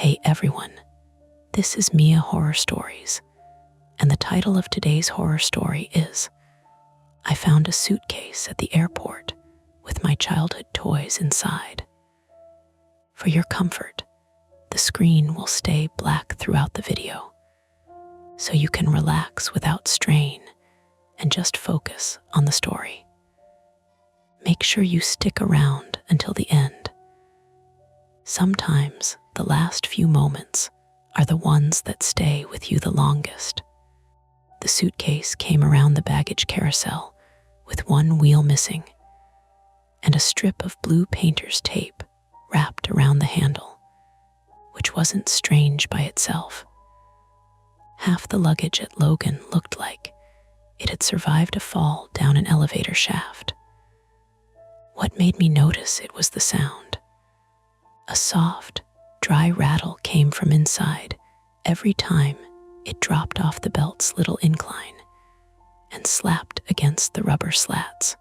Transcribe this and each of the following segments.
Hey everyone, this is Mia Horror Stories, and the title of today's horror story is I Found a Suitcase at the Airport with My Childhood Toys Inside. For your comfort, the screen will stay black throughout the video, so you can relax without strain and just focus on the story. Make sure you stick around until the end. Sometimes the last few moments are the ones that stay with you the longest. The suitcase came around the baggage carousel with one wheel missing and a strip of blue painter's tape wrapped around the handle, which wasn't strange by itself. Half the luggage at Logan looked like it had survived a fall down an elevator shaft. What made me notice it was the sound. A soft, dry rattle came from inside every time it dropped off the belt's little incline and slapped against the rubber slats.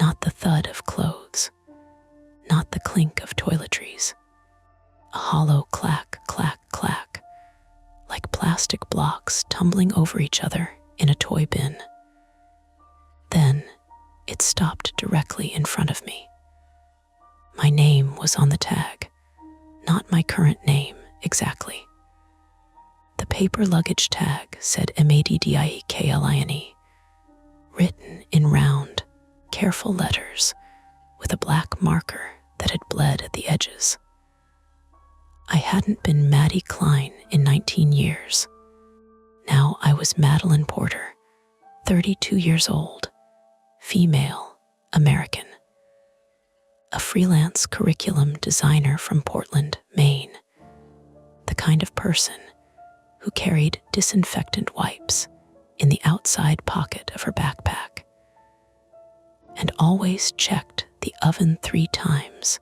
Not the thud of clothes, not the clink of toiletries. A hollow clack, clack, clack, like plastic blocks tumbling over each other in a toy bin. Then it stopped directly in front of me. My name was on the tag, not my current name exactly. The paper luggage tag said MADDIEKLINE, written in round, careful letters with a black marker that had bled at the edges. I hadn't been Maddie Klein in 19 years. Now I was Madeline Porter, 32 years old, female, American. A freelance curriculum designer from Portland, Maine. The kind of person who carried disinfectant wipes in the outside pocket of her backpack and always checked the oven 3 times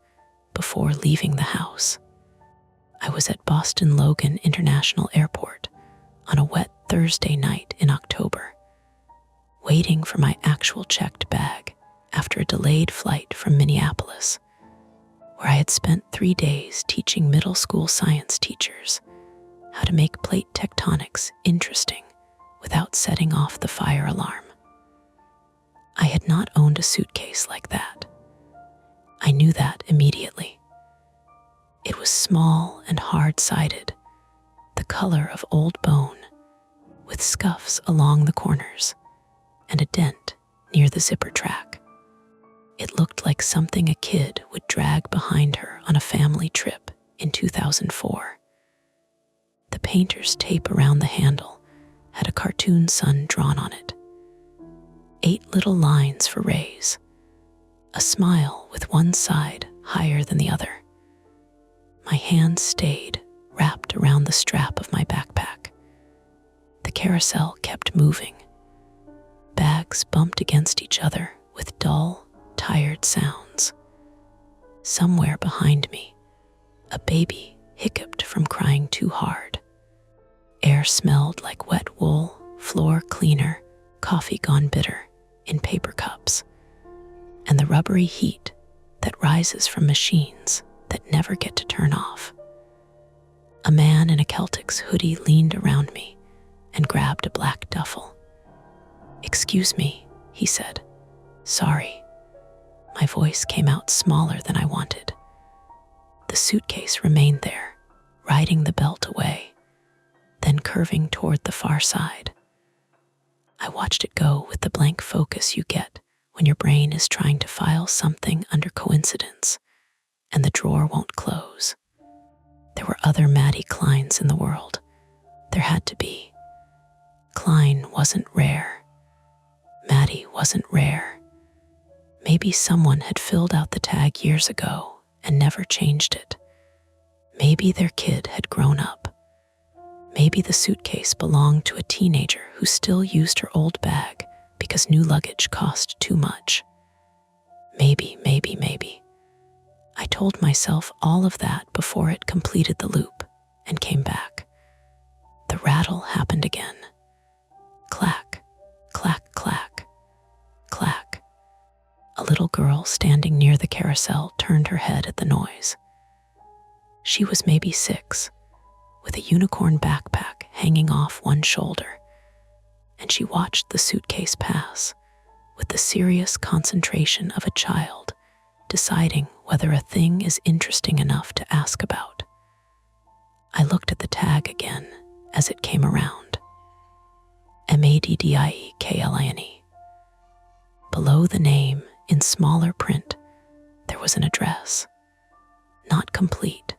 before leaving the house. I was at Boston Logan International Airport on a wet Thursday night in October, waiting for my actual checked bag after a delayed flight from Minneapolis, where I had spent 3 days teaching middle school science teachers how to make plate tectonics interesting without setting off the fire alarm. I had not owned a suitcase like that. I knew that immediately. It was small and hard-sided, the color of old bone, with scuffs along the corners and a dent near the zipper track. It looked like something a kid would drag behind her on a family trip in 2004. The painter's tape around the handle had a cartoon sun drawn on it. 8 little lines for rays, a smile with one side higher than the other. My hand stayed wrapped around the strap of my backpack. The carousel kept moving. Bags bumped against each other with dull, tired sounds. Somewhere behind me, a baby hiccuped from crying too hard. Air smelled like wet wool, floor cleaner, coffee gone bitter in paper cups, and the rubbery heat that rises from machines that never get to turn off. A man in a Celtics hoodie leaned around me and grabbed a black duffel. "Excuse me," he said. "Sorry." My voice came out smaller than I wanted. The suitcase remained there, riding the belt away, then curving toward the far side. I watched it go with the blank focus you get when your brain is trying to file something under coincidence and the drawer won't close. There were other Maddie Kleins in the world. There had to be. Klein wasn't rare. Maddie wasn't rare. Maybe someone had filled out the tag years ago and never changed it. Maybe their kid had grown up. Maybe the suitcase belonged to a teenager who still used her old bag because new luggage cost too much. Maybe. I told myself all of that before it completed the loop and came back. The rattle happened again. Clack, clack, clack, clack. A little girl standing near the carousel turned her head at the noise. She was maybe 6, with a unicorn backpack hanging off one shoulder, and she watched the suitcase pass with the serious concentration of a child deciding whether a thing is interesting enough to ask about. I looked at the tag again as it came around. Maddieklin. Below the name, in smaller print, there was an address. Not complete,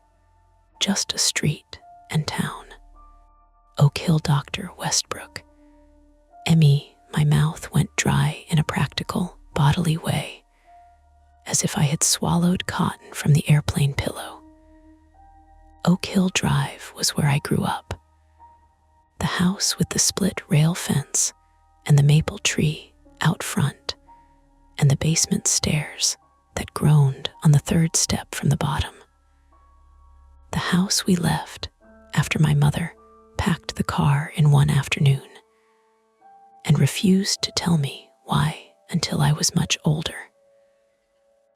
just a street and town. Oak Hill, Dr. Westbrook. My mouth went dry in a practical, bodily way, as if I had swallowed cotton from the airplane pillow. Oak Hill Drive was where I grew up. The house with the split rail fence and the maple tree out front, and the basement stairs that groaned on the 3rd step from the bottom. The house we left after my mother packed the car in one afternoon and refused to tell me why until I was much older.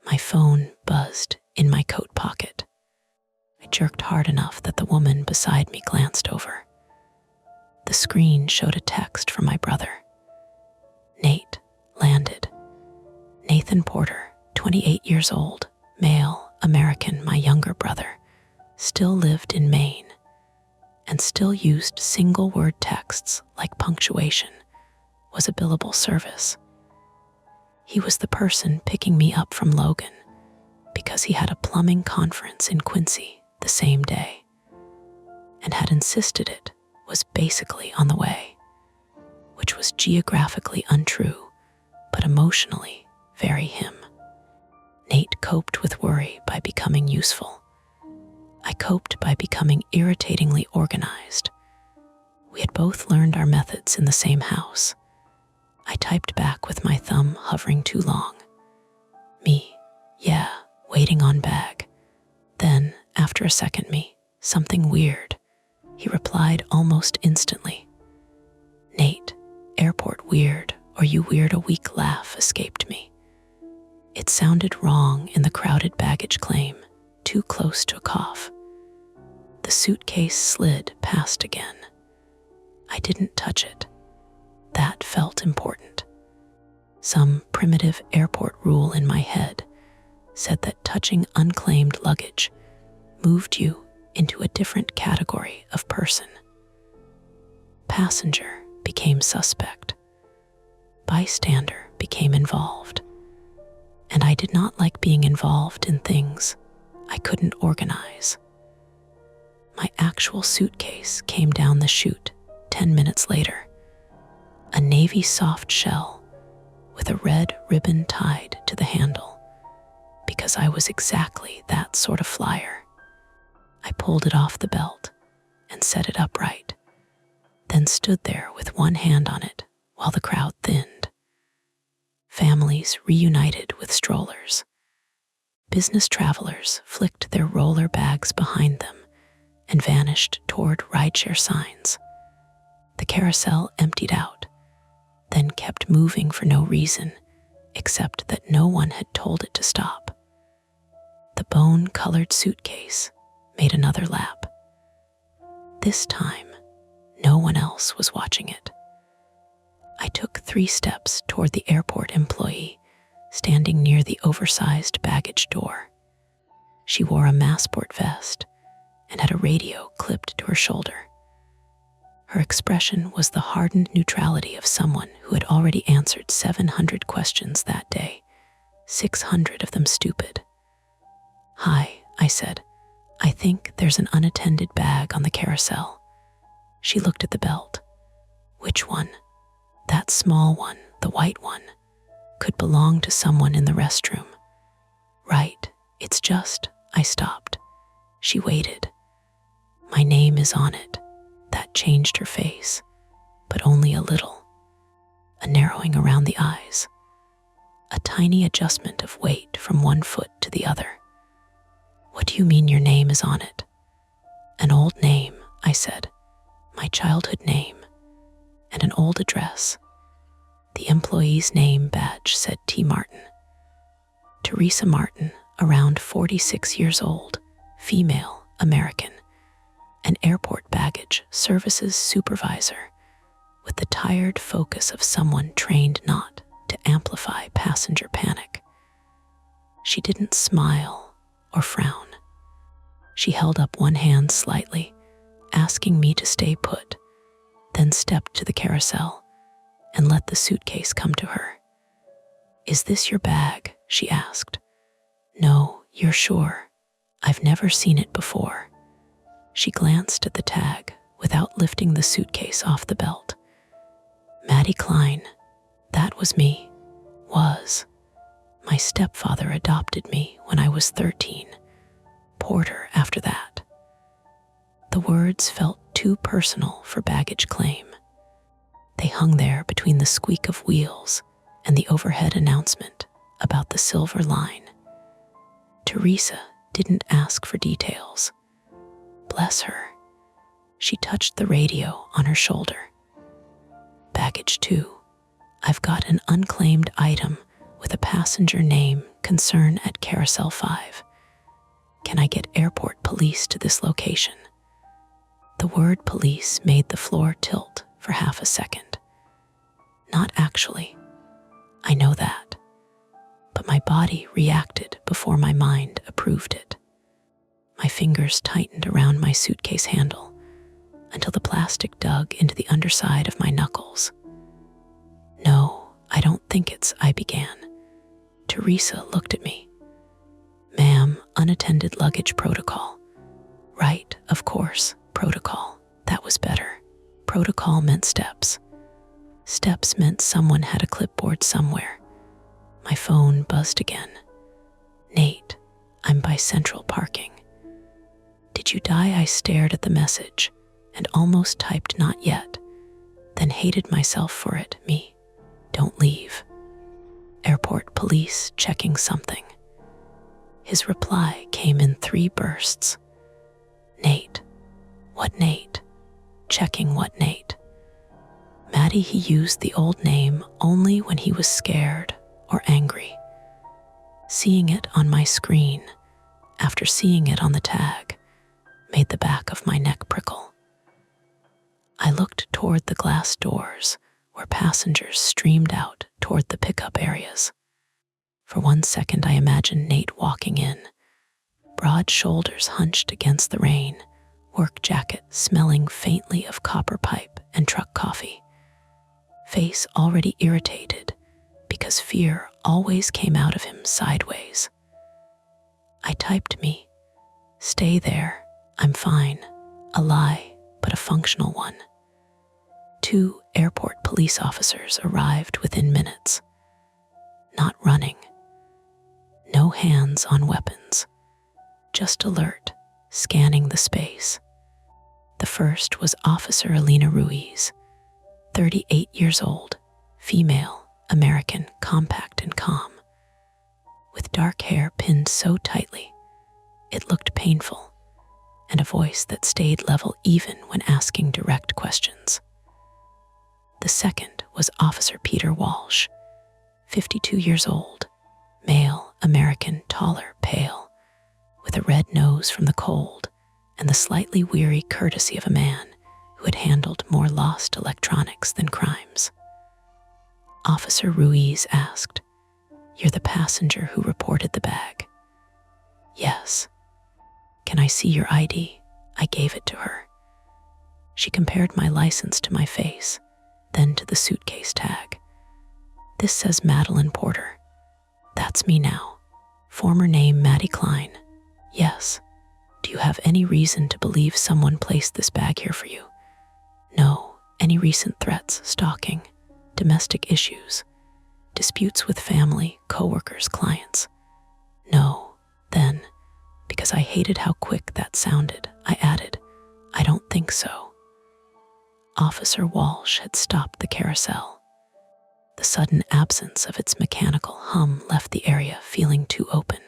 My phone buzzed in my coat pocket. I jerked hard enough that the woman beside me glanced over. The screen showed a text from my brother. Nate landed. Nathan Porter, 28 years old, male, American, my younger brother, still lived in Maine and still used single-word texts like punctuation, was a billable service. He was the person picking me up from Logan because he had a plumbing conference in Quincy the same day and had insisted it was basically on the way, which was geographically untrue, but emotionally very him. Nate coped with worry by becoming useful. I coped by becoming irritatingly organized. We had both learned our methods in the same house. I typed back with my thumb hovering too long. Me, yeah, waiting on bag. Then, after a second, something weird. He replied almost instantly. Nate, airport weird, or you weird. A weak laugh escaped me. It sounded wrong in the crowded baggage claim, too close to a cough. The suitcase slid past again. I didn't touch it. That felt important. Some primitive airport rule in my head said that touching unclaimed luggage moved you into a different category of person. Passenger became suspect. Bystander became involved. And I did not like being involved in things I couldn't organize. My actual suitcase came down the chute 10 minutes later. A navy soft shell with a red ribbon tied to the handle, because I was exactly that sort of flyer. I pulled it off the belt and set it upright, then stood there with one hand on it while the crowd thinned. Families reunited with strollers. Business travelers flicked their roller bags behind them and vanished toward rideshare signs. The carousel emptied out, then kept moving for no reason, except that no one had told it to stop. The bone-colored suitcase made another lap. This time, no one else was watching it. I took 3 steps toward the airport employee standing near the oversized baggage door. She wore a Massport vest and had a radio clipped to her shoulder. Her expression was the hardened neutrality of someone who had already answered 700 questions that day, 600 of them stupid. "Hi," I said. "I think there's an unattended bag on the carousel." She looked at the belt. "Which one?" "That small one, the white one. Could belong to someone in the restroom." "Right, it's just," I stopped. She waited. "My name is on it." That changed her face, but only a little. A narrowing around the eyes. A tiny adjustment of weight from one foot to the other. "What do you mean your name is on it?" "An old name," I said. "My childhood name. And an old address." The employee's name badge said T. Martin. Teresa Martin, around 46 years old, female, American, an airport baggage services supervisor with the tired focus of someone trained not to amplify passenger panic. She didn't smile or frown. She held up one hand slightly, asking me to stay put, then stepped to the carousel and let the suitcase come to her. "Is this your bag?" she asked. "No, you're sure? I've never seen it before." She glanced at the tag without lifting the suitcase off the belt. Maddie Klein, that was me, was. My stepfather adopted me when I was 13. Porter after that. The words felt too personal for baggage claim. They hung there between the squeak of wheels and the overhead announcement about the silver line. Teresa didn't ask for details. Bless her. She touched the radio on her shoulder. "Baggage 2. I've got an unclaimed item with a passenger name concern at Carousel 5. Can I get airport police to this location?" The word police made the floor tilt for half a second. Not actually. I know that. But my body reacted before my mind approved it. My fingers tightened around my suitcase handle until the plastic dug into the underside of my knuckles. "No, I don't think it's," I began. Teresa looked at me. "Ma'am, unattended luggage protocol." Right, of course, protocol. That was better. Protocol meant steps. Steps meant someone had a clipboard somewhere. My phone buzzed again. "Nate, I'm by Central Parking." "Did you die?" I stared at the message and almost typed "not yet," then hated myself for it. Me. "Don't leave." Airport police checking something. His reply came in 3 bursts. "Nate." "What Nate?" "Checking what Nate?" Maddie, he used the old name only when he was scared or angry. Seeing it on my screen, after seeing it on the tag, made the back of my neck prickle. I looked toward the glass doors where passengers streamed out toward the pickup areas. For 1 second, I imagined Nate walking in, broad shoulders hunched against the rain, work jacket smelling faintly of copper pipe and truck coffee, face already irritated because fear always came out of him sideways. I typed me, "Stay there, I'm fine," a lie, but a functional one. 2 airport police officers arrived within minutes. Not running. No hands on weapons. Just alert, scanning the space. The first was Officer Alina Ruiz, 38 years old, female, American, compact and calm. With dark hair pinned so tightly, it looked painful, and a voice that stayed level even when asking direct questions. The second was Officer Peter Walsh, 52 years old, male, American, taller, pale, with a red nose from the cold and the slightly weary courtesy of a man who had handled more lost electronics than crimes. Officer Ruiz asked, "You're the passenger who reported the bag?" "Yes." "Can I see your ID?" I gave it to her. She compared my license to my face, then to the suitcase tag. "This says Madeline Porter." "That's me now. Former name Maddie Klein." "Yes." "Do you have any reason to believe someone placed this bag here for you?" "No." "Any recent threats, stalking, domestic issues, disputes with family, coworkers, clients?" "No." Then, because I hated how quick that sounded, I added, "I don't think so." Officer Walsh had stopped the carousel. The sudden absence of its mechanical hum left the area feeling too open.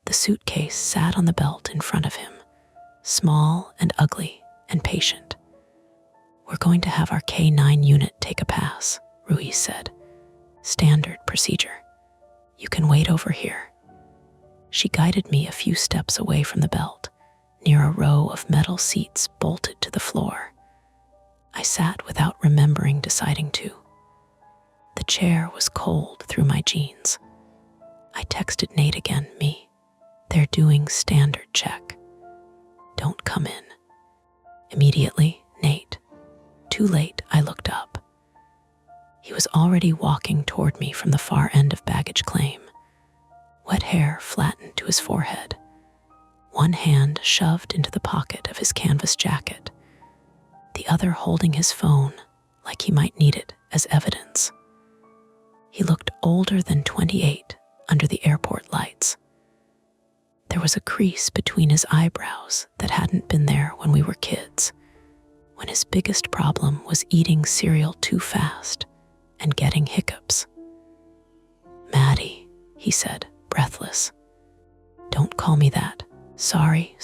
The suitcase sat on the belt in front of him, small and ugly and patient. "We're going to have our K9 unit take a pass," Ruiz said. "Standard procedure. You can wait over here." She guided me a few steps away from the belt near a row of metal seats bolted to the floor. I sat without remembering deciding to. The chair was cold through my jeans. I texted Nate again, me. They're doing standard check. Don't come in. Immediately, Nate. Too late, I looked up. He was already walking toward me from the far end of baggage claim. Wet hair flattened to his forehead. One hand shoved into the pocket of his canvas jacket, the other holding his phone like he might need it as evidence. He looked older than 28 under the airport lights. There was a crease between his eyebrows that hadn't been there when we were kids, when his biggest problem was eating cereal too fast and getting hiccups. "Maddie," he said, breathless. "Don't call me that. Sorry."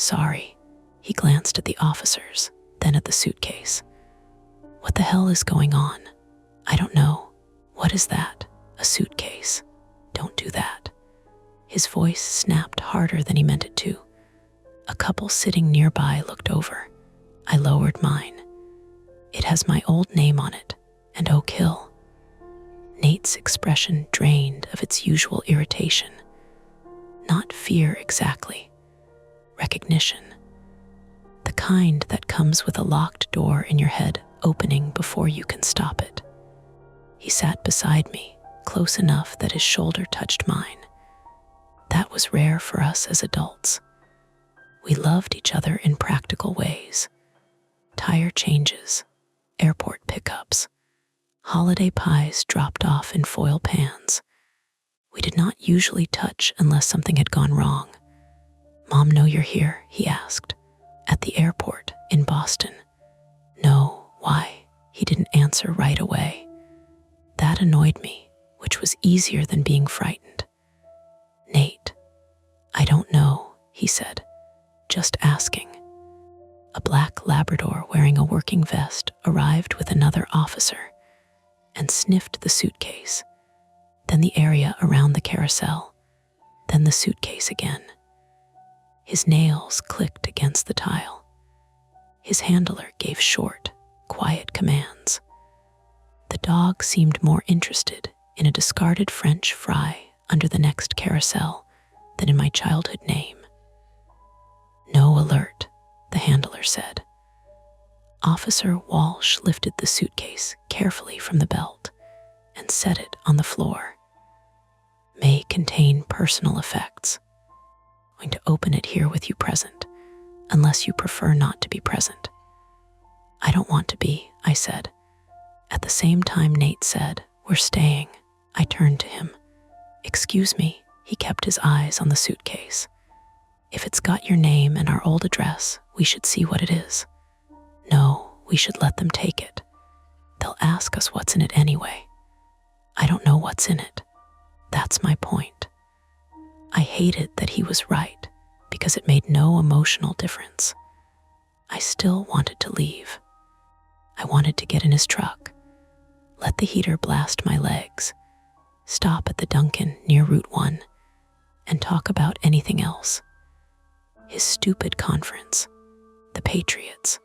He glanced at the officers, then at the suitcase. "What the hell is going on?" "I don't know. What is that? A suitcase? Don't do that." His voice snapped harder than he meant it to. A couple sitting nearby looked over. I lowered mine. "It has my old name on it, and Oak Hill." Nate's expression drained of its usual irritation. Not fear exactly. Recognition. The kind that comes with a locked door in your head opening before you can stop it. He sat beside me, close enough that his shoulder touched mine. That was rare for us as adults. We loved each other in practical ways. Tire changes, airport pickups, holiday pies dropped off in foil pans. We did not usually touch unless something had gone wrong. "Mom know you're here?" he asked. "At the airport in Boston." "No, why?" He didn't answer right away. That annoyed me, which was easier than being frightened. "Nate, I don't know," he said, "just asking." A black Labrador wearing a working vest arrived with another officer and sniffed the suitcase, then the area around the carousel, then the suitcase again. His nails clicked against the tile. His handler gave short, quiet commands. The dog seemed more interested in a discarded French fry under the next carousel than in my childhood name. "No alert," the handler said. Officer Walsh lifted the suitcase carefully from the belt and set it on the floor. "May contain personal effects. Going to open it here with you present, unless you prefer not to be present." "I don't want to be," I said. At the same time Nate said, "We're staying." I turned to him. "Excuse me," he kept his eyes on the suitcase. "If it's got your name and our old address, we should see what it is." "No, we should let them take it. They'll ask us what's in it anyway." "I don't know what's in it. That's my point." I hated that he was right, because it made no emotional difference. I still wanted to leave. I wanted to get in his truck, let the heater blast my legs, stop at the Dunkin' near Route 1, and talk about anything else. His stupid conference, the Patriots,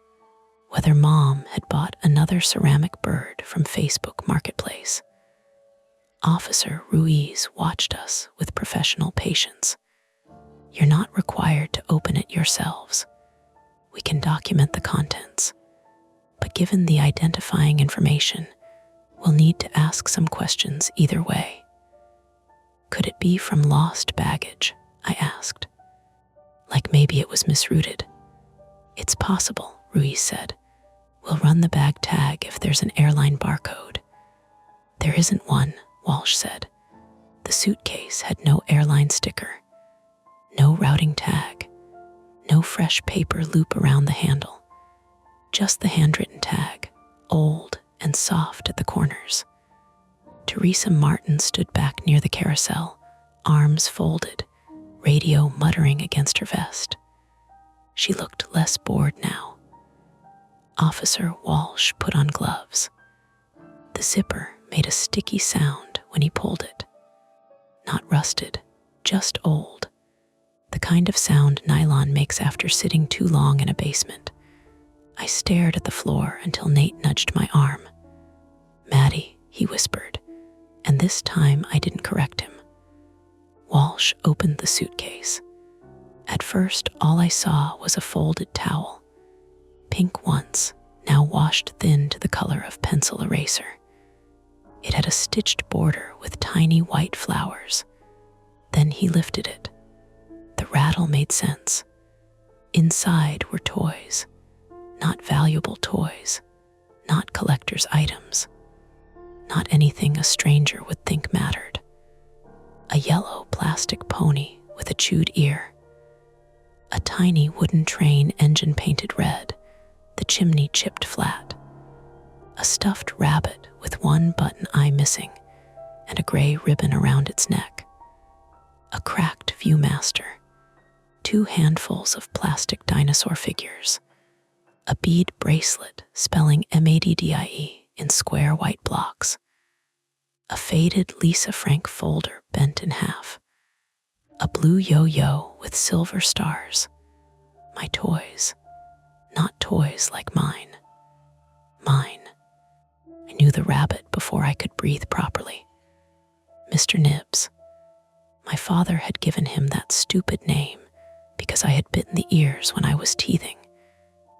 whether Mom had bought another ceramic bird from Facebook Marketplace. Officer Ruiz watched us with professional patience. "You're not required to open it yourselves. We can document the contents, but given the identifying information, we'll need to ask some questions either way." "Could it be from lost baggage?" I asked. "Like maybe it was misrouted." "It's possible," Ruiz said. "We'll run the bag tag if there's an airline barcode." "There isn't one," Walsh said. The suitcase had no airline sticker, no routing tag, no fresh paper loop around the handle, just the handwritten tag, old and soft at the corners. Teresa Martin stood back near the carousel, arms folded, radio muttering against her vest. She looked less bored now. Officer Walsh put on gloves. The zipper made a sticky sound when he pulled it. Not rusted, just old. the kind of sound nylon makes after sitting too long in a basement. I stared at the floor until Nate nudged my arm. "Maddie," he whispered, and this time I didn't correct him. Walsh opened the suitcase. At first, all I saw was a folded towel, pink once, now washed thin to the color of pencil eraser. It had a stitched border with tiny white flowers. Then he lifted it. The rattle made sense. Inside were toys, not valuable toys, not collector's items, not anything a stranger would think mattered. A yellow plastic pony with a chewed ear, a tiny wooden train engine painted red, the chimney chipped flat, a stuffed rabbit with one button eye missing and a gray ribbon around its neck, a cracked Viewmaster, 2 handfuls of plastic dinosaur figures, a bead bracelet spelling MADDIE in square white blocks, a faded Lisa Frank folder bent in half, a blue yo-yo with silver stars. My toys, not toys like mine. Mine. I knew the rabbit before I could breathe properly. Mr. Nibs. My father had given him that stupid name because I had bitten the ears when I was teething,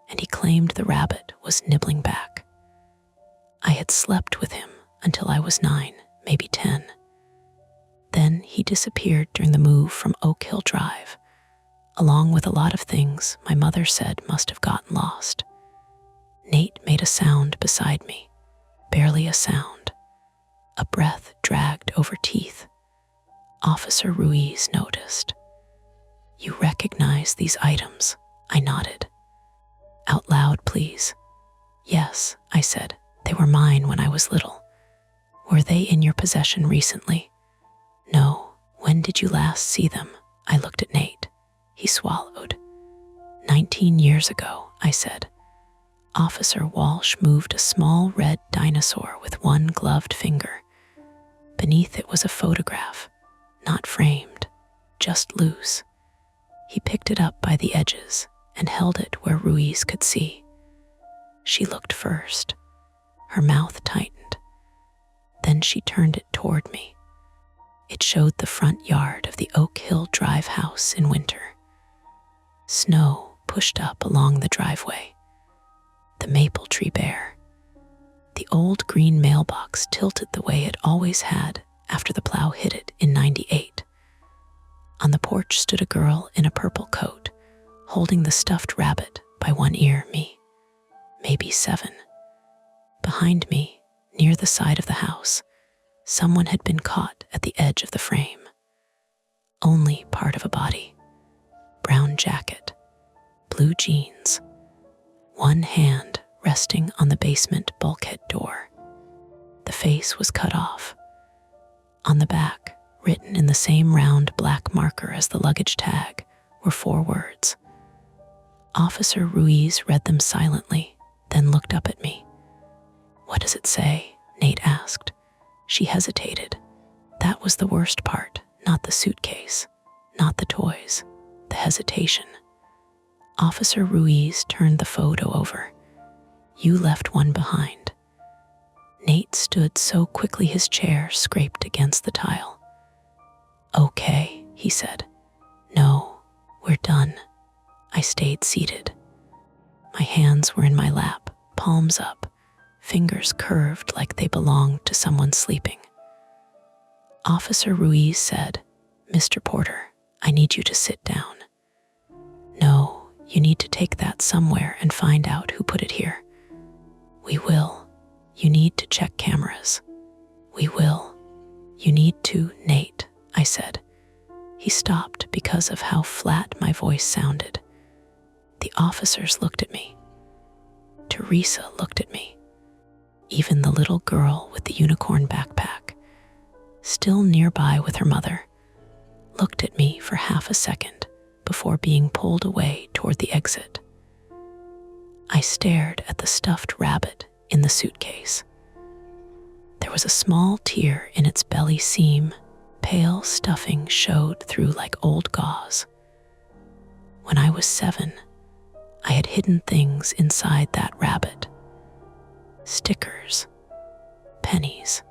and he claimed the rabbit was nibbling back. I had slept with him until I was 9, maybe 10. Then he disappeared during the move from Oak Hill Drive, along with a lot of things my mother said must have gotten lost. Nate made a sound beside me, barely a sound. A breath dragged over teeth. Officer Ruiz noticed. "You recognize these items?" I nodded. "Out loud, please." "Yes," I said. "They were mine when I was little." "Were they in your possession recently?" "No." "When did you last see them?" I looked at Nate. He swallowed. 19 years ago, I said. Officer Walsh moved a small red dinosaur with one gloved finger. Beneath it was a photograph, not framed, just loose. He picked it up by the edges and held it where Ruiz could see. She looked first. Her mouth tightened. Then she turned it toward me. It showed the front yard of the Oak Hill Drive house in winter. Snow pushed up along the driveway. The maple tree bare. The old green mailbox tilted the way it always had after the plow hit it in '98. On the porch stood a girl in a purple coat, holding the stuffed rabbit by one ear, me, maybe 7. Behind me, near the side of the house, someone had been caught at the edge of the frame. Only part of a body. Brown jacket, blue jeans, one hand resting on the basement bulkhead door. The face was cut off. On the back, written in the same round black marker as the luggage tag, were 4 words. Officer Ruiz read them silently, then looked up at me. "What does it say?" Nate asked. She hesitated. That was the worst part, not the suitcase, not the toys, the hesitation. Officer Ruiz turned the photo over. "You left one behind." Nate stood so quickly his chair scraped against the tile. "Okay," he said. "No, we're done." I stayed seated. My hands were in my lap, palms up, fingers curved like they belonged to someone sleeping. Officer Ruiz said, "Mr. Porter, I need you to sit down." "No, you need to take that somewhere and find out who put it here." "We will. You need to check cameras." "We will. You need to, Nate," I said. He stopped because of how flat my voice sounded. The officers looked at me. Teresa looked at me. Even the little girl with the unicorn backpack, still nearby with her mother, looked at me for half a second before being pulled away toward the exit. I stared at the stuffed rabbit in the suitcase. There was a small tear in its belly seam. Pale stuffing showed through like old gauze. When I was 7, I had hidden things inside that rabbit. Stickers, pennies.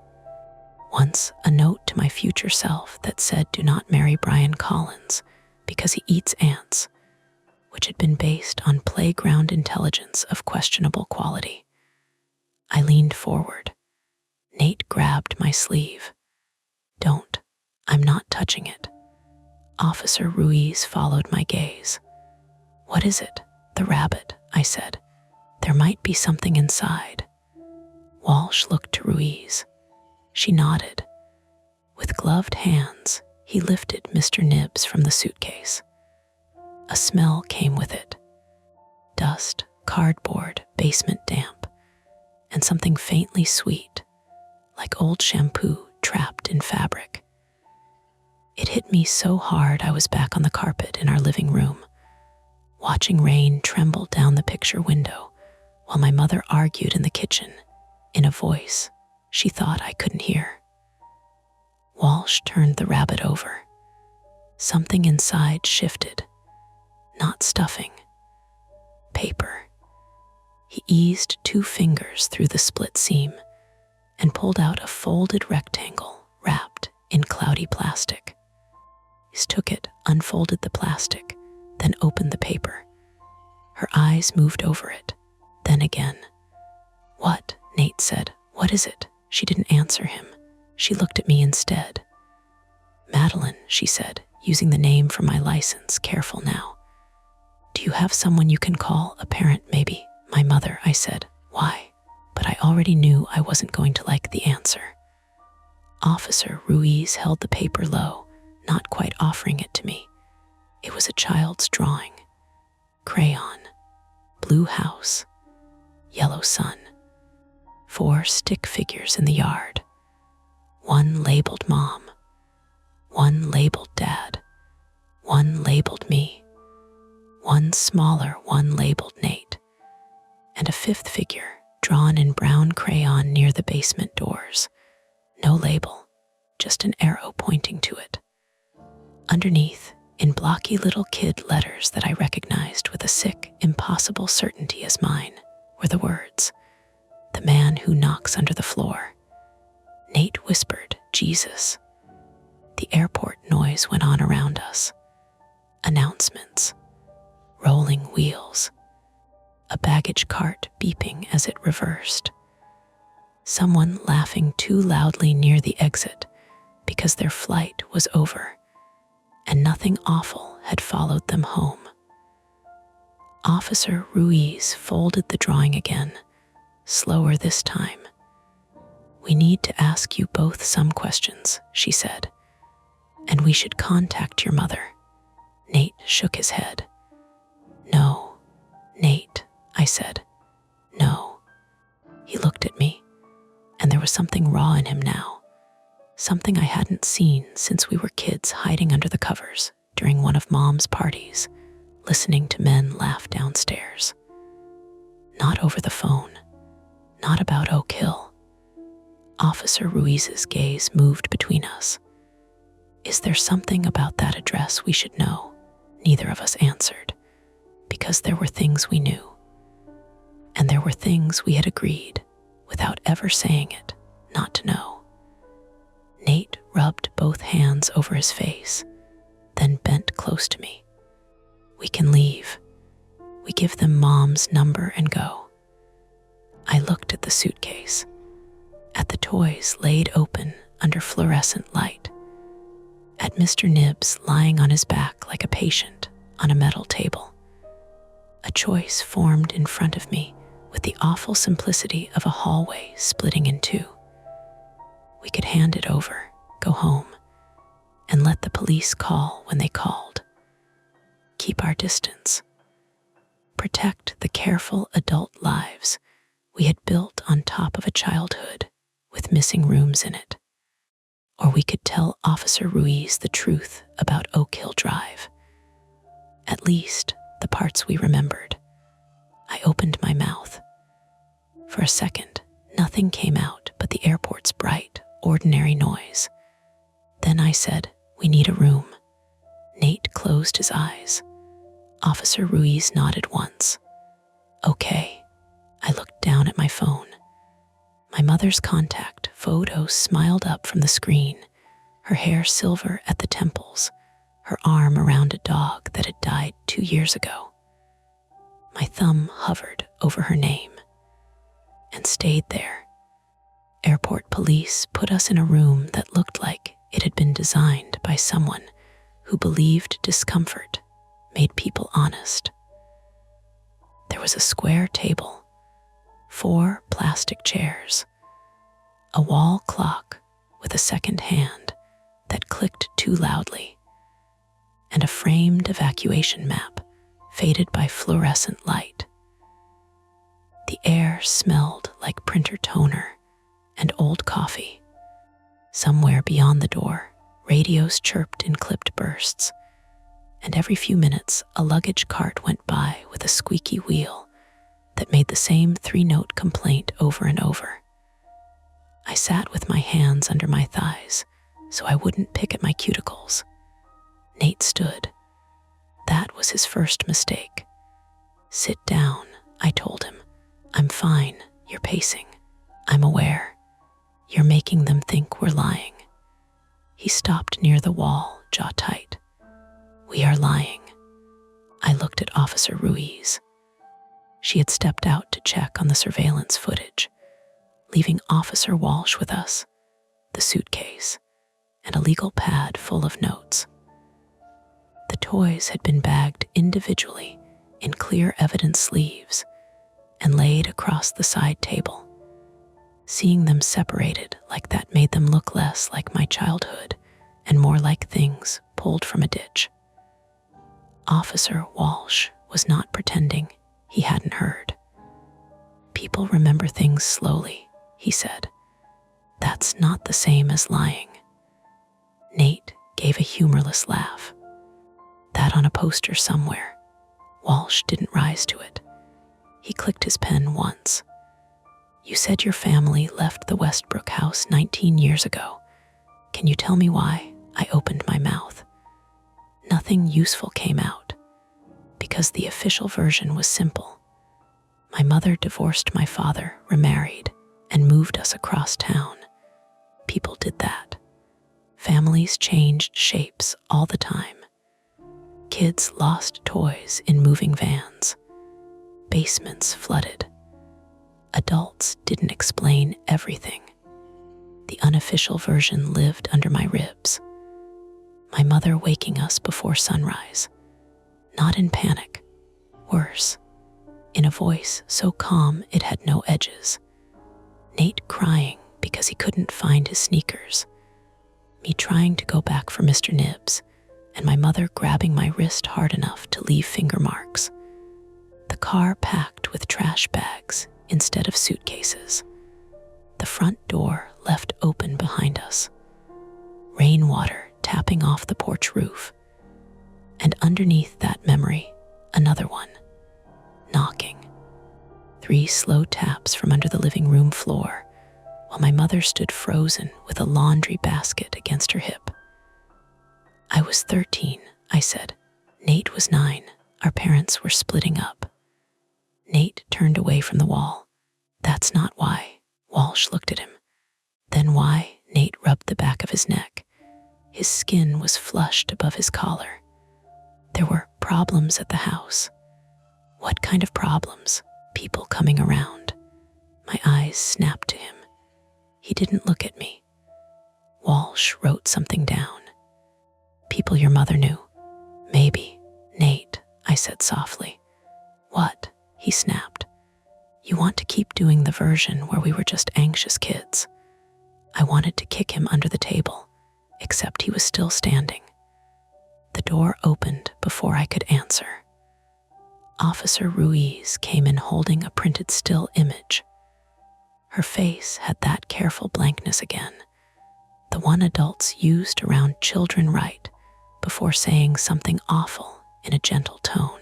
Once, a note to my future self that said, "Do not marry Brian Collins because he eats ants," which had been based on playground intelligence of questionable quality. I leaned forward. Nate grabbed my sleeve. "Don't. I'm not touching it." Officer Ruiz followed my gaze. "What is it?" "The rabbit," I said. "There might be something inside." Walsh looked to Ruiz. She nodded. With gloved hands, he lifted Mr. Nibs from the suitcase. A smell came with it. Dust, cardboard, basement damp, and something faintly sweet, like old shampoo trapped in fabric. It hit me so hard I was back on the carpet in our living room, watching rain tremble down the picture window while my mother argued in the kitchen in a voice she thought I couldn't hear. Walsh turned the rabbit over. Something inside shifted. Not stuffing. Paper. He eased 2 fingers through the split seam and pulled out a folded rectangle wrapped in cloudy plastic. He took it, unfolded the plastic, then opened the paper. Her eyes moved over it, then again. "What?" Nate said. "What is it?" She didn't answer him. She looked at me instead. "Madeline," she said, using the name from my license, careful now. "Do you have someone you can call? A parent, maybe?" "My mother," I said. "Why?" But I already knew I wasn't going to like the answer. Officer Ruiz held the paper low, not quite offering it to me. It was a child's drawing. Crayon. Blue house. Yellow sun. 4 stick figures in the yard. 1 labeled Mom. 1 labeled Dad. 1 labeled me. 1 smaller 1 labeled Nate. And a 5th figure drawn in brown crayon near the basement doors. No label, just an arrow pointing to it. Underneath, in blocky little kid letters that I recognized with a sick, impossible certainty as mine, were the words, "The man who knocks under the floor." Nate whispered, "Jesus." The airport noise went on around us. Announcements. Rolling wheels. A baggage cart beeping as it reversed. Someone laughing too loudly near the exit because their flight was over and nothing awful had followed them home. Officer Ruiz folded the drawing again, slower this time. "We need to ask you both some questions," she said, "and we should contact your mother." Nate shook his head. "No, Nate," I said. "No." He looked at me, and there was something raw in him now, something I hadn't seen since we were kids hiding under the covers during one of Mom's parties, listening to men laugh downstairs. Not over the phone, not about Oak Hill. Officer Ruiz's gaze moved between us. "Is there something about that address we should know?" Neither of us answered, because there were things we knew. And there were things we had agreed, without ever saying it, not to know. Nate rubbed both hands over his face, then bent close to me. "We can leave. We give them Mom's number and go." I looked at the suitcase, at the toys laid open under fluorescent light, at Mr. Nibs lying on his back like a patient on a metal table. A choice formed in front of me with the awful simplicity of a hallway splitting in 2. We could hand it over, go home, and let the police call when they called. Keep our distance. Protect the careful adult lives we had built on top of a childhood with missing rooms in it. Or we could tell Officer Ruiz the truth about Oak Hill Drive. At least the parts we remembered. I opened my mouth. For a second, nothing came out but the airport's bright, ordinary noise. Then I said, "We need a room." Nate closed his eyes. Officer Ruiz nodded once. Okay. I looked down at my phone. My mother's contact photo smiled up from the screen, her hair silver at the temples, her arm around a dog that had died 2 years ago. My thumb hovered over her name and stayed there. Airport police put us in a room that looked like it had been designed by someone who believed discomfort made people honest. There was a square table, 4 plastic chairs, a wall clock with a second hand that clicked too loudly, and a framed evacuation map faded by fluorescent light. The air smelled like printer toner and old coffee. Somewhere beyond the door, radios chirped in clipped bursts, and every few minutes a luggage cart went by with a squeaky wheel that made the same 3-note complaint over and over. I sat with my hands under my thighs so I wouldn't pick at my cuticles. Nate stood. That was his first mistake. Sit down, I told him. I'm fine, you're pacing. I'm aware. You're making them think we're lying. He stopped near the wall, jaw tight. We are lying. I looked at Officer Ruiz. She had stepped out to check on the surveillance footage, leaving Officer Walsh with us, the suitcase, and a legal pad full of notes. The toys had been bagged individually in clear evidence sleeves and laid across the side table. Seeing them separated like that made them look less like my childhood and more like things pulled from a ditch. Officer Walsh was not pretending he hadn't heard. People remember things slowly, he said. That's not the same as lying. Nate gave a humorless laugh. That on a poster somewhere. Walsh didn't rise to it. He clicked his pen once. You said your family left the Westbrook house 19 years ago. Can you tell me why? I opened my mouth. Nothing useful came out, because the official version was simple. My mother divorced my father, remarried, and moved us across town. People did that. Families changed shapes all the time. Kids lost toys in moving vans. Basements flooded. Adults didn't explain everything. The unofficial version lived under my ribs. My mother waking us before sunrise. Not in panic. Worse, in a voice so calm it had no edges. Nate crying because he couldn't find his sneakers. Me trying to go back for Mr. Nibbs, and my mother grabbing my wrist hard enough to leave finger marks. The car packed with trash bags instead of suitcases. The front door left open behind us. Rainwater tapping off the porch roof. And underneath that memory, another one. Knocking. 3 slow taps from under the living room floor, while my mother stood frozen with a laundry basket against her hip. I was 13, I said. Nate was 9. Our parents were splitting up. Nate turned away from the wall. That's not why. Walsh looked at him. Then why? Nate rubbed the back of his neck. His skin was flushed above his collar. There were problems at the house. What kind of problems? People coming around. My eyes snapped to him. He didn't look at me. Walsh wrote something down. People your mother knew. Maybe. Nate, I said softly. What? He snapped. You want to keep doing the version where we were just anxious kids. I wanted to kick him under the table, except he was still standing. The door opened before I could answer. Officer Ruiz came in holding a printed still image. Her face had that careful blankness again, the one adults used around children right before saying something awful in a gentle tone.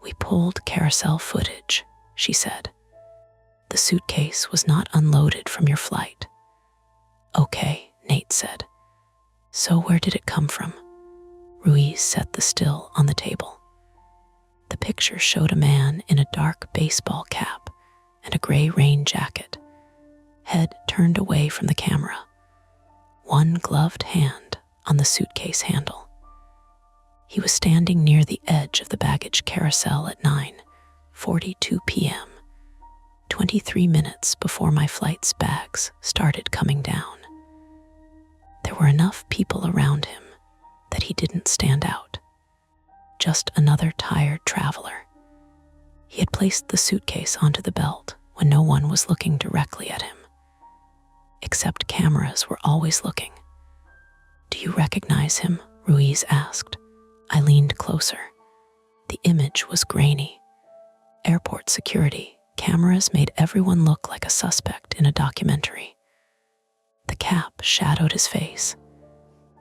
We pulled carousel footage, she said. The suitcase was not unloaded from your flight. Okay, Nate said. So where did it come from? Ruiz set the still on the table. The picture showed a man in a dark baseball cap and a gray rain jacket, head turned away from the camera, one gloved hand on the suitcase handle. He was standing near the edge of the baggage carousel at 9:42 p.m., 23 minutes before my flight's bags started coming down. There were enough people around him that he didn't stand out. Just another tired traveler. He had placed the suitcase onto the belt when no one was looking directly at him. Except cameras were always looking. "Do you recognize him?" Ruiz asked. I leaned closer. The image was grainy. Airport security cameras made everyone look like a suspect in a documentary. The cap shadowed his face.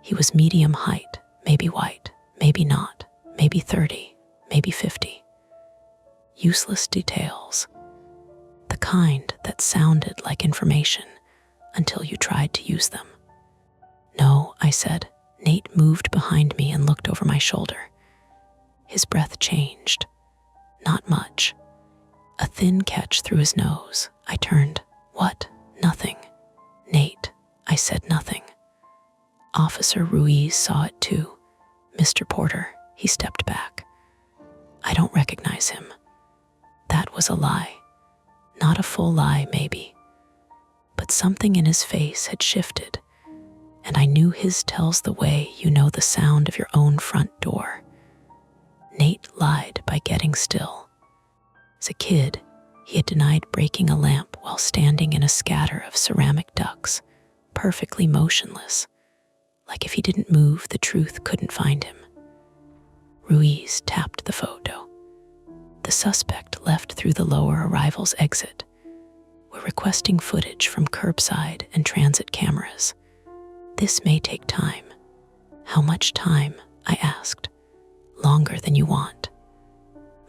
He was medium height, maybe white, maybe not, maybe 30, maybe 50. Useless details. The kind that sounded like information until you tried to use them. "No," I said. Nate moved behind me and looked over my shoulder. His breath changed. Not much. A thin catch through his nose. I turned. "What?" "Nothing." "Nate," I said. "Nothing." Officer Ruiz saw it too. "Mr. Porter," he stepped back. "I don't recognize him." That was a lie. Not a full lie, maybe. But something in his face had shifted, and I knew his tells the way you know the sound of your own front door. Nate lied by getting still. As a kid, he had denied breaking a lamp while standing in a scatter of ceramic ducks, perfectly motionless, like if he didn't move, the truth couldn't find him. Ruiz tapped the photo. The suspect left through the lower arrivals exit. We're requesting footage from curbside and transit cameras. This may take time. "How much time?" I asked. "Longer than you want."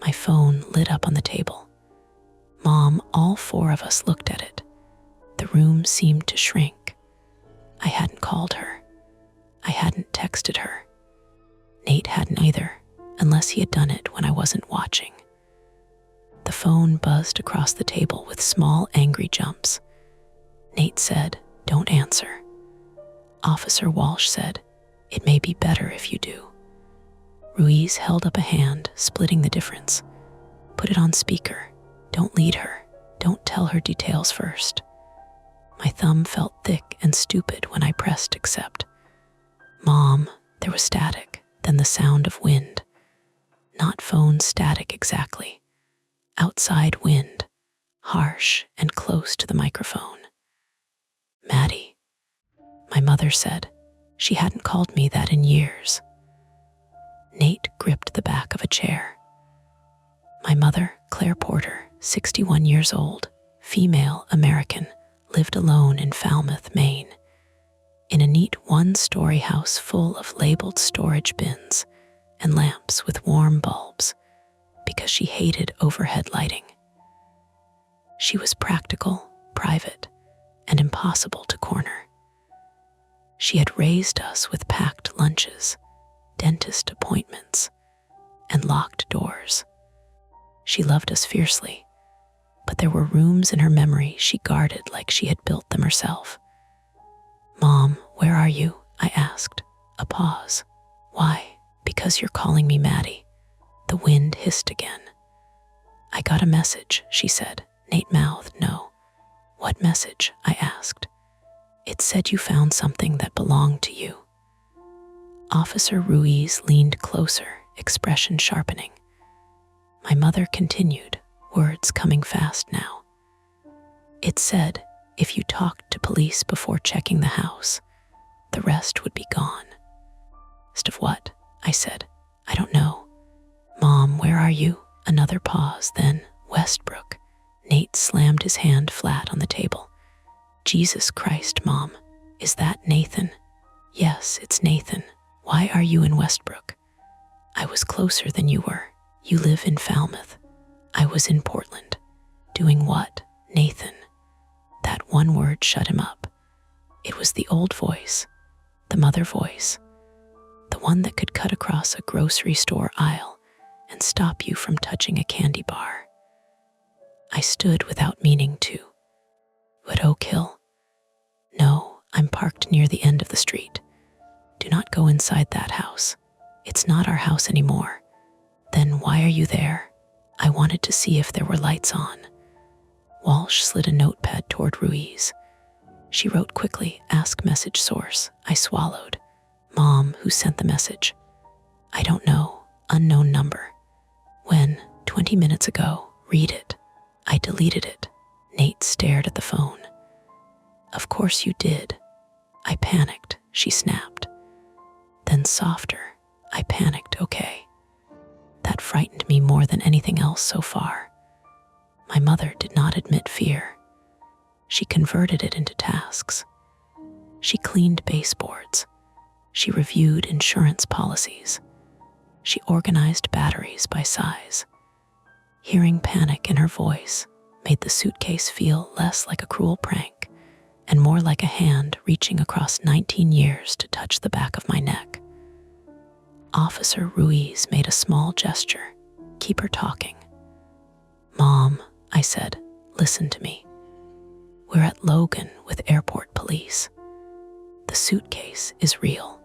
My phone lit up on the table. Mom, all four of us looked at it. The room seemed to shrink. I hadn't called her. I hadn't texted her. Nate hadn't either, unless he had done it when I wasn't watching. The phone buzzed across the table with small, angry jumps. Nate said, "Don't answer." Officer Walsh said, "It may be better if you do." Ruiz held up a hand, splitting the difference. "Put it on speaker. Don't lead her. Don't tell her details first." My thumb felt thick and stupid when I pressed accept. "Mom," there was static, then the sound of wind. Not phone static exactly. Outside wind, harsh and close to the microphone. "Maddie," my mother said. She hadn't called me that in years. Nate gripped the back of a chair. My mother, Claire Porter, 61 years old, female American, lived alone in Falmouth, Maine, in a neat one-story house full of labeled storage bins and lamps with warm bulbs, because she hated overhead lighting. She was practical, private, and impossible to corner. She had raised us with packed lunches, dentist appointments, and locked doors. She loved us fiercely, but there were rooms in her memory she guarded like she had built them herself. "Mom, where are you?" I asked. A pause. "Why?" "Because you're calling me Maddie." The wind hissed again. "I got a message," she said. Nate mouthed, "No." "What message?" I asked. "It said you found something that belonged to you." Officer Ruiz leaned closer, expression sharpening. My mother continued, words coming fast now. "It said, if you talked to police before checking the house, the rest would be gone." "Rest of what?" I said. "I don't know." "Mom, where are you?" Another pause, then Westbrook. Nate slammed his hand flat on the table. "Jesus Christ, Mom. Is that Nathan?" "Yes, it's Nathan. Why are you in Westbrook?" "I was closer than you were. You live in Falmouth." "I was in Portland." "Doing what?" "Nathan." That one word shut him up. It was the old voice, the mother voice, the one that could cut across a grocery store aisle and stop you from touching a candy bar. I stood without meaning to. But Oak Hill? No, I'm parked near the end of the street. Do not go inside that house. It's not our house anymore. Then why are you there? I wanted to see if there were lights on. Walsh slid a notepad toward Ruiz. She wrote quickly, ask message source. I swallowed. Mom, who sent the message? I don't know. Unknown number. When? 20 minutes ago. Read it. I deleted it. Nate stared at the phone. Of course you did. I panicked, she snapped. Then softer. I panicked, okay. That frightened me more than anything else so far. My mother did not admit fear. She converted it into tasks. She cleaned baseboards. She reviewed insurance policies. She organized batteries by size. Hearing panic in her voice made the suitcase feel less like a cruel prank and more like a hand reaching across 19 years to touch the back of my neck. Officer Ruiz made a small gesture. Keep her talking. Mom, I said, listen to me. We're at Logan with airport police. The suitcase is real.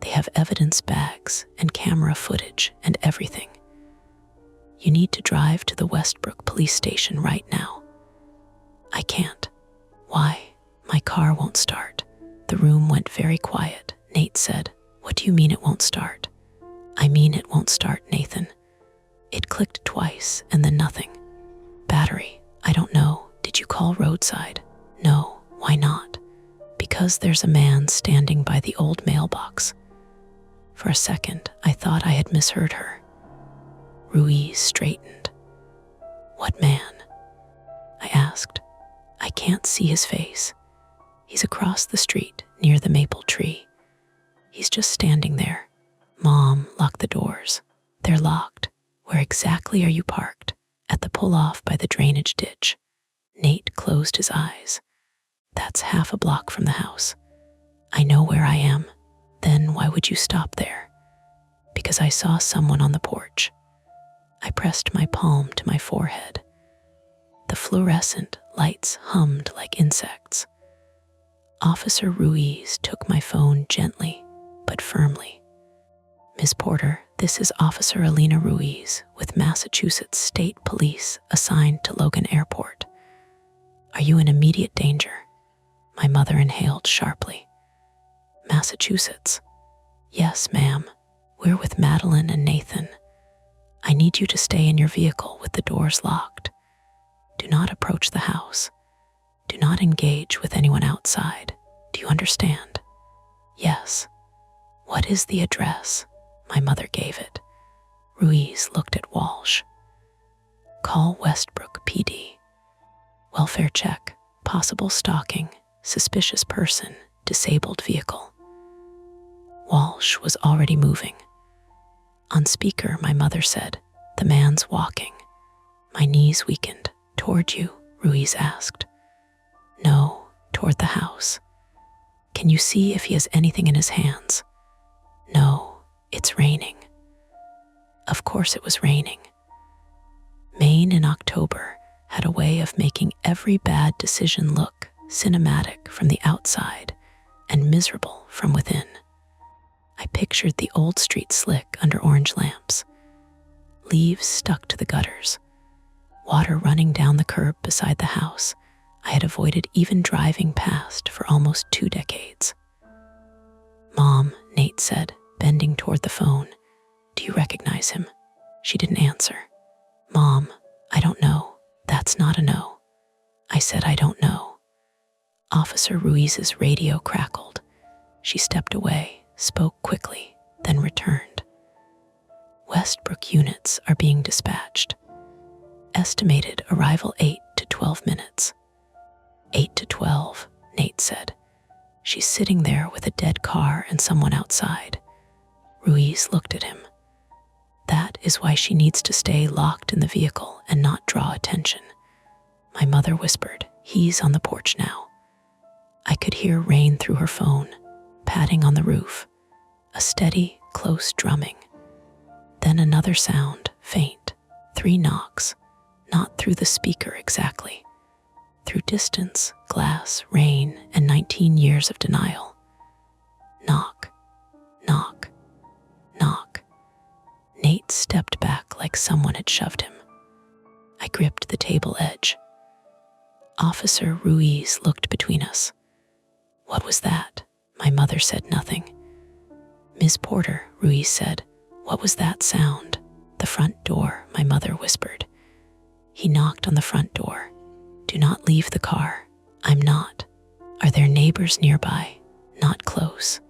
They have evidence bags and camera footage and everything. You need to drive to the Westbrook police station right now. I can't. Why? My car won't start. The room went very quiet. Nate said, what do you mean it won't start? I mean it won't start, Nathan. It clicked twice and then nothing. Battery, I don't know. Did you call roadside? No, why not? Because there's a man standing by the old mailbox. For a second, I thought I had misheard her. Ruiz straightened. What man? I asked. I can't see his face. He's across the street, near the maple tree. He's just standing there. Mom, lock the doors. They're locked. Where exactly are you parked? At the pull-off by the drainage ditch. Nate closed his eyes. That's half a block from the house. I know where I am. Then why would you stop there? Because I saw someone on the porch. I pressed my palm to my forehead. The fluorescent lights hummed like insects. Officer Ruiz took my phone gently, but firmly. Ms. Porter, this is Officer Alina Ruiz with Massachusetts State Police assigned to Logan Airport. Are you in immediate danger? My mother inhaled sharply. Massachusetts? Yes, ma'am. We're with Madeline and Nathan. I need you to stay in your vehicle with the doors locked. Do not approach the house. Do not engage with anyone outside. Do you understand? Yes. What is the address? My mother gave it. Ruiz looked at Walsh. Call Westbrook PD. Welfare check, possible stalking, suspicious person, disabled vehicle. Walsh was already moving. On speaker, my mother said, the man's walking. My knees weakened. Toward you? Ruiz asked. No, toward the house. Can you see if he has anything in his hands? No, it's raining. Of course it was raining. Maine in October had a way of making every bad decision look cinematic from the outside and miserable from within. I pictured the old street slick under orange lamps, leaves stuck to the gutters, water running down the curb beside the house I had avoided even driving past for almost 2 decades. Mom, Nate said, bending toward the phone. Do you recognize him? She didn't answer. Mom, I don't know. That's not a no. I said I don't know. Officer Ruiz's radio crackled. She stepped away, spoke quickly, then returned. Westbrook units are being dispatched. Estimated arrival 8 to 12 minutes. 8 to 12, Nate said. She's sitting there with a dead car and someone outside. Ruiz looked at him. That is why she needs to stay locked in the vehicle and not draw attention. My mother whispered, he's on the porch now. I could hear rain through her phone, patting on the roof, a steady, close drumming. Then another sound, faint, 3 knocks, not through the speaker exactly, through distance, glass, rain, and 19 years of denial. Knock, knock, knock. Nate stepped back like someone had shoved him. I gripped the table edge. Officer Ruiz looked between us. What was that? My mother said nothing. Ms. Porter, Ruiz said, what was that sound? The front door, my mother whispered. He knocked on the front door. Do not leave the car. I'm not. Are there neighbors nearby? Not close.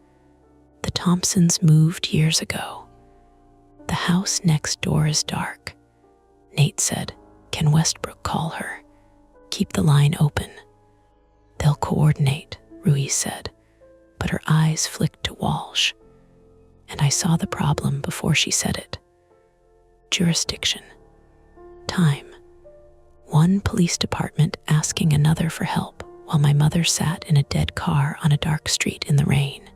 The Thompsons moved years ago. The house next door is dark. Nate said, can Westbrook call her? Keep the line open. They'll coordinate, Ruiz said, but her eyes flicked to Walsh, and I saw the problem before she said it. Jurisdiction. Time. One police department asking another for help while my mother sat in a dead car on a dark street in the rain.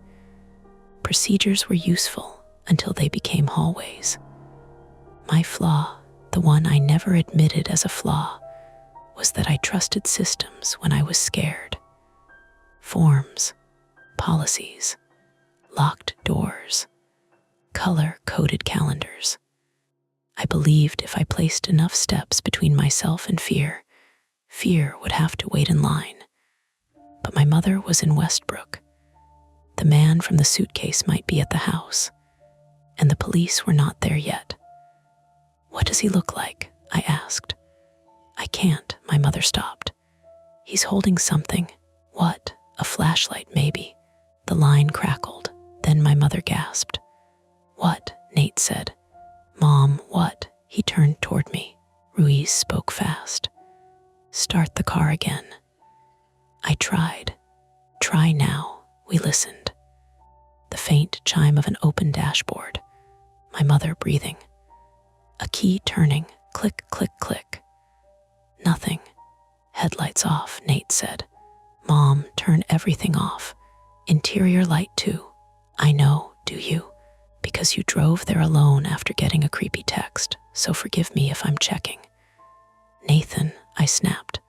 Procedures were useful until they became hallways. My flaw, the one I never admitted as a flaw, was that I trusted systems when I was scared. Forms, policies, locked doors, color-coded calendars. I believed if I placed enough steps between myself and fear, fear would have to wait in line. But my mother was in Westbrook. The man from the suitcase might be at the house, and the police were not there yet. What does he look like? I asked. I can't, my mother stopped. He's holding something. What? A flashlight, maybe. The line crackled. Then my mother gasped. What? Nate said. Mom, what? He turned toward me. Ruiz spoke fast. Start the car again. I tried. Try now. We listened. The faint chime of an open dashboard. My mother breathing. A key turning. Click, click, click. Nothing. Headlights off, Nate said. Mom, turn everything off. Interior light too. I know, do you? Because you drove there alone after getting a creepy text, so forgive me if I'm checking. Nathan, I snapped.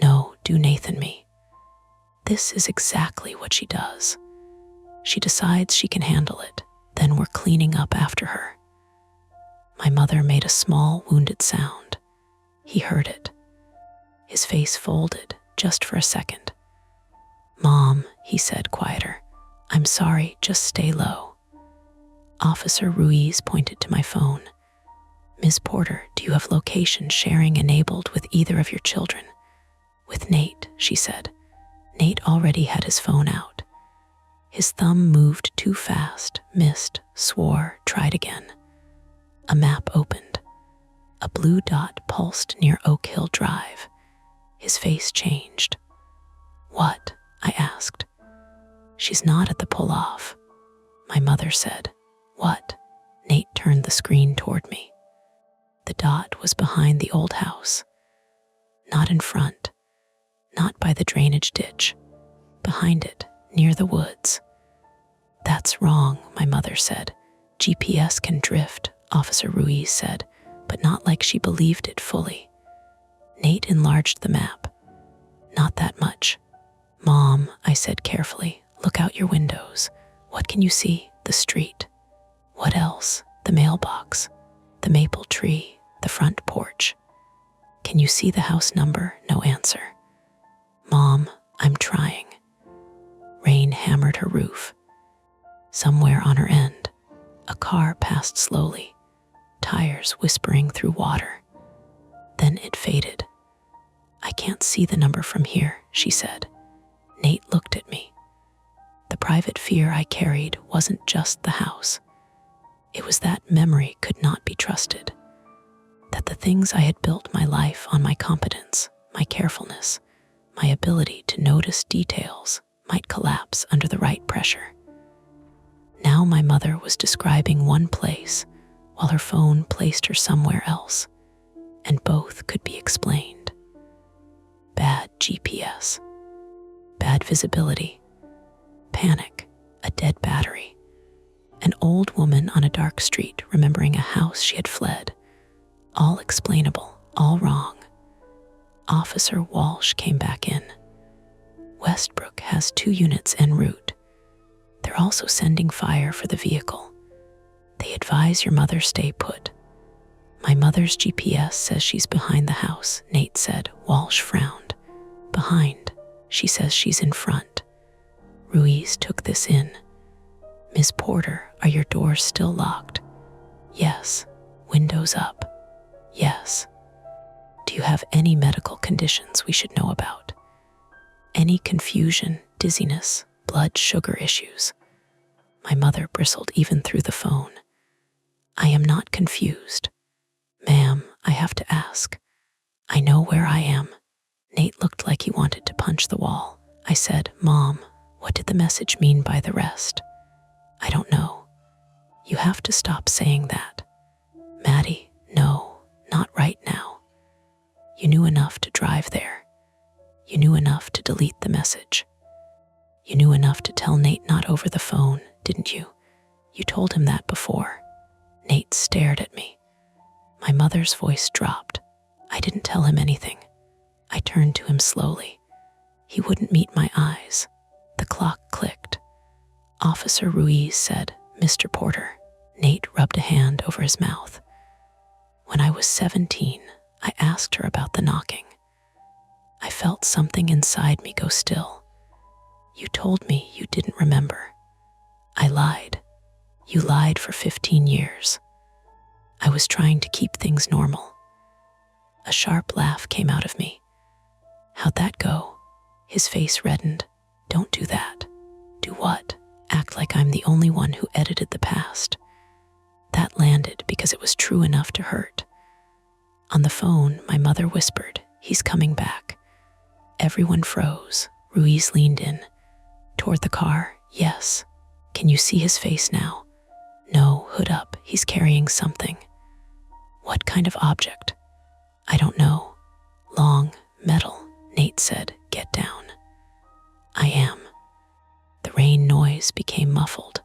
No, do Nathan me. This is exactly what she does. She decides she can handle it, then we're cleaning up after her. My mother made a small, wounded sound. He heard it. His face folded, just for a second. Mom, he said quieter. I'm sorry, just stay low. Officer Ruiz pointed to my phone. Ms. Porter, do you have location sharing enabled with either of your children? With Nate, she said. Nate already had his phone out. His thumb moved too fast, missed, swore, tried again. A map opened. A blue dot pulsed near Oak Hill Drive. His face changed. What? I asked. She's not at the pull-off. My mother said. What? Nate turned the screen toward me. The dot was behind the old house. Not in front. Not by the drainage ditch. Behind it, near the woods. That's wrong, my mother said. GPS can drift, Officer Ruiz said, but not like she believed it fully. Nate enlarged the map. Not that much. Mom, I said carefully, look out your windows. What can you see? The street. What else? The mailbox. The maple tree. The front porch. Can you see the house number? No answer. Mom, I'm trying. Rain hammered her roof. Somewhere on her end, a car passed slowly, tires whispering through water. Then it faded. I can't see the number from here, she said. Nate looked at me. The private fear I carried wasn't just the house. It was that memory could not be trusted. That the things I had built my life on, my competence, my carefulness, my ability to notice details, might collapse under the right pressure. Now my mother was describing one place while her phone placed her somewhere else, and both could be explained. Bad GPS, bad visibility, panic, a dead battery, An old woman on a dark street remembering a house she had fled. All explainable, all wrong. Officer Walsh came back in. Westbrook has 2 units en route. They're also sending fire for the vehicle. They advise your mother stay put. My mother's GPS says she's behind the house, Nate said. Walsh frowned. Behind. She says she's in front. Ruiz took this in. Ms. Porter, are your doors still locked? Yes. Windows up? Yes. Do you have any medical conditions we should know about? Any confusion, dizziness, blood sugar issues? My mother bristled even through the phone. I am not confused. Ma'am, I have to ask. I know where I am. Nate looked like he wanted to punch the wall. I said, Mom, what did the message mean by the rest? I don't know. You have to stop saying that. Maddie, no, not right now. You knew enough to drive there. You knew enough to delete the message. You knew enough to tell Nate not over the phone, didn't you? You told him that before. Nate stared at me. My mother's voice dropped. I didn't tell him anything. I turned to him slowly. He wouldn't meet my eyes. The clock clicked. Officer Ruiz said, Mr. Porter. Nate rubbed a hand over his mouth. When I was 17, I asked her about the knocking. I felt something inside me go still. You told me you didn't remember. I lied. You lied for 15 years. I was trying to keep things normal. A sharp laugh came out of me. How'd that go? His face reddened. Don't do that. Do what? Act like I'm the only one who edited the past. That landed because it was true enough to hurt. On the phone, my mother whispered, he's coming back. Everyone froze. Ruiz leaned in. Toward the car, yes. Can you see his face now? No, hood up, he's carrying something. What kind of object? I don't know. Long, metal, Nate said, get down. I am. The rain noise became muffled.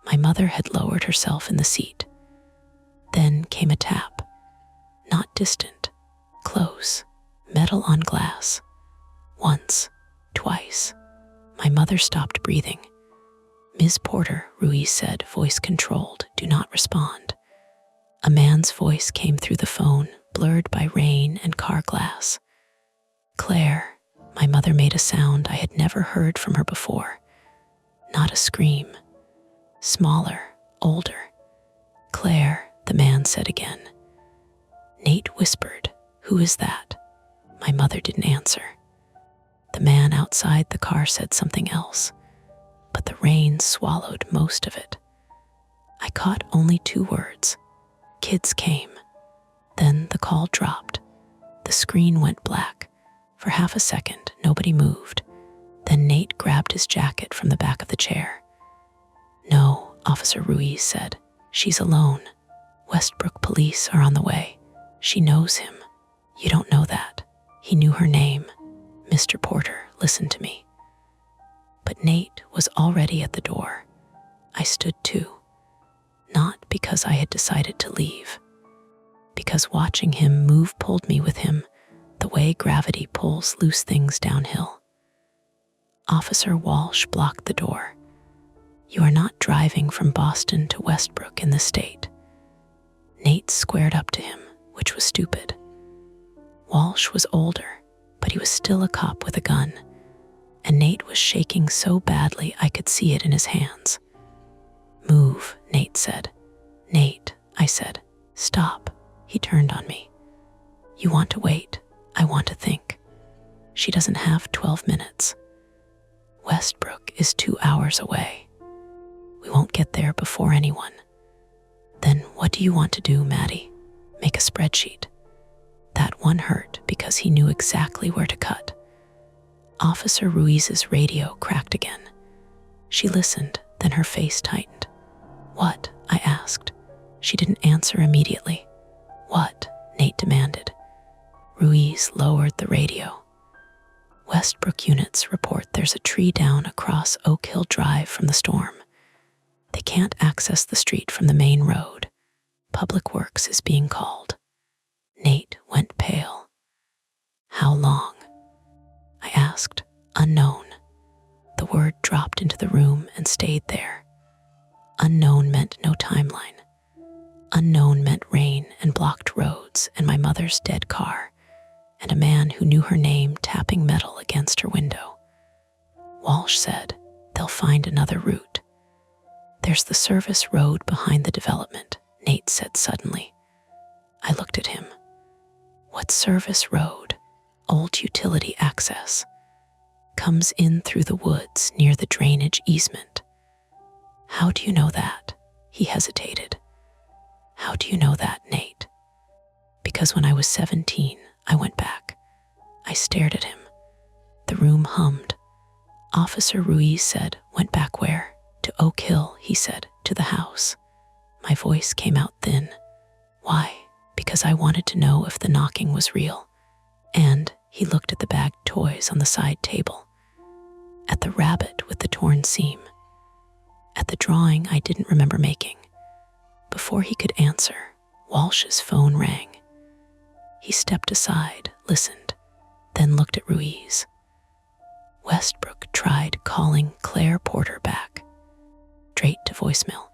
My mother had lowered herself in the seat. Then came a tap. Not distant, close, metal on glass. Once, twice. My mother stopped breathing. Ms. Porter, Ruiz said, voice controlled, do not respond. A man's voice came through the phone, blurred by rain and car glass. Claire, my mother made a sound I had never heard from her before. Not a scream. Smaller, older. Claire, the man said again. Nate whispered, who is that? My mother didn't answer. The man outside the car said something else, but the rain swallowed most of it. I caught only 2 words. Kids came. Then the call dropped. The screen went black. For half a second, nobody moved. Then Nate grabbed his jacket from the back of the chair. No, Officer Ruiz said. She's alone. Westbrook police are on the way. She knows him. You don't know that. He knew her name. Mr. Porter, listen to me. But Nate was already at the door. I stood too. Not because I had decided to leave. Because watching him move pulled me with him, the way gravity pulls loose things downhill. Officer Walsh blocked the door. You are not driving from Boston to Westbrook in the state. Nate squared up to him, which was stupid. Walsh was older, but he was still a cop with a gun, and Nate was shaking so badly I could see it in his hands. Move, Nate said. Nate, I said. Stop. He turned on me. You want to wait. I want to think. She doesn't have 12 minutes. Westbrook is 2 hours away. We won't get there before anyone. Then what do you want to do, Maddie? Make a spreadsheet. That one hurt because he knew exactly where to cut. Officer Ruiz's radio cracked again. She listened, then her face tightened. What? I asked. She didn't answer immediately. What? Nate demanded. Ruiz lowered the radio. Westbrook units report there's a tree down across Oak Hill Drive from the storm. They can't access the street from the main road. Public Works is being called. Nate went pale. How long? I asked. Unknown. The word dropped into the room and stayed there. Unknown meant no timeline. Unknown meant rain and blocked roads and my mother's dead car and a man who knew her name tapping metal against her window. Walsh said, they'll find another route. There's the service road behind the development, Nate said suddenly. I looked at him. What service road? Old utility access. Comes in through the woods near the drainage easement. How do you know that? He hesitated. How do you know that, Nate? Because when I was 17, I went back. I stared at him. The room hummed. Officer Ruiz said, went back where? To Oak Hill, he said, to the house. My voice came out thin. Why? Because I wanted to know if the knocking was real. And he looked at the bagged toys on the side table. At the rabbit with the torn seam. At the drawing I didn't remember making. Before he could answer, Walsh's phone rang. He stepped aside, listened, then looked at Ruiz. Westbrook tried calling Claire Porter back. Straight to voicemail.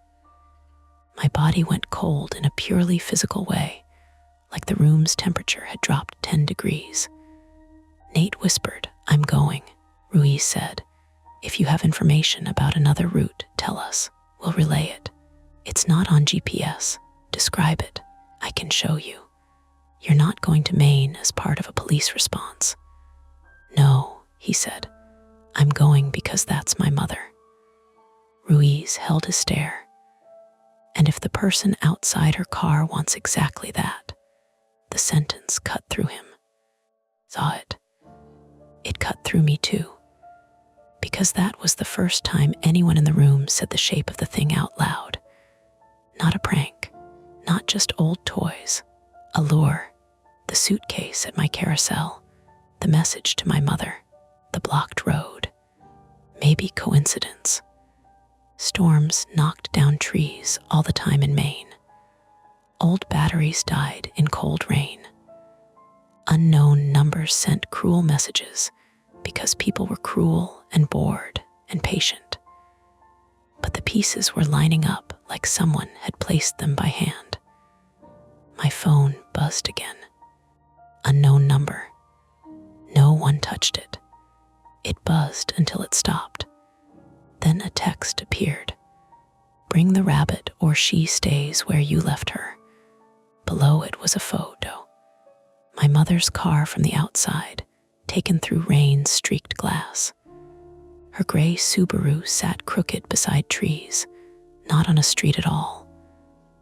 My body went cold in a purely physical way, like the room's temperature had dropped 10 degrees. Nate whispered, I'm going. Ruiz said, if you have information about another route, tell us. We'll relay it. It's not on GPS. Describe it. I can show you. You're not going to Maine as part of a police response. No, he said. I'm going because that's my mother. Ruiz held his stare. And if the person outside her car wants exactly that, the sentence cut through him. Saw it. It cut through me too. Because that was the first time anyone in the room said the shape of the thing out loud. Not a prank, not just old toys, a lure, the suitcase at my carousel, the message to my mother, the blocked road. Maybe coincidence. Storms knocked down trees all the time in Maine. Old batteries died in cold rain. Unknown numbers sent cruel messages because people were cruel and bored and patient. But the pieces were lining up like someone had placed them by hand. My phone buzzed again. Unknown number. No one touched it. It buzzed until it stopped. Then a text appeared. Bring the rabbit or she stays where you left her. Below it was a photo. My mother's car from the outside, taken through rain-streaked glass. Her gray Subaru sat crooked beside trees, not on a street at all,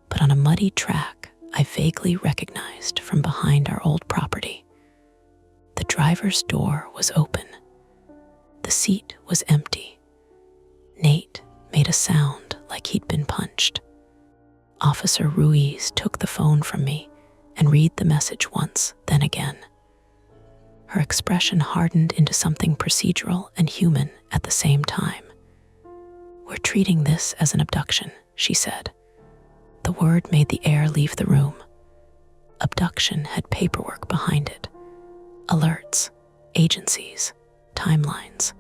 but on a muddy track I vaguely recognized from behind our old property. The driver's door was open. The seat was empty. Nate made a sound like he'd been punched. Officer Ruiz took the phone from me and read the message once, then again. Her expression hardened into something procedural and human at the same time. We're treating this as an abduction, she said. The word made the air leave the room. Abduction had paperwork behind it. Alerts, agencies, timelines,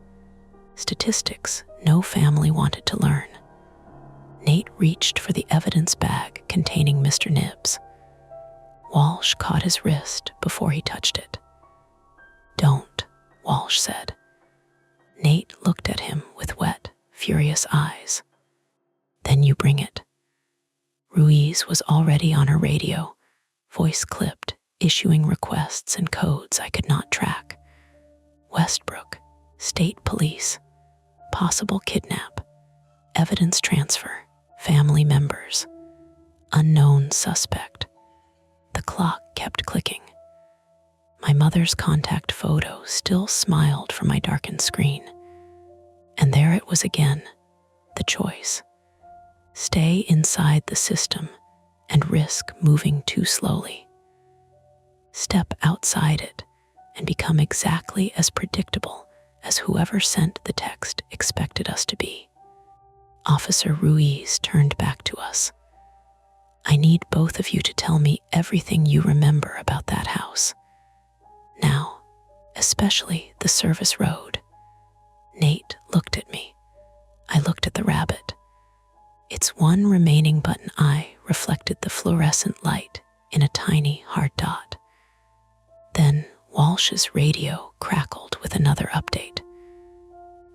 statistics no family wanted to learn. Nate reached for the evidence bag containing Mr. Nibbs. Walsh caught his wrist before he touched it. Don't, Walsh said. Nate looked at him with wet, furious eyes. Then you bring it. Ruiz was already on her radio, voice clipped, issuing requests and codes I could not track. Westbrook, state police, possible kidnap, evidence transfer, family members, unknown suspect. The clock kept clicking. My mother's contact photo still smiled from my darkened screen. And there it was again, the choice. Stay inside the system and risk moving too slowly. Step outside it and become exactly as predictable as whoever sent the text expected us to be. Officer Ruiz turned back to us. I need both of you to tell me everything you remember about that house. Now, especially the service road. Nate looked at me. I looked at the rabbit. Its one remaining button eye reflected the fluorescent light in a tiny hard dot. Then Walsh's radio crackled with another update.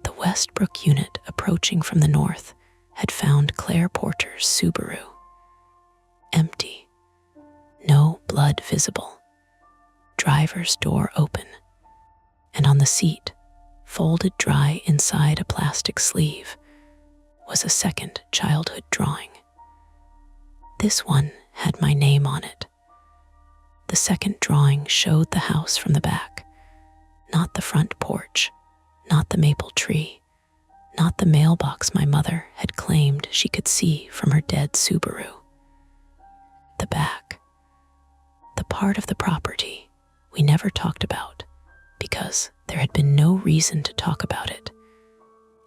The Westbrook unit approaching from the north had found Claire Porter's Subaru. Empty. No blood visible. Driver's door open. And on the seat, folded dry inside a plastic sleeve, was a second childhood drawing. This one had my name on it. The second drawing showed the house from the back, not the front porch, not the maple tree, not the mailbox my mother had claimed she could see from her dead Subaru. The back, the part of the property we never talked about because there had been no reason to talk about it,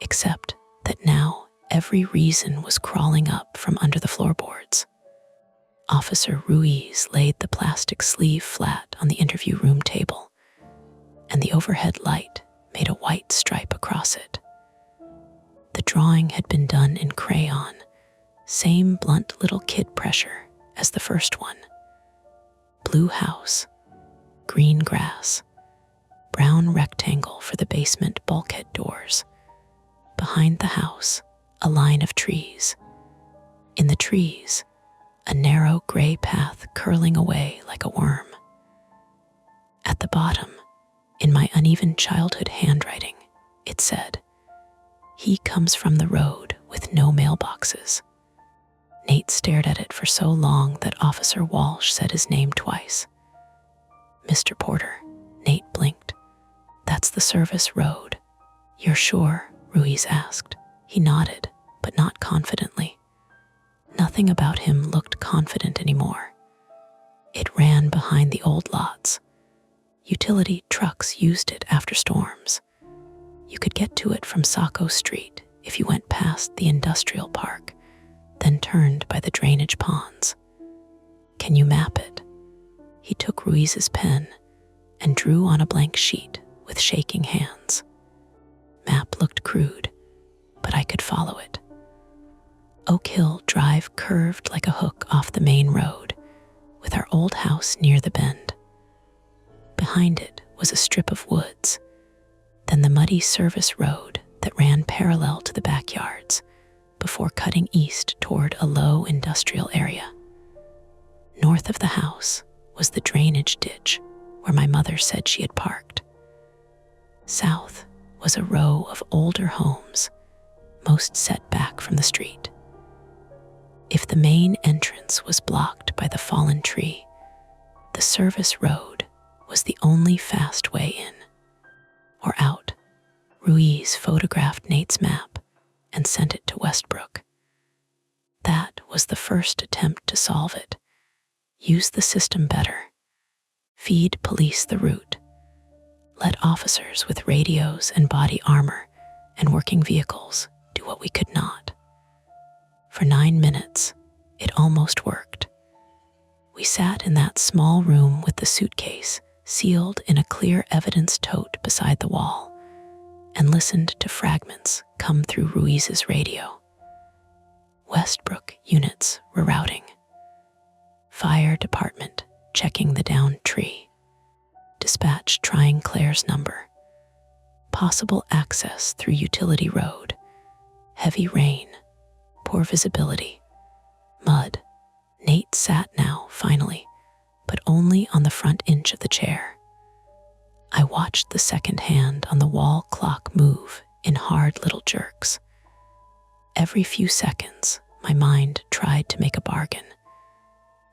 except that now every reason was crawling up from under the floorboards. Officer Ruiz laid the plastic sleeve flat on the interview room table, and the overhead light made a white stripe across it. The drawing had been done in crayon, same blunt little kid pressure as the first one. Blue house, green grass, brown rectangle for the basement bulkhead doors. Behind the house, a line of trees. In the trees, a narrow gray path curling away like a worm. At the bottom, in my uneven childhood handwriting, it said, "He comes from the road with no mailboxes." Nate stared at it for so long that Officer Walsh said his name twice. "Mr. Porter," Nate blinked. "That's the service road." "You're sure?" Ruiz asked. He nodded, but not confidently. Nothing about him looked confident anymore. It ran behind the old lots. Utility trucks used it after storms. You could get to it from Saco Street if you went past the industrial park, then turned by the drainage ponds. "Can you map it?" He took Ruiz's pen and drew on a blank sheet with shaking hands. Map looked crude, but I could follow it. Oak Hill Drive curved like a hook off the main road, with our old house near the bend. Behind it was a strip of woods, then the muddy service road that ran parallel to the backyards before cutting east toward a low industrial area. North of the house was the drainage ditch where my mother said she had parked. South was a row of older homes, most set back from the street. If the main entrance was blocked by the fallen tree, the service road was the only fast way in or out. Ruiz photographed Nate's map and sent it to Westbrook. That was the first attempt to solve it. Use the system better. Feed police the route. Let officers with radios and body armor and working vehicles do what we could not. For 9 minutes, it almost worked. We sat in that small room with the suitcase sealed in a clear evidence tote beside the wall and listened to fragments come through Ruiz's radio. Westbrook units rerouting. Fire department checking the downed tree. Dispatch trying Claire's number. Possible access through utility road. Heavy rain. Poor visibility. Mud. Nate sat now, finally, but only on the front inch of the chair. I watched the second hand on the wall clock move in hard little jerks. Every few seconds, my mind tried to make a bargain.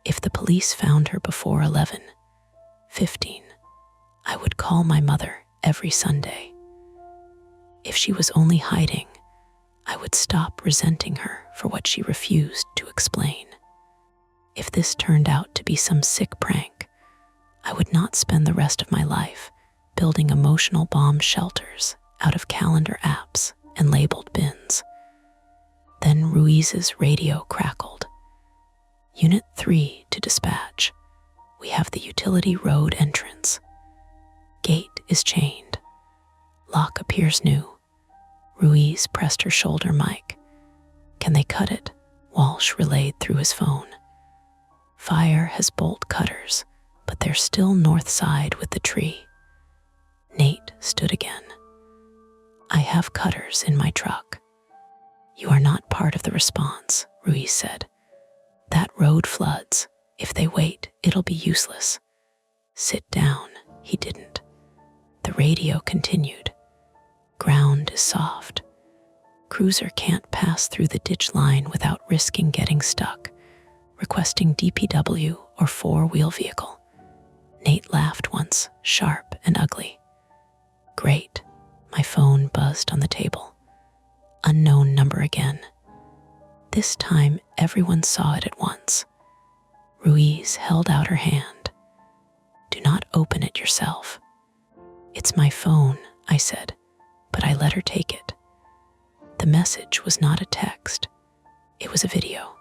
If the police found her before 11:15, I would call my mother every Sunday. If she was only hiding, I would stop resenting her for what she refused to explain. If this turned out to be some sick prank, I would not spend the rest of my life building emotional bomb shelters out of calendar apps and labeled bins. Then Ruiz's radio crackled. Unit 3 to dispatch. We have the utility road entrance. Gate is chained. Lock appears new. Ruiz pressed her shoulder mic. Can they cut it? Walsh relayed through his phone. Fire has bolt cutters, but they're still north side with the tree. Nate stood again. I have cutters in my truck. You are not part of the response, Ruiz said. That road floods. If they wait, it'll be useless. Sit down. He didn't. The radio continued. Ground is soft. Cruiser can't pass through the ditch line without risking getting stuck. Requesting DPW or four-wheel vehicle. Nate laughed once, sharp and ugly. Great. My phone buzzed on the table. Unknown number again. This time, everyone saw it at once. Ruiz held out her hand. Do not open it yourself. It's my phone, I said, but I let her take it. The message was not a text. It was a video,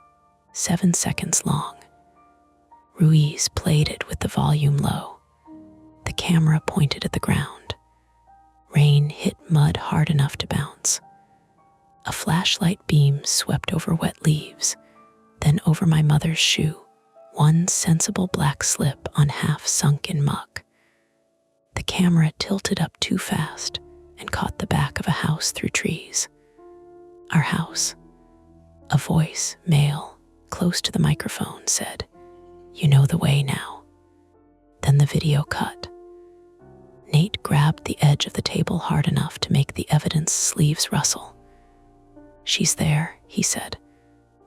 7 seconds long. Ruiz played it with the volume low. The camera pointed at the ground. Rain hit mud hard enough to bounce. A flashlight beam swept over wet leaves, then over my mother's shoe, one sensible black slip on half-sunken muck. The camera tilted up too fast and caught the back of a house through trees. Our house. A voice, male, close to the microphone, said, "You know the way now." Then the video cut. Nate grabbed the edge of the table hard enough to make the evidence sleeves rustle. She's there, he said.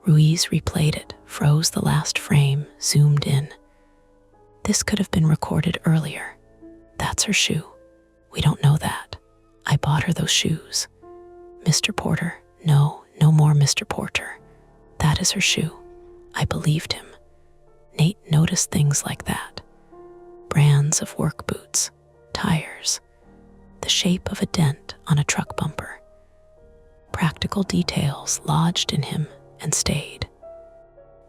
Ruiz replayed it, froze the last frame, zoomed in. This could have been recorded earlier. That's her shoe. We don't know that. I bought her those shoes. Mr. Porter, no more Mr. Porter. That is her shoe. I believed him. Nate noticed things like that. Brands of work boots, tires, the shape of a dent on a truck bumper. Practical details lodged in him and stayed.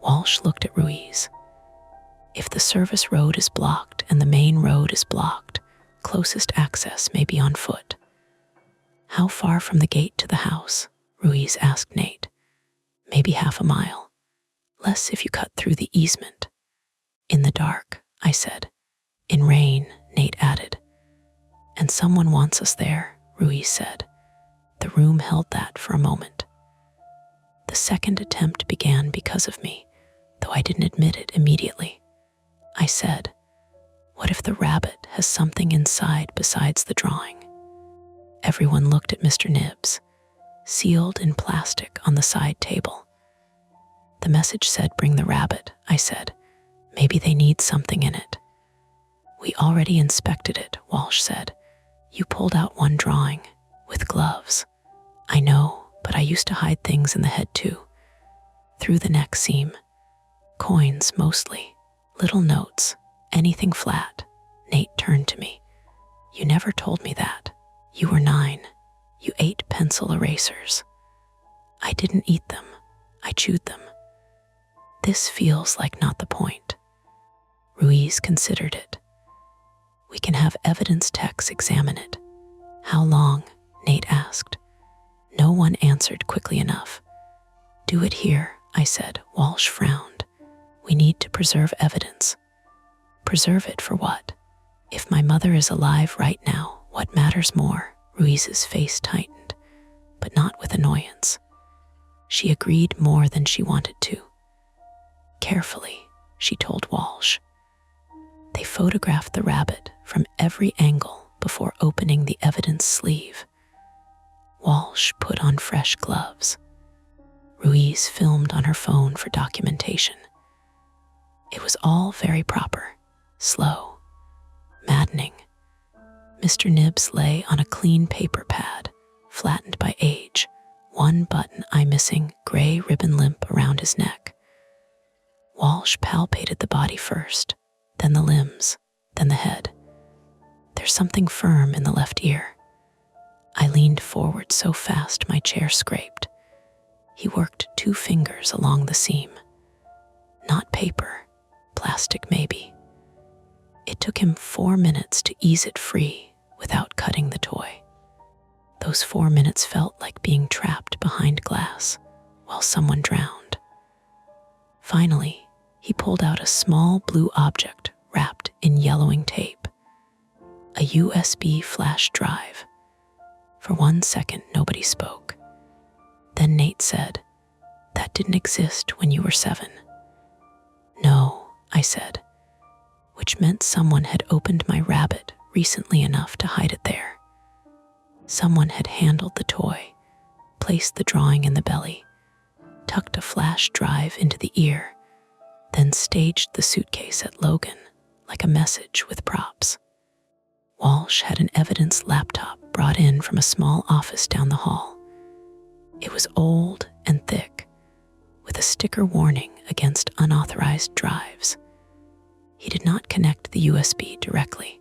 Walsh looked at Ruiz. If the service road is blocked and the main road is blocked, closest access may be on foot. How far from the gate to the house? Ruiz asked Nate. Maybe half a mile. Less if you cut through the easement. In the dark, I said. In rain, Nate added. And someone wants us there, Ruiz said. The room held that for a moment. The second attempt began because of me, though I didn't admit it immediately. I said, what if the rabbit has something inside besides the drawing? Everyone looked at Mr. Nibbs, sealed in plastic on the side table. The message said, bring the rabbit, I said. Maybe they need something in it. We already inspected it, Walsh said. You pulled out one drawing, with gloves. I know, but I used to hide things in the head too. Through the neck seam. Coins mostly, little notes, anything flat. Nate turned to me. You never told me that. You were 9. You ate pencil erasers. I didn't eat them. I chewed them. This feels like not the point. Ruiz considered it. We can have evidence techs examine it. How long? Nate asked. No one answered quickly enough. Do it here, I said. Walsh frowned. We need to preserve evidence. Preserve it for what? If my mother is alive right now, what matters more? Ruiz's face tightened, but not with annoyance. She agreed more than she wanted to. Carefully, she told Walsh. They photographed the rabbit from every angle before opening the evidence sleeve. Walsh put on fresh gloves. Ruiz filmed on her phone for documentation. It was all very proper, slow, maddening. Mr. Nibbs lay on a clean paper pad, flattened by age, one button eye missing, gray ribbon limp around his neck. Walsh palpated the body first, then the limbs, then the head. There's something firm in the left ear. I leaned forward so fast my chair scraped. He worked 2 fingers along the seam. Not paper, plastic maybe. It took him 4 minutes to ease it free without cutting the toy. Those 4 minutes felt like being trapped behind glass while someone drowned. Finally, he pulled out a small blue object wrapped in yellowing tape. A USB flash drive. For 1 second, nobody spoke. Then Nate said, "That didn't exist when you were 7. "No," I said, which meant someone had opened my rabbit recently enough to hide it there. Someone had handled the toy, placed the drawing in the belly, tucked a flash drive into the ear, then staged the suitcase at Logan like a message with props. Walsh had an evidence laptop brought in from a small office down the hall. It was old and thick, with a sticker warning against unauthorized drives. He did not connect the USB directly.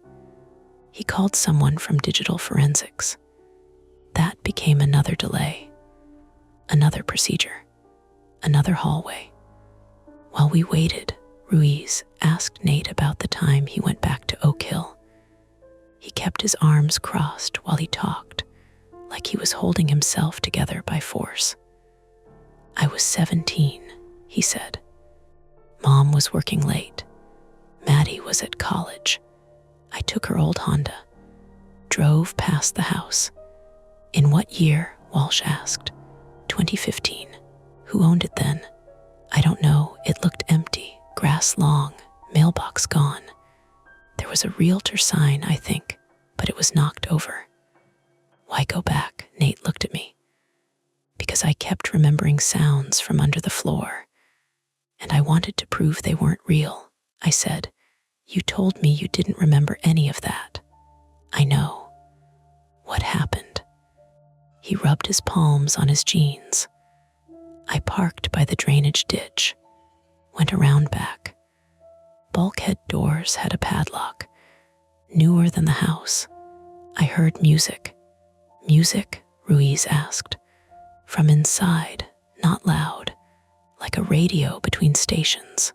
He called someone from digital forensics. That became another delay, another procedure, another hallway. While we waited, Ruiz asked Nate about the time he went back to Oak Hill. He kept his arms crossed while he talked, like he was holding himself together by force. "I was 17, he said. Mom was working late. Maddie was at college. I took her old Honda, drove past the house. In what year? Walsh asked. 2015. Who owned it then? I don't know. It looked empty, grass long, mailbox gone. There was a realtor sign, I think, but it was knocked over. Why go back? Nate looked at me. Because I kept remembering sounds from under the floor, and I wanted to prove they weren't real. I said, "You told me you didn't remember any of that." "I know." "What happened?" He rubbed his palms on his jeans. "I parked by the drainage ditch, went around back. Bulkhead doors had a padlock, newer than the house. I heard music." "Music?" Ruiz asked. "From inside, not loud, like a radio between stations."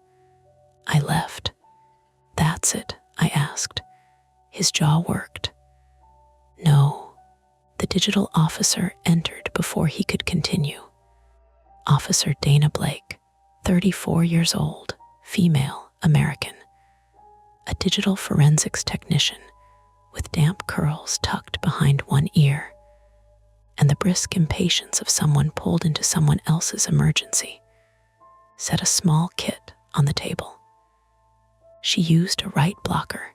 I left. "That's it?" I asked. His jaw worked. "No." The digital officer entered before he could continue. Officer Dana Blake, 34 years old, female, American. A digital forensics technician with damp curls tucked behind one ear, and the brisk impatience of someone pulled into someone else's emergency, set a small kit on the table. She used a right blocker,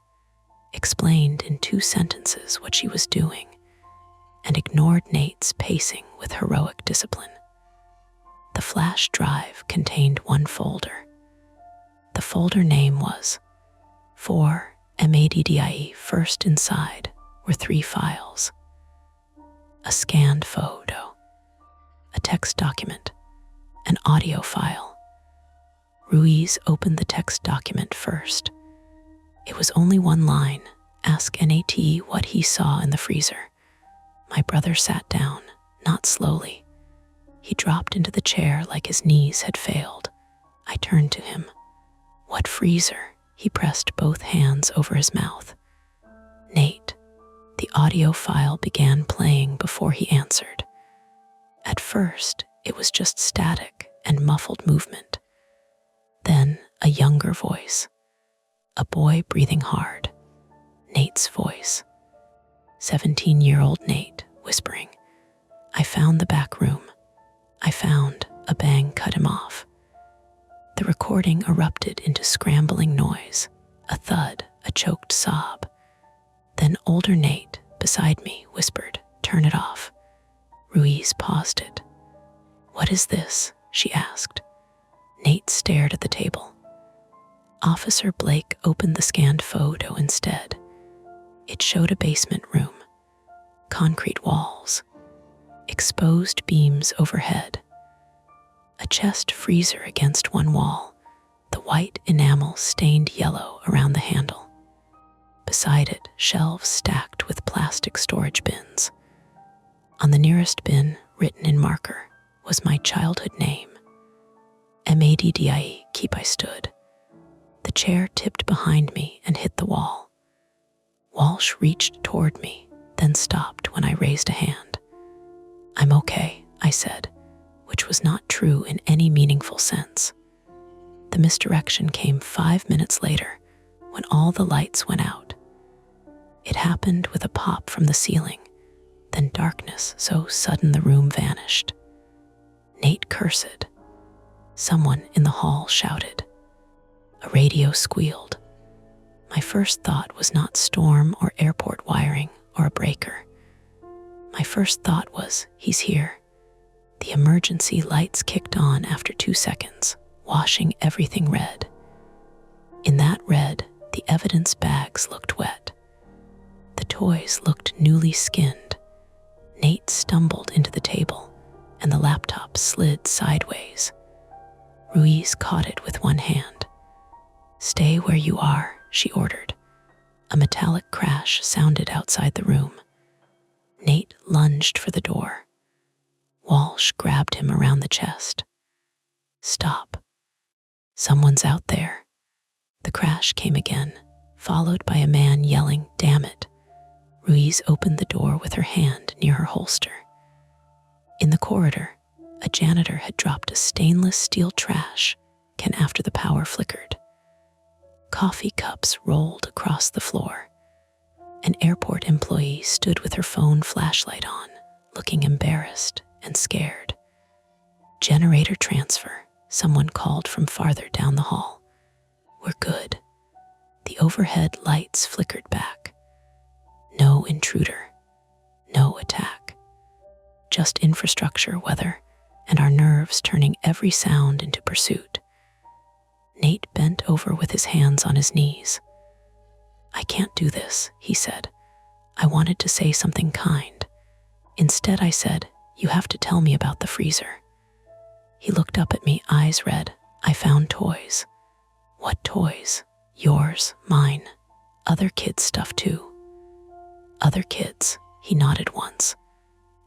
explained in 2 sentences what she was doing, and ignored Nate's pacing with heroic discipline. The flash drive contained 1 folder. The folder name was 4MADDIE. First inside were 3 files. A scanned photo, a text document, an audio file. Ruiz opened the text document first. It was only 1 line, "Ask Nat what he saw in the freezer." My brother sat down, not slowly. He dropped into the chair like his knees had failed. I turned to him. "What freezer?" He pressed both hands over his mouth. "Nate." The audio file began playing before he answered. At first, it was just static and muffled movement. Then a younger voice, a boy breathing hard. Nate's voice. 17-year-old Nate whispering, "I found the back room. I found," a bang cut him off. The recording erupted into scrambling noise, a thud, a choked sob. Then older Nate, beside me, whispered, "Turn it off." Ruiz paused it. "What is this?" she asked. Nate stared at the table. Officer Blake opened the scanned photo instead. It showed a basement room, concrete walls, exposed beams overhead, a chest freezer against one wall, the white enamel stained yellow around the handle. Beside it, shelves stacked with plastic storage bins. On the nearest bin, written in marker, was my childhood name. Maddie, keep I stood. The chair tipped behind me and hit the wall. Walsh reached toward me, then stopped when I raised a hand. I'm okay, I said, which was not true in any meaningful sense. The misdirection came 5 minutes later, when all the lights went out. It happened with a pop from the ceiling, then darkness so sudden the room vanished. Nate cursed. Someone in the hall shouted. A radio squealed. My first thought was not storm or airport wiring or a breaker. My first thought was, he's here. The emergency lights kicked on after 2 seconds, washing everything red. In that red, the evidence bags looked wet. The toys looked newly skinned. Nate stumbled into the table, and the laptop slid sideways. Ruiz caught it with one hand. Stay where you are, she ordered. A metallic crash sounded outside the room. Nate lunged for the door. Walsh grabbed him around the chest. Stop. Someone's out there. The crash came again, followed by a man yelling, damn it. Ruiz opened the door with her hand near her holster. In the corridor, a janitor had dropped a stainless steel trash can after the power flickered. Coffee cups rolled across the floor. An airport employee stood with her phone flashlight on, looking embarrassed and scared. Generator transfer, someone called from farther down the hall. We're good. The overhead lights flickered back. No intruder, no attack. Just infrastructure weather and our nerves turning every sound into pursuit. Nate bent over with his hands on his knees. I can't do this, he said. I wanted to say something kind. Instead, I said, you have to tell me about the freezer. He looked up at me, eyes red. I found toys. What toys? Yours, mine. Other kids' stuff too. Other kids, he nodded once.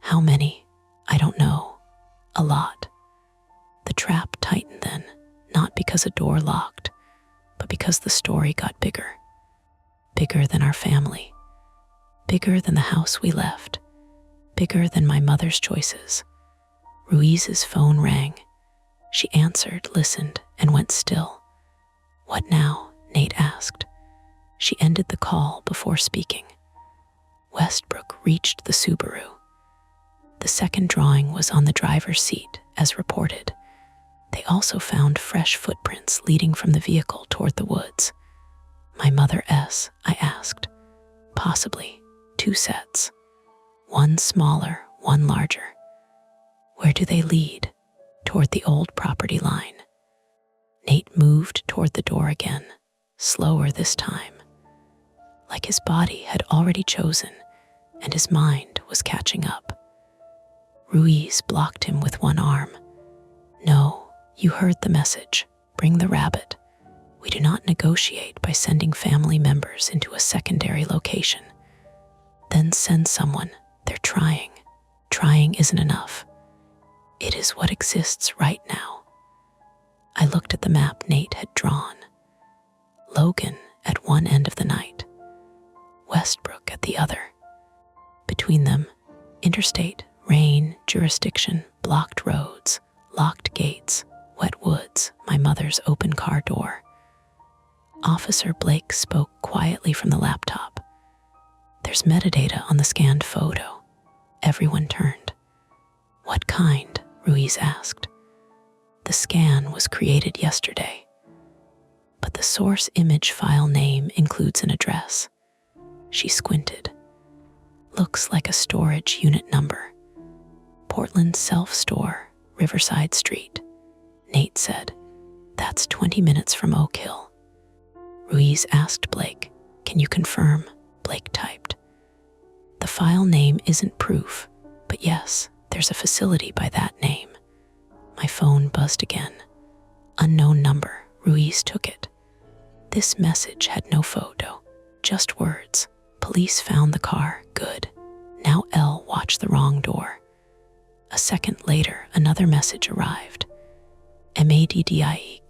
How many? I don't know. A lot. The trap tightened then, not because a door locked, but because the story got bigger. Bigger than our family. Bigger than the house we left. Bigger than my mother's choices. Ruiz's phone rang. She answered, listened, and went still. What now? Nate asked. She ended the call before speaking. Westbrook reached the Subaru. The second drawing was on the driver's seat, as reported. They also found fresh footprints leading from the vehicle toward the woods. My mother S, I asked. Possibly 2 sets. One smaller, one larger. Where do they lead? Toward the old property line. Nate moved toward the door again, slower this time. Like his body had already chosen, and his mind was catching up. Ruiz blocked him with one arm. No, you heard the message. Bring the rabbit. We do not negotiate by sending family members into a secondary location. Then send someone. They're trying. Trying isn't enough. It is what exists right now. I looked at the map Nate had drawn. Logan at one end of the night. Westbrook at the other. Between them, interstate, rain, jurisdiction, blocked roads, locked gates, wet woods, my mother's open car door. Officer Blake spoke quietly from the laptop. There's metadata on the scanned photo. Everyone turned. What kind? Ruiz asked. The scan was created yesterday, but the source image file name includes an address. She squinted. Looks like a storage unit number. Portland Self-Store, Riverside Street. Nate said, that's 20 minutes from Oak Hill. Ruiz asked Blake, can you confirm? Blake typed. The file name isn't proof, but yes, there's a facility by that name. My phone buzzed again. Unknown number. Ruiz took it. This message had no photo, just words. Police found the car. Good. Now L watched the wrong door. A second later, another message arrived. MADDIEKNOWS,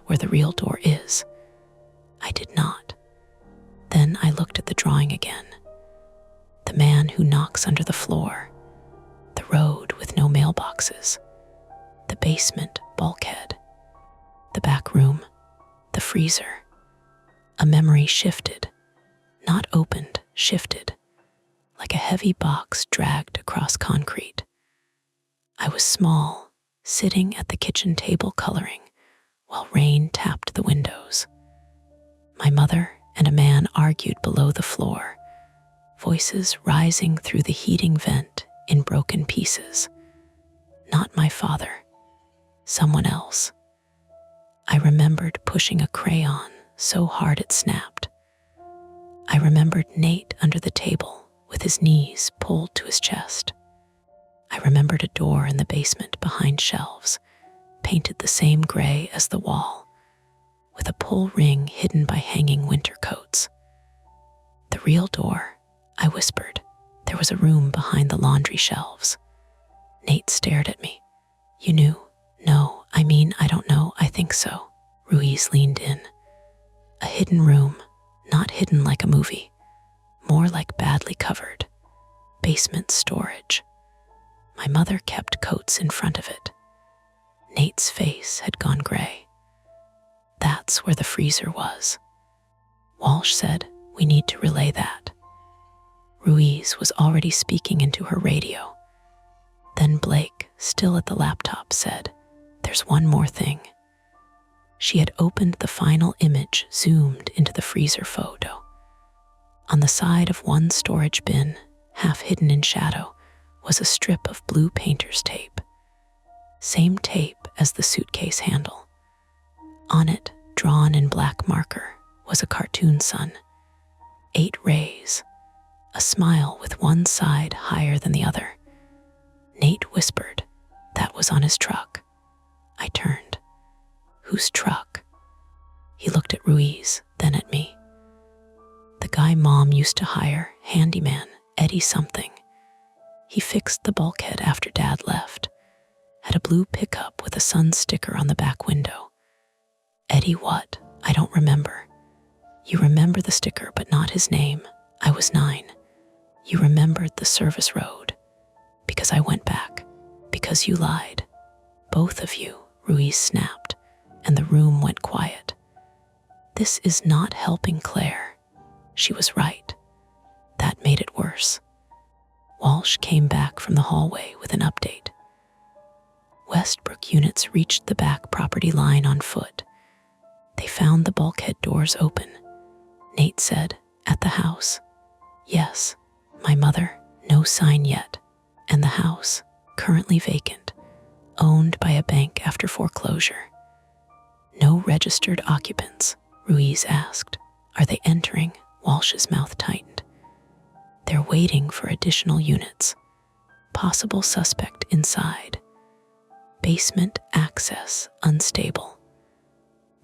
where the real door is. I did not. Then I looked at the drawing again. The man who knocks under the floor. The road with no mailboxes. The basement bulkhead. The back room. The freezer. A memory shifted. Not opened, shifted. Like a heavy box dragged across concrete. I was small, sitting at the kitchen table coloring, while rain tapped the windows. My mother and a man argued below the floor, voices rising through the heating vent in broken pieces. Not my father, someone else. I remembered pushing a crayon so hard it snapped. I remembered Nate under the table with his knees pulled to his chest. I remembered a door in the basement behind shelves, painted the same gray as the wall, with a pull ring hidden by hanging winter coats. The real door, I whispered. There was a room behind the laundry shelves. Nate stared at me. You knew? No, I don't know, I think so. Ruiz leaned in. A hidden room, not hidden like a movie, more like badly covered. Basement storage. My mother kept coats in front of it. Nate's face had gone gray. That's where the freezer was. Walsh said, we need to relay that. Ruiz was already speaking into her radio. Then Blake, still at the laptop, said, there's one more thing. She had opened the final image, zoomed into the freezer photo. On the side of one storage bin, half hidden in shadow, was a strip of blue painter's tape. Same tape as the suitcase handle. On it, drawn in black marker, was a cartoon sun. 8 rays, a smile with one side higher than the other. Nate whispered, that was on his truck. I turned. Whose truck? He looked at Ruiz, then at me. The guy Mom used to hire, handyman, Eddie something. He fixed the bulkhead after Dad left. Had a blue pickup with a sun sticker on the back window. Eddie what? I don't remember. You remember the sticker but not his name. I was 9. You remembered the service road. Because I went back. Because you lied. Both of you, Ruiz snapped, and the room went quiet. This is not helping Claire. She was right. That made it worse. Walsh came back from the hallway with an update. Westbrook units reached the back property line on foot. They found the bulkhead doors open. Nate said, at the house. Yes, my mother, no sign yet. And the house, currently vacant, owned by a bank after foreclosure. No registered occupants, Ruiz asked. Are they entering? Walsh's mouth tightened. They're waiting for additional units. Possible suspect inside. Basement access unstable.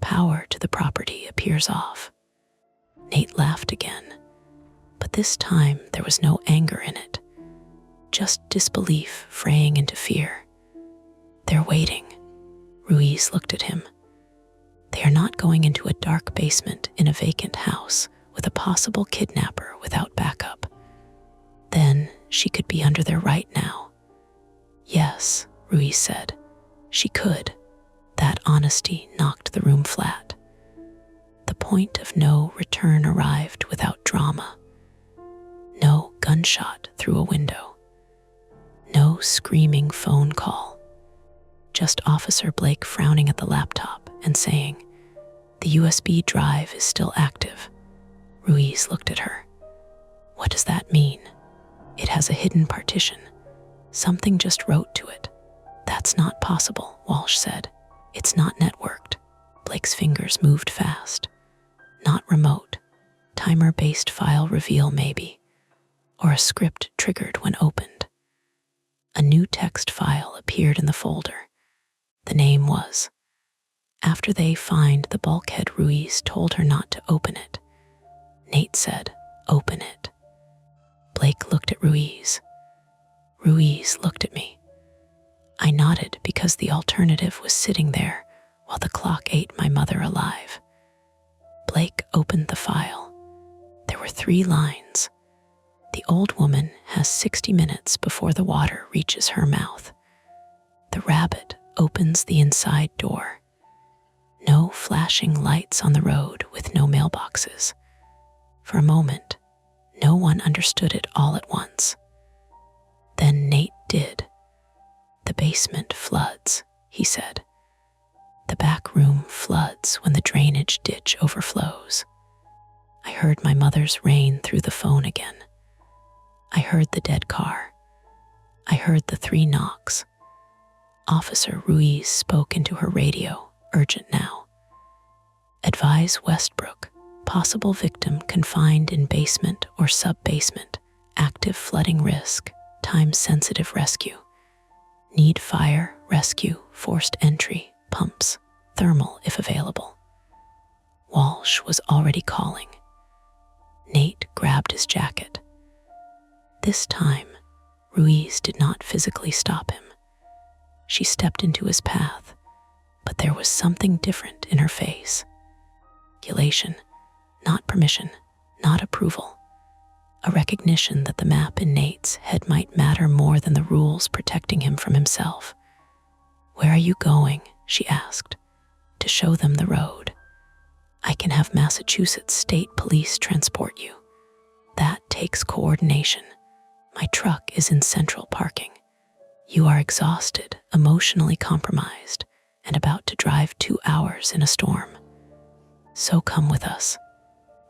Power to the property appears off. Nate laughed again, but this time there was no anger in it. Just disbelief fraying into fear. They're waiting. Ruiz looked at him. They are not going into a dark basement in a vacant house with a possible kidnapper without backup. Then she could be under their right now. Yes, Ruiz said. She could. That honesty knocked the room flat. The point of no return arrived without drama. No gunshot through a window. No screaming phone call. Just Officer Blake frowning at the laptop and saying, the USB drive is still active. Ruiz looked at her. What does that mean? It has a hidden partition. Something just wrote to it. That's not possible, Walsh said. It's not networked. Blake's fingers moved fast. Not remote. Timer-based file reveal maybe. Or a script triggered when opened. A new text file appeared in the folder. The name was. After they find the bulkhead, Ruiz told her not to open it. Nate said, open it. Blake looked at Ruiz. Ruiz looked at me. I nodded because the alternative was sitting there while the clock ate my mother alive. Blake opened the file. There were 3 lines. The old woman has 60 minutes before the water reaches her mouth. The rabbit opens the inside door. No flashing lights on the road with no mailboxes. For a moment, no one understood it all at once. Then Nate did. The basement floods, he said. The back room floods when the drainage ditch overflows. I heard my mother's rain through the phone again. I heard the dead car. I heard the 3 knocks. Officer Ruiz spoke into her radio, urgent now. Advise Westbrook, possible victim confined in basement or sub-basement, active flooding risk, time-sensitive rescue. Need fire, rescue, forced entry, pumps, thermal if available. Walsh was already calling. Nate grabbed his jacket. This time, Ruiz did not physically stop him. She stepped into his path, but there was something different in her face. Calculation, not permission, not approval. A recognition that the map in Nate's head might matter more than the rules protecting him from himself. "Where are you going?" she asked. "To show them the road. I can have Massachusetts State Police transport you. That takes coordination. My truck is in central parking. You are exhausted, emotionally compromised, and about to drive 2 hours in a storm. So come with us.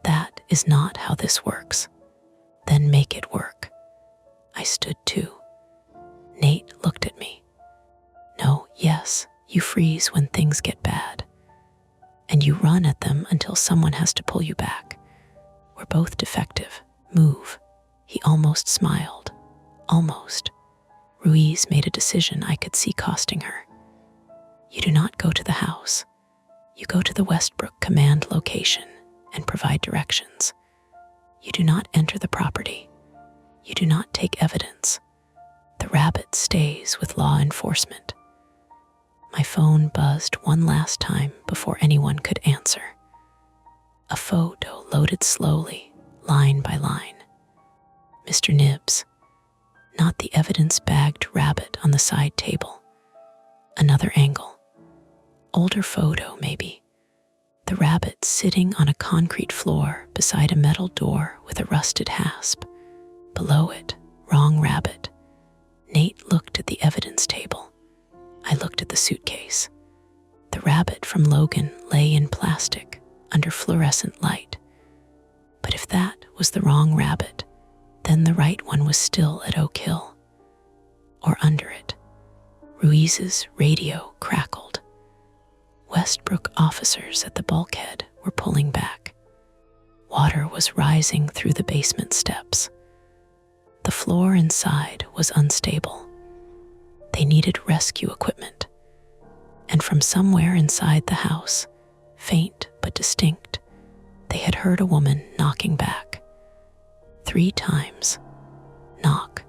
That is not how this works. Then make it work." I stood too. Nate looked at me. "No, yes, you freeze when things get bad. And you run at them until someone has to pull you back. We're both defective. Move." He almost smiled. Almost. Ruiz made a decision I could see costing her. "You do not go to the house. You go to the Westbrook command location and provide directions. You do not enter the property. You do not take evidence. The rabbit stays with law enforcement." My phone buzzed one last time before anyone could answer. A photo loaded slowly, line by line. Mr. Nibbs, not the evidence-bagged rabbit on the side table. Another angle. Older photo, maybe. The rabbit sitting on a concrete floor beside a metal door with a rusted hasp. Below it, wrong rabbit. Nate looked at the evidence table. I looked at the suitcase. The rabbit from Logan lay in plastic under fluorescent light. But if that was the wrong rabbit, then the right one was still at Oak Hill. Or under it. Ruiz's radio crackled. Westbrook officers at the bulkhead were pulling back. Water was rising through the basement steps. The floor inside was unstable. They needed rescue equipment. And from somewhere inside the house, faint but distinct, they had heard a woman knocking back. 3 times. Knock,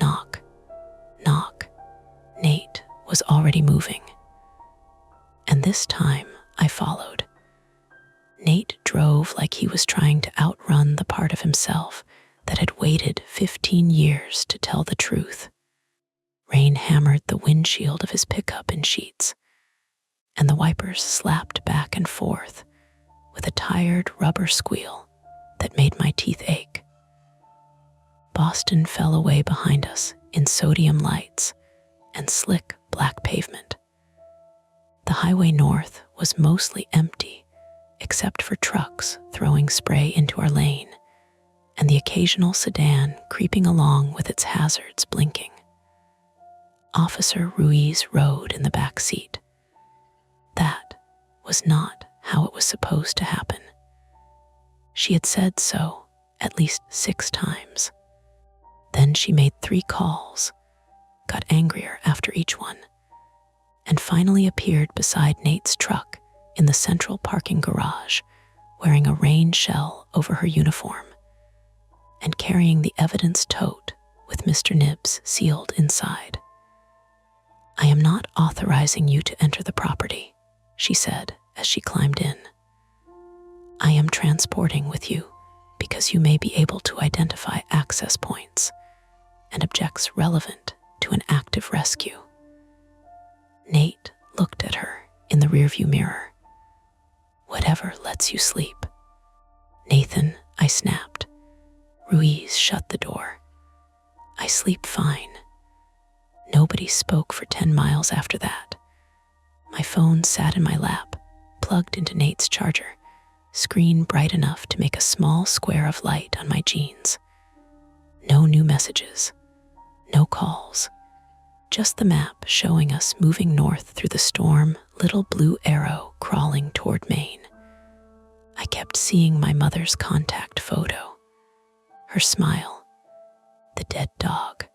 knock, knock. Nate was already moving. And this time I followed. Nate drove like he was trying to outrun the part of himself that had waited 15 years to tell the truth. Rain hammered the windshield of his pickup in sheets, and the wipers slapped back and forth with a tired rubber squeal that made my teeth ache. Boston fell away behind us in sodium lights and slick black pavement. The highway north was mostly empty, except for trucks throwing spray into our lane, and the occasional sedan creeping along with its hazards blinking. Officer Ruiz rode in the back seat. That was not how it was supposed to happen. She had said so at least 6 times. Then she made 3 calls, got angrier after each one, and finally appeared beside Nate's truck in the central parking garage, wearing a rain shell over her uniform and carrying the evidence tote with Mr. Nibs sealed inside. "I am not authorizing you to enter the property," she said as she climbed in. "I am transporting with you because you may be able to identify access points and objects relevant to an active rescue." Nate looked at her in the rearview mirror. "Whatever lets you sleep." "Nathan," I snapped. Ruiz shut the door. "I sleep fine." Nobody spoke for 10 miles after that. My phone sat in my lap, plugged into Nate's charger, screen bright enough to make a small square of light on my jeans. No new messages, no calls, just the map showing us moving north through the storm, little blue arrow crawling toward Maine. I kept seeing my mother's contact photo, her smile, the dead dog,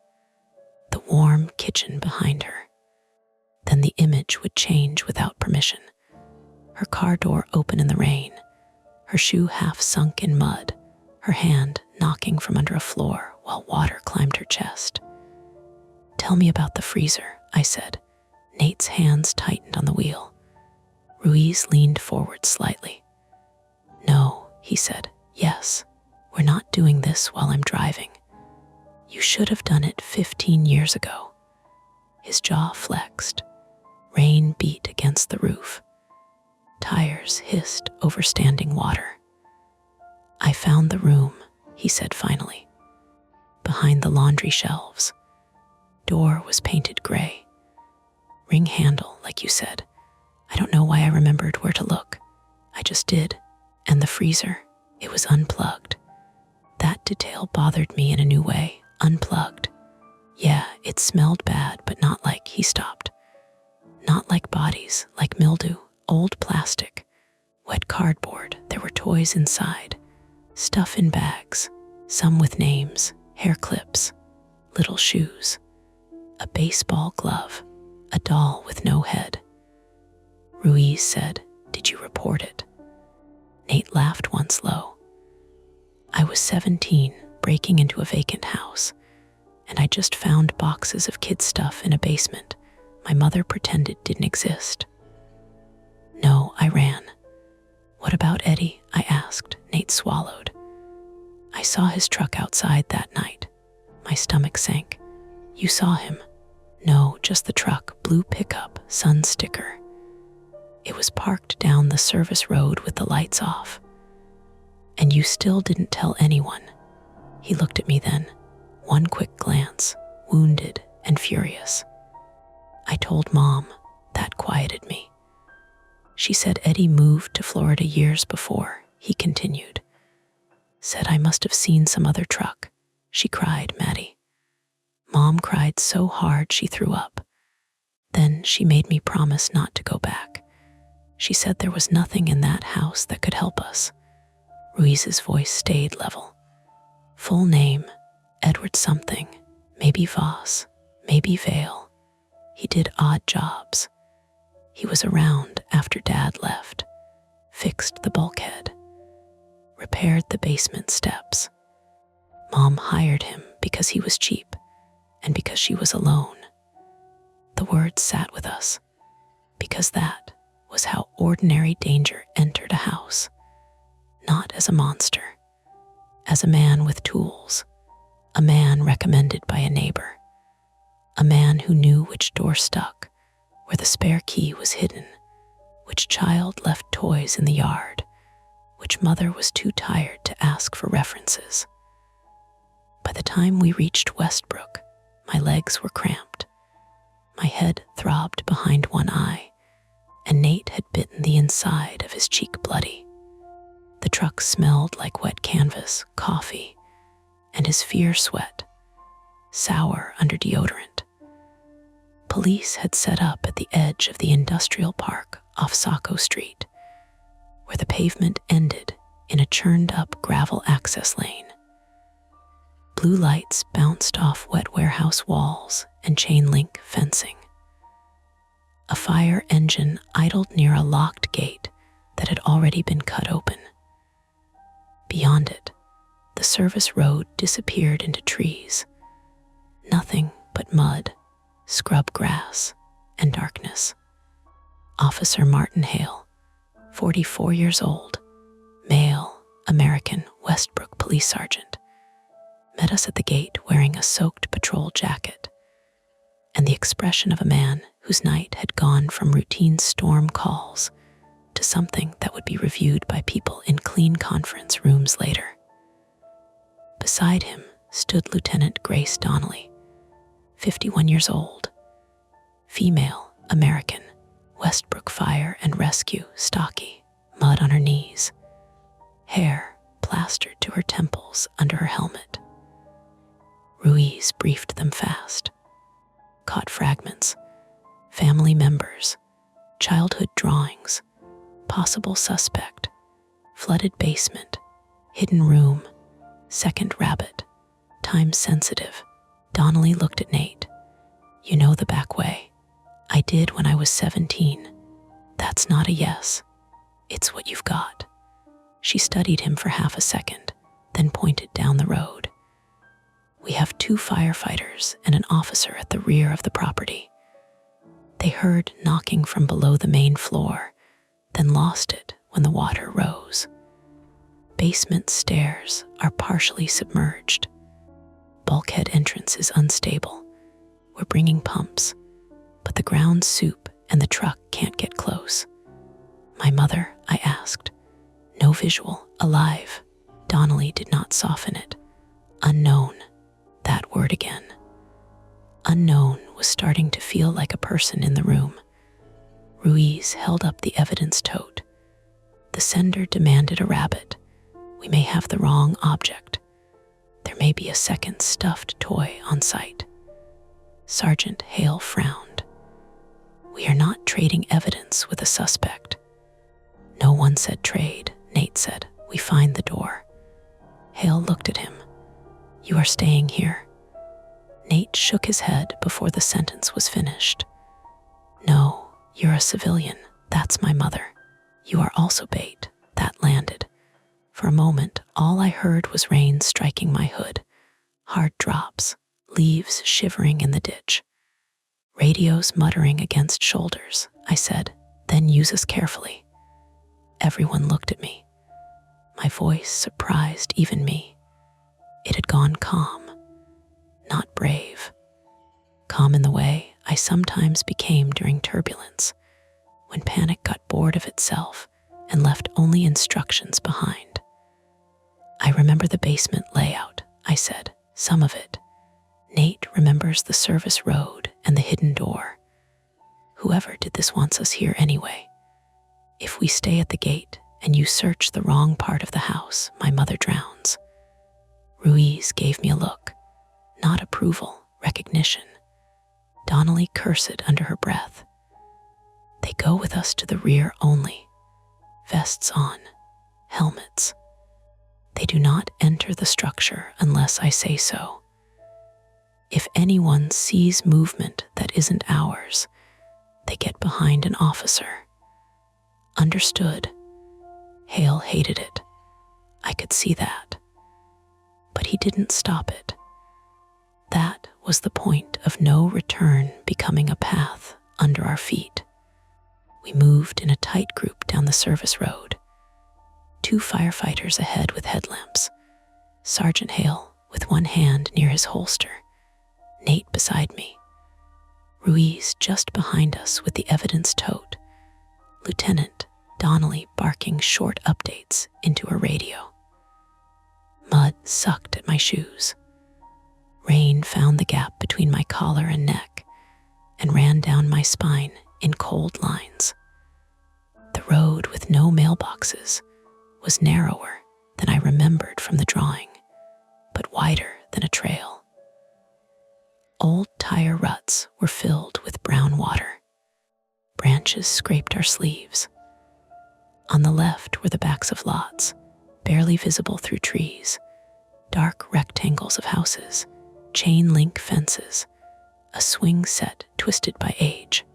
the warm kitchen behind her. Then the image would change without permission. Her car door open in the rain, her shoe half sunk in mud, her hand knocking from under a floor while water climbed her chest. "Tell me about the freezer," I said. Nate's hands tightened on the wheel. Ruiz leaned forward slightly. "No," he said. "Yes, we're not doing this while I'm driving. You should have done it 15 years ago." His jaw flexed. Rain beat against the roof. Tires hissed over standing water. "I found the room," he said finally. "Behind the laundry shelves. Door was painted gray. Ring handle, like you said. I don't know why I remembered where to look. I just did. And the freezer, it was unplugged. That detail bothered me in a new way. Unplugged. Yeah, it smelled bad, but not like," he stopped. "Not like bodies, like mildew, old plastic, wet cardboard. There were toys inside, stuff in bags, some with names, hair clips, little shoes, a baseball glove, a doll with no head." Ruiz said, "Did you report it?" Nate laughed once low. "I was 17, breaking into a vacant house, and I just found boxes of kid stuff in a basement my mother pretended didn't exist. No, I ran." "What about Eddie?" I asked. Nate swallowed. "I saw his truck outside that night." My stomach sank. "You saw him?" "No, just the truck, blue pickup, sun sticker. It was parked down the service road with the lights off." "And you still didn't tell anyone?" He looked at me then, one quick glance, wounded and furious. "I told Mom." That quieted me. "She said Eddie moved to Florida years before," he continued. "Said I must have seen some other truck." She cried, Maddie. Mom cried so hard she threw up. Then she made me promise not to go back. She said there was nothing in that house that could help us. Ruiz's voice stayed level. "Full name, Edward something, maybe Voss, maybe Vale. He did odd jobs. He was around after Dad left, fixed the bulkhead, repaired the basement steps. Mom hired him because he was cheap and because she was alone." The words sat with us, because that was how ordinary danger entered a house. Not as a monster, as a man with tools, a man recommended by a neighbor, a man who knew which door stuck, where the spare key was hidden, which child left toys in the yard, which mother was too tired to ask for references. By the time we reached Westbrook, my legs were cramped. My head throbbed behind one eye, and Nate had bitten the inside of his cheek bloody. The truck smelled like wet canvas, coffee, and his fear sweat, sour under deodorant. Police had set up at the edge of the industrial park off Saco Street, where the pavement ended in a churned-up gravel access lane. Blue lights bounced off wet warehouse walls and chain-link fencing. A fire engine idled near a locked gate that had already been cut open. Beyond it, the service road disappeared into trees, Nothing but mud, scrub grass, and darkness. Officer Martin Hale, 44 years old, male, American Westbrook police sergeant, met us at the gate wearing a soaked patrol jacket and the expression of a man whose night had gone from routine storm calls to something that would be reviewed by people in clean conference rooms later. Beside him stood Lieutenant Grace Donnelly, 51 years old, female, American, Westbrook Fire and Rescue, stocky, mud on her knees, hair plastered to her temples under her helmet. Ruiz briefed them fast. Caught fragments, family members, childhood drawings, possible suspect, flooded basement, hidden room, second rabbit, time sensitive. Donnelly looked at Nate. You know the back way. I did when I was 17. That's not a yes. It's what you've got. She studied him for half a second, then pointed down the road. We have 2 firefighters and an officer at the rear of the property. They heard knocking from below the main floor, then lost it when the water rose. Basement stairs are partially submerged. Bulkhead entrance is unstable. We're bringing pumps, but the ground soup and the truck can't get close. My mother, I asked. No visual, alive. Donnelly did not soften it. Unknown. That word again. Unknown was starting to feel like a person in the room. Ruiz held up the evidence tote. The sender demanded a rabbit. We may have the wrong object. There may be a second stuffed toy on site. Sergeant Hale frowned. We are not trading evidence with a suspect. No one said trade, Nate said. We find the door. Hale looked at him. You are staying here. Nate shook his head before the sentence was finished. No, you're a civilian. That's my mother. You are also bait. That landed. For a moment, all I heard was rain striking my hood. Hard drops, leaves shivering in the ditch. Radios muttering against shoulders, I said, then use us carefully. Everyone looked at me. My voice surprised even me. It had gone calm, not brave. Calm in the way I sometimes became during turbulence, when panic got bored of itself and left only instructions behind. I remember the basement layout, I said, some of it. Nate remembers the service road and the hidden door. Whoever did this wants us here anyway. If we stay at the gate and you search the wrong part of the house, my mother drowns. Ruiz gave me a look, not approval, recognition. Donnelly cursed under her breath. They go with us to the rear only. Vests on, helmets. They do not enter the structure unless I say so. If anyone sees movement that isn't ours, they get behind an officer. Understood. Hale hated it. I could see that. But he didn't stop it. That was the point of no return becoming a path under our feet. We moved in a tight group down the service road. 2 firefighters ahead with headlamps. Sergeant Hale with one hand near his holster. Nate beside me. Ruiz just behind us with the evidence tote. Lieutenant Donnelly barking short updates into her radio. Mud sucked at my shoes. Rain found the gap between my collar and neck and ran down my spine in cold lines. The road with no mailboxes was narrower than I remembered from the drawing, but wider than a trail. Old tire ruts were filled with brown water. Branches scraped our sleeves. On the left were the backs of lots, barely visible through trees, dark rectangles of houses, chain link fences, a swing set twisted by age.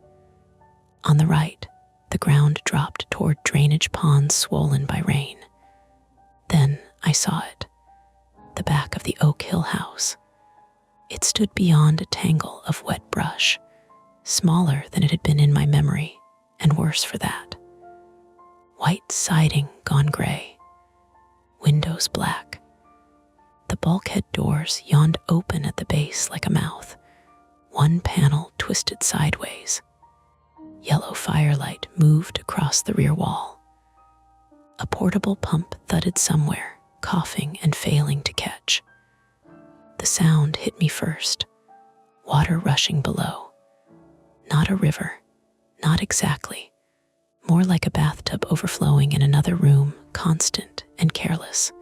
On the right, the ground dropped toward drainage ponds swollen by rain. Then I saw it, the back of the Oak Hill house. It stood beyond a tangle of wet brush, smaller than it had been in my memory, and worse for that. White siding gone gray, windows black. The bulkhead doors yawned open at the base like a mouth, one panel twisted sideways. Yellow firelight moved across the rear wall. A portable pump thudded somewhere, coughing and failing to catch. The sound hit me first, water rushing below. Not a river, not exactly. More like a bathtub overflowing in another room, constant and careless.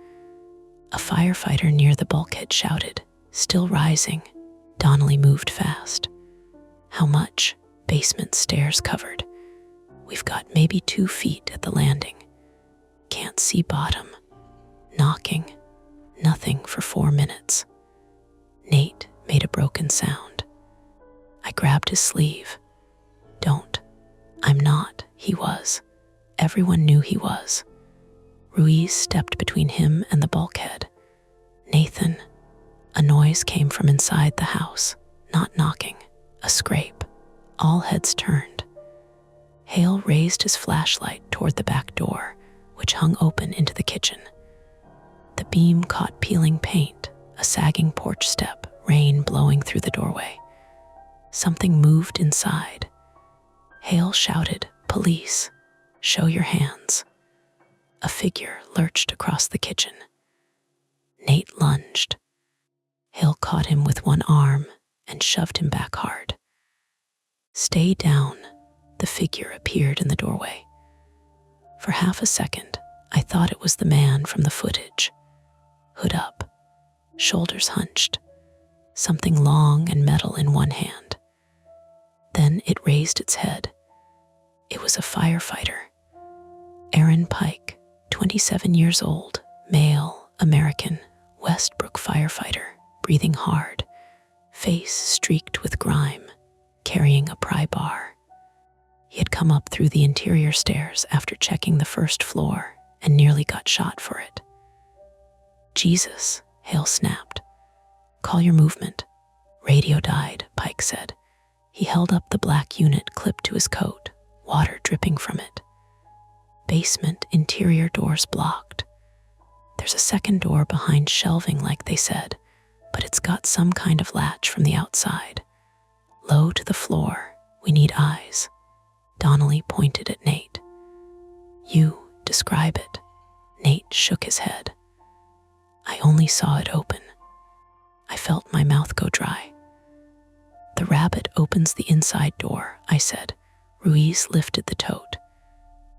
A firefighter near the bulkhead shouted, "Still rising." Donnelly moved fast. "How much?" Basement stairs covered. "We've got maybe 2 feet at the landing. Can't see bottom." Knocking. Nothing for 4 minutes. Nate made a broken sound. I grabbed his sleeve. "Don't." "I'm not." He was. Everyone knew he was. Ruiz stepped between him and the bulkhead. "Nathan." A noise came from inside the house. Not knocking. A scrape. All heads turned. Hale raised his flashlight toward the back door, which hung open into the kitchen. The beam caught peeling paint, a sagging porch step, rain blowing through the doorway. Something moved inside. Hale shouted, "Police, show your hands." A figure lurched across the kitchen. Nate lunged. Hale caught him with one arm and shoved him back hard. "Stay down." The figure appeared in the doorway. For half a second, I thought it was the man from the footage. Hood up, shoulders hunched, something long and metal in one hand. Then it raised its head. It was a firefighter. Aaron Pike, 27 years old, male, American, Westbrook firefighter, breathing hard, face streaked with grime, carrying a pry bar. He had come up through the interior stairs after checking the first floor and nearly got shot for it. "Jesus," Hale snapped. "Call your movement." "Radio died," Pike said. He held up the black unit clipped to his coat, water dripping from it. "Basement interior doors blocked. There's a second door behind shelving like they said, but it's got some kind of latch from the outside. Low to the floor, we need eyes." Donnelly pointed at Nate. "You describe it." Nate shook his head. "I only saw it open. I felt my mouth go dry." "The rabbit opens the inside door," I said. Ruiz lifted the tote.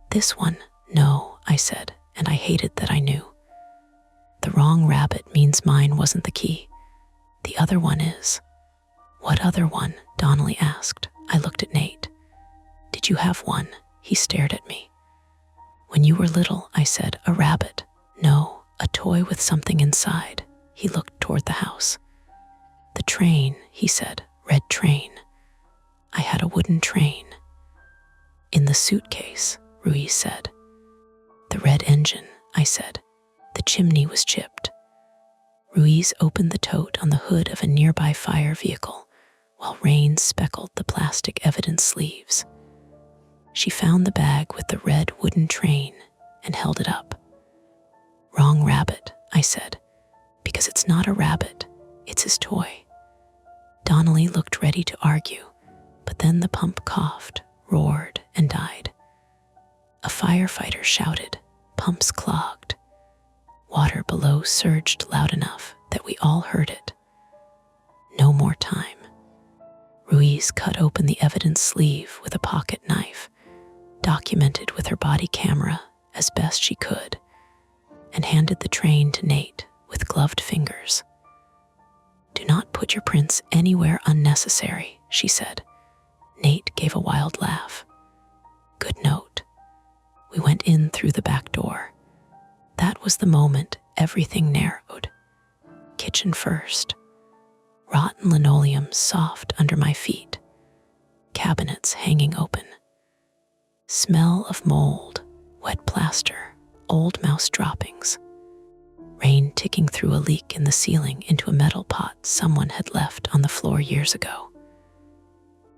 "This one?" "No," I said, and I hated that I knew. "The wrong rabbit means mine wasn't the key. The other one is." "What other one?" Donnelly asked. I looked at Nate. "Did you have one?" He stared at me. "When you were little," I said, "a rabbit." "No, a toy with something inside." He looked toward the house. "The train," he said, "red train. I had a wooden train." "In the suitcase," Ruiz said. "The red engine," I said. "The chimney was chipped." Ruiz opened the tote on the hood of a nearby fire vehicle, while rain speckled the plastic evidence sleeves. She found the bag with the red wooden train and held it up. "Wrong rabbit," I said, "because it's not a rabbit, it's his toy." Donnelly looked ready to argue, but then the pump coughed, roared, and died. A firefighter shouted, pumps clogged. Water below surged loud enough that we all heard it. No more time. Ruiz cut open the evidence sleeve with a pocket knife, documented with her body camera as best she could, and handed the train to Nate with gloved fingers. "Do not put your prints anywhere unnecessary," she said. Nate gave a wild laugh. "Good note." We went in through the back door. That was the moment everything narrowed. Kitchen first. Rotten linoleum soft under my feet. Cabinets hanging open. Smell of mold, wet plaster, old mouse droppings. rain ticking through a leak in the ceiling into a metal pot someone had left on the floor years ago.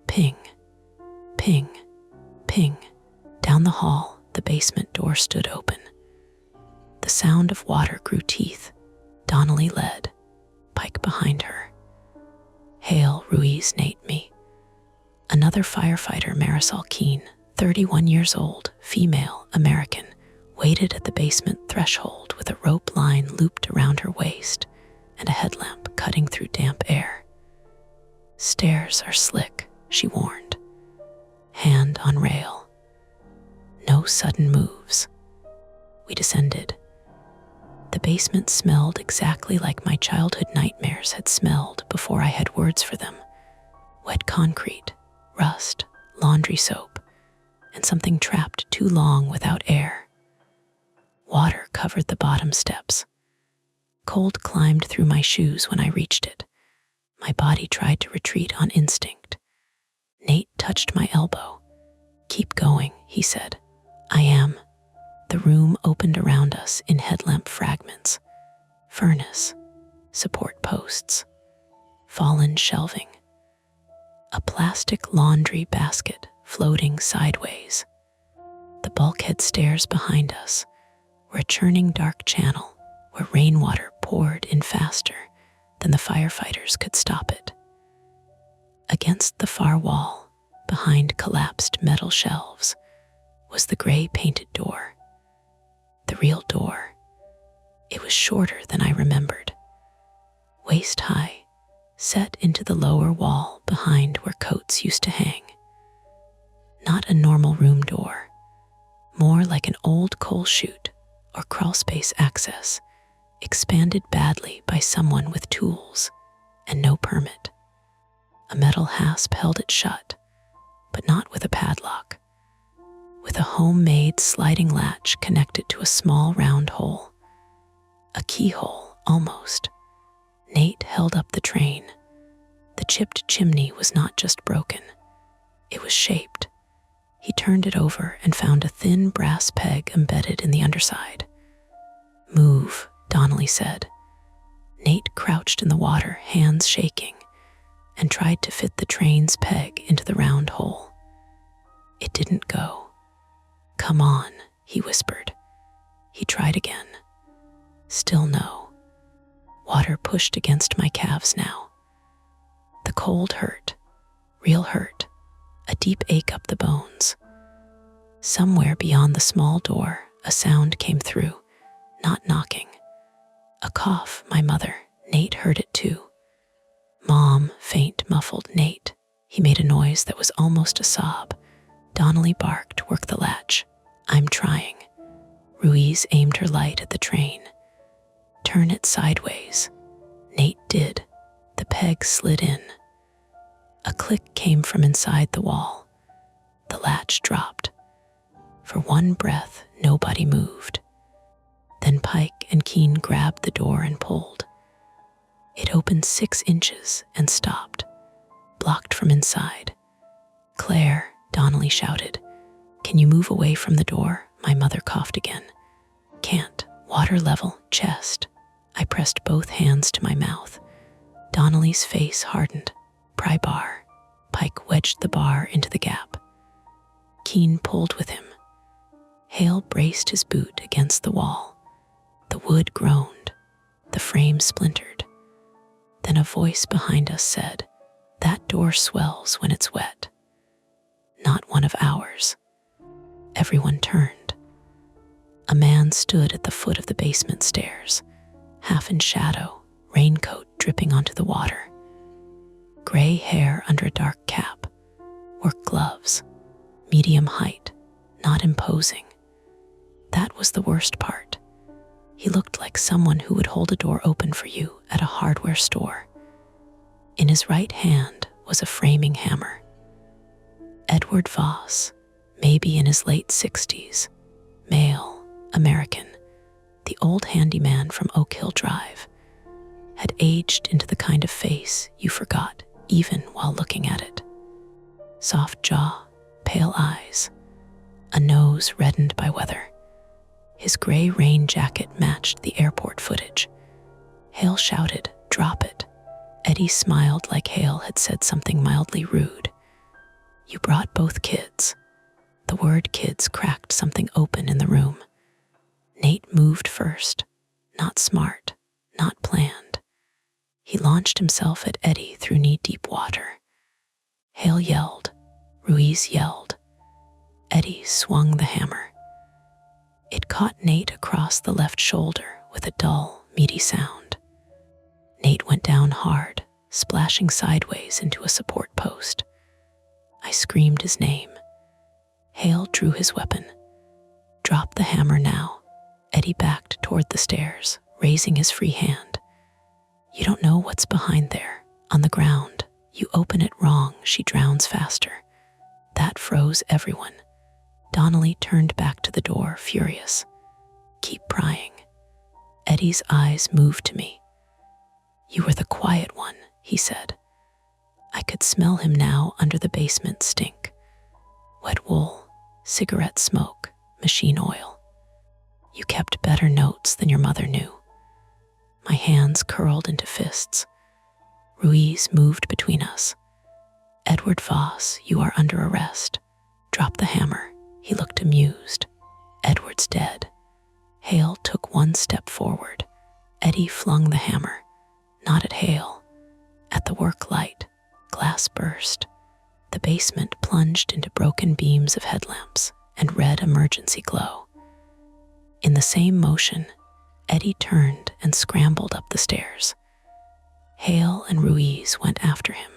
Ping, ping, ping. Down the hall, the basement door stood open. The sound of water grew teeth. Donnelly led, Pike behind her. Hail, Ruiz, Nate, me. Another firefighter, Marisol Keene, 31 years old, female, American, waited at the basement threshold with a rope line looped around her waist and a headlamp cutting through damp air. Stairs are slick, she warned. Hand on rail. No sudden moves. We descended. The basement smelled exactly like my childhood nightmares had smelled before I had words for them. Wet concrete, rust, laundry soap, and something trapped too long without air. Water covered the bottom steps. Cold climbed through my shoes when I reached it. My body tried to retreat on instinct. Nate touched my elbow. "Keep going," he said. "I am." The room opened around us in headlamp fragments. Furnace, support posts, fallen shelving. A plastic laundry basket floating sideways. The bulkhead stairs behind us were a churning dark channel where rainwater poured in faster than the firefighters could stop it. Against the far wall, behind collapsed metal shelves, was the gray painted door. The real door. It was shorter than I remembered. Waist high, set into the lower wall behind where coats used to hang. Not a normal room door, more like an old coal chute or crawlspace access, expanded badly by someone with tools and no permit. A metal hasp held it shut, but not with a padlock. With a homemade sliding latch connected to a small round hole. A keyhole, almost. Nate held up the train. The chipped chimney was not just broken. It was shaped. He turned it over and found a thin brass peg embedded in the underside. "Move," Donnelly said. Nate crouched in the water, hands shaking, and tried to fit the train's peg into the round hole. It didn't go. "Come on," he whispered. He tried again. Still no. Water pushed against my calves now. The cold hurt, real hurt, a deep ache up the bones. Somewhere beyond the small door, a sound came through, not knocking. A cough, my mother. Nate heard it too. "Mom," faint, muffled. "Nate." He made a noise that was almost a sob. Donnelly barked, "Work the latch." "I'm trying." Ruiz aimed her light at the train. "Turn it sideways." Nate did. The peg slid in. A click came from inside the wall. The latch dropped. For one breath, nobody moved. Then Pike and Keene grabbed the door and pulled. It opened 6 inches and stopped, blocked from inside. "Claire," Donnelly shouted. "Can you move away from the door?" My mother coughed again. "Can't. Water level, chest." I pressed both hands to my mouth. Donnelly's face hardened. "Pry bar." Pike wedged the bar into the gap. Keene pulled with him. Hale braced his boot against the wall. The wood groaned. The frame splintered. Then a voice behind us said, "That door swells when it's wet." Not one of ours. Everyone turned. A man stood at the foot of the basement stairs, half in shadow, raincoat dripping onto the water. Gray hair under a dark cap, work gloves, medium height, not imposing. That was the worst part. He looked like someone who would hold a door open for you at a hardware store. In his right hand was a framing hammer. Edward Voss, maybe in his late 60s, male, American, the old handyman from Oak Hill Drive, had aged into the kind of face you forgot even while looking at it. Soft jaw, pale eyes, a nose reddened by weather. His gray rain jacket matched the airport footage. Hale shouted, "Drop it." Eddie smiled like Hale had said something mildly rude. "You brought both kids." The word kids cracked something open in the room. Nate moved first, not smart, not planned. He launched himself at Eddie through knee-deep water. Hale yelled. Ruiz yelled. Eddie swung the hammer. It caught Nate across the left shoulder with a dull, meaty sound. Nate went down hard, splashing sideways into a support post. I screamed his name. Hale drew his weapon. "Drop the hammer now." Eddie backed toward the stairs, raising his free hand. "You don't know what's behind there, on the ground. You open it wrong, she drowns faster." That froze everyone. Donnelly turned back to the door, furious. "Keep prying." Eddie's eyes moved to me. "You were the quiet one," he said. I could smell him now under the basement stink. Wet wool, cigarette smoke, machine oil. "You kept better notes than your mother knew." My hands curled into fists. Ruiz moved between us. "Edward Voss, you are under arrest." "Drop the hammer." He looked amused. "Edward's dead." Hale took one step forward. Eddie flung the hammer, not at Hale, at the work light. Glass burst. The basement plunged into broken beams of headlamps and red emergency glow. In the same motion, Eddie turned and scrambled up the stairs. Hale and Ruiz went after him.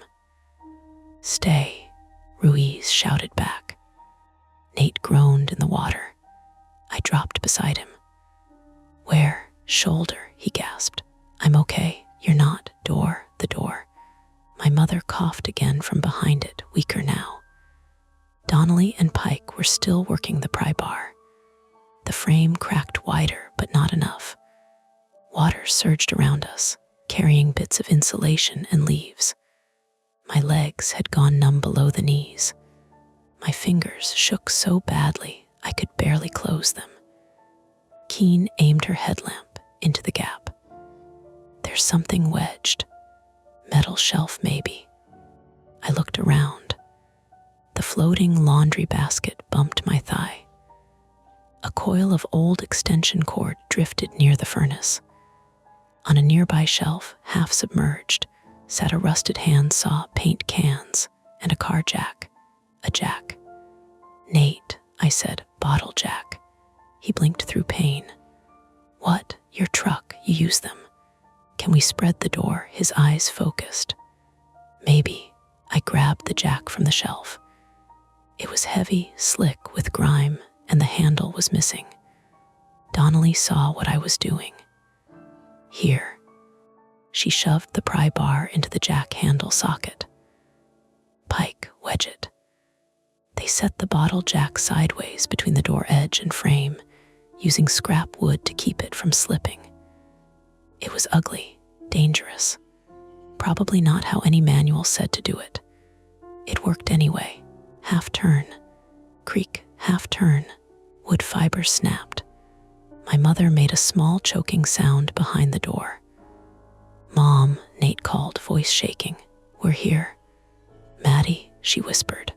"Stay," Ruiz shouted back. Nate groaned in the water. I dropped beside him. "Where?" "Shoulder," he gasped. "I'm okay." "You're not." "Door." "The door." My mother coughed again from behind it, weaker now. Donnelly and Pike were still working the pry bar. The frame cracked wider, but not enough. Water surged around us, carrying bits of insulation and leaves. My legs had gone numb below the knees. My fingers shook so badly I could barely close them. Keen aimed her headlamp into the gap. "There's something wedged. Metal shelf, maybe." I looked around. The floating laundry basket bumped my thigh. A coil of old extension cord drifted near the furnace. On a nearby shelf, half submerged, sat a rusted handsaw, paint cans, and a car jack. A jack. "Nate," I said, "bottle jack." He blinked through pain. "What? Your truck, you use them." "Can we spread the door?" His eyes focused. "Maybe." I grabbed the jack from the shelf. It was heavy, slick with grime, and the handle was missing. Donnelly saw what I was doing. "Here." She shoved the pry bar into the jack handle socket. "Pike, wedge it." They set the bottle jack sideways between the door edge and frame, using scrap wood to keep it from slipping. It was ugly, dangerous. Probably not how any manual said to do it. It worked anyway. Half turn. Creak, half turn. Wood fiber snapped. My mother made a small choking sound behind the door. "Mom," Nate called, voice shaking. "We're here." "Maddie," she whispered.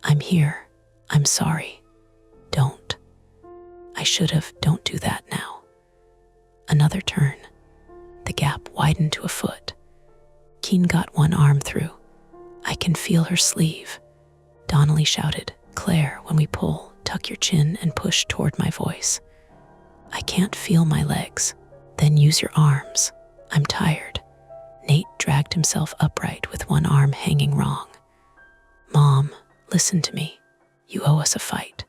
"I'm here. I'm sorry. Don't." I should have. "Don't do that now." Another turn. The gap widened to a foot. Keen got one arm through. I can feel her sleeve. Donnelly shouted, "Claire, when we pull, tuck your chin and push toward my voice." I can't feel my legs. Then use your arms. I'm tired. Nate dragged himself upright with one arm hanging wrong. "Mom, listen to me. You owe us a fight."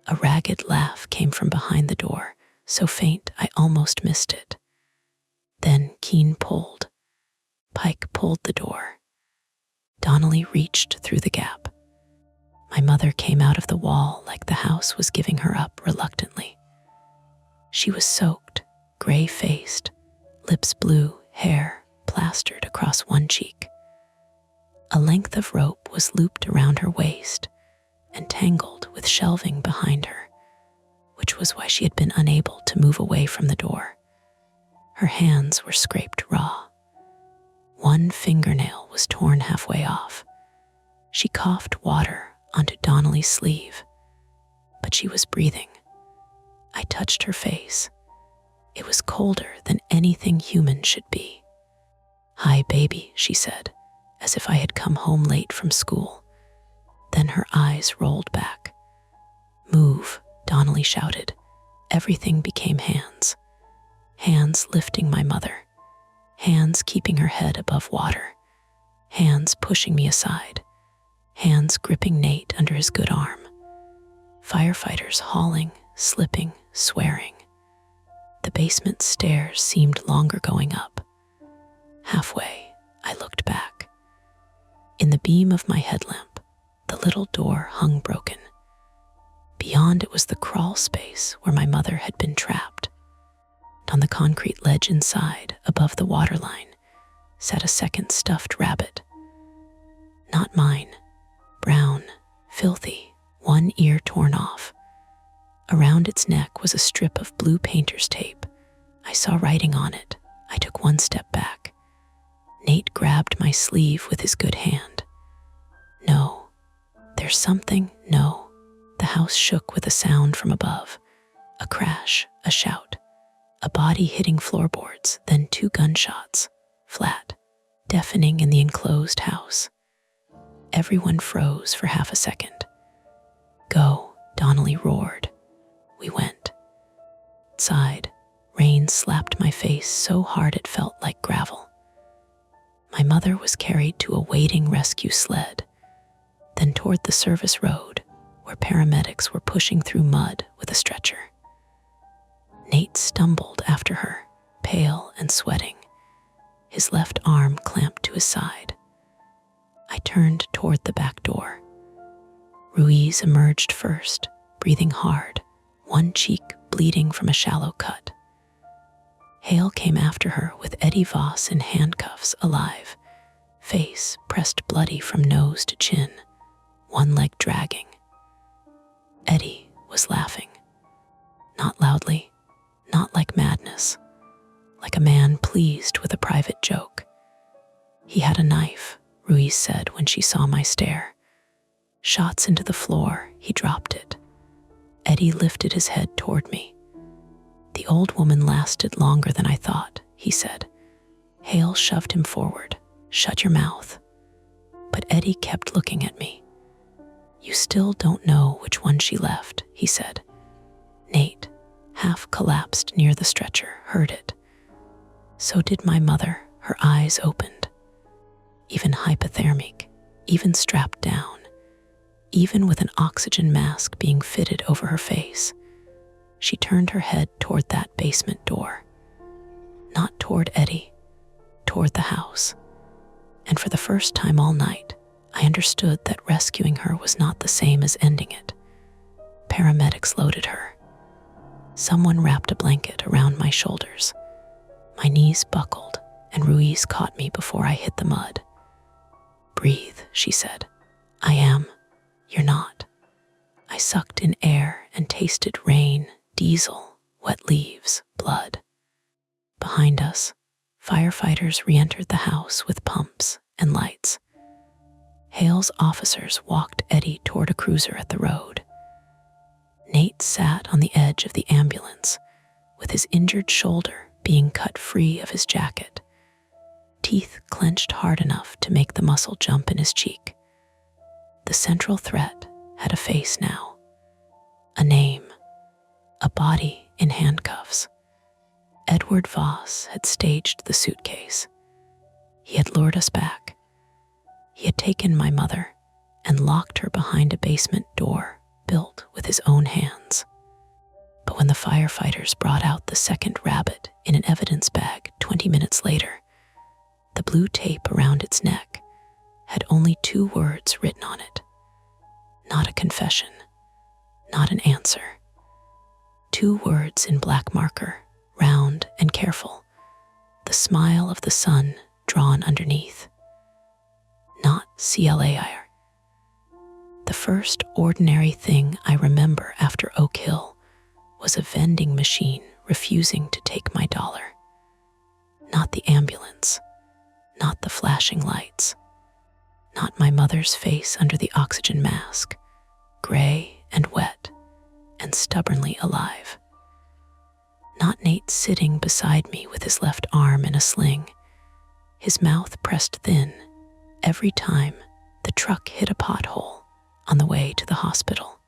A ragged laugh came from behind the door, so faint I almost missed it. Then Keen pulled. Pike pulled the door. Donnelly reached through the gap. My mother came out of the wall like the house was giving her up reluctantly. She was soaked, gray-faced, lips blue, hair plastered across one cheek. A length of rope was looped around her waist and tangled with shelving behind her. which was why she had been unable to move away from the door. Her hands were scraped raw. One fingernail was torn halfway off. She coughed water onto Donnelly's sleeve, but she was breathing. I touched her face. It was colder than anything human should be. "Hi, baby," she said, as if I had come home late from school. Then her eyes rolled back. "Move," Donnelly shouted. Everything became hands. Hands lifting my mother. Hands keeping her head above water. Hands pushing me aside. Hands gripping Nate under his good arm. Firefighters hauling, slipping, swearing. The basement stairs seemed longer going up. Halfway, I looked back. In the beam of my headlamp, the little door hung broken. Beyond it was the crawl space where my mother had been trapped. On the concrete ledge inside, above the waterline, sat a second stuffed rabbit. Not mine. Brown, filthy, one ear torn off. Around its neck was a strip of blue painter's tape. I saw writing on it. I took one step back. Nate grabbed my sleeve with his good hand. "No. There's something. No." The house shook with a sound from above. A crash, a shout. A body hitting floorboards, then 2 gunshots, flat, deafening in the enclosed house. Everyone froze for half a second. "Go," Donnelly roared. We went. Outside, rain slapped my face so hard it felt like gravel. My mother was carried to a waiting rescue sled, then toward the service road, where paramedics were pushing through mud with a stretcher. Nate stumbled after her, pale and sweating, his left arm clamped to his side. I turned toward the back door. Ruiz emerged first, breathing hard, one cheek bleeding from a shallow cut. Hale came after her with Eddie Voss in handcuffs, alive, face pressed bloody from nose to chin, one leg dragging. Eddie was laughing. Not loudly, not like madness, like a man pleased with a private joke. "He had a knife," Ruiz said when she saw my stare. Shots into the floor, he dropped it. Eddie lifted his head toward me. "The old woman lasted longer than I thought," he said. Hale shoved him forward. "Shut your mouth." But Eddie kept looking at me. "You still don't know which one she left," he said. Nate, half collapsed near the stretcher, heard it. So did my mother, her eyes opened. Even hypothermic, even strapped down, even with an oxygen mask being fitted over her face. She turned her head toward that basement door. Not toward Eddie, toward the house. And for the first time all night, I understood that rescuing her was not the same as ending it. Paramedics loaded her. Someone wrapped a blanket around my shoulders. My knees buckled, and Ruiz caught me before I hit the mud. "Breathe," she said. "I am. You're not." I sucked in air and tasted rain, diesel, wet leaves, blood. Behind us, firefighters re-entered the house with pumps and lights. Hale's officers walked Eddie toward a cruiser at the road. Nate sat on the edge of the ambulance, with his injured shoulder being cut free of his jacket, teeth clenched hard enough to make the muscle jump in his cheek. The central threat had a face now, a name, a body in handcuffs. Edward Voss had staged the suitcase. He had lured us back. He had taken my mother and locked her behind a basement door built with his own hands. But when the firefighters brought out the second rabbit in an evidence bag 20 minutes later, the blue tape around its neck had only 2 words written on it. Not a confession, not an answer. 2 words in black marker, round and careful, the smile of the sun drawn underneath. Not CLAIR. The first ordinary thing I remember after Oak Hill was a vending machine refusing to take my dollar. Not the ambulance, not the flashing lights, not my mother's face under the oxygen mask, gray and wet and stubbornly alive. Not Nate sitting beside me with his left arm in a sling, his mouth pressed thin every time the truck hit a pothole on the way to the hospital.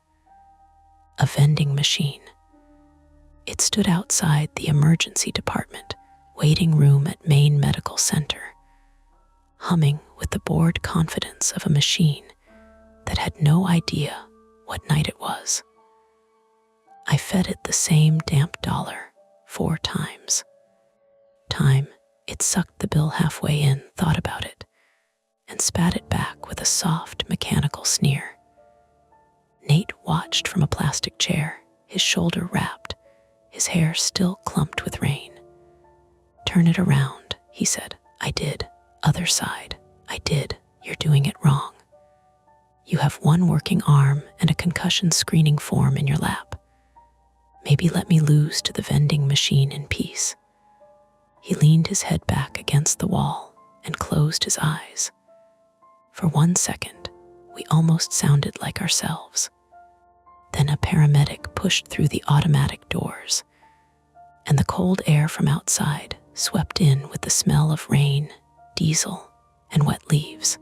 A vending machine. It stood outside the emergency department, waiting room at Maine Medical Center, humming with the bored confidence of a machine that had no idea what night it was. I fed it the same damp dollar 4 times. Time it sucked the bill halfway in, thought about it, and spat it back with a soft, mechanical sneer. Nate watched from a plastic chair, his shoulder wrapped, his hair still clumped with rain. "Turn it around," he said. "I did. Other side. I did. You're doing it wrong. You have 1 working arm and a concussion screening form in your lap. Maybe let me lose to the vending machine in peace." He leaned his head back against the wall and closed his eyes. For 1 second, we almost sounded like ourselves. Then a paramedic pushed through the automatic doors, and the cold air from outside swept in with the smell of rain, diesel, and wet leaves.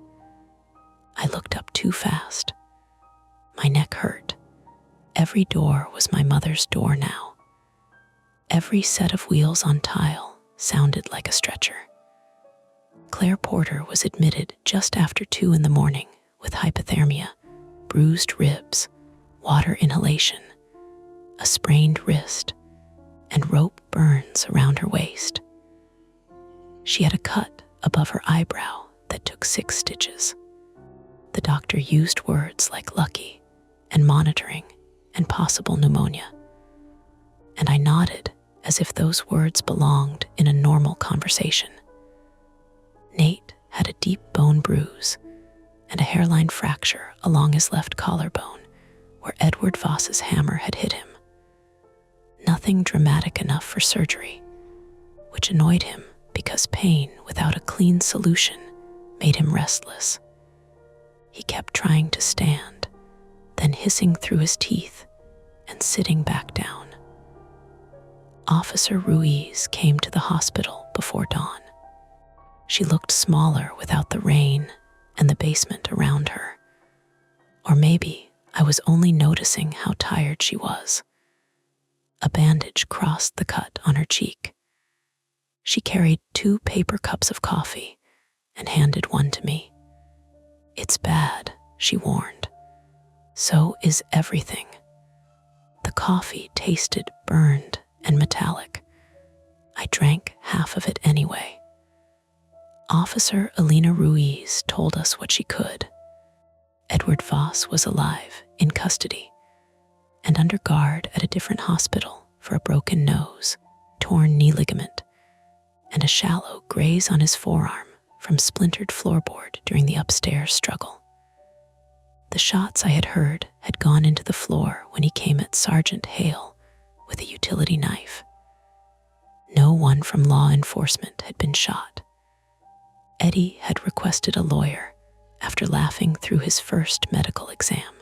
I looked up too fast. My neck hurt. Every door was my mother's door now. Every set of wheels on tile sounded like a stretcher. Claire Porter was admitted just after 2 in the morning with hypothermia, bruised ribs, water inhalation, a sprained wrist, and rope burns around her waist. She had a cut above her eyebrow that took 6 stitches. The doctor used words like lucky and monitoring and possible pneumonia, and I nodded as if those words belonged in a normal conversation. Nate had a deep bone bruise and a hairline fracture along his left collarbone where Edward Voss's hammer had hit him. Nothing dramatic enough for surgery, which annoyed him because pain without a clean solution made him restless. He kept trying to stand, then hissing through his teeth and sitting back down. Officer Ruiz came to the hospital before dawn. She looked smaller without the rain and the basement around her. Or maybe I was only noticing how tired she was. A bandage crossed the cut on her cheek. She carried 2 paper cups of coffee and handed one to me. "It's bad," she warned. "So is everything." The coffee tasted burned and metallic. I drank half of it anyway. Officer Alina Ruiz told us what she could. Edward Voss was alive, in custody, and under guard at a different hospital for a broken nose, torn knee ligament, and a shallow graze on his forearm from splintered floorboard during the upstairs struggle. The shots I had heard had gone into the floor when he came at Sergeant Hale with a utility knife. No one from law enforcement had been shot. Eddie had requested a lawyer after laughing through his first medical exam.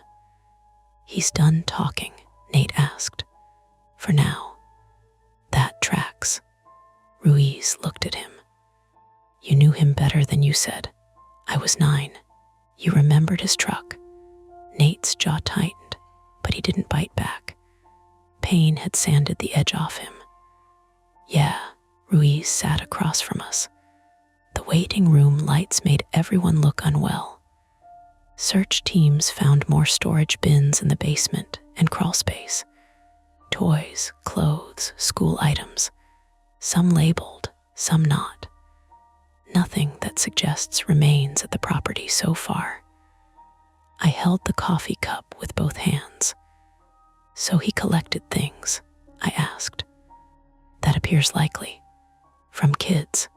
"He's done talking," Nate asked. "For now." "That tracks." Ruiz looked at him. "You knew him better than you said. I was 9. You remembered his truck." Nate's jaw tightened, but he didn't bite back. Pain had sanded the edge off him. "Yeah," Ruiz sat across from us. The waiting room lights made everyone look unwell. Search teams found more storage bins in the basement and crawl space. Toys, clothes, school items. Some labeled, some not. Nothing that suggests remains at the property so far. I held the coffee cup with both hands. "So he collected things?" I asked. "That appears likely. From kids.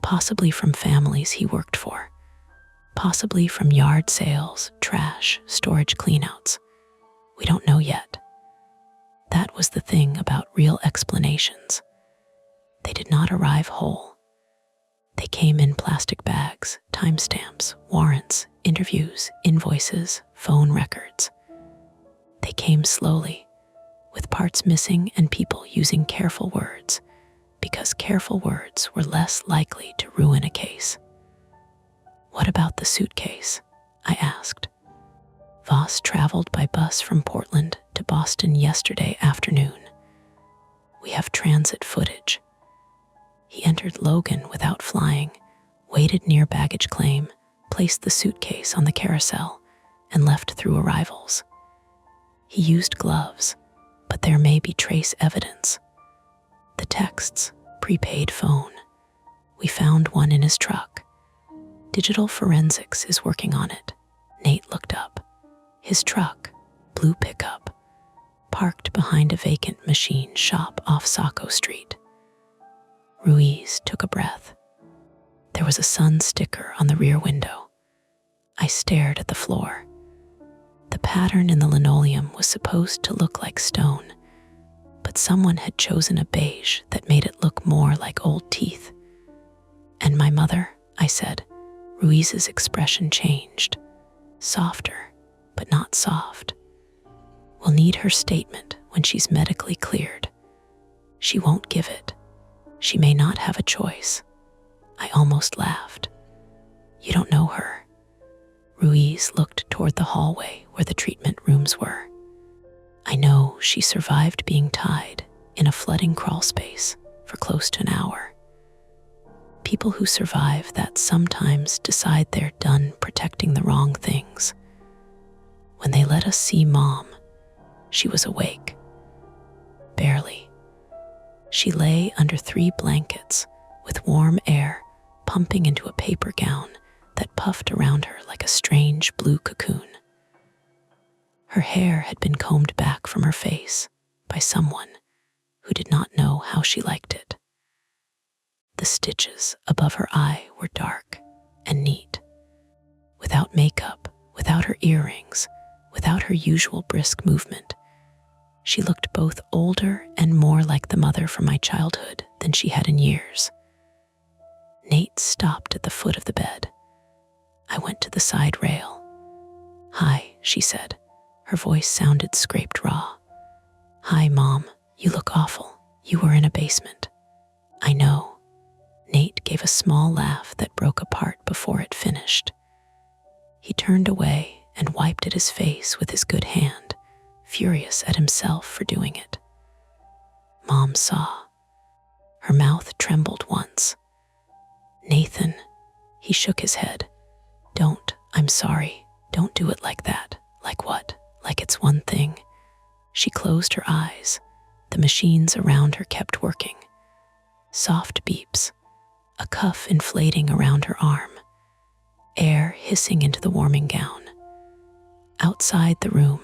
Possibly from families he worked for. Possibly from yard sales, trash, storage cleanouts. We don't know yet." That was the thing about real explanations. They did not arrive whole. They came in plastic bags, timestamps, warrants, interviews, invoices, phone records. They came slowly, with parts missing and people using careful words, because careful words were less likely to ruin a case. "What about the suitcase?" I asked. "Voss traveled by bus from Portland to Boston yesterday afternoon. We have transit footage. He entered Logan without flying, waited near baggage claim, placed the suitcase on the carousel, and left through arrivals. He used gloves, but there may be trace evidence. The texts, prepaid phone. We found one in his truck. Digital forensics is working on it." Nate looked up. His truck, blue pickup, parked behind a vacant machine shop off Saco Street. Ruiz took a breath. There was a sun sticker on the rear window. I stared at the floor. The pattern in the linoleum was supposed to look like stone, but someone had chosen a beige that made it look more like old teeth. "And my mother," I said. Ruiz's expression changed. Softer, but not soft. "We'll need her statement when she's medically cleared. She won't give it. She may not have a choice." I almost laughed. "You don't know her." Ruiz looked toward the hallway where the treatment rooms were. "I know she survived being tied in a flooding crawl space for close to an hour. People who survive that sometimes decide they're done protecting the wrong things. When they let us see Mom, she was awake. Barely. She lay under 3 blankets with warm air pumping into a paper gown that puffed around her like a strange blue cocoon. Her hair had been combed back from her face by someone who did not know how she liked it. The stitches above her eye were dark and neat. Without makeup, without her earrings, without her usual brisk movement, she looked both older and more like the mother from my childhood than she had in years. Nate stopped at the foot of the bed. I went to the side rail. "Hi," she said. Her voice sounded scraped raw. "Hi, Mom. You look awful. You were in a basement." "I know." Nate gave a small laugh that broke apart before it finished. He turned away and wiped at his face with his good hand, furious at himself for doing it. Mom saw. Her mouth trembled once. "Nathan," he shook his head. "Don't, I'm sorry. Don't do it like that." "Like what? Like it's one thing." She closed her eyes. The machines around her kept working. Soft beeps. A cuff inflating around her arm. Air hissing into the warming gown. Outside the room,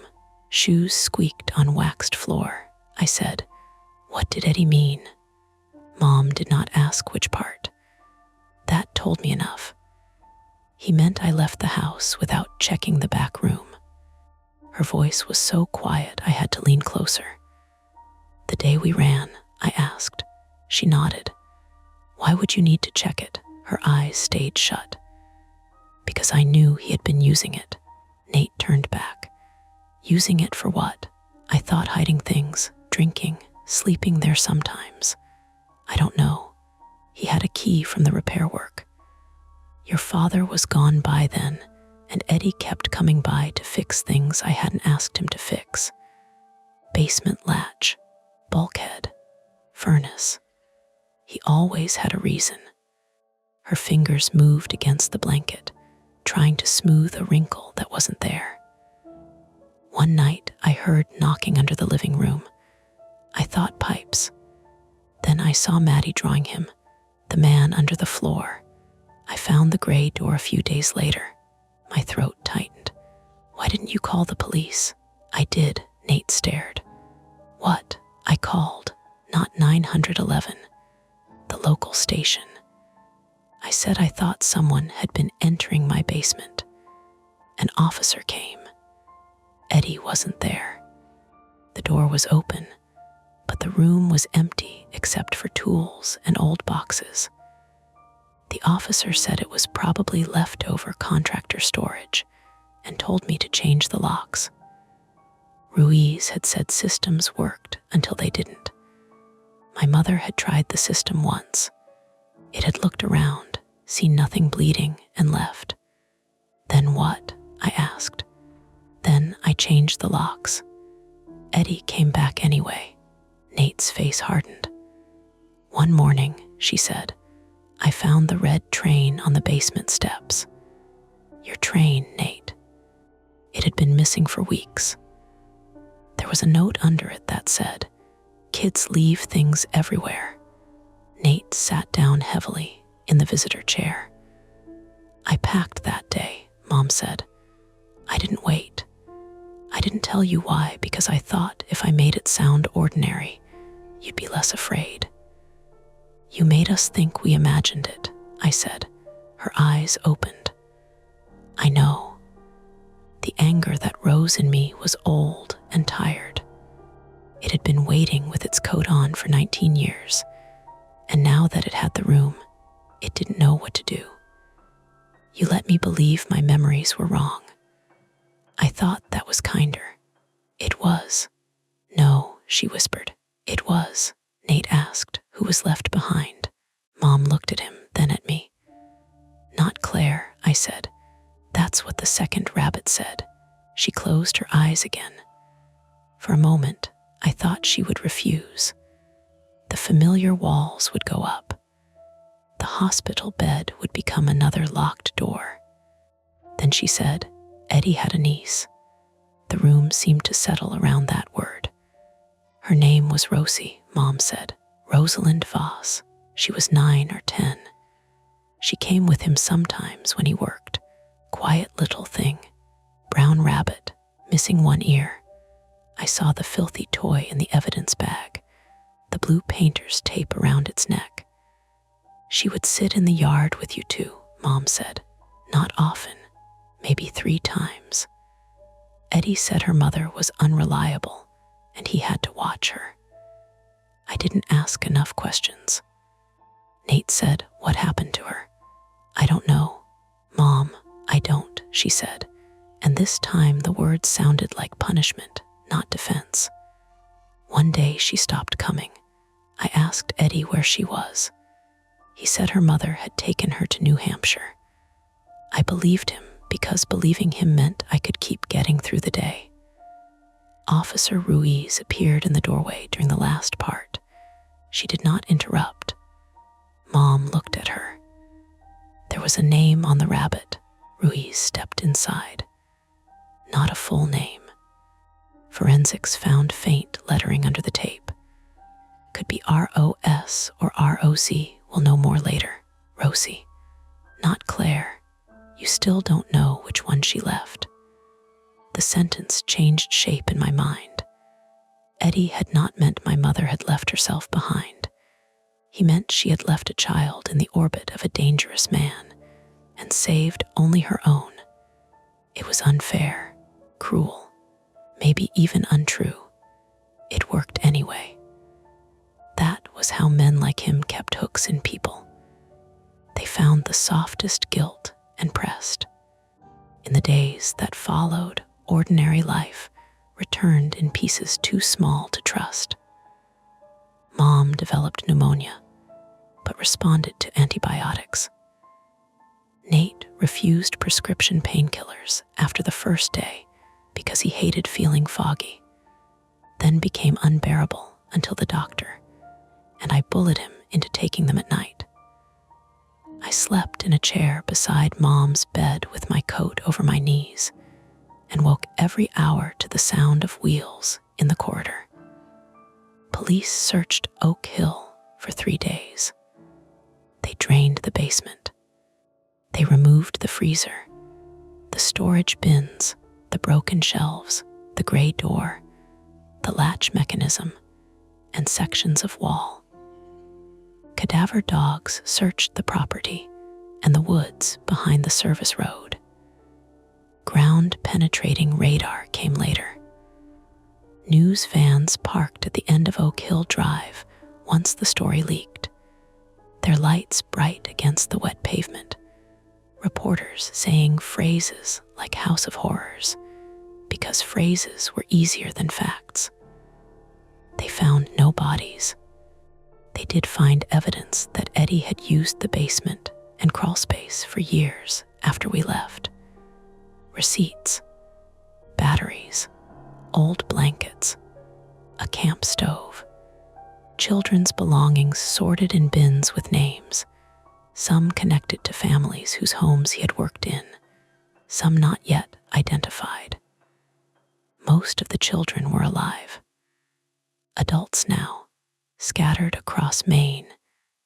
shoes squeaked on waxed floor. I said, "What did Eddie mean?" Mom did not ask which part. That told me enough. He meant I left the house without checking the back room. Her voice was so quiet I had to lean closer. "The day we ran," I asked. She nodded. "Why would you need to check it?" Her eyes stayed shut. "Because I knew he had been using it." Nate turned back. "Using it for what?" "I thought hiding things, drinking, sleeping there sometimes. I don't know. He had a key from the repair work. Your father was gone by then, and Eddie kept coming by to fix things I hadn't asked him to fix. Basement latch, bulkhead, furnace. He always had a reason." Her fingers moved against the blanket, trying to smooth a wrinkle that wasn't there. One night, I heard knocking under the living room. I thought pipes. Then I saw Maddie drawing him, the man under the floor. I found the gray door a few days later. My throat tightened. "Why didn't you call the police?" "I did," Nate stared. "What?" "I called, not 911. The local station. I said I thought someone had been entering my basement. An officer came. Eddie wasn't there. The door was open, but the room was empty except for tools and old boxes. The officer said it was probably leftover contractor storage and told me to change the locks. Ruiz had said systems worked until they didn't. My mother had tried the system once. It had looked around, seen nothing bleeding, and left. Then what? I asked. Then I changed the locks. Eddie came back anyway. Nate's face hardened. One morning, she said, I found the red train on the basement steps. Your train, Nate. It had been missing for weeks. There was a note under it that said, kids leave things everywhere. Nate sat down heavily in the visitor chair. I packed that day, Mom said. I didn't wait. I didn't tell you why because I thought if I made it sound ordinary, you'd be less afraid. You made us think we imagined it, I said. Her eyes opened. I know. The anger that rose in me was old and tired. It had been waiting with its coat on for 19 years, and now that it had the room, it didn't know what to do. You let me believe my memories were wrong. I thought that was kinder. It was. No, she whispered. It was, Nate asked, who was left behind. Mom looked at him, then at me. Not Claire, I said. That's what the second rabbit said. She closed her eyes again. For a moment, I thought she would refuse. The familiar walls would go up. The hospital bed would become another locked door. Then she said, Eddie had a niece. The room seemed to settle around that word. Her name was Rosie, Mom said. Rosalind Voss. She was 9 or 10. She came with him sometimes when he worked. Quiet little thing. Brown rabbit, missing one ear. I saw the filthy toy in the evidence bag, the blue painter's tape around its neck. She would sit in the yard with you too, Mom said. Not often, maybe 3 times. Eddie said her mother was unreliable, and he had to watch her. I didn't ask enough questions. Nate said, what happened to her? I don't know. Mom, I don't, she said, and this time the words sounded like punishment, not defense. One day she stopped coming. I asked Eddie where she was. He said her mother had taken her to New Hampshire. I believed him because believing him meant I could keep getting through the day. Officer Ruiz appeared in the doorway during the last part. She did not interrupt. Mom looked at her. There was a name on the rabbit. Ruiz stepped inside. Not a full name. Forensics found faint lettering under the tape. Could be R-O-S or R-O-C. We'll know more later. Rosie. Not Claire. You still don't know which one she left. The sentence changed shape in my mind. Eddie had not meant my mother had left herself behind. He meant she had left a child in the orbit of a dangerous man and saved only her own. It was unfair, cruel, maybe even untrue. It worked anyway. That was how men like him kept hooks in people. They found the softest guilt and pressed. In the days that followed, ordinary life returned in pieces too small to trust. Mom developed pneumonia, but responded to antibiotics. Nate refused prescription painkillers after the first day because he hated feeling foggy, then became unbearable until the doctor, and I bullied him into taking them at night. I slept in a chair beside Mom's bed with my coat over my knees and woke every hour to the sound of wheels in the corridor. Police searched Oak Hill for 3 days. They drained the basement. They removed the freezer, the storage bins, the broken shelves, the gray door, the latch mechanism, and sections of wall. Cadaver dogs searched the property and the woods behind the service road. Ground-penetrating radar came later. News vans parked at the end of Oak Hill Drive once the story leaked, their lights bright against the wet pavement, reporters saying phrases like House of Horrors because phrases were easier than facts. They found no bodies. They did find evidence that Eddie had used the basement and crawl space for years after we left. Receipts, batteries, old blankets, a camp stove, children's belongings sorted in bins with names, some connected to families whose homes he had worked in, some not yet identified. Most of the children were alive. Adults now, scattered across Maine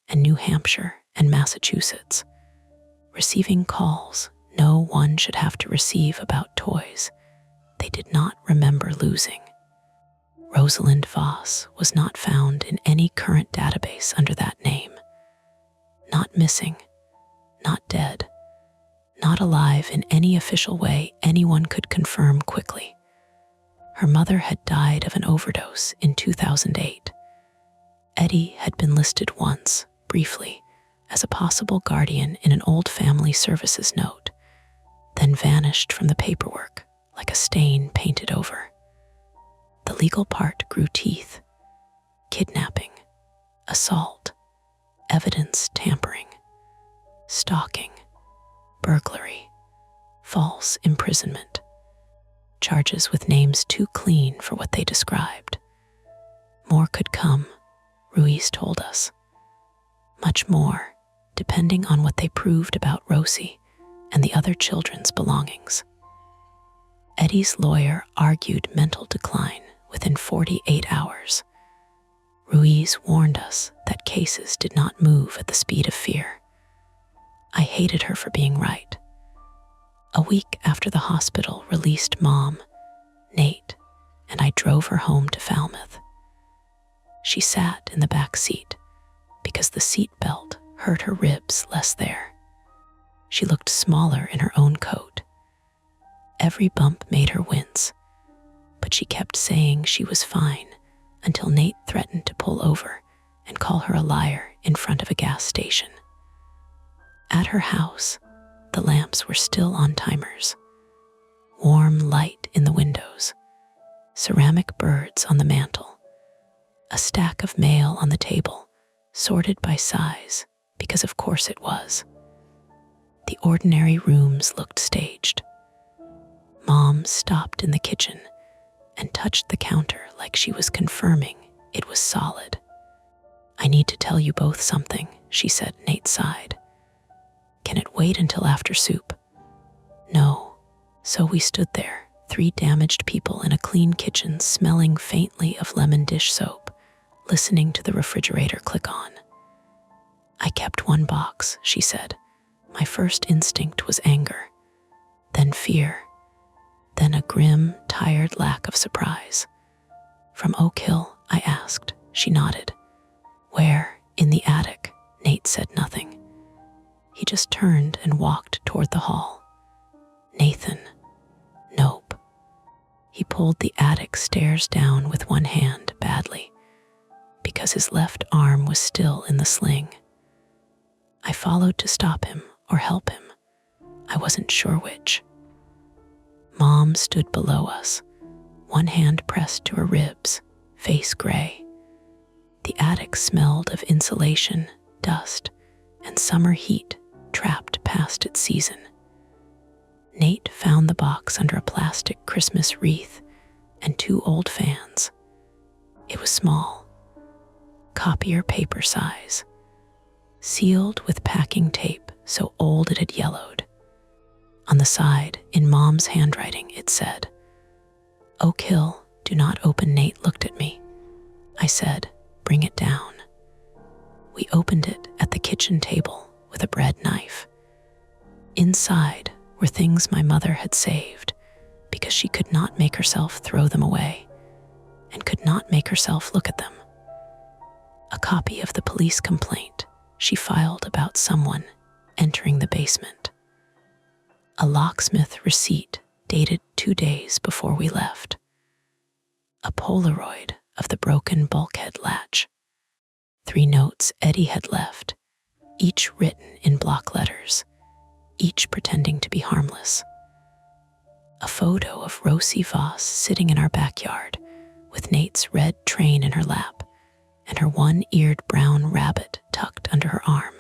and New Hampshire and Massachusetts, receiving calls no one should have to receive about toys they did not remember losing. Rosalind Voss was not found in any current database under that name. Not missing, not dead, not alive in any official way anyone could confirm quickly. Her mother had died of an overdose in 2008. Eddie had been listed once, briefly, as a possible guardian in an old family services note, then vanished from the paperwork like a stain painted over. The legal part grew teeth: kidnapping, assault, evidence tampering, stalking, burglary, false imprisonment, charges with names too clean for what they described. More could come, Ruiz told us. Much more, depending on what they proved about Rosie and the other children's belongings. Eddie's lawyer argued mental decline within 48 hours. Ruiz warned us that cases did not move at the speed of fear. I hated her for being right. A week after the hospital released Mom, Nate, and I drove her home to Falmouth. She sat in the back seat because the seat belt hurt her ribs less there. She looked smaller in her own coat. Every bump made her wince, but she kept saying she was fine until Nate threatened to pull over and call her a liar in front of a gas station. At her house, the lamps were still on timers. Warm light in the windows, ceramic birds on the mantel, a stack of mail on the table, sorted by size, because of course it was. The ordinary rooms looked staged. Mom stopped in the kitchen and touched the counter like she was confirming it was solid. "I need to tell you both something," she said. Nate sighed. "Can it wait until after soup?" No. So we stood there, 3 damaged people in a clean kitchen smelling faintly of lemon dish soap, listening to the refrigerator click on. "I kept 1 box," she said. "My first instinct was anger, then fear, then a grim, tired lack of surprise." "From Oak Hill?" I asked. She nodded. "Where?" "In the attic." Nate said nothing. He just turned and walked toward the hall. "Nathan." "Nope." He pulled the attic stairs down with one hand badly, because his left arm was still in the sling. I followed to stop him or help him. I wasn't sure which. Mom stood below us, one hand pressed to her ribs, face gray. The attic smelled of insulation, dust, and summer heat trapped past its season. Nate found the box under a plastic Christmas wreath and 2 old fans. It was small, copier paper size, sealed with packing tape so old it had yellowed. On the side, in Mom's handwriting, it said, "Oak Hill, do not open." Nate looked at me. I said, "Bring it down." We opened it at the kitchen table with a bread knife. Inside were things my mother had saved because she could not make herself throw them away and could not make herself look at them. A copy of the police complaint she filed about someone entering the basement. A locksmith receipt dated 2 days before we left. a Polaroid of the broken bulkhead latch, 3 notes Eddie had left, each written in block letters, each pretending to be harmless. A photo of Rosie Voss sitting in our backyard with Nate's red train in her lap and her one-eared brown rabbit tucked under her arm.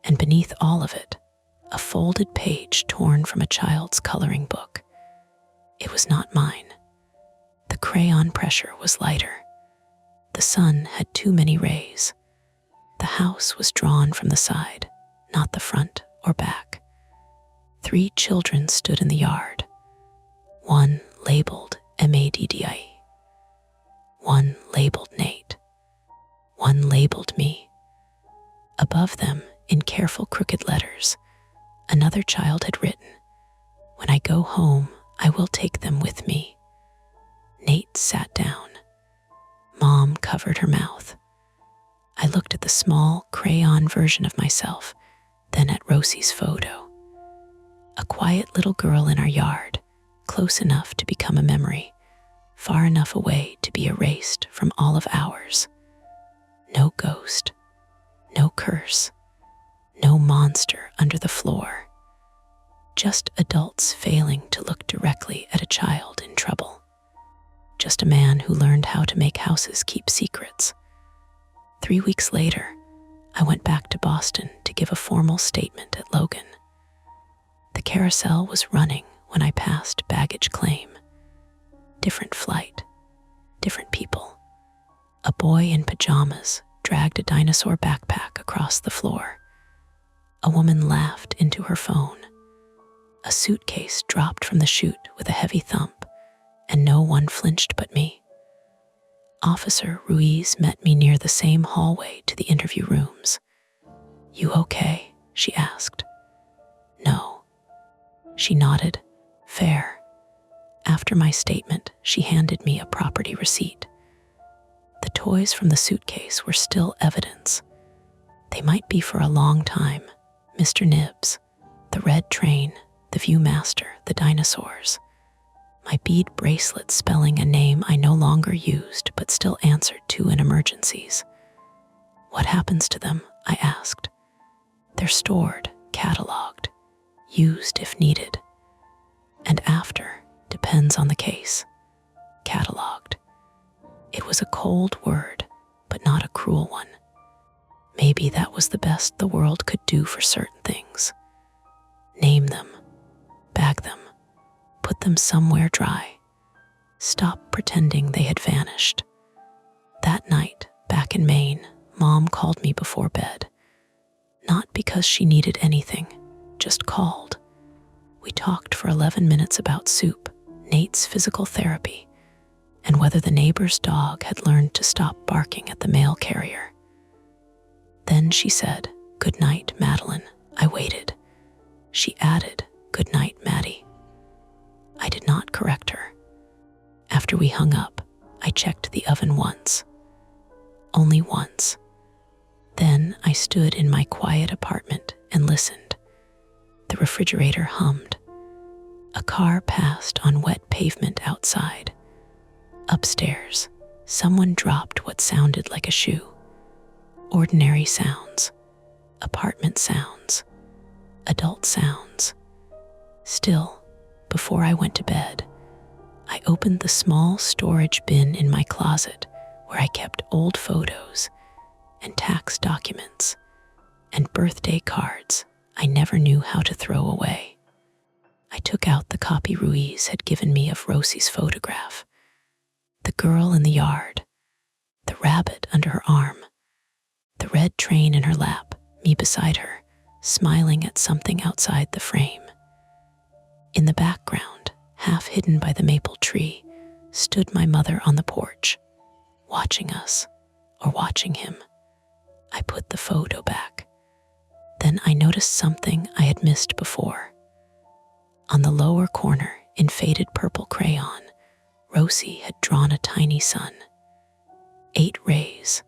And beneath all of it, a folded page torn from a child's coloring book. It was not mine. The crayon pressure was lighter. The sun had too many rays. The house was drawn from the side, not the front or back. 3 children stood in the yard. One labeled MADDIE. One labeled Nate. One labeled me. Above them, in careful crooked letters, another child had written, "When I go home, I will take them with me." Nate sat down. Mom covered her mouth. I looked at the small crayon version of myself, then at Rosie's photo. A quiet little girl in our yard, close enough to become a memory, far enough away to be erased from all of ours. No ghost, no curse, no monster under the floor. Just adults failing to look directly at a child in trouble. Just a man who learned how to make houses keep secrets. 3 weeks later, I went back to Boston to give a formal statement at Logan. The carousel was running when I passed baggage claim. Different flight, different people. A boy in pajamas dragged a dinosaur backpack across the floor. A woman laughed into her phone. A suitcase dropped from the chute with a heavy thump, and no one flinched but me. Officer Ruiz met me near the same hallway to the interview rooms. "You okay?" she asked. "No." She nodded. "Fair." After my statement, she handed me a property receipt. The toys from the suitcase were still evidence. They might be for a long time. Mr. Nibs, the red train, the Viewmaster, the dinosaurs. My bead bracelet spelling a name I no longer used but still answered to in emergencies. "What happens to them?" I asked. "They're stored, cataloged, used if needed. And after depends on the case. Cataloged." It was a cold word, but not a cruel one. Maybe that was the best the world could do for certain things. Name them, bag them, put them somewhere dry. Stop pretending they had vanished. That night, back in Maine, Mom called me before bed. Not because she needed anything, just called. We talked for 11 minutes about soup, Nate's physical therapy, and whether the neighbor's dog had learned to stop barking at the mail carrier. Then she said, "Good night, Madeline." I waited. She added, "Good night, Maddie." I did not correct her. After we hung up, I checked the oven once. Only once. Then I stood in my quiet apartment and listened. The refrigerator hummed. A car passed on wet pavement outside. Upstairs, someone dropped what sounded like a shoe. Ordinary sounds, apartment sounds, adult sounds. Still, before I went to bed, I opened the small storage bin in my closet where I kept old photos and tax documents and birthday cards I never knew how to throw away. I took out the copy Ruiz had given me of Rosie's photograph, the girl in the yard, the rabbit under her arm, the red train in her lap, me beside her, smiling at something outside the frame. In the background, half hidden by the maple tree, stood my mother on the porch, watching us, or watching him. I put the photo back. Then I noticed something I had missed before. On the lower corner, in faded purple crayon, Rosie had drawn a tiny sun. 8 rays,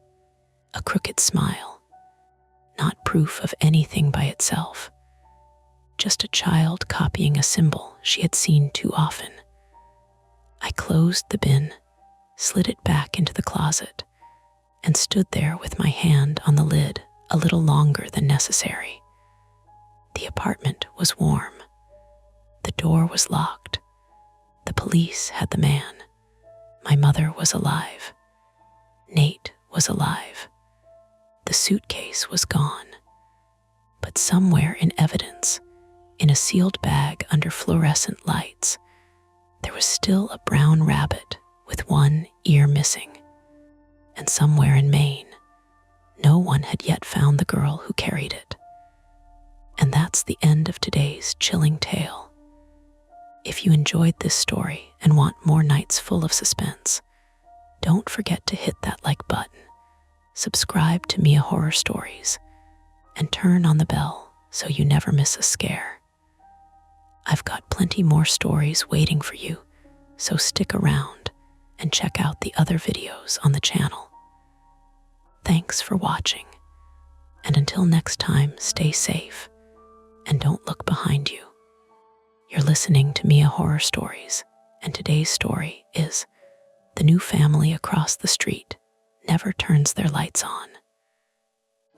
a crooked smile. Not proof of anything by itself. Just a child copying a symbol she had seen too often. I closed the bin, slid it back into the closet, and stood there with my hand on the lid a little longer than necessary. The apartment was warm. The door was locked. The police had the man. My mother was alive. Nate was alive. The suitcase was gone. But somewhere in evidence, in a sealed bag under fluorescent lights, there was still a brown rabbit with one ear missing. And somewhere in Maine, no one had yet found the girl who carried it. And that's the end of today's chilling tale. If you enjoyed this story and want more nights full of suspense, don't forget to hit that like button, subscribe to Mia Horror Stories, and turn on the bell so you never miss a scare. I've got plenty more stories waiting for you, so stick around and check out the other videos on the channel. Thanks for watching, and until next time, stay safe and don't look behind you. You're listening to Mia Horror Stories, and today's story is The New Family Across the Street Never Turns Their Lights On.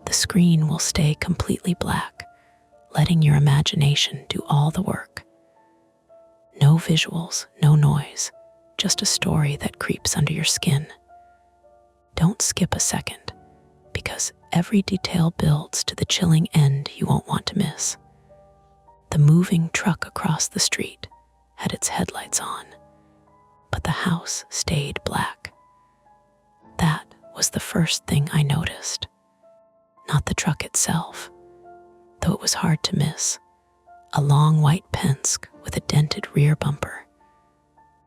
The screen will stay completely black, letting your imagination do all the work. No visuals, no noise, just a story that creeps under your skin. Don't skip a second, because every detail builds to the chilling end you won't want to miss. The moving truck across the street had its headlights on, but the house stayed black. That was the first thing I noticed. Not the truck itself, though it was hard to miss. A long white Penske with a dented rear bumper,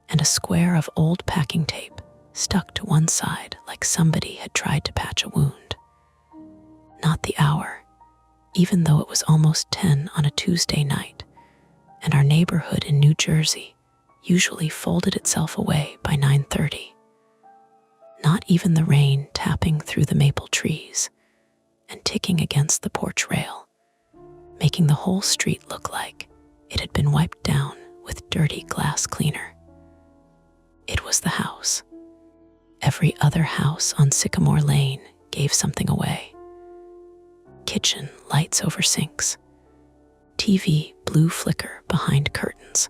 and a square of old packing tape stuck to one side like somebody had tried to patch a wound. Not the hour, even though it was almost 10 on a Tuesday night, and our neighborhood in New Jersey usually folded itself away by 9:30. Not even the rain tapping through the maple trees and ticking against the porch rail, making the whole street look like it had been wiped down with dirty glass cleaner. It was the house. Every other house on Sycamore Lane gave something away. Kitchen lights over sinks. TV blue flicker behind curtains.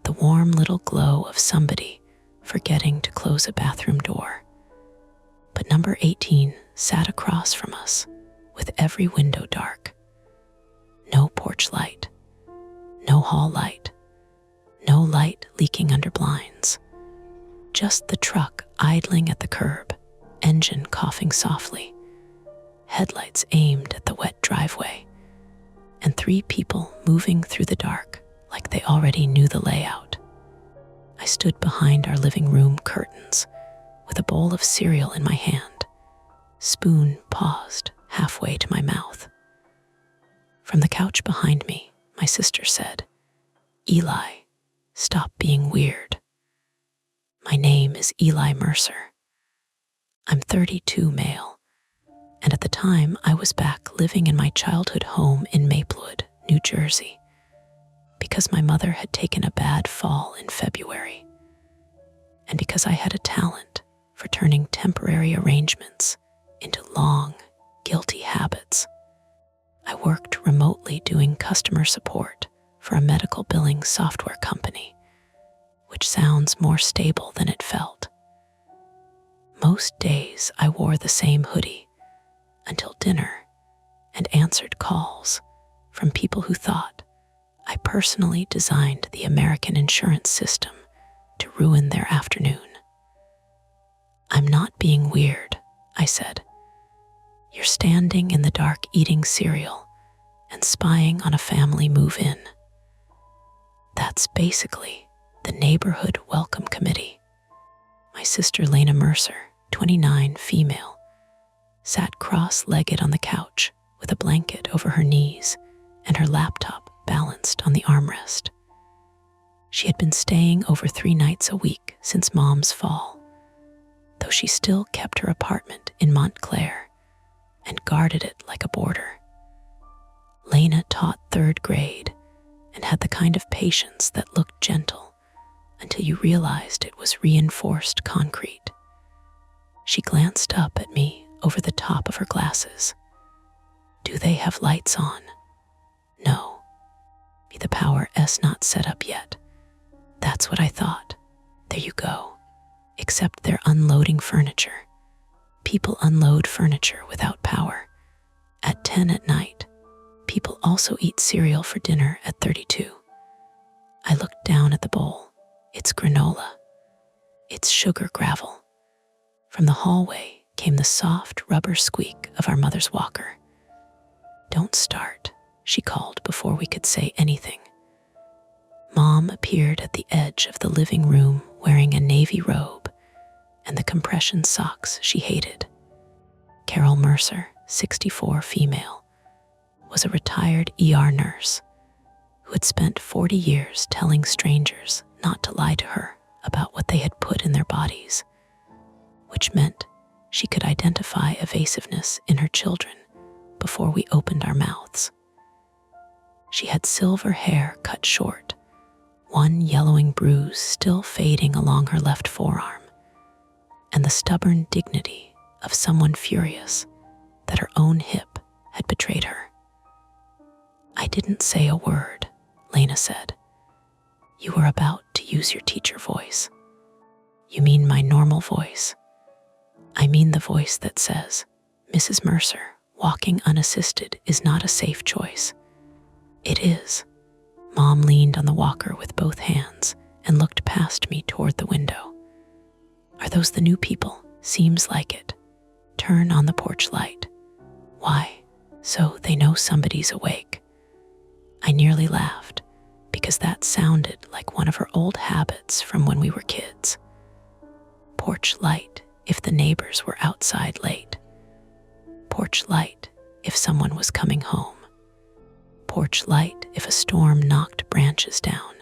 The warm little glow of somebody forgetting to close a bathroom door. But number 18 sat across from us with every window dark. No porch light. No hall light. No light leaking under blinds. Just the truck idling at the curb, engine coughing softly, headlights aimed at the wet driveway, and 3 people moving through the dark like they already knew the layout. I stood behind our living room curtains with a bowl of cereal in my hand, spoon paused halfway to my mouth. From the couch behind me, my sister said, "Eli, stop being weird." My name is Eli Mercer. I'm 32 male, and at the time I was back living in my childhood home in Maplewood, New Jersey, because my mother had taken a bad fall in February, and because I had a talent for turning temporary arrangements into long, guilty habits. I worked remotely doing customer support for a medical billing software company, which sounds more stable than it felt. Most days I wore the same hoodie until dinner and answered calls from people who thought I personally designed the American insurance system to ruin their afternoon. "I'm not being weird," I said. "You're standing in the dark eating cereal and spying on a family move in." That's basically the neighborhood welcome committee. My sister Lena Mercer, 29, female, sat cross-legged on the couch with a blanket over her knees and her laptop balanced on the armrest. She had been staying over 3 nights a week since Mom's fall, though she still kept her apartment in Montclair and guarded it like a border. Lena taught 3rd grade and had the kind of patience that looked gentle until you realized it was reinforced concrete. She glanced up at me over the top of her glasses. Do they have lights on? No. The power S not set up yet. That's what I thought. There you go. Except they're unloading furniture. People unload furniture without power. At 10 at night, people also eat cereal for dinner at 32. I looked down at the bowl. It's granola. It's sugar gravel. From the hallway came the soft rubber squeak of our mother's walker. Don't start, she called before we could say anything. Mom appeared at the edge of the living room wearing a navy robe and the compression socks she hated. Carol Mercer, 64, female, was a retired ER nurse who had spent 40 years telling strangers not to lie to her about what they had put in their bodies, which meant she could identify evasiveness in her children before we opened our mouths. She had silver hair cut short, one yellowing bruise still fading along her left forearm, and the stubborn dignity of someone furious that her own hip had betrayed her. I didn't say a word, Lena said. You were about to use your teacher voice. You mean my normal voice? I mean the voice that says, Mrs. Mercer, walking unassisted is not a safe choice. It is. Mom leaned on the walker with both hands and looked past me toward the window. Are those the new people? Seems like it. Turn on the porch light. Why? So they know somebody's awake. I nearly laughed because that sounded like one of her old habits from when we were kids. Porch light if the neighbors were outside late. Porch light if someone was coming home. Porch light if a storm knocked branches down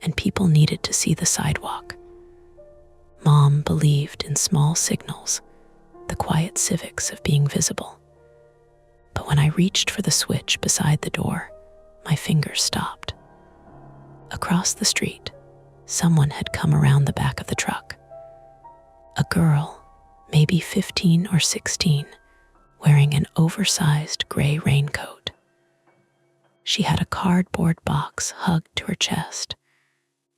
and people needed to see the sidewalk. Mom believed in small signals, the quiet civics of being visible. But when I reached for the switch beside the door, my fingers stopped. Across the street, someone had come around the back of the truck. A girl, maybe 15 or 16, wearing an oversized gray raincoat. She had a cardboard box hugged to her chest,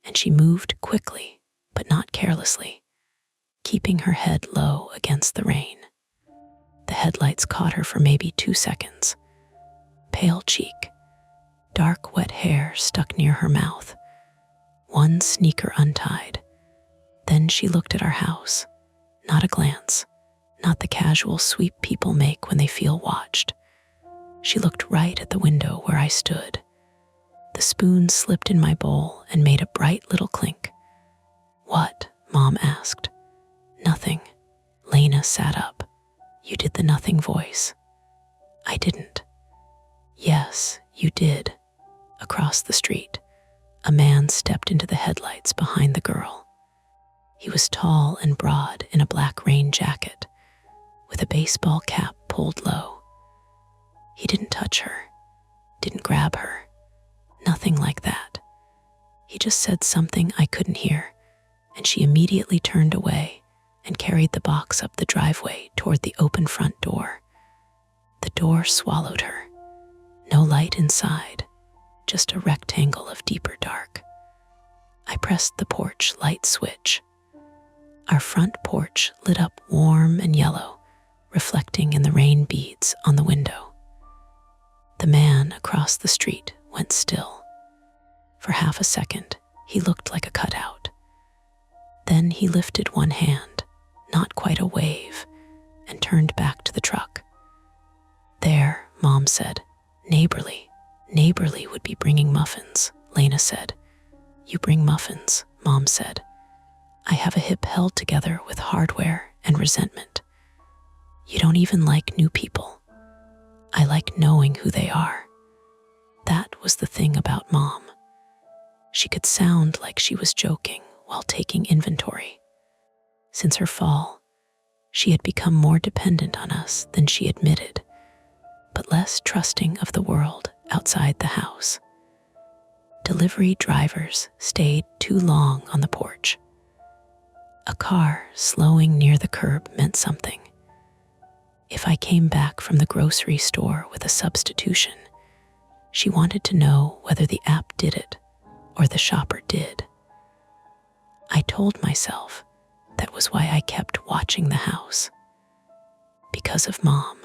and she moved quickly, but not carelessly, keeping her head low against the rain. The headlights caught her for maybe 2 seconds. Pale cheek, dark wet hair stuck near her mouth, one sneaker untied. Then she looked at our house, not a glance, not the casual sweep people make when they feel watched. She looked right at the window where I stood. The spoon slipped in my bowl and made a bright little clink. What? Mom asked. Nothing. Lena sat up. You did the nothing voice. I didn't. Yes, you did. Across the street, a man stepped into the headlights behind the girl. He was tall and broad in a black rain jacket, with a baseball cap pulled low. He didn't touch her, didn't grab her, nothing like that. He just said something I couldn't hear, and she immediately turned away and carried the box up the driveway toward the open front door. The door swallowed her. No light inside, just a rectangle of deeper dark. I pressed the porch light switch. Our front porch lit up warm and yellow, reflecting in the rain beads on the window. The man across the street went still. For half a second, he looked like a cutout. Then he lifted one hand, not quite a wave, and turned back to the truck. There, Mom said. Neighborly. Neighborly would be bringing muffins, Lena said. You bring muffins, Mom said. I have a hip held together with hardware and resentment. You don't even like new people. I like knowing who they are. That was the thing about Mom. She could sound like she was joking while taking inventory. Since her fall, she had become more dependent on us than she admitted, but less trusting of the world outside the house. Delivery drivers stayed too long on the porch. A car slowing near the curb meant something. If I came back from the grocery store with a substitution, she wanted to know whether the app did it or the shopper did. I told myself that was why I kept watching the house. Because of Mom.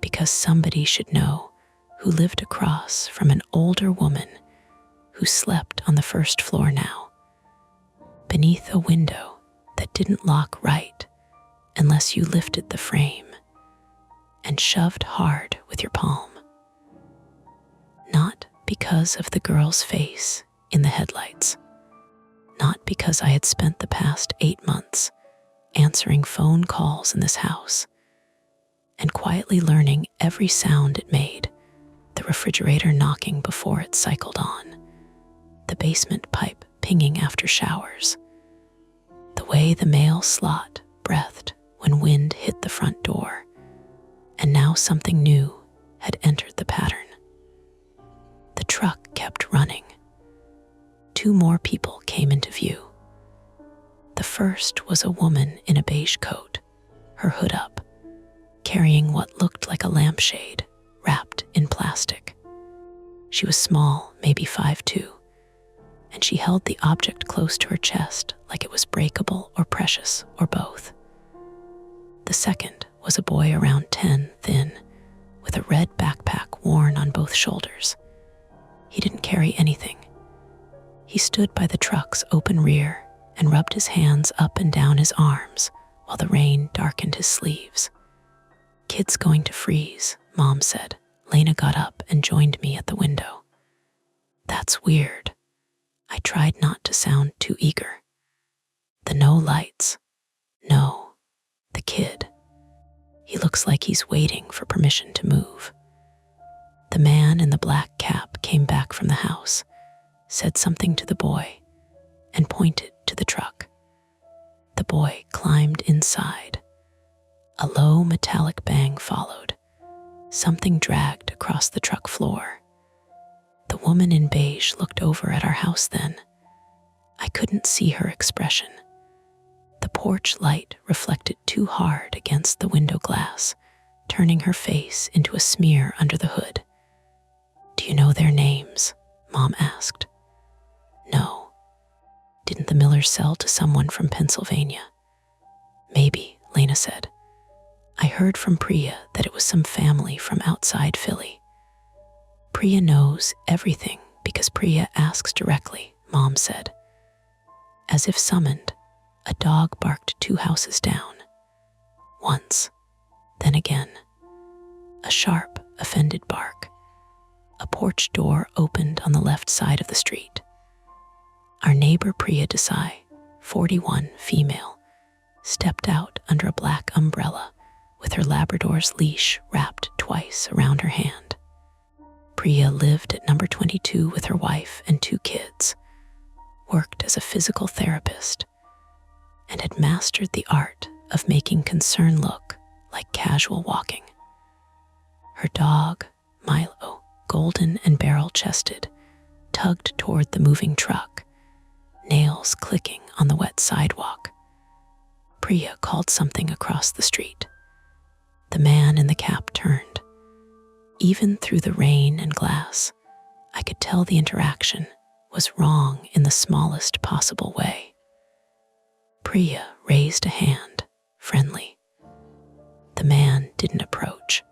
Because somebody should know who lived across from an older woman who slept on the first floor now, beneath a window that didn't lock right unless you lifted the frame and shoved hard with your palm. Not because of the girl's face in the headlights, not because I had spent the past 8 months answering phone calls in this house and quietly learning every sound it made, the refrigerator knocking before it cycled on, the basement pipe pinging after showers, the way the mail slot breathed when wind hit the front door, and now something new had entered the pattern. The truck kept running. 2 more people came into view. The first was a woman in a beige coat, her hood up, carrying what looked like a lampshade wrapped in plastic. She was small, maybe 5'2", and she held the object close to her chest like it was breakable or precious or both. The second was a boy around 10, thin, with a red backpack worn on both shoulders. He didn't carry anything. He stood by the truck's open rear and rubbed his hands up and down his arms while the rain darkened his sleeves. "Kid's going to freeze," Mom said. Lena got up and joined me at the window. "That's weird." I tried not to sound too eager. "The no lights." "No, the kid. He looks like he's waiting for permission to move." The man in the black cap came back from the house, said something to the boy, and pointed to the truck. The boy climbed inside. A low metallic bang followed. Something dragged across the truck floor. The woman in beige looked over at our house then. I couldn't see her expression. The porch light reflected too hard against the window glass, turning her face into a smear under the hood. "Do you know their names?" Mom asked. "No." "Didn't the Millers sell to someone from Pennsylvania?" "Maybe," Lena said. "I heard from Priya that it was some family from outside Philly." "Priya knows everything because Priya asks directly," Mom said. As if summoned, a dog barked 2 houses down. Once, then again. A sharp, offended bark. A porch door opened on the left side of the street. Our neighbor Priya Desai, 41, female, stepped out under a black umbrella with her Labrador's leash wrapped twice around her hand. Priya lived at number 22 with her wife and 2 kids, worked as a physical therapist, and had mastered the art of making concern look like casual walking. Her dog, Milo, golden and barrel-chested, tugged toward the moving truck, nails clicking on the wet sidewalk. Priya called something across the street. The man in the cap turned. Even through the rain and glass, I could tell the interaction was wrong in the smallest possible way. Priya raised a hand, friendly. The man didn't approach,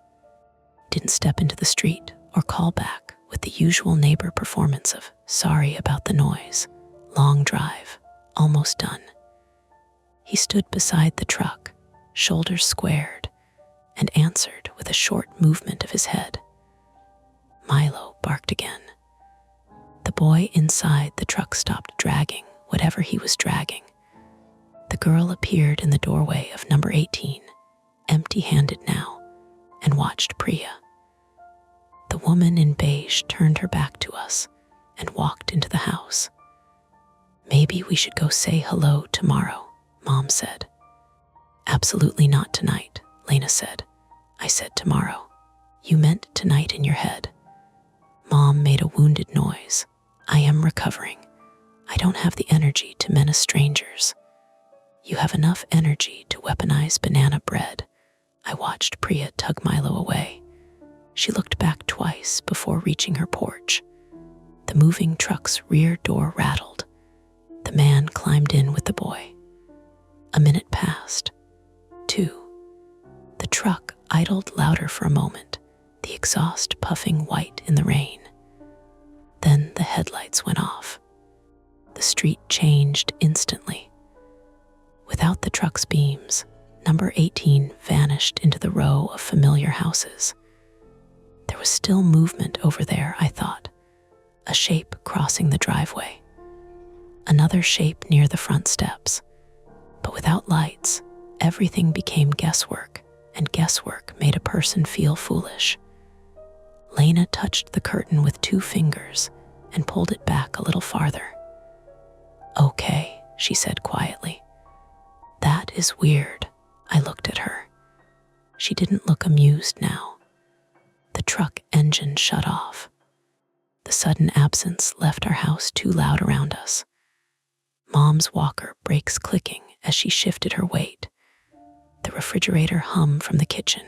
didn't step into the street or call back with the usual neighbor performance of "sorry about the noise, long drive, almost done." He stood beside the truck, shoulders squared, and answered with a short movement of his head. Milo barked again. The boy inside the truck stopped dragging whatever he was dragging. The girl appeared in the doorway of number 18, empty-handed now, and watched Priya. The woman in beige turned her back to us and walked into the house. "Maybe we should go say hello tomorrow," Mom said. "Absolutely not tonight," Lena said. I said tomorrow. "You meant tonight in your head." Mom made a wounded noise. I am recovering. I don't have the energy to menace strangers. You have enough energy to weaponize banana bread. I watched Priya tug Milo away. She looked back twice before reaching her porch. The moving truck's rear door rattled. The man climbed in with the boy. A minute passed. 2. The truck idled louder for a moment, the exhaust puffing white in the rain. Then the headlights went off. The street changed instantly. Without the truck's beams, number 18 vanished into the row of familiar houses. There was still movement over there, I thought. A shape crossing the driveway. Another shape near the front steps. But without lights, everything became guesswork, and guesswork made a person feel foolish. Lena touched the curtain with 2 fingers and pulled it back a little farther. "Okay," she said quietly. "That is weird." I looked at her. She didn't look amused now. The truck engine shut off. The sudden absence left our house too loud around us. Mom's walker brakes clicking as she shifted her weight. The refrigerator hummed from the kitchen,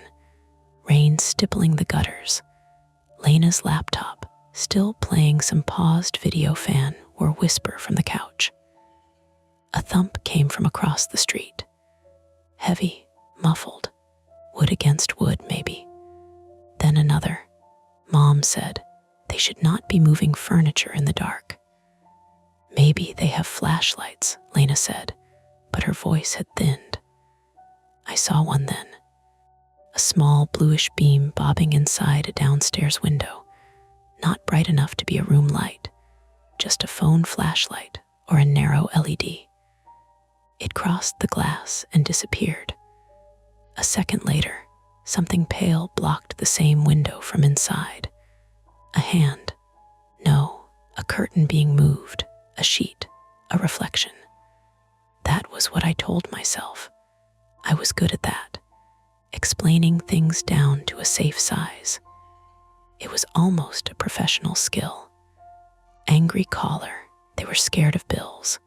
rain stippling the gutters. Lena's laptop, still playing some paused video fan or whisper from the couch. A thump came from across the street. Heavy, muffled, wood against wood maybe. Then another. Mom said they should not be moving furniture in the dark. "Maybe they have flashlights," Lena said, but her voice had thinned. I saw one then. A small bluish beam bobbing inside a downstairs window, not bright enough to be a room light, just a phone flashlight or a narrow LED. It crossed the glass and disappeared. A second later, something pale blocked the same window from inside. A hand. No, a curtain being moved, a sheet, a reflection. That was what I told myself. I was good at that, explaining things down to a safe size. It was almost a professional skill. Angry caller, they were scared of bills.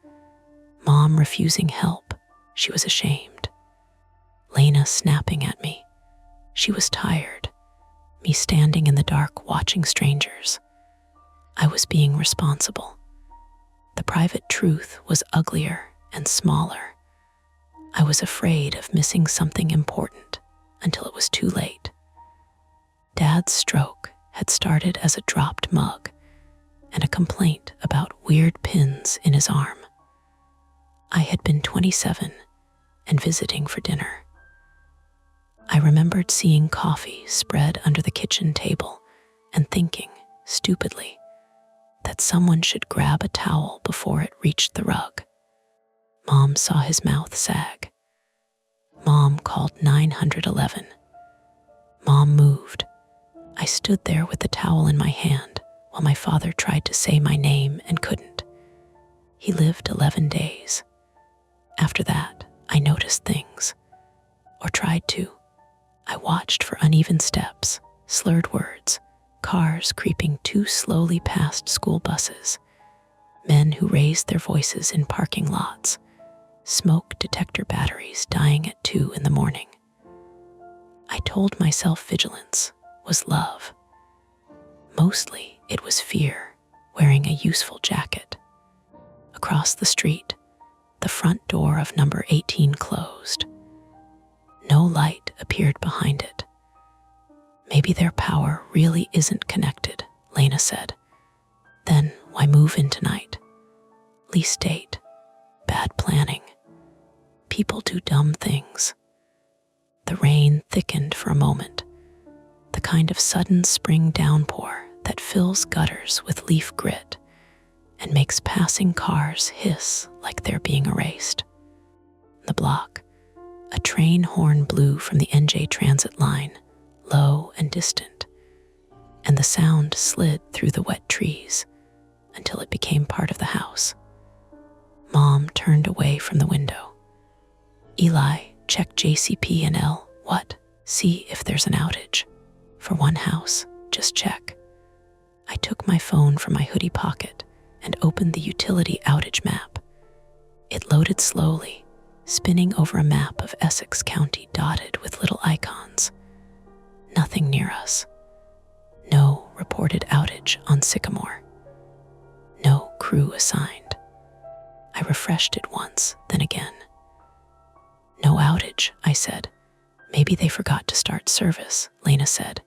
Mom refusing help, she was ashamed. Lena snapping at me. She was tired, me standing in the dark watching strangers. I was being responsible. The private truth was uglier and smaller. I was afraid of missing something important until it was too late. Dad's stroke had started as a dropped mug and a complaint about weird pins in his arm. I had been 27 and visiting for dinner. I remembered seeing coffee spread under the kitchen table and thinking, stupidly, that someone should grab a towel before it reached the rug. Mom saw his mouth sag. Mom called 911. Mom moved. I stood there with the towel in my hand while my father tried to say my name and couldn't. He lived 11 days. After that, I noticed things, or tried to. I watched for uneven steps, slurred words, cars creeping too slowly past school buses, men who raised their voices in parking lots, smoke detector batteries dying at 2 in the morning. I told myself vigilance was love. Mostly it was fear, wearing a useful jacket. Across the street, the front door of number 18 closed. No light appeared behind it. Maybe their power really isn't connected, Lena said. Then why move in tonight? Lease date. Bad planning. People do dumb things. The rain thickened for a moment, the kind of sudden spring downpour that fills gutters with leaf grit and makes passing cars hiss like they're being erased. The block, a train horn blew from the NJ Transit line, low and distant, and the sound slid through the wet trees until it became part of the house. Mom turned away from the window. Eli, check JCP and L. What? See if there's an outage. For one house, just check. I took my phone from my hoodie pocket and opened the utility outage map. It loaded slowly, spinning over a map of Essex County dotted with little icons. Nothing near us. No reported outage on Sycamore. No crew assigned. I refreshed it once, then again. No outage, I said. Maybe they forgot to start service, Lena said.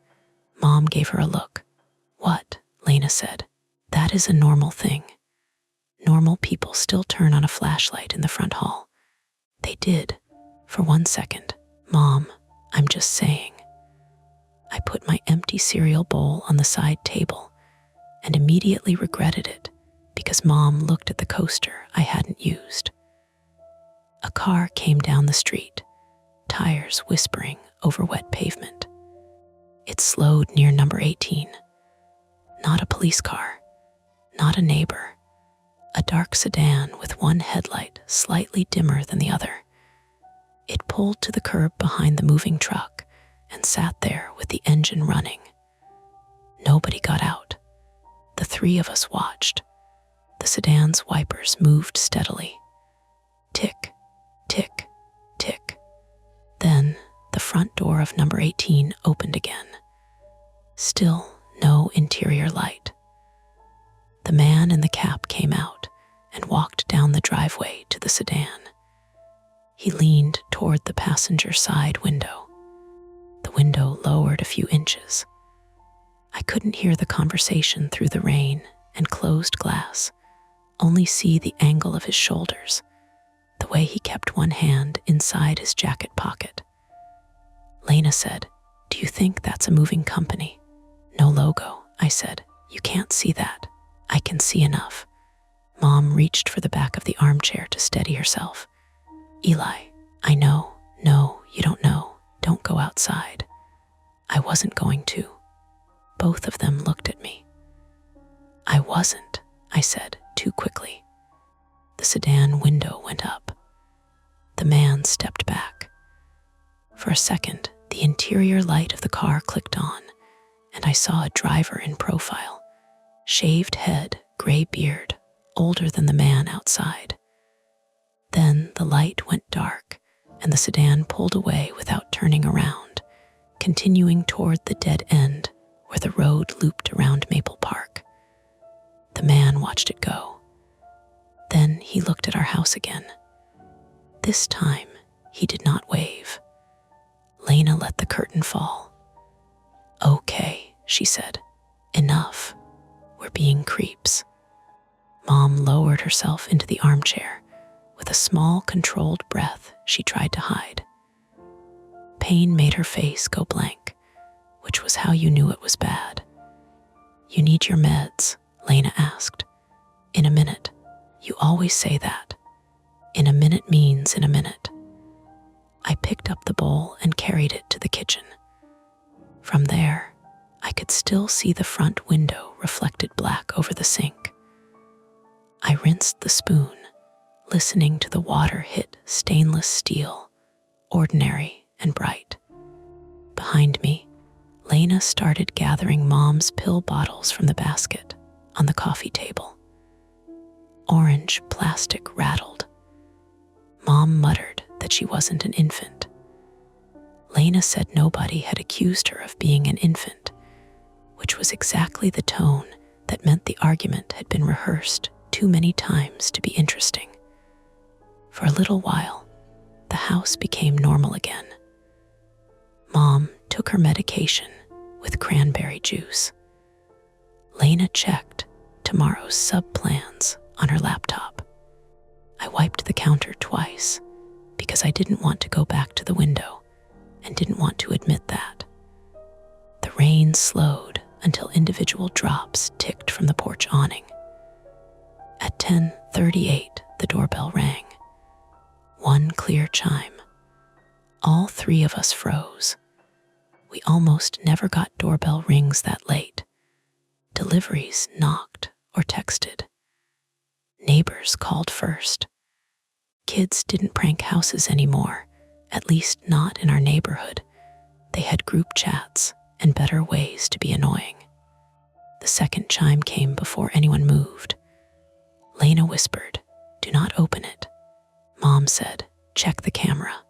Mom gave her a look. What? Lena said. That is a normal thing. Normal people still turn on a flashlight in the front hall. They did, for 1 second. Mom, I'm just saying. I put my empty cereal bowl on the side table and immediately regretted it because Mom looked at the coaster I hadn't used. A car came down the street, tires whispering over wet pavement. It slowed near number 18. Not a police car, not a neighbor. A dark sedan with one headlight slightly dimmer than the other. It pulled to the curb behind the moving truck and sat there with the engine running. Nobody got out. The three of us watched. The sedan's wipers moved steadily. Tick, tick, tick. Then the front door of number 18 opened again. Still no interior light. The man in the cap came out and walked down the driveway to the sedan. He leaned toward the passenger side window. The window lowered a few inches. I couldn't hear the conversation through the rain and closed glass, only see the angle of his shoulders, the way he kept one hand inside his jacket pocket. Lena said, "Do you think that's a moving company?" "No logo," I said. "You can't see that." "I can see enough." Mom reached for the back of the armchair to steady herself. "Eli, I know. No, you don't know. Don't go outside." I wasn't going to. Both of them looked at me. "I wasn't," I said too quickly. The sedan window went up. The man stepped back. For a second, the interior light of the car clicked on, and I saw a driver in profile. Shaved head, gray beard, older than the man outside. Then the light went dark, and the sedan pulled away without turning around, continuing toward the dead end where the road looped around Maple Park. The man watched it go. Then he looked at our house again. This time, he did not wave. Lena let the curtain fall. "Okay," she said. "Enough. We're being creeps." Mom lowered herself into the armchair. With a small, controlled breath, she tried to hide. Pain made her face go blank, which was how you knew it was bad. "You need your meds?" Lena asked. "In a minute." "You always say that. In a minute means in a minute." I picked up the bowl and carried it to the kitchen. From there, I could still see the front window reflected black over the sink. I rinsed the spoon, listening to the water hit stainless steel, ordinary and bright. Behind me, Lena started gathering Mom's pill bottles from the basket on the coffee table. Orange plastic rattled. Mom muttered that she wasn't an infant. Lena said nobody had accused her of being an infant, which was exactly the tone that meant the argument had been rehearsed too many times to be interesting. For a little while, the house became normal again. Mom took her medication with cranberry juice. Lena checked tomorrow's sub-plans on her laptop. I wiped the counter twice because I didn't want to go back to the window and didn't want to admit that. The rain slowed until individual drops ticked from the porch awning. At 10:38, the doorbell rang. One clear chime. All three of us froze. We almost never got doorbell rings that late. Deliveries knocked or texted. Neighbors called first. Kids didn't prank houses anymore, at least not in our neighborhood. They had group chats and better ways to be annoying. The second chime came before anyone moved. Lena whispered, "Do not open it." Mom said, "Check the camera."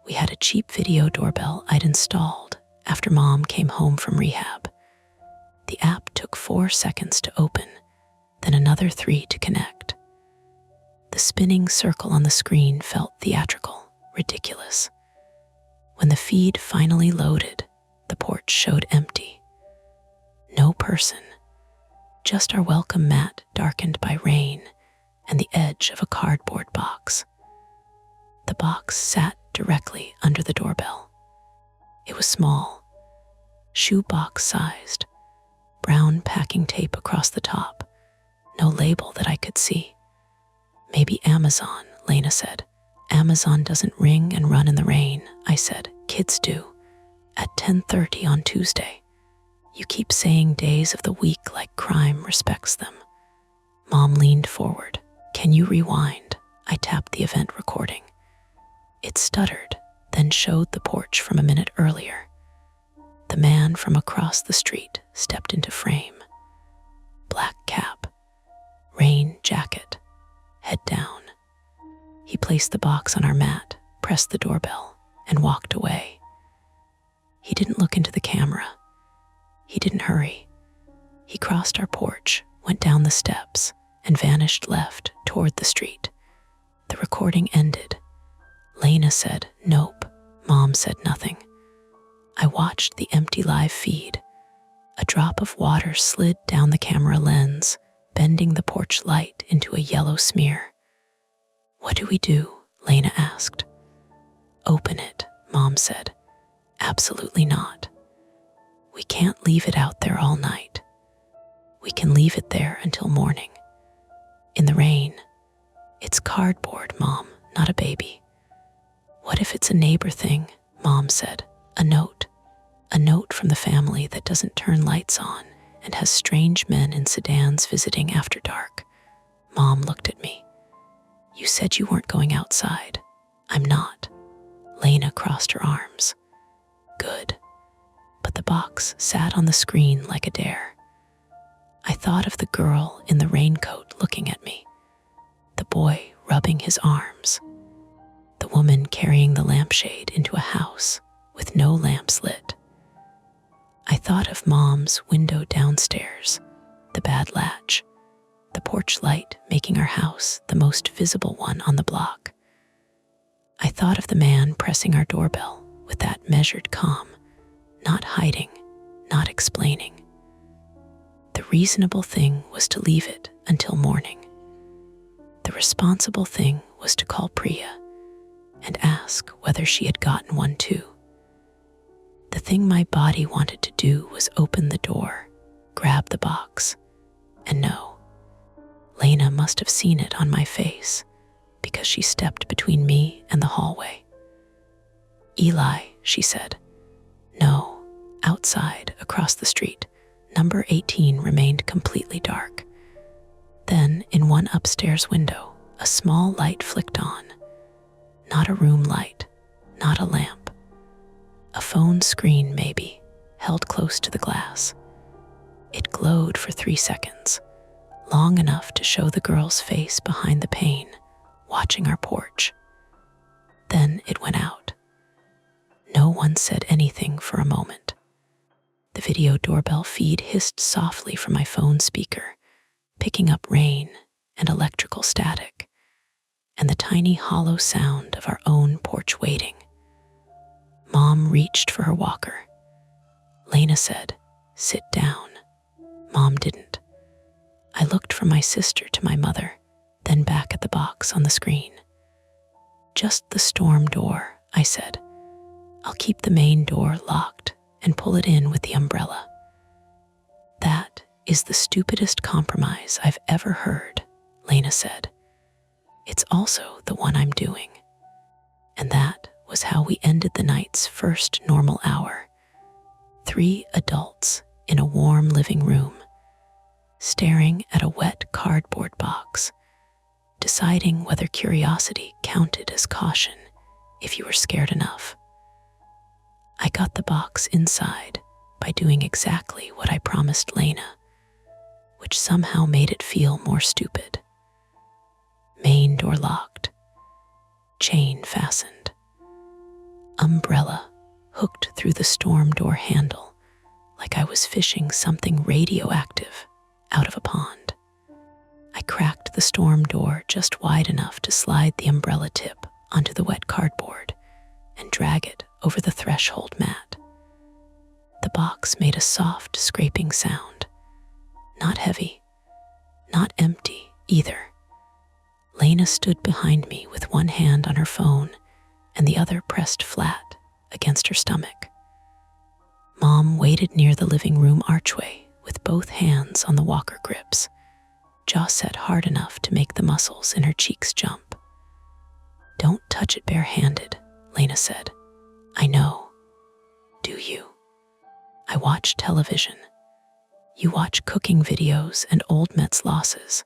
We had a cheap video doorbell I'd installed after Mom came home from rehab. The app took 4 seconds to open, then another 3 to connect. The spinning circle on the screen felt theatrical, ridiculous. When the feed finally loaded, the porch showed empty. No person, just our welcome mat darkened by rain and the edge of a cardboard box. The box sat directly under the doorbell. It was small, shoebox sized, brown packing tape across the top, no label that I could see. "Maybe Amazon," Lena said. "Amazon doesn't ring and run in the rain," I said. "Kids do. At 10:30 on Tuesday. You keep saying days of the week like crime respects them." Mom leaned forward. "Can you rewind?" I tapped the event recording. It stuttered, then showed the porch from a minute earlier. The man from across the street stepped into frame. Black cap, rain jacket, head down. He placed the box on our mat, pressed the doorbell, and walked away. He didn't look into the camera. He didn't hurry. He crossed our porch, went down the steps, and vanished left toward the street. The recording ended. Lena said, "Nope." Mom said nothing. I watched the empty live feed. A drop of water slid down the camera lens, bending the porch light into a yellow smear. "What do we do?" Lena asked. "Open it," Mom said. "Absolutely not. We can't leave it out there all night. We can leave it there until morning. In the rain. It's cardboard, Mom, not a baby." "What if it's a neighbor thing?" Mom said. A note from the family that doesn't turn lights on and has strange men in sedans visiting after dark." Mom looked at me. "You said you weren't going outside." "I'm not." Lena crossed her arms. "Good." But the box sat on the screen like a dare. I thought of the girl in the raincoat looking at me, the boy rubbing his arms, the woman carrying the lampshade into a house with no lamps lit. I thought of Mom's window downstairs, the bad latch, the porch light making our house the most visible one on the block. I thought of the man pressing our doorbell with that measured calm, not hiding, not explaining. The reasonable thing was to leave it until morning. The responsible thing was to call Priya and ask whether she had gotten one too. The thing my body wanted to do was open the door, grab the box, and no. Lena must have seen it on my face because she stepped between me and the hallway. "Eli," she said. "No." Outside, across the street, number 18 remained completely dark. Then, in one upstairs window, a small light flicked on. Not a room light, not a lamp. A phone screen, maybe, held close to the glass. It glowed for 3 seconds, long enough to show the girl's face behind the pane, watching our porch. Then it went out. No one said anything for a moment. The video doorbell feed hissed softly from my phone speaker, picking up rain and electrical static, and the tiny hollow sound of our own porch waiting. Mom reached for her walker. Lena said, "Sit down." Mom didn't. I looked from my sister to my mother, then back at the box on the screen. "Just the storm door," I said. "I'll keep the main door locked and pull it in with the umbrella." "That is the stupidest compromise I've ever heard," Lena said. "It's also the one I'm doing." And that was how we ended the night's first normal hour. 3 adults in a warm living room, staring at a wet cardboard box, deciding whether curiosity counted as caution if you were scared enough. I got the box inside by doing exactly what I promised Lena. which somehow made it feel more stupid. Main door locked, chain fastened, umbrella hooked through the storm door handle like I was fishing something radioactive out of a pond. I cracked the storm door just wide enough to slide the umbrella tip onto the wet cardboard and drag it over the threshold mat. The box made a soft scraping sound. Not heavy, not empty either. Lena stood behind me with one hand on her phone and the other pressed flat against her stomach. Mom waited near the living room archway with both hands on the walker grips, jaw set hard enough to make the muscles in her cheeks jump. "Don't touch it barehanded," Lena said. "I know. Do you?" I watch television. You watch cooking videos and old Met's losses.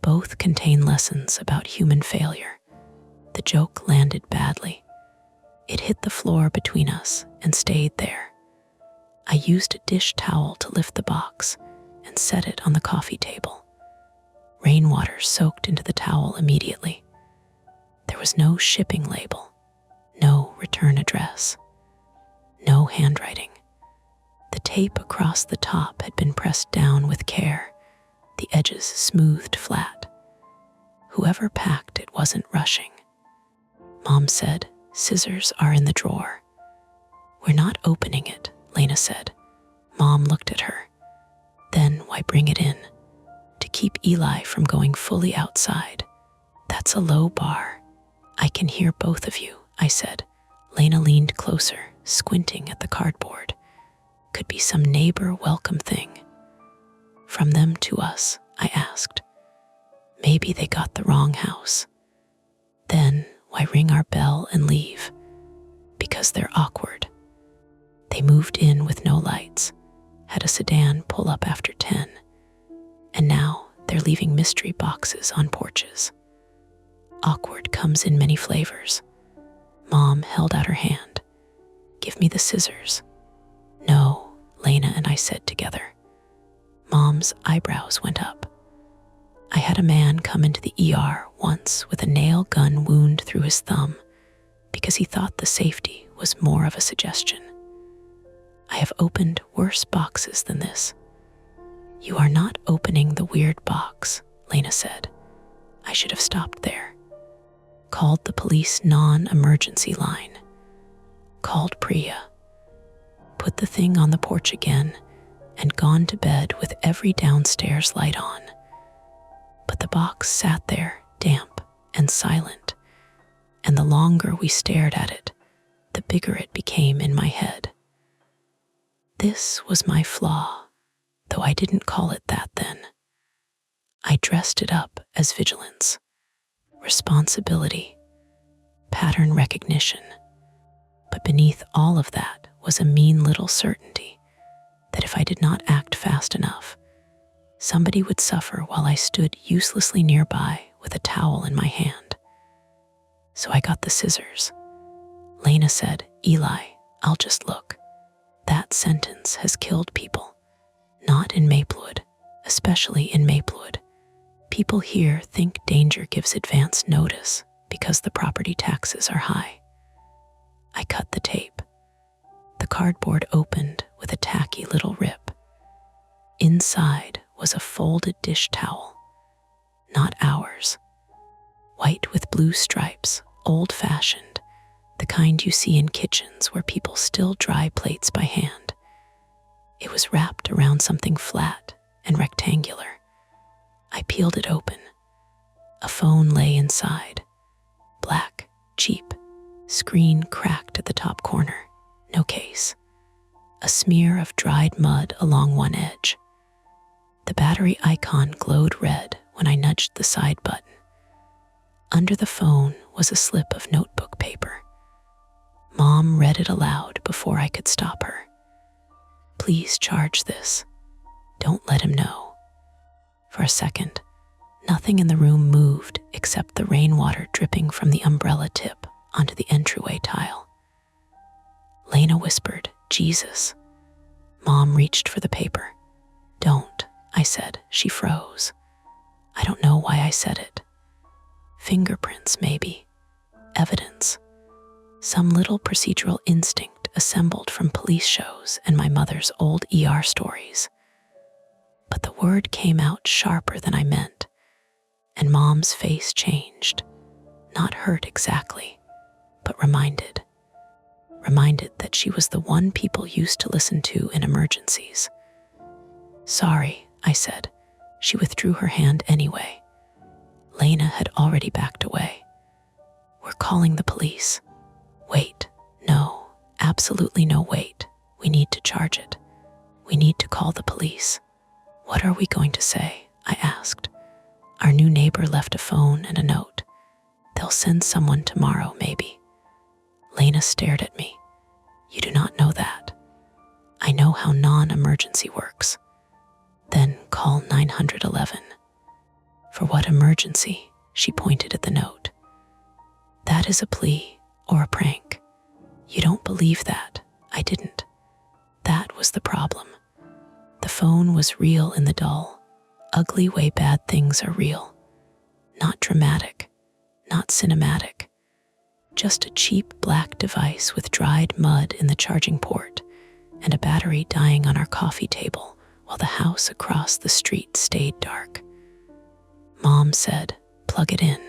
Both contain lessons about human failure. The joke landed badly. It hit the floor between us and stayed there. I used a dish towel to lift the box and set it on the coffee table. Rainwater soaked into the towel immediately. There was no shipping label, no return address, no handwriting. The tape across the top had been pressed down with care, the edges smoothed flat. Whoever packed it wasn't rushing. Mom said, "Scissors are in the drawer." "We're not opening it," Lena said. Mom looked at her. "Then why bring it in? To keep Eli from going fully outside. That's a low bar." "I can hear both of you," I said. Lena leaned closer, squinting at the cardboard. "Could be some neighbor welcome thing." "From them to us?" I asked. "Maybe they got the wrong house." "Then why ring our bell and leave?" "Because they're awkward." They moved in with no lights, had a sedan pull up after 10, and now they're leaving mystery boxes on porches. Awkward comes in many flavors. Mom held out her hand. "Give me the scissors." "No," Lena and I said together. Mom's eyebrows went up. "I had a man come into the ER once with a nail gun wound through his thumb because he thought the safety was more of a suggestion. I have opened worse boxes than this." "You are not opening the weird box," Lena said. I should have stopped there. Called the police non-emergency line. Called Priya. Put the thing on the porch again and gone to bed with every downstairs light on. But the box sat there, damp and silent, and the longer we stared at it, the bigger it became in my head. This was my flaw, though I didn't call it that then. I dressed it up as vigilance, responsibility, pattern recognition. But beneath all of that was a mean little certainty that if I did not act fast enough, somebody would suffer while I stood uselessly nearby with a towel in my hand. So I got the scissors. Lena said, "Eli, I'll just look." That sentence has killed people. Not in Maplewood, especially in Maplewood. People here think danger gives advance notice because the property taxes are high. I cut the tape. The cardboard opened with a tacky little rip. Inside was a folded dish towel. Not ours. White with blue stripes, old-fashioned, the kind you see in kitchens where people still dry plates by hand. It was wrapped around something flat and rectangular. I peeled it open. A phone lay inside. Black, cheap, screen cracked at the top corner. No case. A smear of dried mud along one edge. The battery icon glowed red when I nudged the side button. Under the phone was a slip of notebook paper. Mom read it aloud before I could stop her. "Please charge this. Don't let him know." For a second, nothing in the room moved except the rainwater dripping from the umbrella tip onto the entryway tile. Lena whispered, "Jesus." Mom reached for the paper. "Don't," I said. She froze. I don't know why I said it. Fingerprints, maybe. Evidence. Some little procedural instinct assembled from police shows and my mother's old ER stories. But the word came out sharper than I meant, and Mom's face changed. Not hurt exactly, but reminded. Reminded that she was the one people used to listen to in emergencies. Sorry, I said. She withdrew her hand anyway. Lena had already backed away. We're calling the police. Wait, no, absolutely no wait. We need to charge it. We need to call the police. What are we going to say? I asked. Our new neighbor left a phone and a note. They'll send someone tomorrow, maybe. Lena stared at me. You do not know that. I know how non-emergency works. Then call 911. For what emergency? She pointed at the note. That is a plea or a prank. You don't believe that. I didn't. That was the problem. The phone was real in the dull, ugly way bad things are real. Not dramatic, not cinematic. Just a cheap black device with dried mud in the charging port and a battery dying on our coffee table while the house across the street stayed dark. Mom said, plug it in.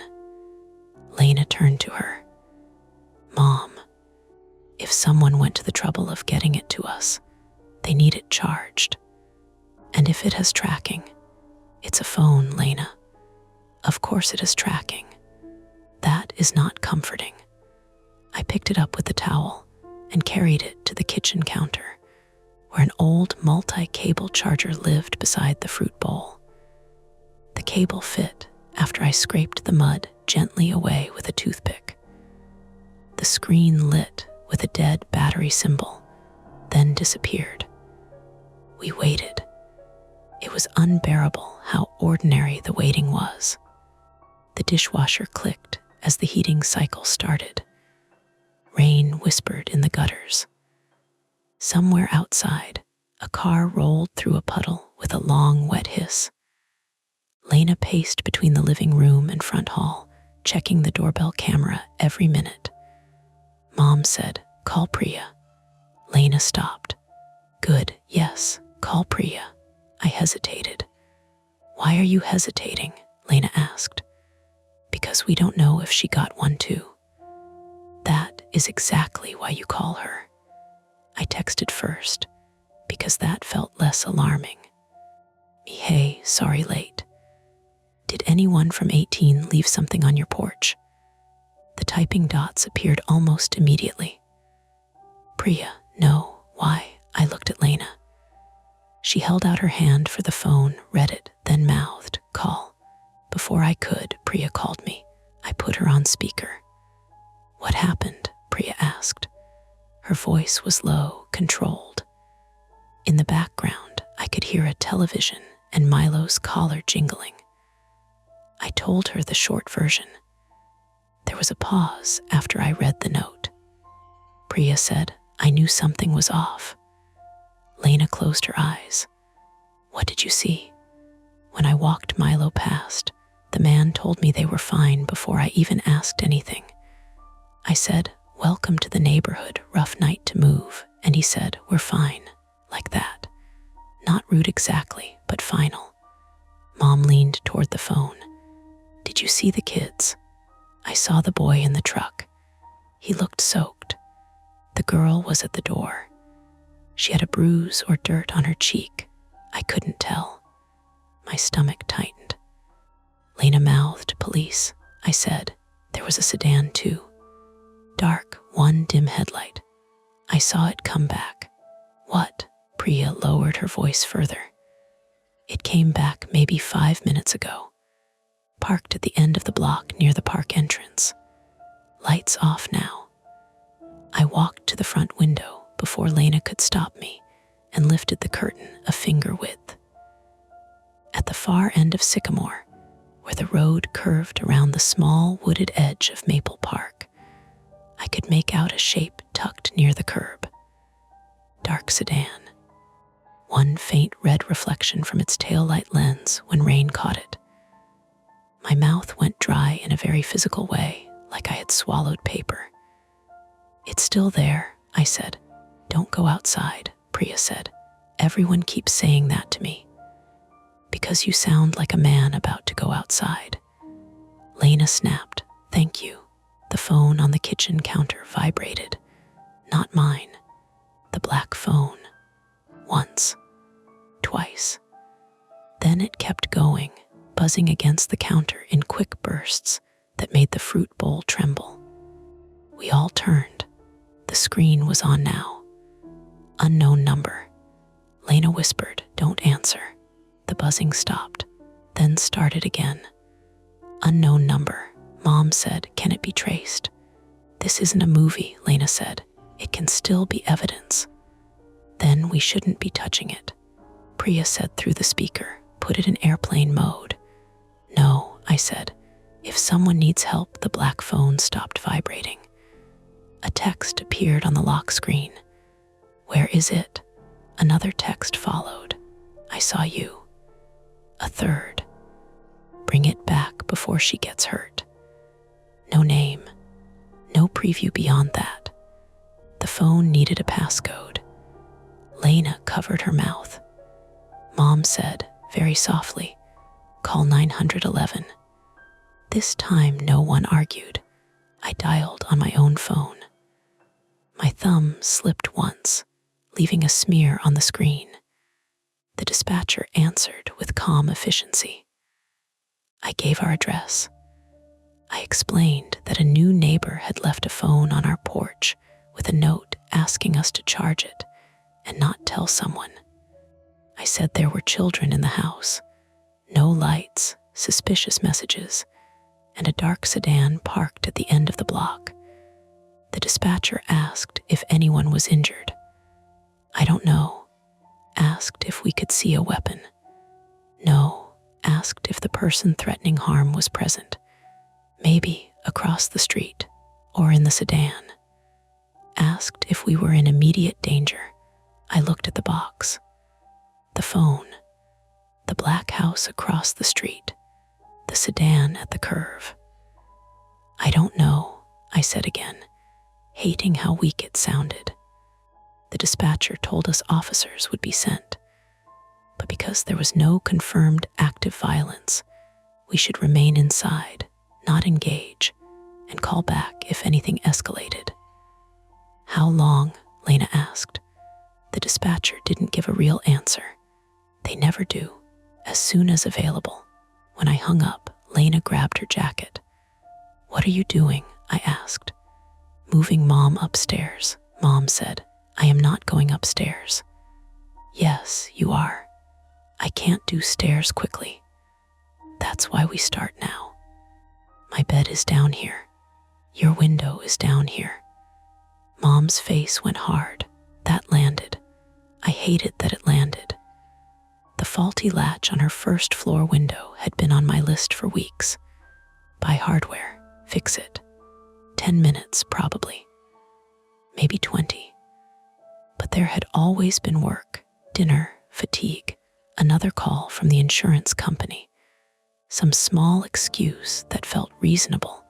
Lena turned to her. Mom, if someone went to the trouble of getting it to us, they need it charged. And if it has tracking, it's a phone, Lena. Of course it has tracking. That is not comforting. I picked it up with the towel and carried it to the kitchen counter, where an old multi-cable charger lived beside the fruit bowl. The cable fit after I scraped the mud gently away with a toothpick. The screen lit with a dead battery symbol, then disappeared. We waited. It was unbearable how ordinary the waiting was. The dishwasher clicked as the heating cycle started. Rain whispered in the gutters. Somewhere outside, a car rolled through a puddle with a long, wet hiss. Lena paced between the living room and front hall, checking the doorbell camera every minute. Mom said, call Priya. Lena stopped. Good, yes, call Priya. I hesitated. Why are you hesitating? Lena asked. Because we don't know if she got one too. That is exactly why you call her. I texted first, because that felt less alarming. Hey, sorry late. Did anyone from 18 leave something on your porch? The typing dots appeared almost immediately. Priya, no, why? I looked at Lena. She held out her hand for the phone, read it, then mouthed, call. Before I could, Priya called me. I put her on speaker. What happened? Priya asked. Her voice was low, controlled. In the background, I could hear a television and Milo's collar jingling. I told her the short version. There was a pause after I read the note. Priya said, I knew something was off. Lena closed her eyes. What did you see? When I walked Milo past, the man told me they were fine before I even asked anything. I said, welcome to the neighborhood, rough night to move, and he said, we're fine, like that. Not rude exactly, but final. Mom leaned toward the phone. Did you see the kids? I saw the boy in the truck. He looked soaked. The girl was at the door. She had a bruise or dirt on her cheek. I couldn't tell. My stomach tightened. Lena mouthed, police. I said, there was a sedan too. Dark, one dim headlight. I saw it come back. What? Priya lowered her voice further. It came back maybe 5 minutes ago. Parked at the end of the block near the park entrance. Lights off now. I walked to the front window before Lena could stop me and lifted the curtain a finger width. At the far end of Sycamore, where the road curved around the small wooded edge of Maple Park, I could make out a shape tucked near the curb. Dark sedan. one faint red reflection from its taillight lens when rain caught it. My mouth went dry in a very physical way, like I had swallowed paper. "It's still there," I said. "Don't go outside," Priya said. "Everyone keeps saying that to me." "Because you sound like a man about to go outside." Lena snapped. "Thank you." The phone on the kitchen counter vibrated. Not mine. The black phone. Once. Twice. Then it kept going, buzzing against the counter in quick bursts that made the fruit bowl tremble. We all turned. The screen was on now. "Unknown number." Lena whispered, "Don't answer." The buzzing stopped, then started again. "Unknown number." Mom said, "Can it be traced?" "This isn't a movie," Lena said. "It can still be evidence." "Then we shouldn't be touching it," Priya said through the speaker. "Put it in airplane mode." "No," I said. "If someone needs help." The black phone stopped vibrating. A text appeared on the lock screen. "Where is it?" Another text followed. "I saw you." A third. "Bring it back before she gets hurt." No name. No preview beyond that. The phone needed a passcode. Lena covered her mouth. Mom said, very softly, "Call 911. This time no one argued. I dialed on my own phone. My thumb slipped once, leaving a smear on the screen. The dispatcher answered with calm efficiency. I gave our address. I explained that a new neighbor had left a phone on our porch with a note asking us to charge it and not tell someone. I said there were children in the house, no lights, suspicious messages, and a dark sedan parked at the end of the block. The dispatcher asked if anyone was injured. I don't know. Asked if we could see a weapon. No. Asked if the person threatening harm was present. Maybe across the street or in the sedan. Asked if we were in immediate danger. I looked at the box. The phone. The black house across the street. The sedan at the curve. I don't know, I said again, hating how weak it sounded. The dispatcher told us officers would be sent, but because there was no confirmed active violence, we should remain inside, not engage, and call back if anything escalated. How long? Lena asked. The dispatcher didn't give a real answer. They never do. As soon as available. When I hung up, Lena grabbed her jacket. What are you doing? I asked. Moving Mom upstairs, Mom said. I am not going upstairs. Yes, you are. I can't do stairs quickly. That's why we start now. My bed is down here. Your window is down here. Mom's face went hard. That landed. I hated that it landed. The faulty latch on her first floor window had been on my list for weeks. Buy hardware, fix it. 10 minutes, probably. Maybe 20. But there had always been work, dinner, fatigue, another call from the insurance company. Some small excuse that felt reasonable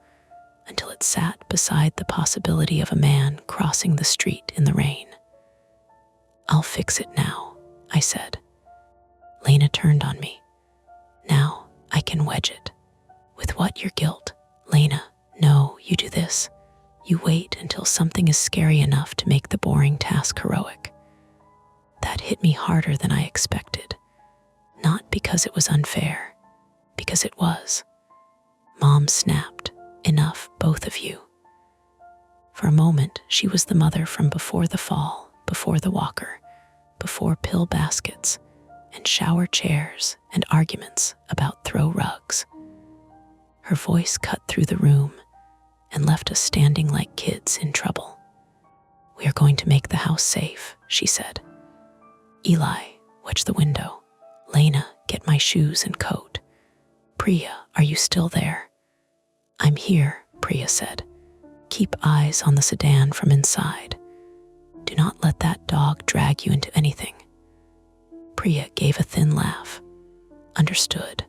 until it sat beside the possibility of a man crossing the street in the rain. I'll fix it now, I said. Lena turned on me. Now I can wedge it. With what? Your guilt? Lena, no, you do this. You wait until something is scary enough to make the boring task heroic. That hit me harder than I expected. Not because it was unfair, because it was. Mom snapped. Enough, both of you. For a moment, she was the mother from before the fall, before the walker, before pill baskets, and shower chairs and arguments about throw rugs. Her voice cut through the room and left us standing like kids in trouble. We are going to make the house safe, she said. Eli, watch the window. Lena, get my shoes and coat. Priya, are you still there? I'm here, Priya said. Keep eyes on the sedan from inside. Do not let that dog drag you into anything. Priya gave a thin laugh. Understood.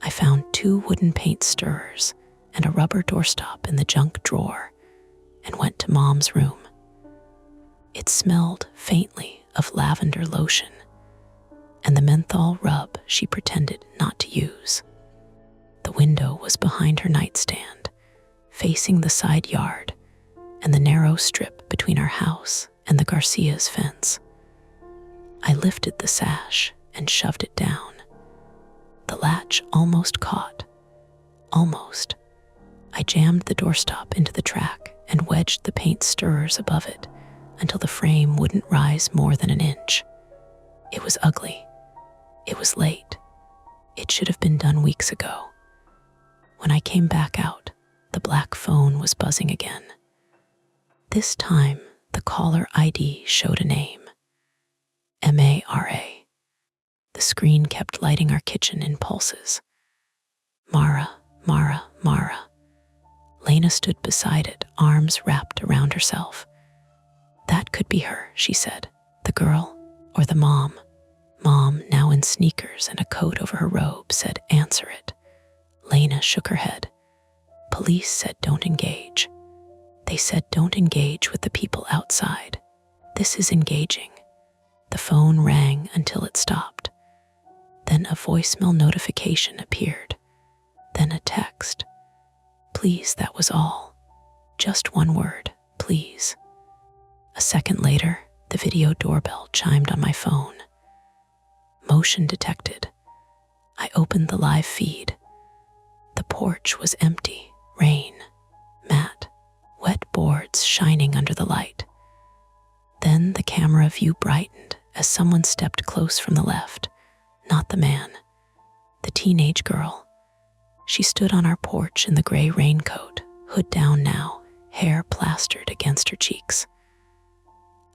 I found 2 wooden paint stirrers and a rubber doorstop in the junk drawer and went to Mom's room. It smelled faintly of lavender lotion and the menthol rub she pretended not to use. The window was behind her nightstand, facing the side yard and the narrow strip between our house and the Garcia's fence. I lifted the sash and shoved it down. The latch almost caught. Almost. I jammed the doorstop into the track and wedged the paint stirrers above it until the frame wouldn't rise more than an inch. It was ugly. It was late. It should have been done weeks ago. When I came back out, the black phone was buzzing again. This time, the caller ID showed a name. Mara. The screen kept lighting our kitchen in pulses. Mara, Mara, Mara. Lena stood beside it, arms wrapped around herself. That could be her, she said. The girl or the mom. Mom, now in sneakers and a coat over her robe, said, "Answer it." Lena shook her head. Police said don't engage. They said don't engage with the people outside. This is engaging. The phone rang until it stopped. Then a voicemail notification appeared. Then a text. Please, that was all. Just one word, please. A second later, the video doorbell chimed on my phone. Motion detected. I opened the live feed. The porch was empty, rain, matte, wet boards shining under the light. Then the camera view brightened as someone stepped close from the left. Not the man, the teenage girl. She stood on our porch in the gray raincoat, hood down now, hair plastered against her cheeks.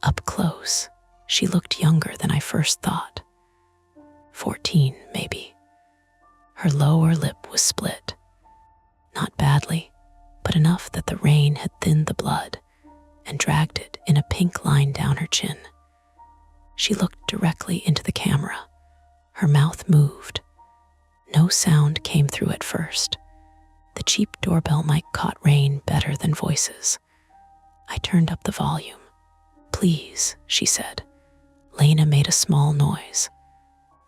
Up close, she looked younger than I first thought. 14, maybe. Her lower lip was split. Not badly, but enough that the rain had thinned the blood and dragged it in a pink line down her chin. She looked directly into the camera. Her mouth moved. No sound came through at first. The cheap doorbell mic caught rain better than voices. I turned up the volume. Please, she said. Lena made a small noise.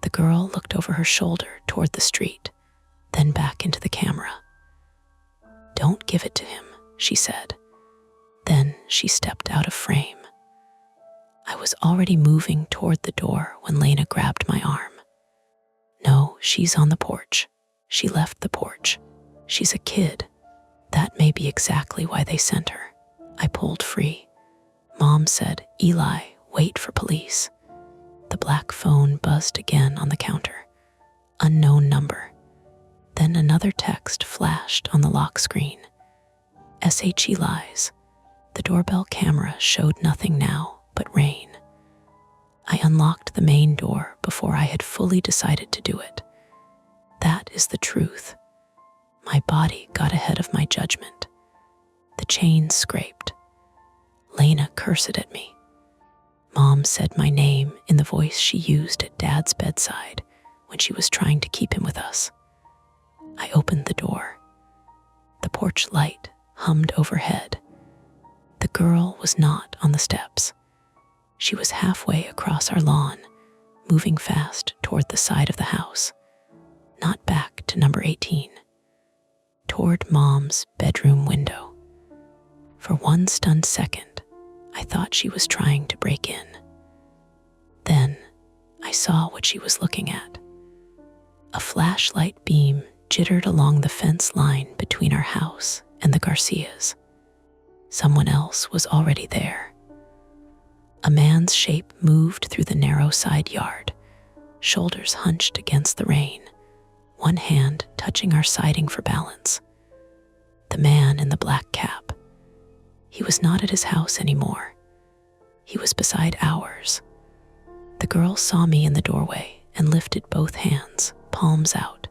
The girl looked over her shoulder toward the street, then back into the camera. Don't give it to him, she said. Then she stepped out of frame. I was already moving toward the door when Lena grabbed my arm. No, she's on the porch. She left the porch. She's a kid. That may be exactly why they sent her. I pulled free. Mom said, Eli, wait for police. The black phone buzzed again on the counter. Unknown number. Then another text flashed on the lock screen. SH Eli's. The doorbell camera showed nothing now but rain. I unlocked the main door before I had fully decided to do it. That is the truth. My body got ahead of my judgment. The chain scraped. Lena cursed at me. Mom said my name in the voice she used at Dad's bedside when she was trying to keep him with us. I opened the door. The porch light hummed overhead. The girl was not on the steps. She was halfway across our lawn, moving fast toward the side of the house, not back to number 18, toward Mom's bedroom window. For one stunned second, I thought she was trying to break in. Then I saw what she was looking at. A flashlight beam jittered along the fence line between our house and the Garcias. Someone else was already there. A man's shape moved through the narrow side yard, shoulders hunched against the rain, one hand touching our siding for balance. The man in the black cap. He was not at his house anymore. He was beside ours. The girl saw me in the doorway and lifted both hands, palms out,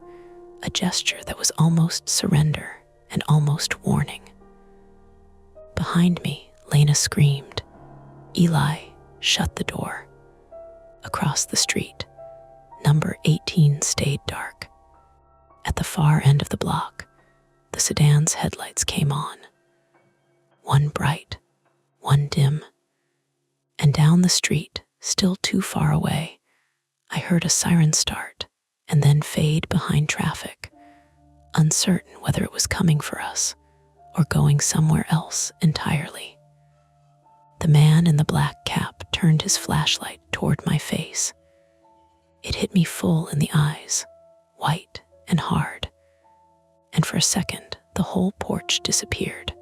a gesture that was almost surrender and almost warning. Behind me, Lena screamed, Eli, shut the door. Across the street, number 18 stayed dark. At the far end of the block, the sedan's headlights came on. One bright, one dim. And down the street, still too far away, I heard a siren start and then fade behind traffic, uncertain whether it was coming for us or going somewhere else entirely. The man in the black cap turned his flashlight toward my face. It hit me full in the eyes, white and hard, and for a second the whole porch disappeared.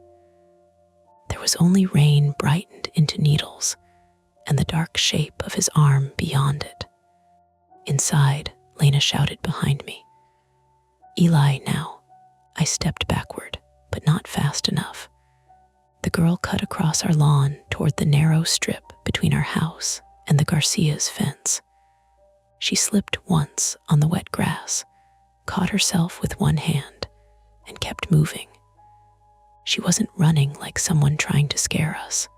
There was only rain brightened into needles and the dark shape of his arm beyond it. Inside, Lena shouted behind me. "Eli, now." I stepped backward, but not fast enough. The girl cut across our lawn toward the narrow strip between our house and the Garcia's fence. She slipped once on the wet grass, caught herself with one hand, and kept moving. She wasn't running like someone trying to scare us.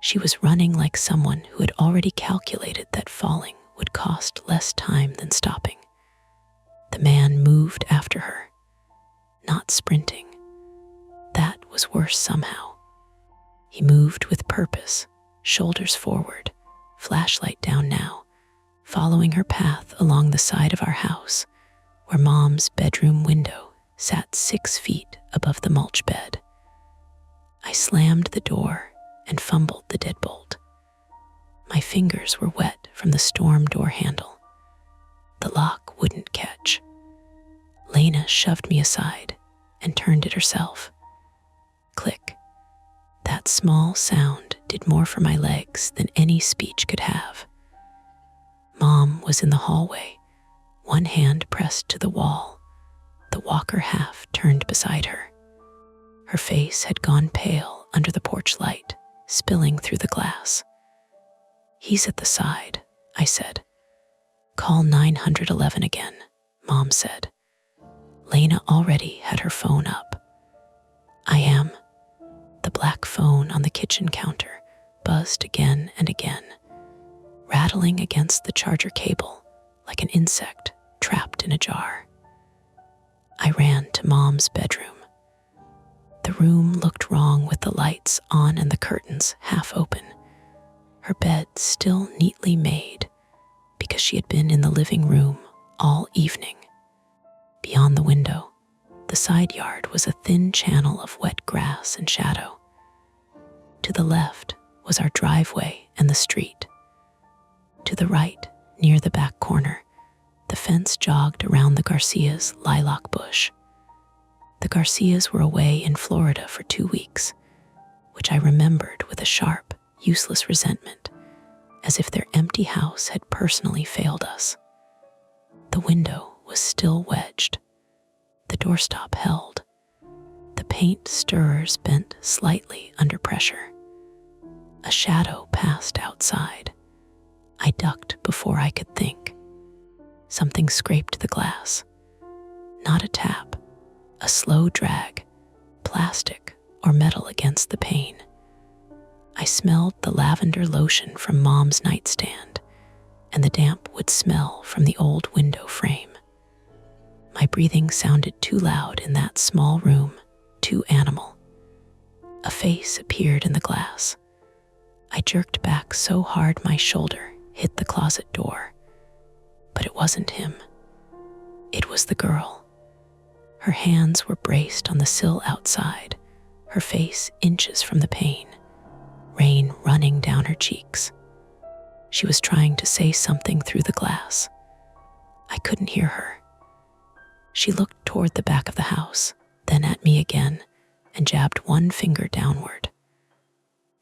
She was running like someone who had already calculated that falling would cost less time than stopping. The man moved after her, not sprinting. That was worse somehow. He moved with purpose, shoulders forward, flashlight down now, following her path along the side of our house, where Mom's bedroom window sat 6 feet above the mulch bed. I slammed the door and fumbled the deadbolt. My fingers were wet from the storm door handle. The lock wouldn't catch. Lena shoved me aside and turned it herself. Click. That small sound did more for my legs than any speech could have. Mom was in the hallway, one hand pressed to the wall, the walker half turned beside her. Her face had gone pale under the porch light, spilling through the glass. "He's at the side," I said. "Call 911 again," Mom said. Lena already had her phone up. "I am." The black phone on the kitchen counter buzzed again and again, rattling against the charger cable like an insect trapped in a jar. I ran to Mom's bedroom. The room looked wrong with the lights on and the curtains half open. Her bed still neatly made because she had been in the living room all evening. Beyond the window, the side yard was a thin channel of wet grass and shadow. To the left was our driveway and the street. To the right, near the back corner, the fence jogged around the Garcia's lilac bush. The Garcias were away in Florida for 2 weeks, which I remembered with a sharp, useless resentment, as if their empty house had personally failed us. The window was still wedged. The doorstop held. The paint stirrers bent slightly under pressure. A shadow passed outside. I ducked before I could think. Something scraped the glass. Not a tap, a slow drag, plastic or metal against the pane. I smelled the lavender lotion from Mom's nightstand and the damp wood smell from the old window frame. My breathing sounded too loud in that small room, too animal. A face appeared in the glass. I jerked back so hard my shoulder hit the closet door. But it wasn't him. It was the girl. Her hands were braced on the sill outside, her face inches from the pane, rain running down her cheeks. She was trying to say something through the glass. I couldn't hear her. She looked toward the back of the house, then at me again, and jabbed one finger downward.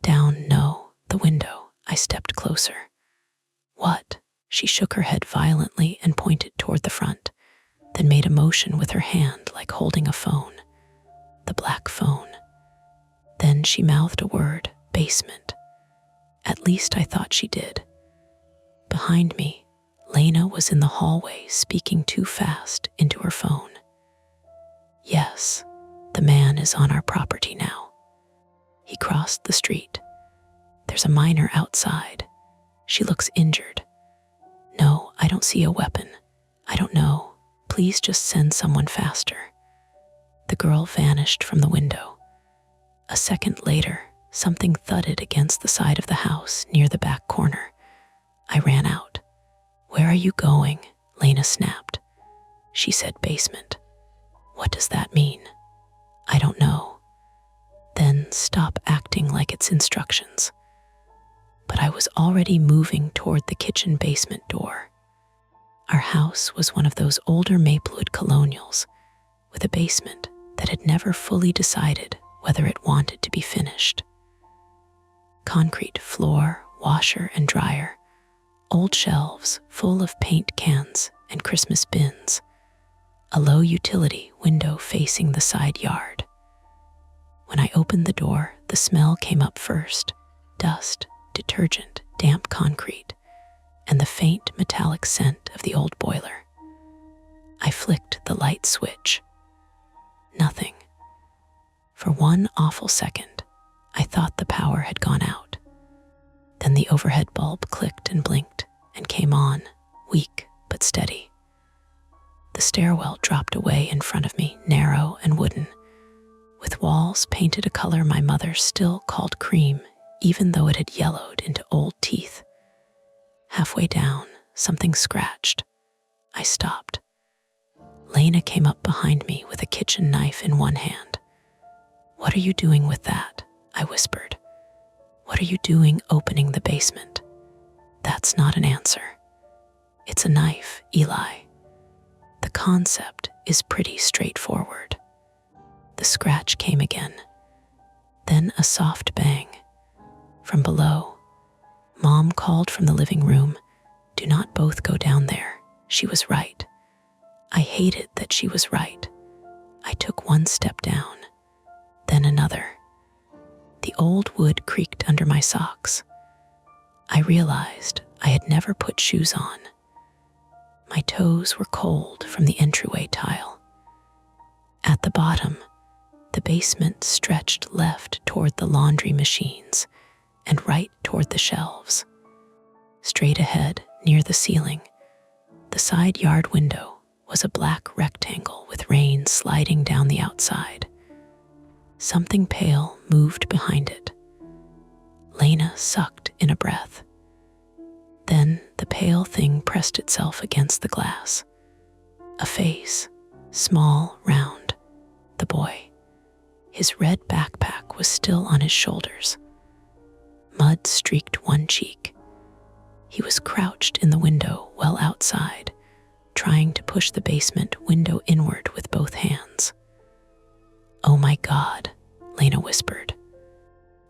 Down, no, the window. I stepped closer. "What?" She shook her head violently and pointed toward the front, then made a motion with her hand like holding a phone. The black phone. Then she mouthed a word, basement. At least I thought she did. Behind me, Lena was in the hallway speaking too fast into her phone. "Yes, the man is on our property now. He crossed the street. There's a miner outside. She looks injured. No, I don't see a weapon. I don't know. Please just send someone faster. The girl vanished from the window. A second later, something thudded against the side of the house near the back corner. I ran out. Where are you going? Lena snapped. She said basement. What does that mean? I don't know. Then stop acting like it's instructions. But I was already moving toward the kitchen basement door. Our house was one of those older Maplewood colonials with a basement that had never fully decided whether it wanted to be finished. Concrete floor, washer and dryer, old shelves full of paint cans and Christmas bins, a low utility window facing the side yard. When I opened the door, the smell came up first: dust, detergent, damp concrete, and the faint metallic scent of the old boiler. I flicked the light switch. Nothing. For one awful second, I thought the power had gone out. Then the overhead bulb clicked and blinked and came on, weak but steady. The stairwell dropped away in front of me, narrow and wooden, with walls painted a color my mother still called cream, even though it had yellowed into old teeth. Halfway down, something scratched. I stopped. Lena came up behind me with a kitchen knife in one hand. What are you doing with that? I whispered. What are you doing opening the basement? That's not an answer. It's a knife, Eli. The concept is pretty straightforward. The scratch came again. Then a soft bang. From below, Mom called from the living room, "Do not both go down there." She was right. I hated that she was right. I took one step down, then another. The old wood creaked under my socks. I realized I had never put shoes on. My toes were cold from the entryway tile. At the bottom, the basement stretched left toward the laundry machines and right toward the shelves. Straight ahead, near the ceiling, the side yard window was a black rectangle with rain sliding down the outside. Something pale moved behind it. Lena sucked in a breath. Then the pale thing pressed itself against the glass. A face, small, round. The boy. His red backpack was still on his shoulders. Mud streaked one cheek. He was crouched in the window well outside, trying to push the basement window inward with both hands. "Oh my God," Lena whispered.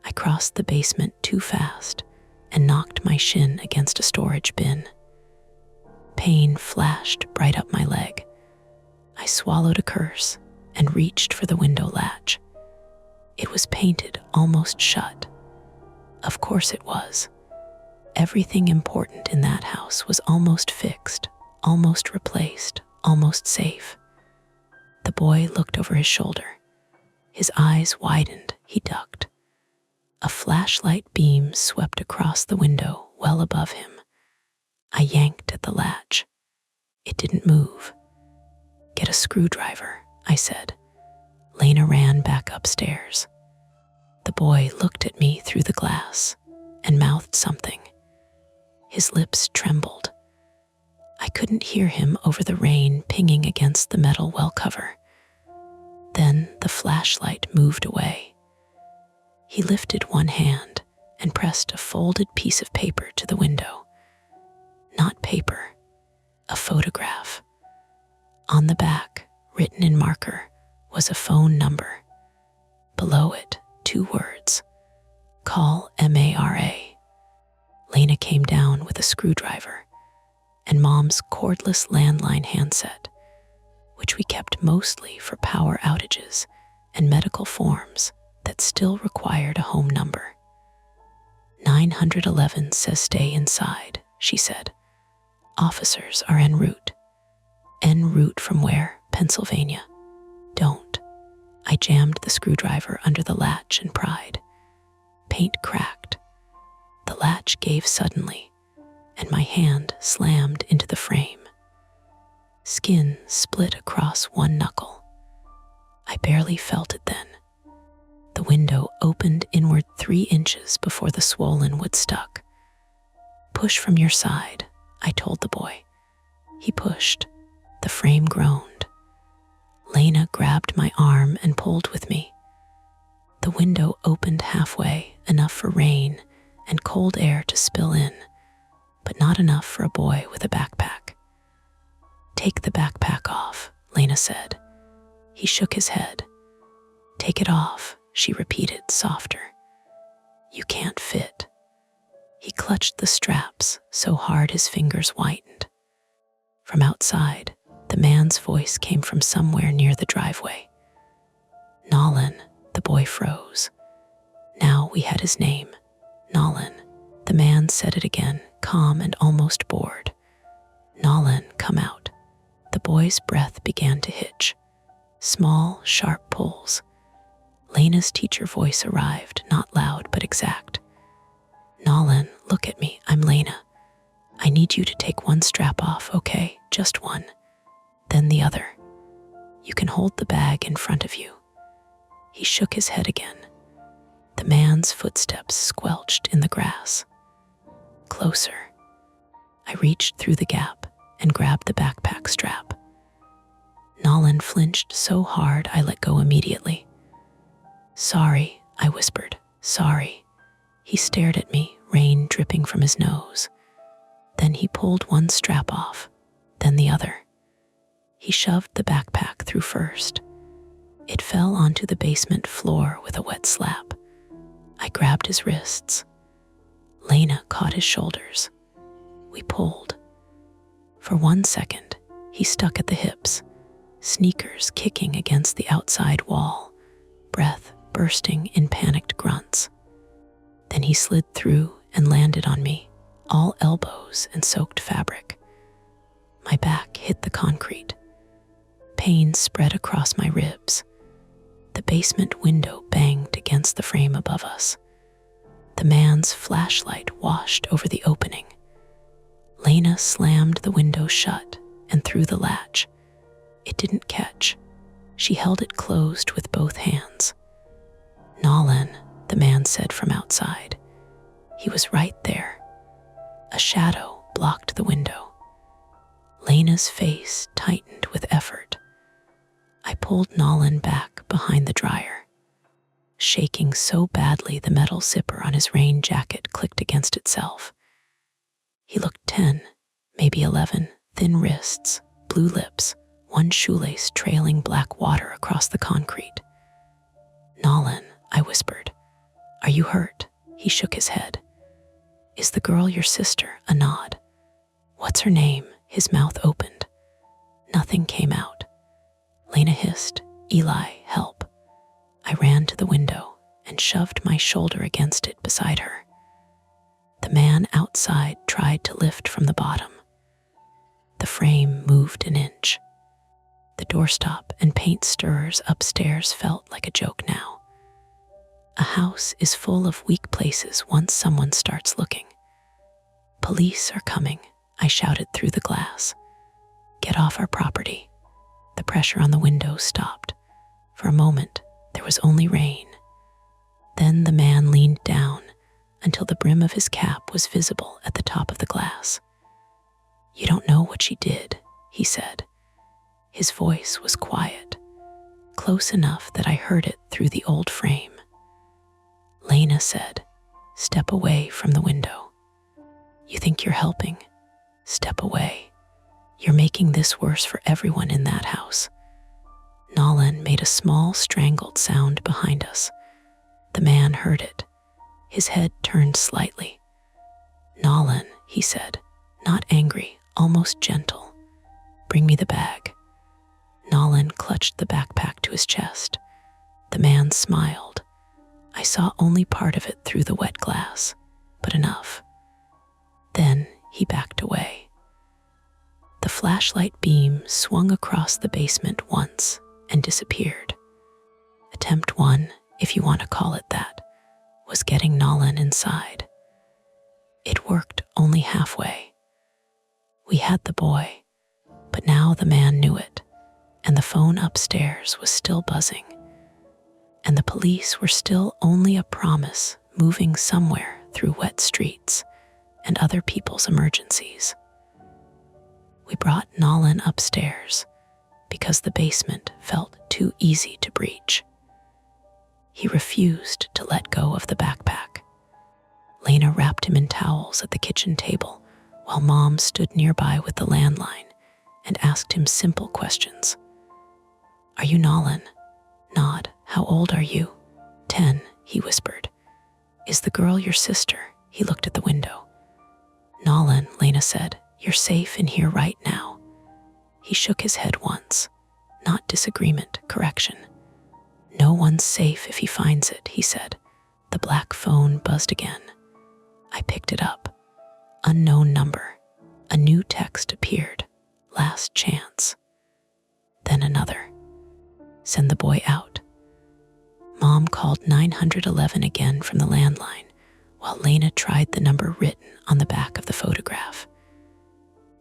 I crossed the basement too fast and knocked my shin against a storage bin. Pain flashed right up my leg. I swallowed a curse and reached for the window latch. It was painted almost shut. Of course it was. Everything important in that house was almost fixed, almost replaced, almost safe. The boy looked over his shoulder. His eyes widened. He ducked. A flashlight beam swept across the window well above him. I yanked at the latch. It didn't move. "Get a screwdriver," I said. Lena ran back upstairs. The boy looked at me through the glass and mouthed something. His lips trembled. I couldn't hear him over the rain pinging against the metal well cover. Then the flashlight moved away. He lifted one hand and pressed a folded piece of paper to the window. Not paper, a photograph. On the back, written in marker, was a phone number. Below it, 2 words: "Call MARA." Lena came down with a screwdriver and Mom's cordless landline handset, which we kept mostly for power outages and medical forms that still required a home number. 911 says stay inside, she said. Officers are en route. En route from where? Pennsylvania. Don't. I jammed the screwdriver under the latch and pried. Paint cracked. The latch gave suddenly, and my hand slammed into the frame. Skin split across one knuckle. I barely felt it then. The window opened inward 3 inches before the swollen wood stuck. "Push from your side," I told the boy. He pushed. The frame groaned. Lena grabbed my arm and pulled with me. The window opened halfway, enough for rain and cold air to spill in, but not enough for a boy with a backpack. "Take the backpack off," Lena said. He shook his head. "Take it off," she repeated, softer. "You can't fit." He clutched the straps so hard his fingers whitened. From outside, the man's voice came from somewhere near the driveway. "Nolan," the boy froze. Now we had his name. "Nolan." The man said it again, calm and almost bored. "Nolan, come out." The boy's breath began to hitch. Small, sharp pulls. Lena's teacher voice arrived, not loud but exact. "Nolan, look at me. I'm Lena. I need you to take one strap off, okay? Just one. Then the other. You can hold the bag in front of you." He shook his head again. The man's footsteps squelched in the grass. Closer. I reached through the gap and grabbed the backpack strap. Nolan flinched so hard I let go immediately. "Sorry," I whispered. "Sorry." He stared at me, rain dripping from his nose. Then he pulled one strap off, then the other. He shoved the backpack through first. It fell onto the basement floor with a wet slap. I grabbed his wrists. Lena caught his shoulders. We pulled. For 1 second, he stuck at the hips, sneakers kicking against the outside wall, breath bursting in panicked grunts. Then he slid through and landed on me, all elbows and soaked fabric. My back hit the concrete. Pain spread across my ribs. The basement window banged against the frame above us. The man's flashlight washed over the opening. Lena slammed the window shut and threw the latch. It didn't catch. She held it closed with both hands. "Nolan," the man said from outside. He was right there. A shadow blocked the window. Lena's face tightened with effort. I pulled Nolan back behind the dryer. Shaking so badly the metal zipper on his rain jacket clicked against itself. He looked 10, maybe 11, thin wrists, blue lips, one shoelace trailing black water across the concrete. "Nolan," I whispered. "Are you hurt?" He shook his head. "Is the girl your sister?" A nod. "What's her name?" His mouth opened. Nothing came out. Lena hissed, "Eli, help." I ran to the window and shoved my shoulder against it beside her. The man outside tried to lift from the bottom. The frame moved an inch. The doorstop and paint stirrers upstairs felt like a joke now. A house is full of weak places once someone starts looking. "Police are coming," I shouted through the glass. "Get off our property." The pressure on the window stopped. For a moment, there was only rain. Then the man leaned down until the brim of his cap was visible at the top of the glass. "You don't know what she did," he said. His voice was quiet, close enough that I heard it through the old frame. Lena said, "Step away from the window. You think you're helping? Step away. You're making this worse for everyone in that house." Nolan made a small strangled sound behind us. The man heard it. His head turned slightly. "Nolan," he said, not angry, almost gentle. "Bring me the bag." Nolan clutched the backpack to his chest. The man smiled. I saw only part of it through the wet glass, but enough. Then he backed away. The flashlight beam swung across the basement once and disappeared. Attempt 1, if you want to call it that, was getting Nolan inside. It worked only halfway. We had the boy, but now the man knew it, and the phone upstairs was still buzzing, and the police were still only a promise moving somewhere through wet streets and other people's emergencies. We brought Nolan upstairs because the basement felt too easy to breach. He refused to let go of the backpack. Lena wrapped him in towels at the kitchen table while Mom stood nearby with the landline and asked him simple questions. "Are you Nolan?" "Nod. How old are you?" 10, he whispered. "Is the girl your sister?" He looked at the window. "Nolan," Lena said, "you're safe in here right now." He shook his head once. Not disagreement, correction. "No one's safe if he finds it," he said. The black phone buzzed again. I picked it up. Unknown number. A new text appeared. "Last chance." Then another. "Send the boy out." Mom called 911 again from the landline, while Lena tried the number written on the back of the photograph.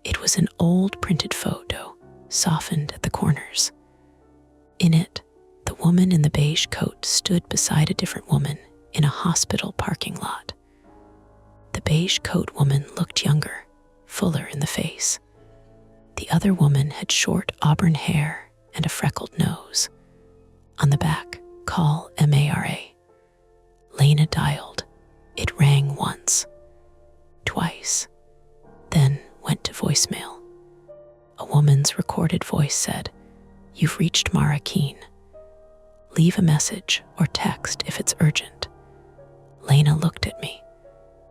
It was an old printed photo, softened at the corners. In it, the woman in the beige coat stood beside a different woman in a hospital parking lot. The beige coat woman looked younger, fuller in the face. The other woman had short auburn hair and a freckled nose. On the back, "Call MARA." Lena dialed. It rang once, twice, then went to voicemail. A woman's recorded voice said, "You've reached Mara Keene. Leave a message or text if it's urgent." Lena looked at me.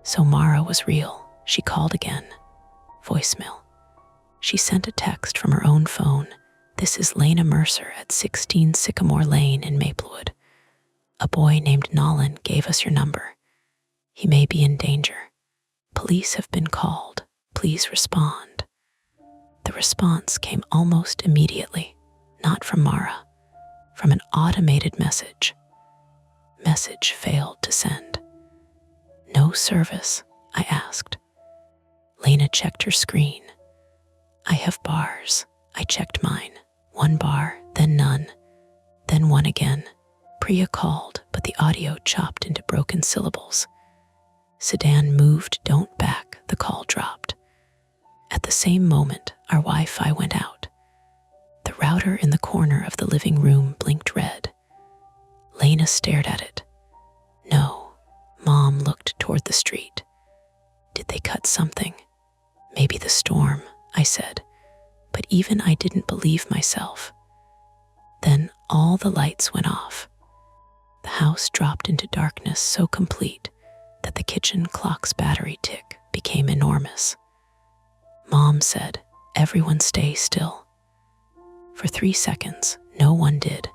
So Mara was real. She called again. Voicemail. She sent a text from her own phone. "This is Lena Mercer at 16 Sycamore Lane in Maplewood. A boy named Nolan gave us your number. He may be in danger. Police have been called. Please respond." The response came almost immediately, not from Mara, from an automated message. Message failed to send. "No service?" I asked. Lena checked her screen. "I have bars." I checked mine. 1 bar, then none, then one again. Priya called, but the audio chopped into broken syllables. "Sedan moved, don't back." The call dropped. At the same moment, our Wi-Fi went out. The router in the corner of the living room blinked red. Lena stared at it. "No." Mom looked toward the street. "Did they cut something?" "Maybe the storm," I said, but even I didn't believe myself. Then all the lights went off. The house dropped into darkness so complete that the kitchen clock's battery tick became enormous. Mom said, "Everyone stay still." For 3 seconds, no one did.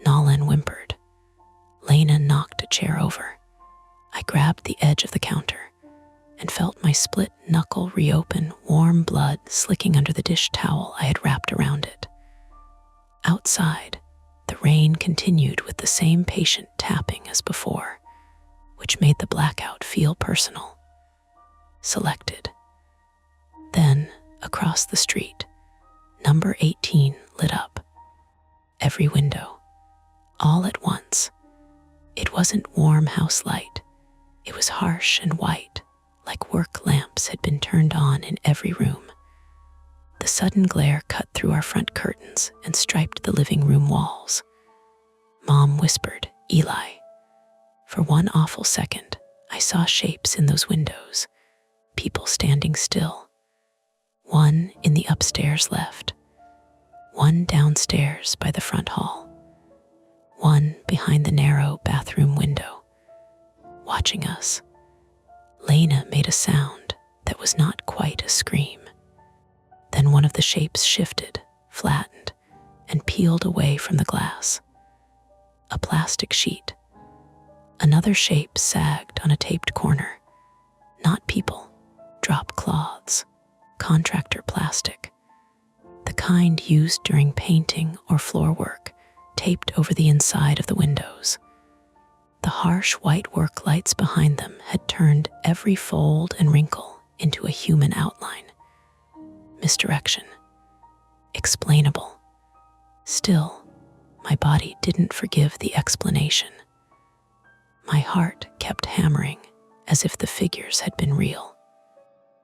Nolan whimpered. Lena knocked a chair over. I grabbed the edge of the counter and felt my split knuckle reopen, warm blood slicking under the dish towel I had wrapped around it. Outside, the rain continued with the same patient tapping as before, which made the blackout feel personal. Selected. Then, across the street, number 18 lit up. Every window. All at once. It wasn't warm house light. It was harsh and white, like work lamps had been turned on in every room. The sudden glare cut through our front curtains and striped the living room walls. Mom whispered, "Eli." For one awful second, I saw shapes in those windows, people standing still. One in the upstairs left, one downstairs by the front hall, one behind the narrow bathroom window. Watching us. Lena made a sound that was not quite a scream. Then one of the shapes shifted, flattened, and peeled away from the glass. A plastic sheet. Another shape sagged on a taped corner. Not people, drop cloths, contractor plastic. The kind used during painting or floor work, taped over the inside of the windows. The harsh white work lights behind them had turned every fold and wrinkle into a human outline. Misdirection. Explainable. Still, my body didn't forgive the explanation. My heart kept hammering as if the figures had been real.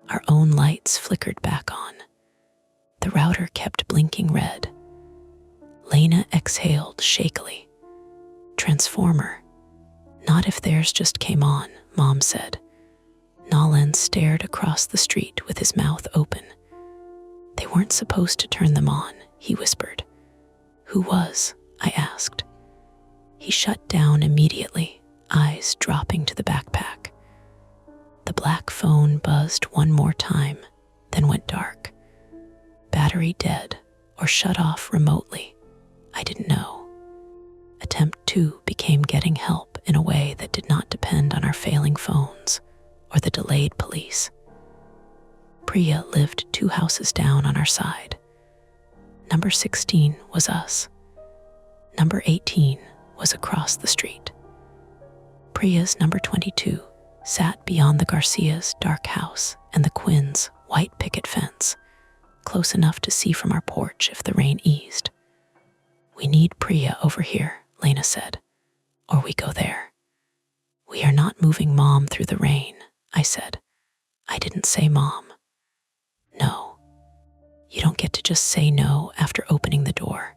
Our own lights flickered back on. The router kept blinking red. Lena exhaled shakily. Transformer. Not if theirs just came on, Mom said. Nolan stared across the street with his mouth open. They weren't supposed to turn them on, he whispered. Who was? I asked. He shut down immediately, eyes dropping to the backpack. The black phone buzzed one more time, then went dark. Battery dead or shut off remotely. I didn't know. Attempt 2 became getting help in a way that did not depend on our failing phones or the delayed police. Priya lived 2 houses down on our side. Number 16 was us. Number 18 was across the street. Priya's number 22 sat beyond the Garcia's dark house and the Quinn's white picket fence, close enough to see from our porch if the rain eased. We need Priya over here, Lena said, or we go there. We are not moving Mom through the rain, I said. I didn't say Mom. No. You don't get to just say no after opening the door.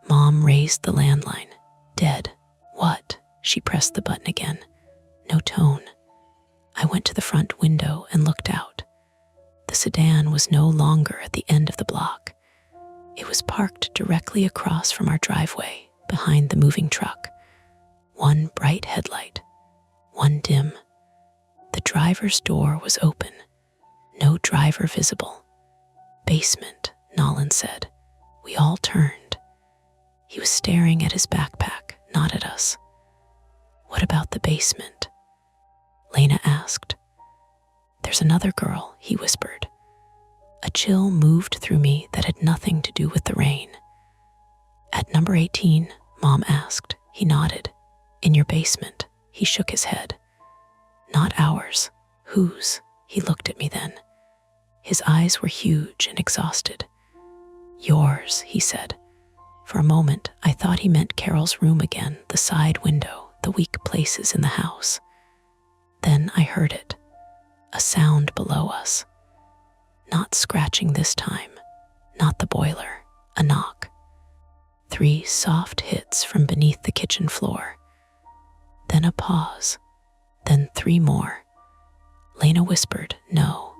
Mom raised the landline. Dead. What? She pressed the button again. No tone. I went to the front window and looked out. The sedan was no longer at the end of the block. It was parked directly across from our driveway, behind the moving truck. One bright headlight, one dim. The driver's door was open. No driver visible. Basement, Nolan said. We all turned. He was staring at his backpack, not at us. What about the basement? Lena asked. There's another girl, he whispered. A chill moved through me that had nothing to do with the rain. At number 18, Mom asked. He nodded. In your basement, he shook his head. Not ours. Whose? He looked at me then. His eyes were huge and exhausted. Yours, he said. For a moment, I thought he meant Carol's room again, the side window, the weak places in the house. Then I heard it. A sound below us. Not scratching this time. Not the boiler. A knock. 3 soft hits from beneath the kitchen floor. Then a pause. Then 3 more. Lena whispered, no.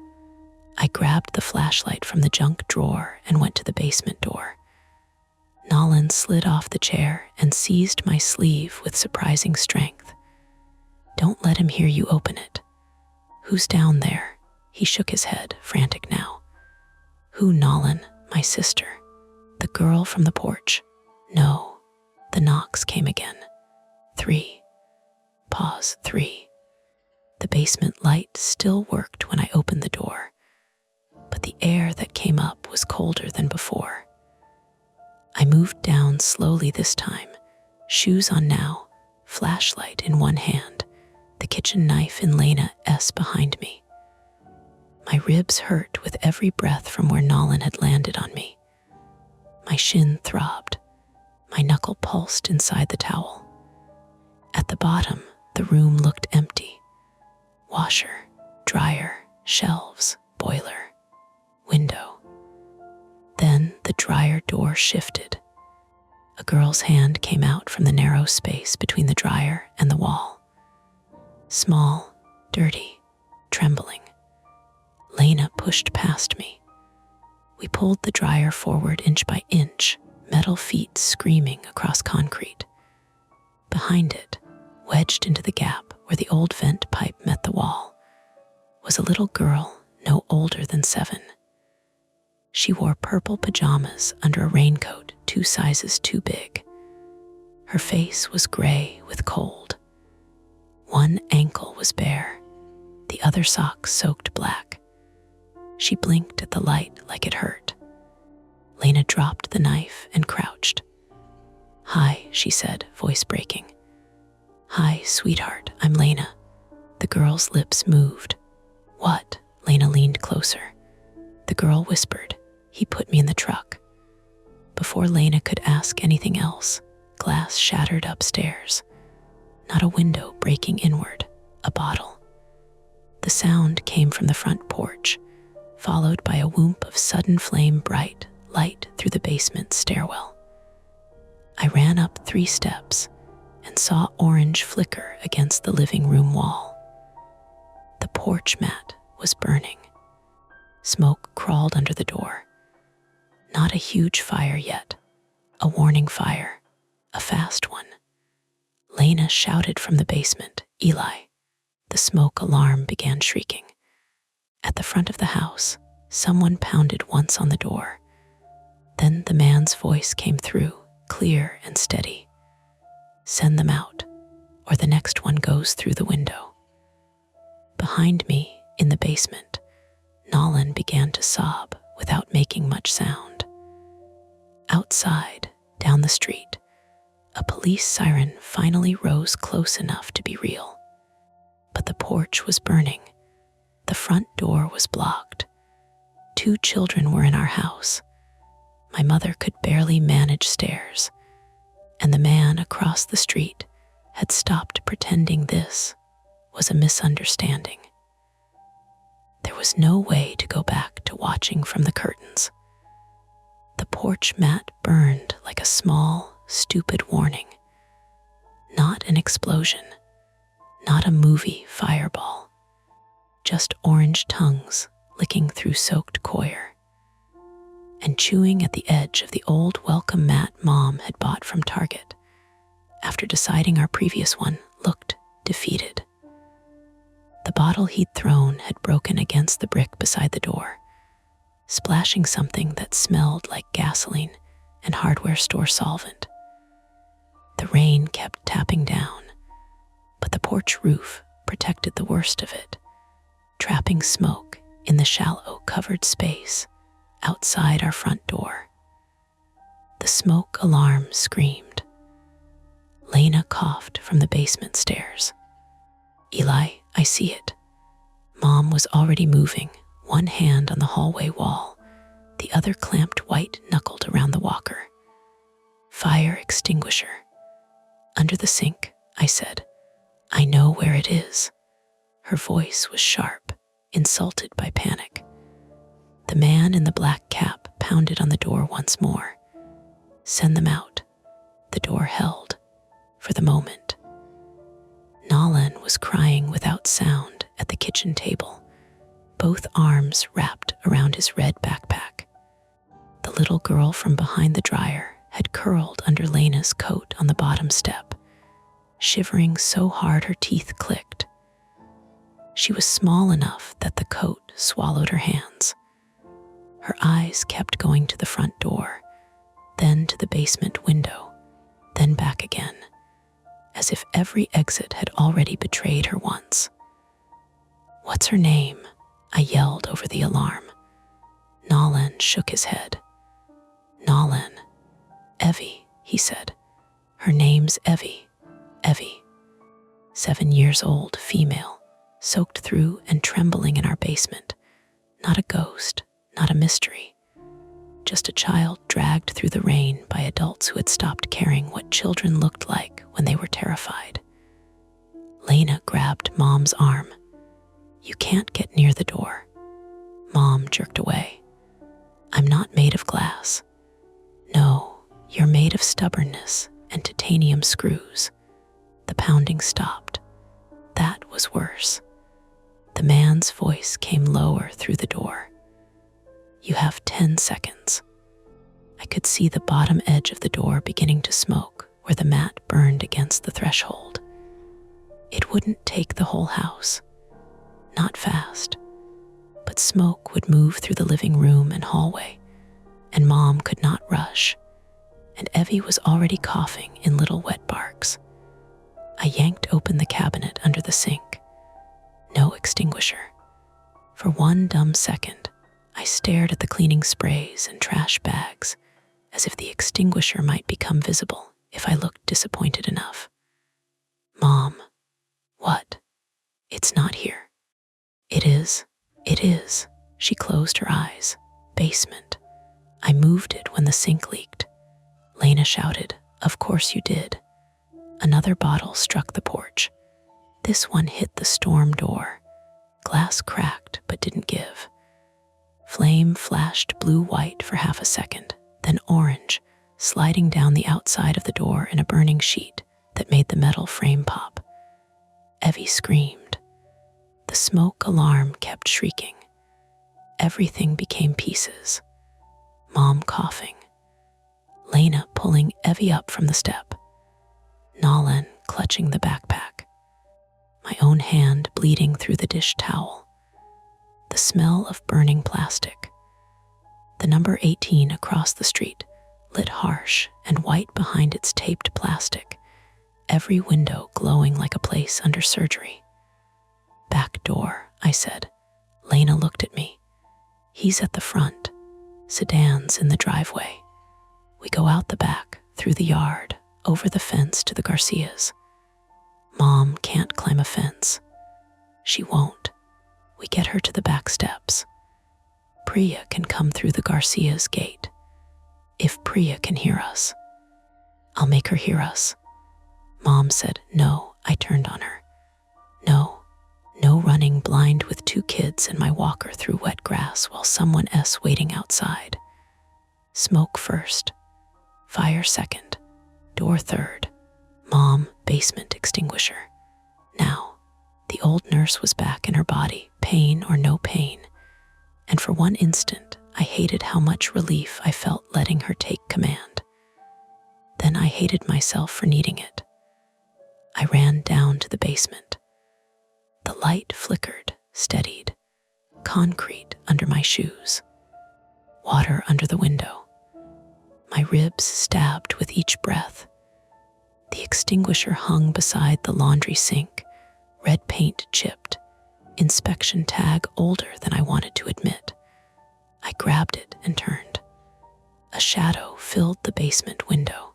I grabbed the flashlight from the junk drawer and went to the basement door. Nolan slid off the chair and seized my sleeve with surprising strength. Don't let him hear you open it. Who's down there? He shook his head, frantic now. Who, Nolan? My sister. The girl from the porch. No. The knocks came again. 3. Pause. 3. The basement light still worked when I opened the door, but the air that came up was colder than before. I moved down slowly this time, shoes on now, flashlight in one hand, the kitchen knife in Lena's behind me. My ribs hurt with every breath from where Nolan had landed on me. My shin throbbed. My knuckle pulsed inside the towel. At the bottom, the room looked empty. Washer, dryer, shelves, boiler, window. Then the dryer door shifted. A girl's hand came out from the narrow space between the dryer and the wall. Small, dirty, trembling. Lena pushed past me. We pulled the dryer forward inch by inch, metal feet screaming across concrete. Behind it, wedged into the gap where the old vent pipe met the wall, was a little girl no older than 7. She wore purple pajamas under a raincoat 2 sizes too big. Her face was gray with cold. One ankle was bare, the other sock soaked black. She blinked at the light like it hurt. Lena dropped the knife and crouched. Hi, she said, voice breaking. "Hi, sweetheart, I'm Lena." The girl's lips moved. "What?" Lena leaned closer. The girl whispered, "He put me in the truck." Before Lena could ask anything else, glass shattered upstairs. Not a window breaking inward, a bottle. The sound came from the front porch, followed by a whoop of sudden flame bright light through the basement stairwell. I ran up 3 steps and saw orange flicker against the living room wall. The porch mat was burning. Smoke crawled under the door. Not a huge fire yet, a warning fire, a fast one. Lena shouted from the basement, "Eli!" The smoke alarm began shrieking. At the front of the house, someone pounded once on the door. Then the man's voice came through, clear and steady. "Send them out, or the next one goes through the window." Behind me, in the basement, Nolan began to sob without making much sound. Outside, down the street, a police siren finally rose close enough to be real. But the porch was burning. The front door was blocked. 2 children were in our house. My mother could barely manage stairs, and the man across the street had stopped pretending this was a misunderstanding. There was no way to go back to watching from the curtains. The porch mat burned like a small, stupid warning. Not an explosion, not a movie fireball, just orange tongues licking through soaked coir and chewing at the edge of the old welcome mat Mom had bought from Target after deciding our previous one looked defeated. The bottle he'd thrown had broken against the brick beside the door, splashing something that smelled like gasoline and hardware store solvent. The rain kept tapping down, but the porch roof protected the worst of it, trapping smoke in the shallow covered space outside our front door. The smoke alarm screamed. Lena coughed from the basement stairs. "Eli, I see it." Mom was already moving, one hand on the hallway wall, the other clamped white-knuckled around the walker. "Fire extinguisher." "Under the sink," I said. "I know where it is." Her voice was sharp, insulted by panic. The man in the black cap pounded on the door once more. "Send them out." The door held, for the moment. Nolan was crying without sound at the kitchen table, both arms wrapped around his red backpack. The little girl from behind the dryer had curled under Lena's coat on the bottom step, shivering so hard her teeth clicked. She was small enough that the coat swallowed her hands. Her eyes kept going to the front door, then to the basement window, then back again, as if every exit had already betrayed her once. "What's her name?" I yelled over the alarm. Nolan shook his head. "Nolan. Evie," he said. "Her name's Evie. Evie. 7 years old, female, soaked through and trembling in our basement. Not a ghost, not a mystery. Just a child dragged through the rain by adults who had stopped caring what children looked like when they were terrified." Lena grabbed Mom's arm. "You can't get near the door." Mom jerked away. "I'm not made of glass." "No, you're made of stubbornness and titanium screws." The pounding stopped. That was worse. The man's voice came lower through the door. "You have 10 seconds. I could see the bottom edge of the door beginning to smoke where the mat burned against the threshold. It wouldn't take the whole house. Not fast. But smoke would move through the living room and hallway, and Mom could not rush, and Evie was already coughing in little wet barks. I yanked open the cabinet under the sink. No extinguisher. For one dumb second, I stared at the cleaning sprays and trash bags, as if the extinguisher might become visible if I looked disappointed enough. Mom, what? It's not here. It is. It is. She closed her eyes. Basement. I moved it when the sink leaked. Lena shouted, "Of course you did." Another bottle struck the porch. This one hit the storm door. Glass cracked but didn't give. Flame flashed blue-white for half a second, then orange, sliding down the outside of the door in a burning sheet that made the metal frame pop. Evie screamed. The smoke alarm kept shrieking. Everything became pieces. Mom coughing. Lena pulling Evie up from the step. Nolan clutching the backpack. My own hand bleeding through the dish towel. The smell of burning plastic. The number 18 across the street, lit harsh and white behind its taped plastic, every window glowing like a place under surgery. "Back door," I said. Lena looked at me. "He's at the front. Sedan's in the driveway. We go out the back, through the yard, over the fence to the Garcias." "Mom can't climb a fence." "She won't. We get her to the back steps. Priya can come through the Garcias' gate. If Priya can hear us, I'll make her hear us." Mom said, "No." I turned on her. "No. No running blind with 2 kids and my walker through wet grass while someone else waiting outside. Smoke first. Fire second. Door third. Mom, basement extinguisher. Now." The old nurse was back in her body, pain or no pain, and for one instant I hated how much relief I felt letting her take command. Then I hated myself for needing it. I ran down to the basement. The light flickered, steadied. Concrete under my shoes. Water under the window. My ribs stabbed with each breath. The extinguisher hung beside the laundry sink, red paint chipped, inspection tag older than I wanted to admit. I grabbed it and turned. A shadow filled the basement window.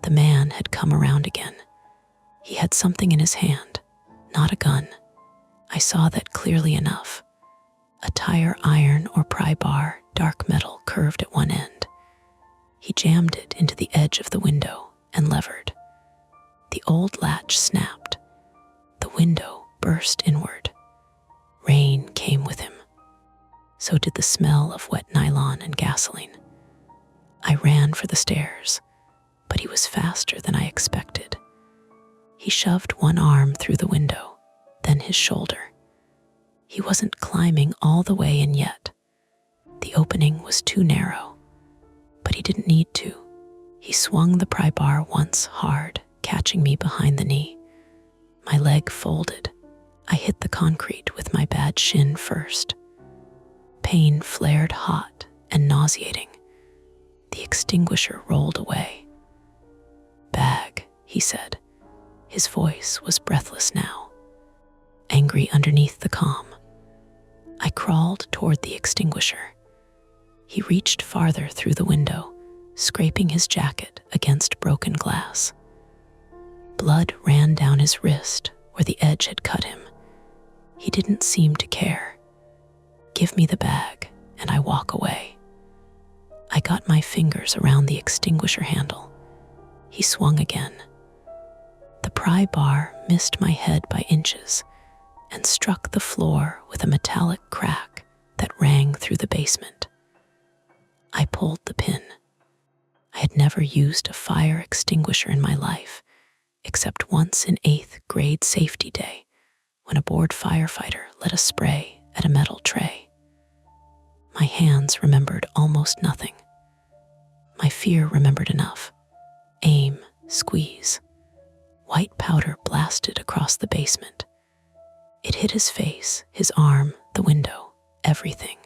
The man had come around again. He had something in his hand, not a gun. I saw that clearly enough. A tire iron or pry bar, dark metal curved at one end. He jammed it into the edge of the window and levered. The old latch snapped. The window burst inward. Rain came with him. So did the smell of wet nylon and gasoline. I ran for the stairs, but he was faster than I expected. He shoved one arm through the window, then his shoulder. He wasn't climbing all the way in yet. The opening was too narrow, but he didn't need to. He swung the pry bar once hard, catching me behind the knee. My leg folded. I hit the concrete with my bad shin first. Pain flared hot and nauseating. The extinguisher rolled away. "Bag," he said. His voice was breathless now, angry underneath the calm. I crawled toward the extinguisher. He reached farther through the window, scraping his jacket against broken glass. Blood ran down his wrist where the edge had cut him. He didn't seem to care. "Give me the bag," and I walk away. I got my fingers around the extinguisher handle. He swung again. The pry bar missed my head by inches and struck the floor with a metallic crack that rang through the basement. I pulled the pin. I had never used a fire extinguisher in my life, except once in 8th grade safety day, when a bored firefighter lit a spray at a metal tray. My hands remembered almost nothing. My fear remembered enough. Aim, squeeze. White powder blasted across the basement. It hit his face, his arm, the window, everything.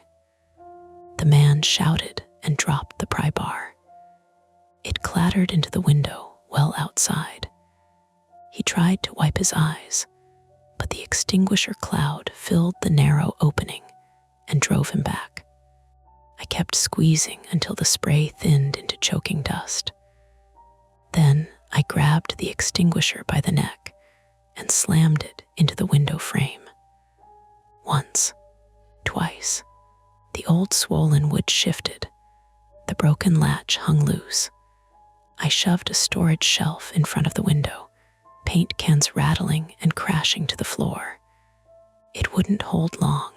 The man shouted and dropped the pry bar. It clattered into the window well outside. He tried to wipe his eyes, but the extinguisher cloud filled the narrow opening and drove him back. I kept squeezing until the spray thinned into choking dust. Then I grabbed the extinguisher by the neck and slammed it into the window frame. Once, twice, the old swollen wood shifted. The broken latch hung loose. I shoved a storage shelf in front of the window, paint cans rattling and crashing to the floor. It wouldn't hold long.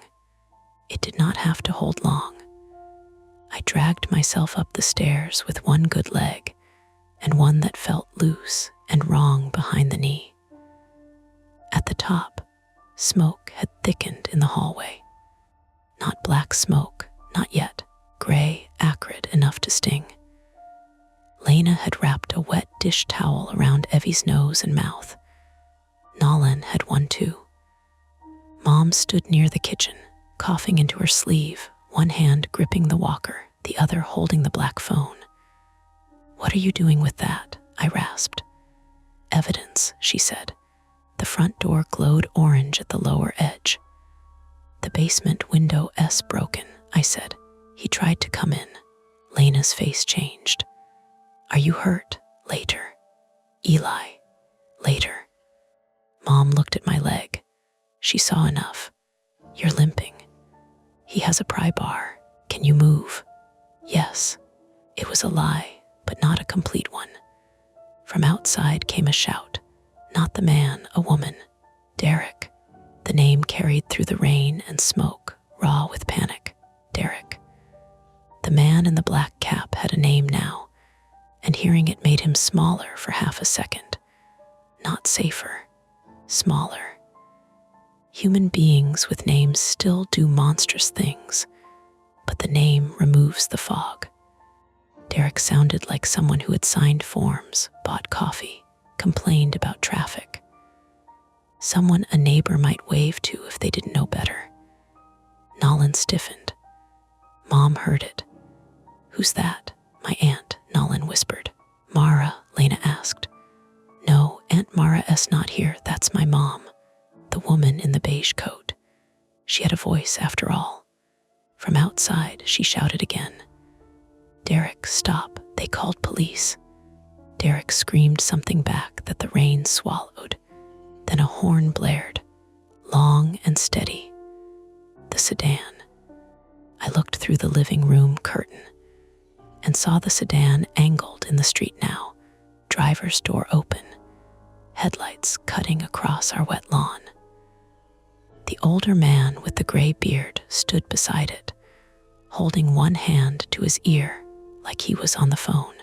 It did not have to hold long. I dragged myself up the stairs with one good leg and one that felt loose and wrong behind the knee. At the top, smoke had thickened in the hallway. Not black smoke, not yet, gray, acrid enough to sting. Lena had wrapped a wet dish towel around Evie's nose and mouth. Nolan had one too. Mom stood near the kitchen, coughing into her sleeve, one hand gripping the walker, the other holding the black phone. "What are you doing with that?" I rasped. "Evidence," she said. The front door glowed orange at the lower edge. "The basement window S broken," I said. "He tried to come in." Lena's face changed. "Are you hurt?" "Later." "Eli." "Later." Mom looked at my leg. She saw enough. "You're limping." "He has a pry bar. Can you move?" "Yes." It was a lie, but not a complete one. From outside came a shout. Not the man, a woman. "Derek." The name carried through the rain and smoke, raw with panic. Derek. The man in the black cap had a name now, and hearing it made him smaller for half a second. Not safer, smaller. Human beings with names still do monstrous things, but the name removes the fog. Derek sounded like someone who had signed forms, bought coffee, complained about traffic. Someone a neighbor might wave to if they didn't know better. Nolan stiffened. Mom heard it. "Who's that?" "My aunt," Nolan whispered. "Mara?" Lena asked. "No, Aunt Mara S. not here. That's my mom." The woman in the beige coat. She had a voice after all. From outside, she shouted again. "Derek, stop. They called police." Derek screamed something back that the rain swallowed. Then a horn blared, long and steady. The sedan. I looked through the living room curtain and saw the sedan angled in the street now, driver's door open, headlights cutting across our wet lawn. The older man with the gray beard stood beside it, holding one hand to his ear like he was on the phone.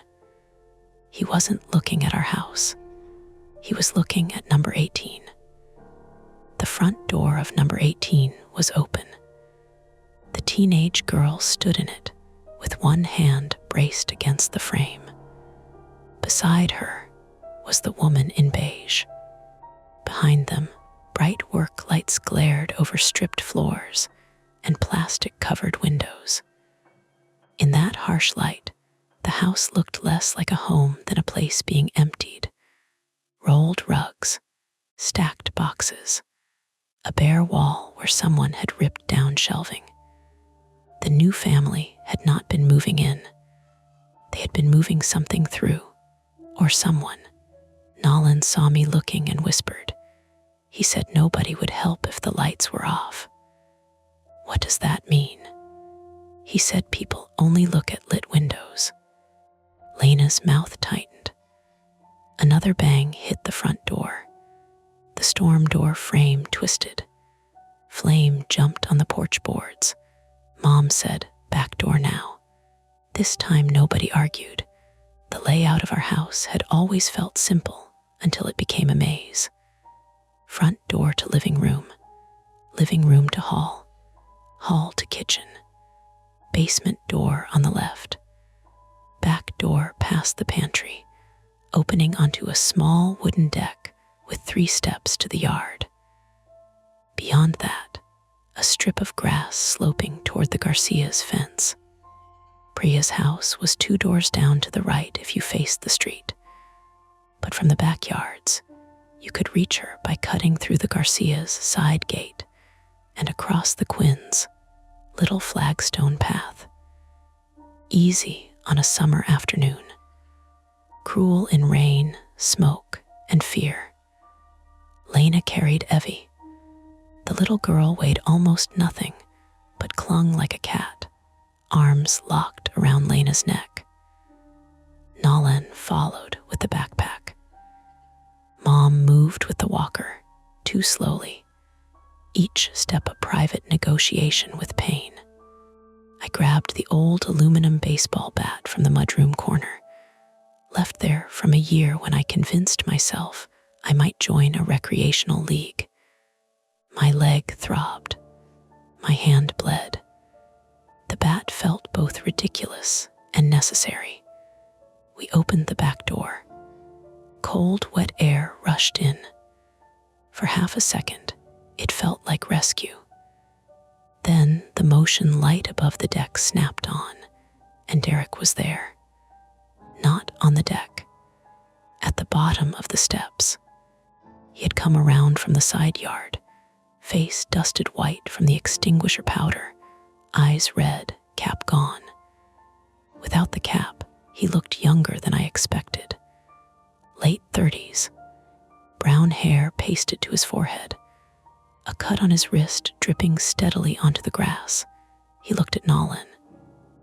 He wasn't looking at our house. He was looking at number 18. The front door of number 18 was open. The teenage girl stood in it, with one hand braced against the frame. Beside her was the woman in beige. Behind them, bright work lights glared over stripped floors and plastic-covered windows. In that harsh light, the house looked less like a home than a place being emptied. Rolled rugs, stacked boxes, a bare wall where someone had ripped down shelving. The new family had not been moving in. They had been moving something through, or someone. Nolan saw me looking and whispered. He said nobody would help if the lights were off. What does that mean? He said people only look at lit windows. Lena's mouth tightened. Another bang hit the front door. The storm door frame twisted. Flame jumped on the porch boards. Mom said, "Back door now." This time nobody argued. The layout of our house had always felt simple until it became a maze. Front door to living room to hall, hall to kitchen, basement door on the left, back door past the pantry, opening onto a small wooden deck with 3 steps to the yard. Beyond that, a strip of grass sloping toward the Garcia's fence. Priya's house was 2 doors down to the right if you faced the street. But from the backyards, you could reach her by cutting through the Garcia's side gate and across the Quinn's little flagstone path. Easy on a summer afternoon. Cruel in rain, smoke, and fear. Lena carried Evie. The little girl weighed almost nothing, but clung like a cat, arms locked around Lena's neck. Nolan followed with the backpack. Mom moved with the walker, too slowly, each step a private negotiation with pain. I grabbed the old aluminum baseball bat from the mudroom corner, left there from a year when I convinced myself I might join a recreational league. My leg throbbed. My hand bled. The bat felt both ridiculous and necessary. We opened the back door. Cold, wet air rushed in. For half a second, it felt like rescue. Then the motion light above the deck snapped on, and Derek was there. Not on the deck, at the bottom of the steps. He had come around from the side yard, face dusted white from the extinguisher powder, eyes red, cap gone. Without the cap, he looked younger than I expected. Late 30s, brown hair pasted to his forehead, a cut on his wrist dripping steadily onto the grass. He looked at Nolan.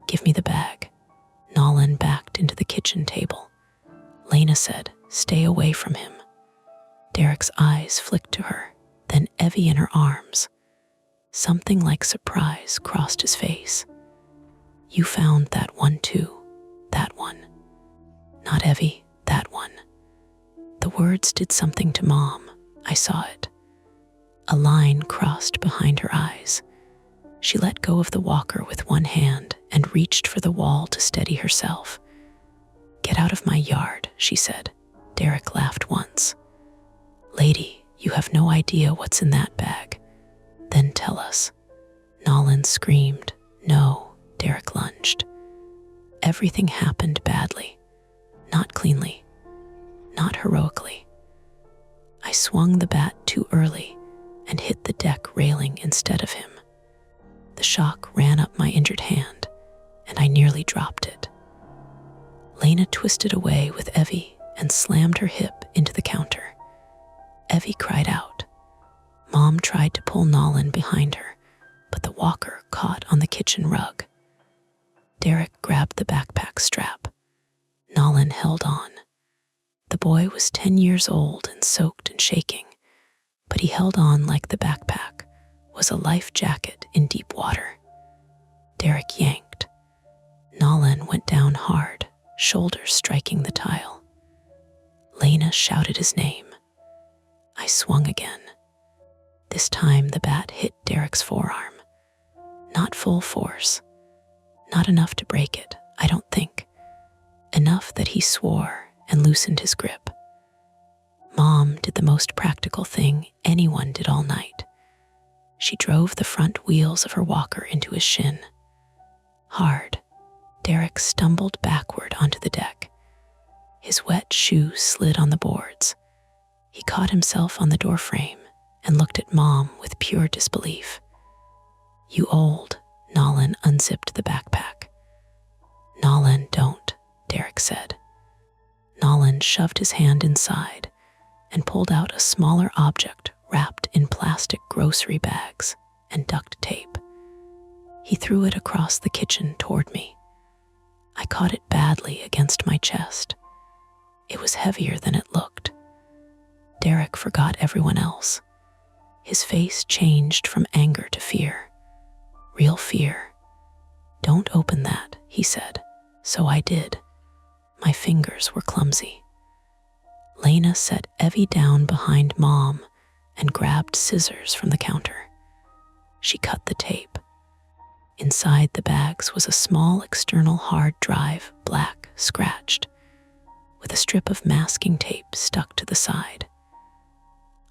"Give me the bag." Nolan backed into the kitchen table. Lena said, "Stay away from him." Derek's eyes flicked to her, then Evie in her arms. Something like surprise crossed his face. "You found that one too, that one." "Not Evie, that one." The words did something to Mom. I saw it. A line crossed behind her eyes. She let go of the walker with one hand and reached for the wall to steady herself. "Get out of my yard," she said. Derek laughed once. "Lady, you have no idea what's in that bag." "Then tell us." Nolan screamed. "No," Derek lunged. Everything happened badly. Not cleanly. Not heroically. I swung the bat too early and hit the deck railing instead of him. The shock ran up my injured hand, and I nearly dropped it. Lena twisted away with Evie and slammed her hip into the counter. Evie cried out. Mom tried to pull Nolan behind her, but the walker caught on the kitchen rug. Derek grabbed the backpack strap. Nolan held on. The boy was 10 years old and soaked and shaking, but he held on like the backpack was a life jacket in deep water. Derek yanked. Nolan went down hard, shoulders striking the tile. Lena shouted his name. I swung again. This time the bat hit Derek's forearm. Not full force. Not enough to break it, I don't think. Enough that he swore and loosened his grip. Mom did the most practical thing anyone did all night. She drove the front wheels of her walker into his shin. Hard, Derek stumbled backward onto the deck. His wet shoe slid on the boards. He caught himself on the doorframe and looked at Mom with pure disbelief. You old, Nolan unzipped the backpack. Nolan, don't, Derek said. Nolan shoved his hand inside and pulled out a smaller object wrapped in plastic grocery bags and duct tape. He threw it across the kitchen toward me. I caught it badly against my chest. It was heavier than it looked. Derek forgot everyone else. His face changed from anger to fear. Real fear. Don't open that, he said. So I did. My fingers were clumsy. Lena set Evie down behind Mom and grabbed scissors from the counter. She cut the tape. Inside the bags was a small external hard drive, black, scratched, with a strip of masking tape stuck to the side.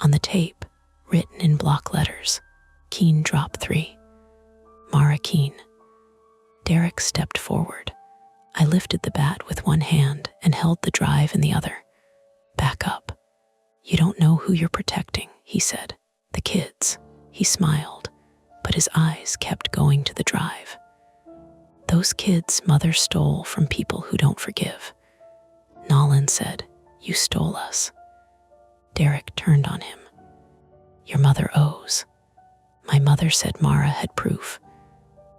On the tape, written in block letters, Keen Drop 3, Mara Keen. Derek stepped forward. I lifted the bat with one hand and held the drive in the other. Back up. You don't know who you're protecting, he said. The kids. He smiled, but his eyes kept going to the drive. Those kids Mother stole from people who don't forgive. Nolan said, you stole us. Derek turned on him. Your mother owes. My mother said Mara had proof.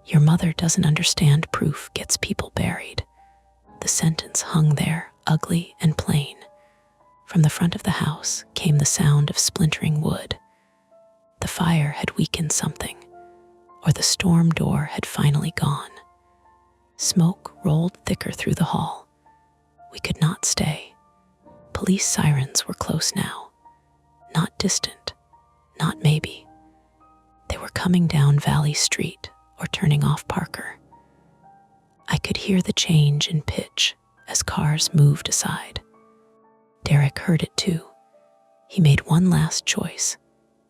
Your mother doesn't understand proof gets people buried. The sentence hung there, ugly and plain. From the front of the house came the sound of splintering wood. The fire had weakened something, or the storm door had finally gone. Smoke rolled thicker through the hall. We could not stay. Police sirens were close now. Not distant, not maybe. They were coming down Valley Street or turning off Parker. I could hear the change in pitch as cars moved aside. Derek heard it too. He made one last choice.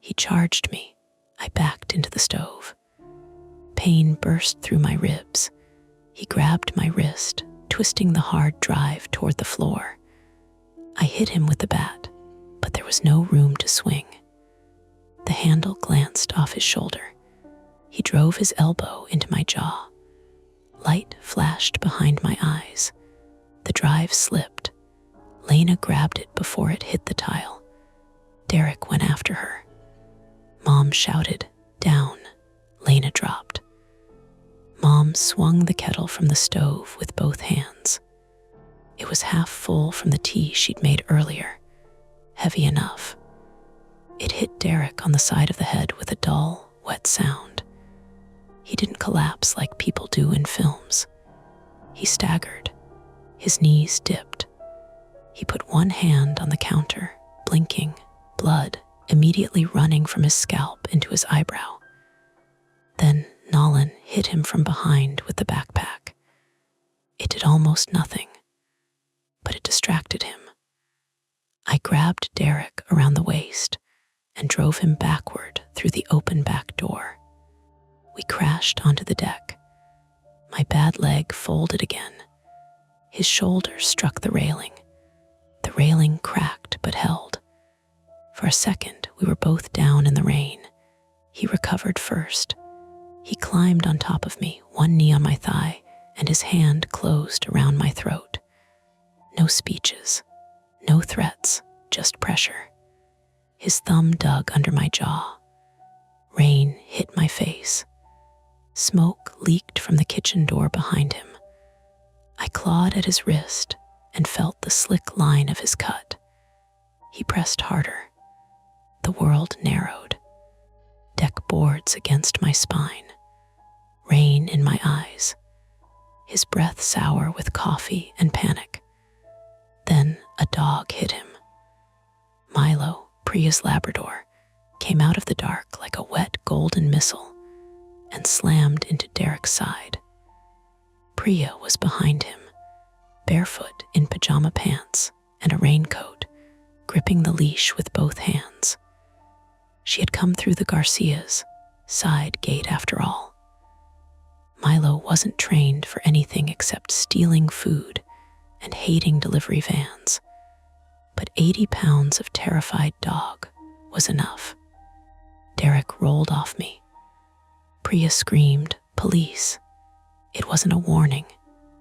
He charged me. I backed into the stove. Pain burst through my ribs. He grabbed my wrist, twisting the hard drive toward the floor. I hit him with the bat, but there was no room to swing. The handle glanced off his shoulder. He drove his elbow into my jaw. Light flashed behind my eyes. The drive slipped. Lena grabbed it before it hit the tile. Derek went after her. Mom shouted, "Down." Lena dropped. Mom swung the kettle from the stove with both hands. It was half full from the tea she'd made earlier, heavy enough. It hit Derek on the side of the head with a dull, wet sound. He didn't collapse like people do in films. He staggered. His knees dipped. He put one hand on the counter, blinking, blood immediately running from his scalp into his eyebrow. Then Nolan hit him from behind with the backpack. It did almost nothing, but it distracted him. I grabbed Derek around the waist and drove him backward through the open back door. We crashed onto the deck. My bad leg folded again. His shoulder struck the railing. The railing cracked but held. For a second, we were both down in the rain. He recovered first. He climbed on top of me, one knee on my thigh, and his hand closed around my throat. No speeches, no threats, just pressure. His thumb dug under my jaw. Rain hit my face. Smoke leaked from the kitchen door behind him. I clawed at his wrist and felt the slick line of his cut. He pressed harder. The world narrowed. Deck boards against my spine. Rain in my eyes. His breath sour with coffee and panic. Then a dog hit him. Milo, Priya's Labrador, came out of the dark like a wet golden missile and slammed into Derek's side. Priya was behind him, barefoot in pajama pants and a raincoat, gripping the leash with both hands. She had come through the Garcias' side gate after all. Milo wasn't trained for anything except stealing food and hating delivery vans, but 80 pounds of terrified dog was enough. Derek rolled off me. Priya screamed, "Police." It wasn't a warning,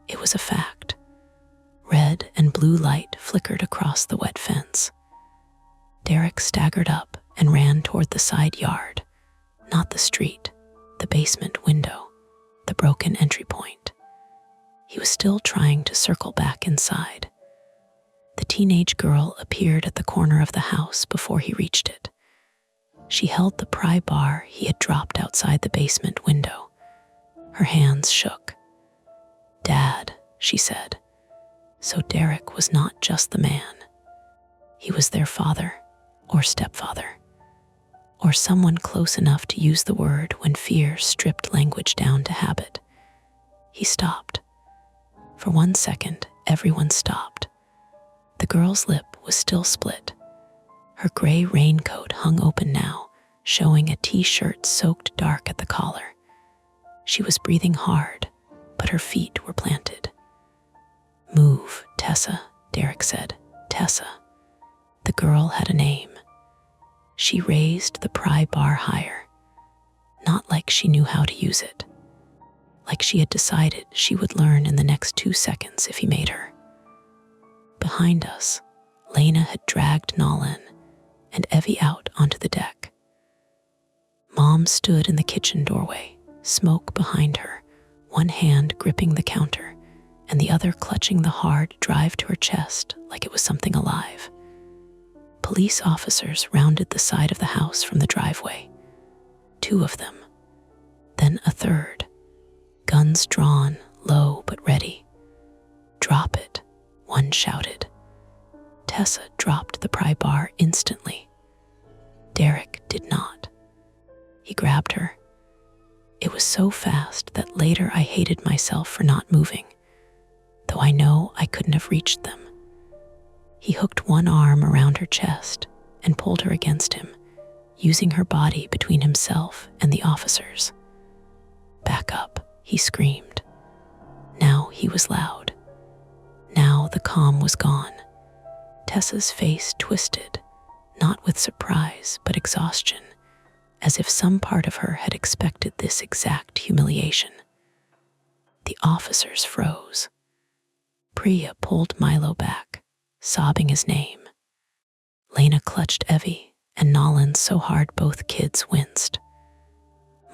it was a fact. Red and blue light flickered across the wet fence. Derek staggered up and ran toward the side yard, not the street, the basement window, the broken entry point. He was still trying to circle back inside. The teenage girl appeared at the corner of the house before he reached it. She held the pry bar he had dropped outside the basement window. Her hands shook. "Dad," she said. So Derek was not just the man. He was their father, or stepfather, or someone close enough to use the word when fear stripped language down to habit. He stopped. For 1 second, everyone stopped. The girl's lip was still split. Her gray raincoat hung open now, showing a t-shirt soaked dark at the collar. She was breathing hard, but her feet were planted. "Move, Tessa," Derek said. "Tessa." The girl had a name. She raised the pry bar higher, not like she knew how to use it, like she had decided she would learn in the next 2 seconds if he made her. Behind us, Lena had dragged Nolan and Evie out onto the deck. Mom stood in the kitchen doorway, smoke behind her, one hand gripping the counter and the other clutching the hard drive to her chest like it was something alive. Police officers rounded the side of the house from the driveway. 2 of them. Then a third. Guns drawn, low but ready. "Drop it," one shouted. Tessa dropped the pry bar instantly. Derek did not. He grabbed her. It was so fast that later I hated myself for not moving, though I know I couldn't have reached them. He hooked one arm around her chest and pulled her against him, using her body between himself and the officers. "Back up," he screamed. Now he was loud. Now the calm was gone. Tessa's face twisted, not with surprise but exhaustion, as if some part of her had expected this exact humiliation. The officers froze. Priya pulled Milo back, sobbing his name. Lena clutched Evie and Nolan so hard both kids winced.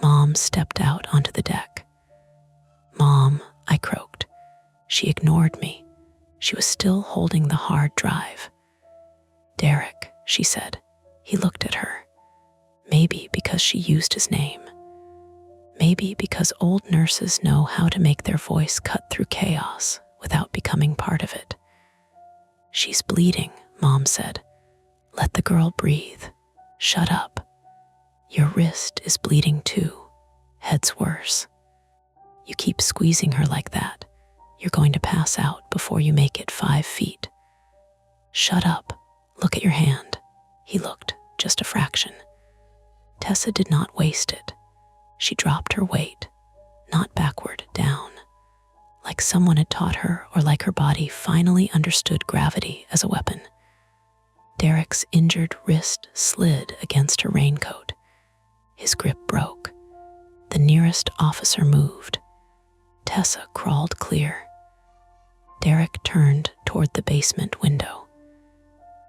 Mom stepped out onto the deck. "Mom," I croaked. She ignored me. She was still holding the hard drive. "Derek," she said. He looked at her. Maybe because she used his name. Maybe because old nurses know how to make their voice cut through chaos without becoming part of it. "She's bleeding," Mom said. "Let the girl breathe. Shut up. Your wrist is bleeding too. Head's worse. You keep squeezing her like that, you're going to pass out before you make it 5 feet. Shut up. Look at your hand." He looked, just a fraction. Tessa did not waste it. She dropped her weight, not backward, down, like someone had taught her or like her body finally understood gravity as a weapon. Derek's injured wrist slid against her raincoat. His grip broke. The nearest officer moved. Tessa crawled clear. Derek turned toward the basement window.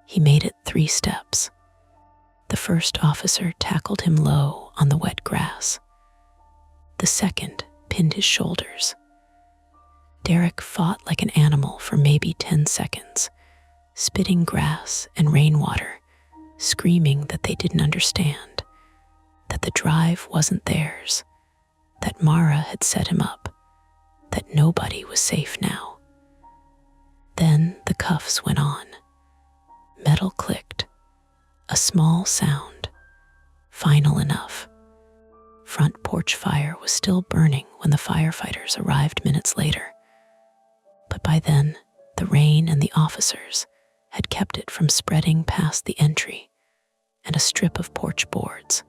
He made it 3 steps. The first officer tackled him low on the wet grass. The second pinned his shoulders. Derek fought like an animal for maybe 10 seconds, spitting grass and rainwater, screaming that they didn't understand, that the drive wasn't theirs, that Mara had set him up, that nobody was safe now. Then the cuffs went on. Metal clicked. A small sound, final enough. Front porch fire was still burning when the firefighters arrived minutes later. But by then, the rain and the officers had kept it from spreading past the entry and a strip of porch boards.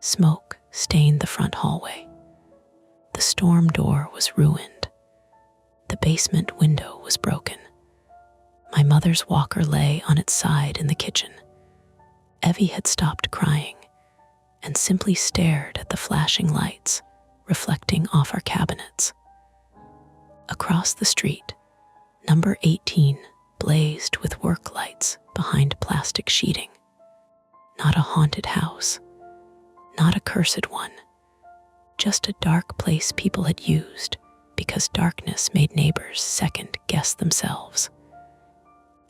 Smoke stained the front hallway. The storm door was ruined. The basement window was broken. My mother's walker lay on its side in the kitchen. Evie had stopped crying and simply stared at the flashing lights reflecting off our cabinets. Across the street, number 18 blazed with work lights behind plastic sheeting. Not a haunted house, not a cursed one, just a dark place people had used because darkness made neighbors second guess themselves.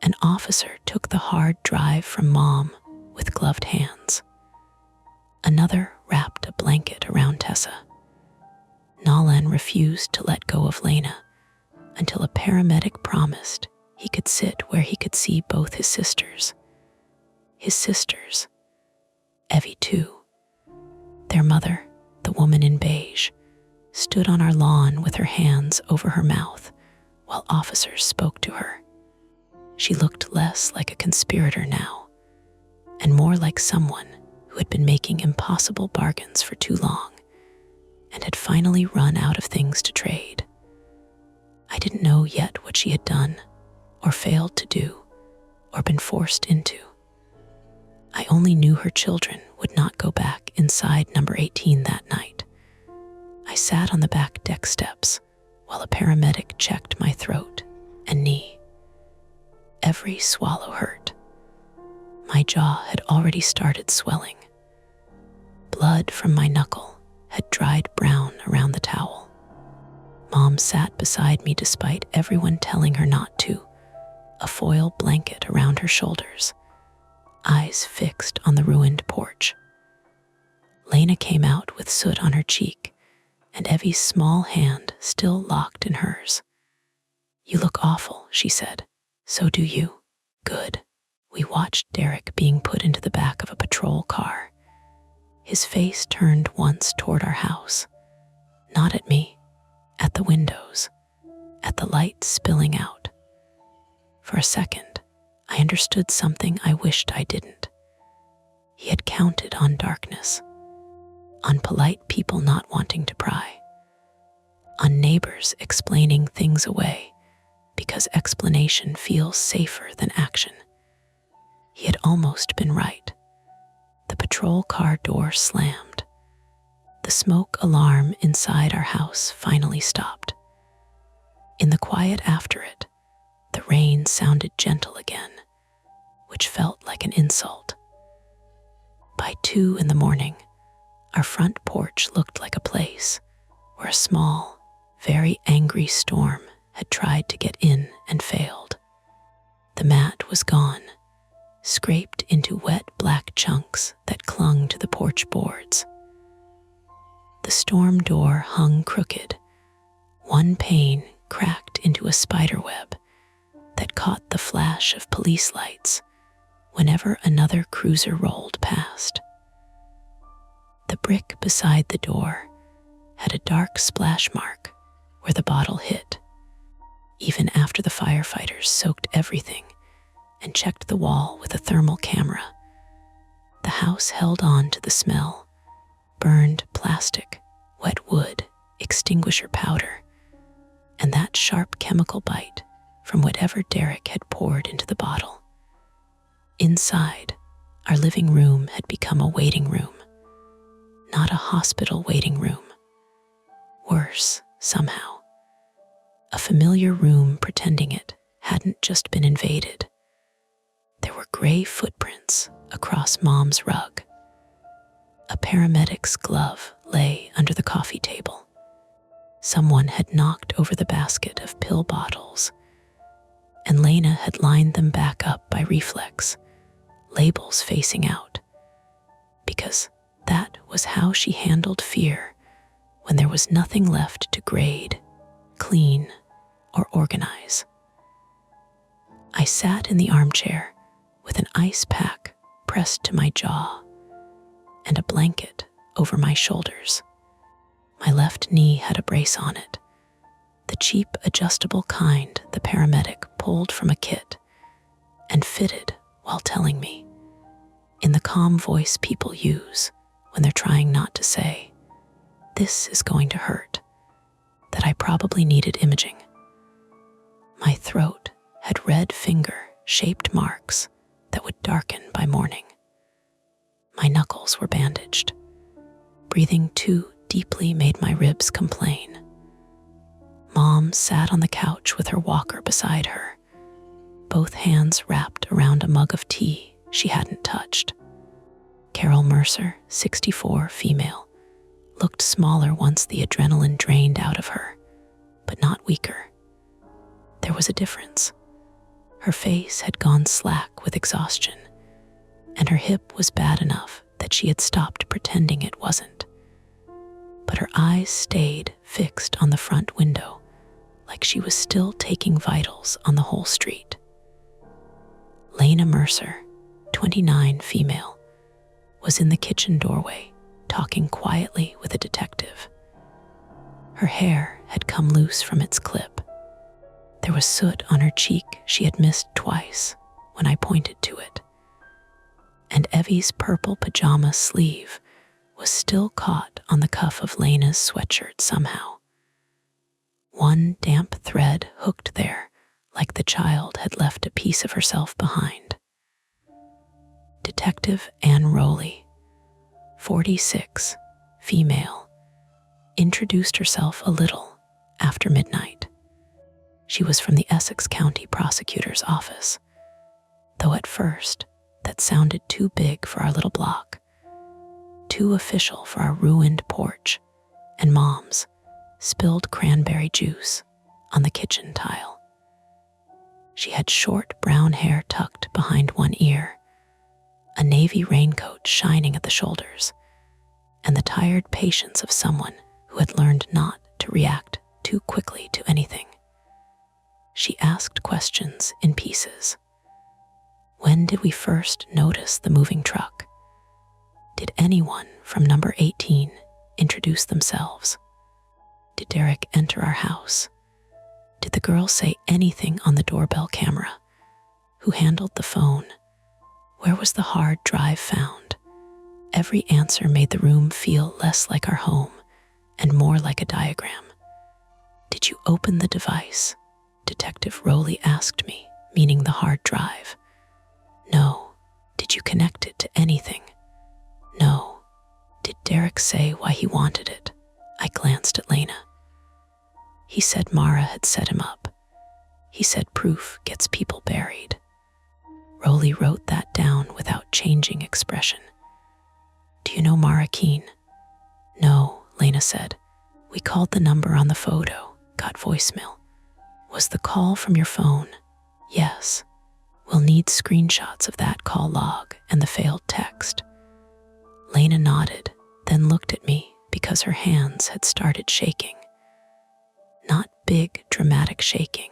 An officer took the hard drive from Mom with gloved hands. Another wrapped a blanket around Tessa. Nolan refused to let go of Lena until a paramedic promised he could sit where he could see both his sisters. His sisters. Evie too. Their mother, the woman in beige, stood on our lawn with her hands over her mouth while officers spoke to her. She looked less like a conspirator now, and more like someone who had been making impossible bargains for too long and had finally run out of things to trade. I didn't know yet what she had done, or failed to do, or been forced into. I only knew her children would not go back inside number 18 that night. I sat on the back deck steps while a paramedic checked my throat and knee. Every swallow hurt. My jaw had already started swelling. Blood from my knuckle had dried brown around the towel. Mom sat beside me despite everyone telling her not to, a foil blanket around her shoulders, eyes fixed on the ruined porch. Lena came out with soot on her cheek, and Evie's small hand still locked in hers. "You look awful," she said. "So do you." "Good." We watched Derek being put into the back of a patrol car. His face turned once toward our house, not at me, at the windows, at the light spilling out. For a second, I understood something I wished I didn't. He had counted on darkness, on polite people not wanting to pry, on neighbors explaining things away because explanation feels safer than action. He had almost been right. The patrol car door slammed. The smoke alarm inside our house finally stopped. In the quiet after it, the rain sounded gentle again, which felt like an insult. By 2 a.m, our front porch looked like a place where a small, very angry storm had tried to get in and failed. The mat was gone, scraped into wet black chunks that clung to the porch boards. The storm door hung crooked, one pane cracked into a spider web that caught the flash of police lights whenever another cruiser rolled past. The brick beside the door had a dark splash mark where the bottle hit, even after the firefighters soaked everything and checked the wall with a thermal camera. The house held on to the smell: burned plastic, wet wood, extinguisher powder, and that sharp chemical bite from whatever Derek had poured into the bottle. Inside, our living room had become a waiting room, not a hospital waiting room. Worse, somehow. A familiar room pretending it hadn't just been invaded. There were gray footprints across Mom's rug. A paramedic's glove lay under the coffee table. Someone had knocked over the basket of pill bottles, and Lena had lined them back up by reflex, labels facing out, because that was how she handled fear when there was nothing left to grade, clean, or organize. I sat in the armchair with an ice pack pressed to my jaw and a blanket over my shoulders. My left knee had a brace on it, the cheap adjustable kind the paramedic pulled from a kit and fitted while telling me, in the calm voice people use when they're trying not to say, "This is going to hurt," that I probably needed imaging. My throat had red finger-shaped marks that would darken by morning. My knuckles were bandaged. Breathing too deeply made my ribs complain. Mom sat on the couch with her walker beside her, both hands wrapped around a mug of tea she hadn't touched. Carol Mercer, 64, female, looked smaller once the adrenaline drained out of her, but not weaker. There was a difference. Her face had gone slack with exhaustion, and her hip was bad enough that she had stopped pretending it wasn't. But her eyes stayed fixed on the front window, like she was still taking vitals on the whole street. Lena Mercer, 29, female, was in the kitchen doorway, talking quietly with a detective. Her hair had come loose from its clip. There was soot on her cheek she had missed twice when I pointed to it. And Evie's purple pajama sleeve was still caught on the cuff of Lena's sweatshirt somehow. One damp thread hooked there, like the child had left a piece of herself behind. Detective Anne Rowley, 46, female, introduced herself a little after midnight. She was from the Essex County Prosecutor's Office, though at first that sounded too big for our little block, too official for our ruined porch, and Mom's spilled cranberry juice on the kitchen tile. She had short brown hair tucked behind one ear, a navy raincoat shining at the shoulders, and the tired patience of someone who had learned not to react too quickly to anything. She asked questions in pieces. When did we first notice the moving truck? Did anyone from number 18 introduce themselves? Did Derek enter our house? Did the girl say anything on the doorbell camera? Who handled the phone? Where was the hard drive found? Every answer made the room feel less like our home and more like a diagram. Did you open the device? Detective Rowley asked me, meaning the hard drive. No. Did you connect it to anything? No. Did Derek say why he wanted it? I glanced at Lena. He said Mara had set him up. He said proof gets people buried. Rowley wrote that down without changing expression. Do you know Mara Keene? No, Lena said. We called the number on the photo, got voicemail. Was the call from your phone? Yes. We'll need screenshots of that call log and the failed text. Lena nodded, then looked at me because her hands had started shaking. Not big, dramatic shaking,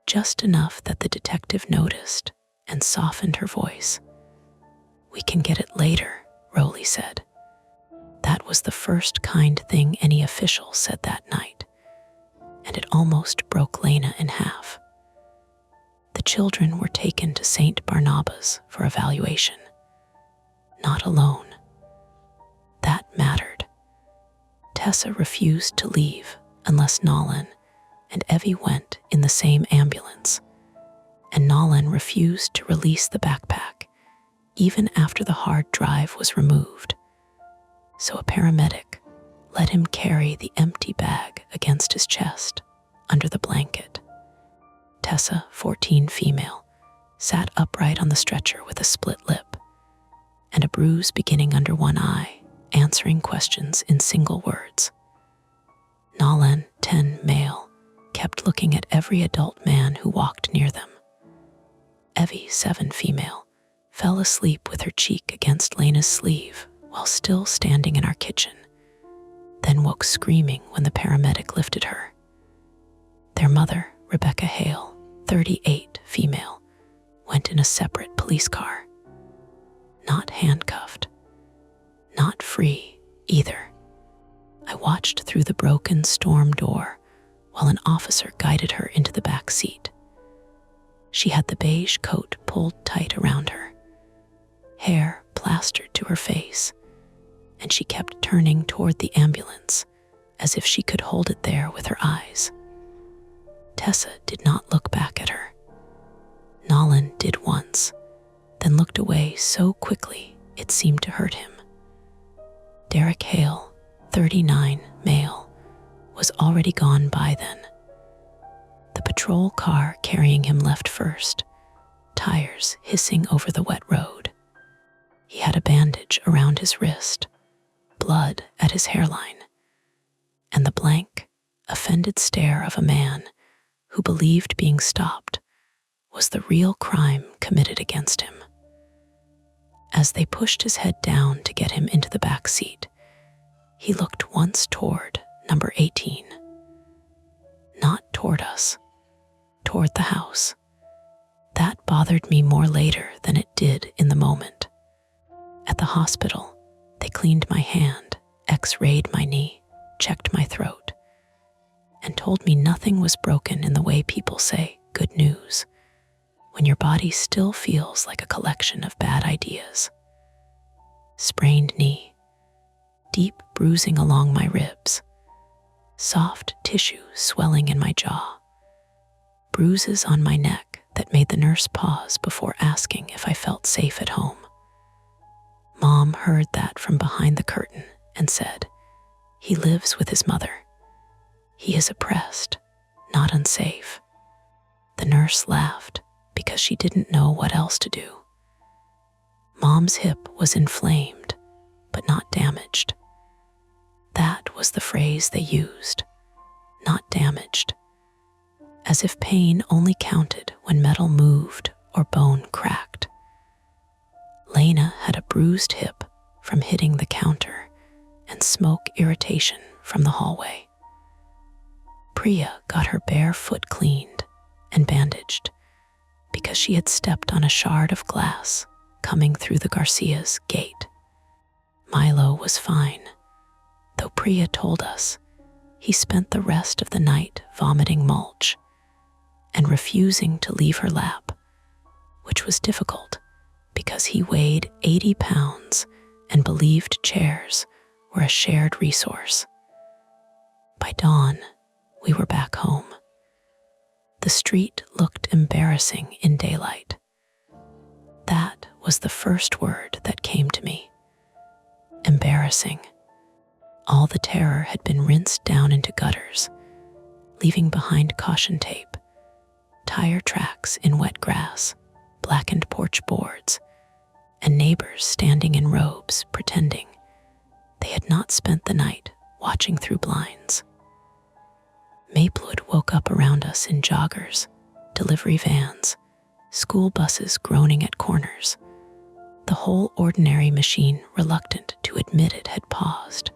just enough that the detective noticed and softened her voice. We can get it later, Rowley said. That was the first kind thing any official said that night, and it almost broke Lena in half. The children were taken to St. Barnabas for evaluation. Not alone. That mattered. Tessa refused to leave unless Nolan and Evie went in the same ambulance, and Nolan refused to release the backpack even after the hard drive was removed. So a paramedic let him carry the empty bag against his chest under the blanket. Tessa, 14 female, sat upright on the stretcher with a split lip and a bruise beginning under one eye, answering questions in single words. Nolan, 10 male, kept looking at every adult man who walked near them. Evie, 7 female, fell asleep with her cheek against Lena's sleeve while still standing in our kitchen, then woke screaming when the paramedic lifted her. Their mother, Rebecca Hale, 38 female, went in a separate police car. Not handcuffed. Not free, either. I watched through the broken storm door while an officer guided her into the back seat. She had the beige coat pulled tight around her, hair plastered to her face, and she kept turning toward the ambulance as if she could hold it there with her eyes. Tessa did not look back at her. Nolan did once, then looked away so quickly it seemed to hurt him. Derek Hale, 39 male, was already gone by then. The patrol car carrying him left first, tires hissing over the wet road. He had a bandage around his wrist, blood at his hairline, and the blank, offended stare of a man who believed being stopped was the real crime committed against him. As they pushed his head down to get him into the back seat, he looked once toward number 18. Not toward us, toward the house. That bothered me more later than it did in the moment. At the hospital, they cleaned my hand, x-rayed my knee, checked my throat, and told me nothing was broken in the way people say good news when your body still feels like a collection of bad ideas. Sprained knee, deep bruising along my ribs, soft tissue swelling in my jaw, bruises on my neck that made the nurse pause before asking if I felt safe at home. Mom heard that from behind the curtain and said, "He lives with his mother. He is oppressed, not unsafe." The nurse laughed because she didn't know what else to do. Mom's hip was inflamed, but not damaged. That was the phrase they used, not damaged, as if pain only counted when metal moved or bone cracked. Lena had a bruised hip from hitting the counter and smoke irritation from the hallway. Priya got her bare foot cleaned and bandaged because she had stepped on a shard of glass coming through the Garcia's gate. Milo was fine, though Priya told us he spent the rest of the night vomiting mulch and refusing to leave her lap, which was difficult because he weighed 80 pounds and believed chairs were a shared resource. By dawn, we were back home. The street looked embarrassing in daylight. That was the first word that came to me. Embarrassing. All the terror had been rinsed down into gutters, leaving behind caution tape, tire tracks in wet grass, blackened porch boards, and neighbors standing in robes pretending they had not spent the night watching through blinds. Maplewood woke up around us in joggers, delivery vans, school buses groaning at corners, the whole ordinary machine reluctant to admit it had paused.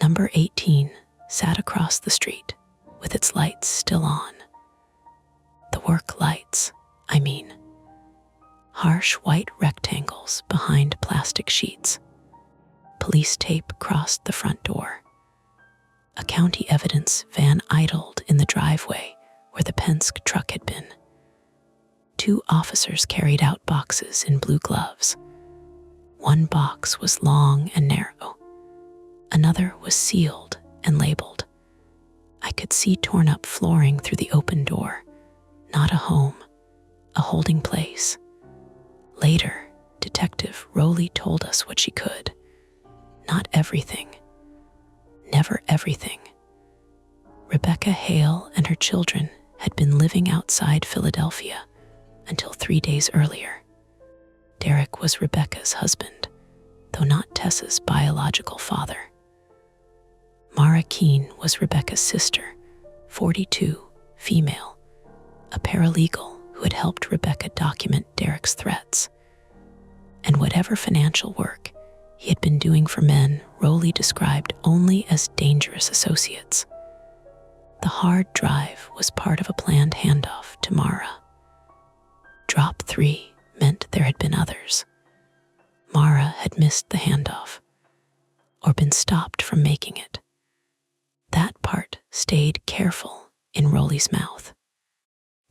Number 18 sat across the street with its lights still on. The work lights, I mean. Harsh white rectangles behind plastic sheets. Police tape crossed the front door. A county evidence van idled in the driveway where the Penske truck had been. 2 officers carried out boxes in blue gloves. One box was long and narrow. Another was sealed and labeled. I could see torn up flooring through the open door. Not a home, a holding place. Later, Detective Rowley told us what she could. Not everything. Never everything. Rebecca Hale and her children had been living outside Philadelphia until 3 days earlier. Derek was Rebecca's husband, though not Tessa's biological father. Mara Keene was Rebecca's sister, 42, female, a paralegal who had helped Rebecca document Derek's threats. And whatever financial work he had been doing for men Rowley described only as dangerous associates. The hard drive was part of a planned handoff to Mara. Drop 3 meant there had been others. Mara had missed the handoff, or been stopped from making it. That part stayed careful in Rowley's mouth.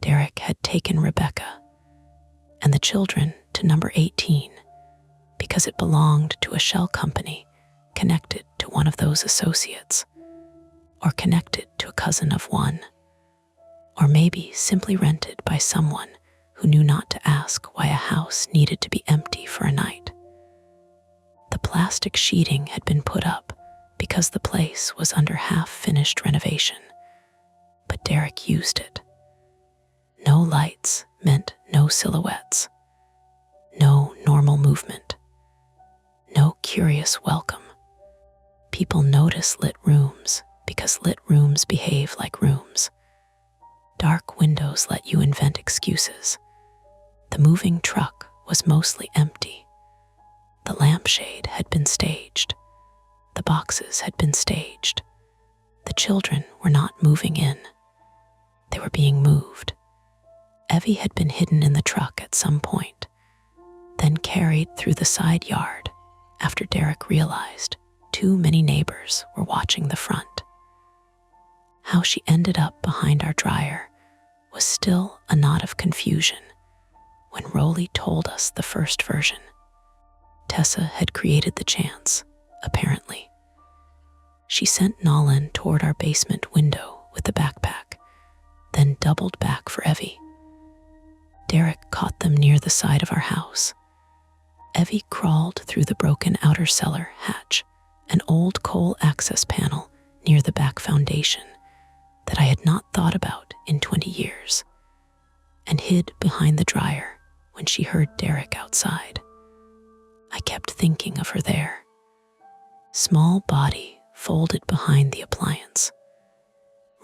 Derek had taken Rebecca and the children to number 18 because it belonged to a shell company connected to one of those associates, or connected to a cousin of one, or maybe simply rented by someone who knew not to ask why a house needed to be empty for a night. The plastic sheeting had been put up because the place was under half-finished renovation, but Derek used it. No lights meant no silhouettes, no normal movement, no curious welcome. People notice lit rooms because lit rooms behave like rooms. Dark windows let you invent excuses. The moving truck was mostly empty. The lampshade had been staged. The boxes had been staged. The children were not moving in. They were being moved. Evie had been hidden in the truck at some point, then carried through the side yard after Derek realized too many neighbors were watching the front. How she ended up behind our dryer was still a knot of confusion when Rowley told us the first version. Tessa had created the chance, apparently. She sent Nolan toward our basement window with the backpack, then doubled back for Evie. Derek caught them near the side of our house. Evie crawled through the broken outer cellar hatch, an old coal access panel near the back foundation that I had not thought about in 20 years, and hid behind the dryer when she heard Derek outside. I kept thinking of her there, small body folded behind the appliance,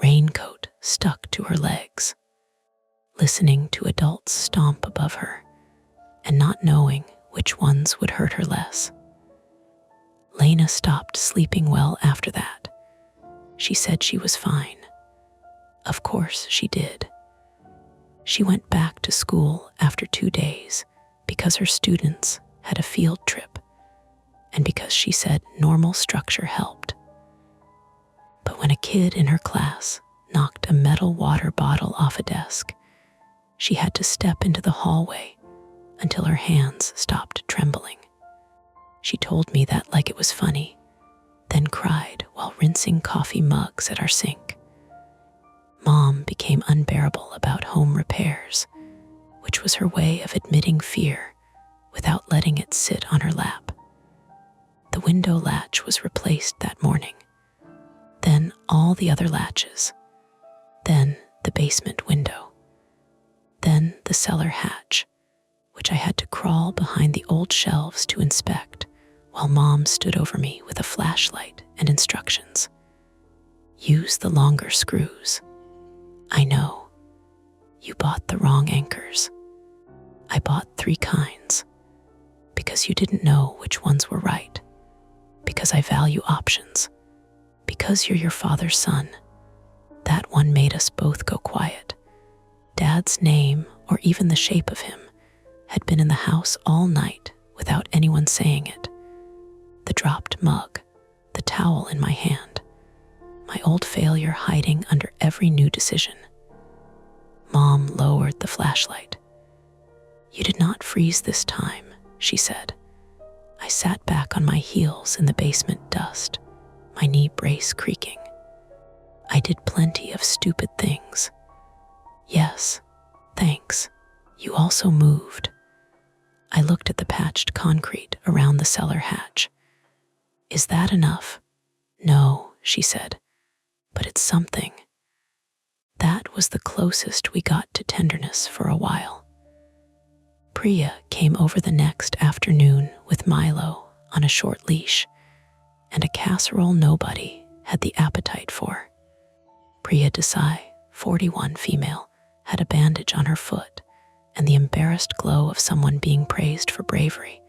raincoat stuck to her legs, listening to adults stomp above her and not knowing which ones would hurt her less. Lena stopped sleeping well after that. She said she was fine. Of course she did. She went back to school after 2 days because her students had a field trip and because she said normal structure helped. But when a kid in her class knocked a metal water bottle off a desk, she had to step into the hallway until her hands stopped trembling. She told me that like it was funny, then cried while rinsing coffee mugs at our sink. Mom became unbearable about home repairs, which was her way of admitting fear without letting it sit on her lap. The window latch was replaced that morning, then all the other latches, then the basement window, then the cellar hatch, which I had to crawl behind the old shelves to inspect while Mom stood over me with a flashlight and instructions. Use the longer screws. I know. You bought the wrong anchors. I bought 3 kinds because you didn't know which ones were right, because I value options, because you're your father's son. That one made us both go quiet. Dad's name, or even the shape of him, had been in the house all night without anyone saying it. The dropped mug, the towel in my hand, my old failure hiding under every new decision. Mom lowered the flashlight. You did not freeze this time, she said. I sat back on my heels in the basement dust, my knee brace creaking. I did plenty of stupid things. Yes, thanks. You also moved. I looked at the patched concrete around the cellar hatch. Is that enough? No, she said, but it's something. That was the closest we got to tenderness for a while. Priya came over the next afternoon with Milo on a short leash and a casserole nobody had the appetite for. Priya Desai, 41 female, had a bandage on her foot and the embarrassed glow of someone being praised for bravery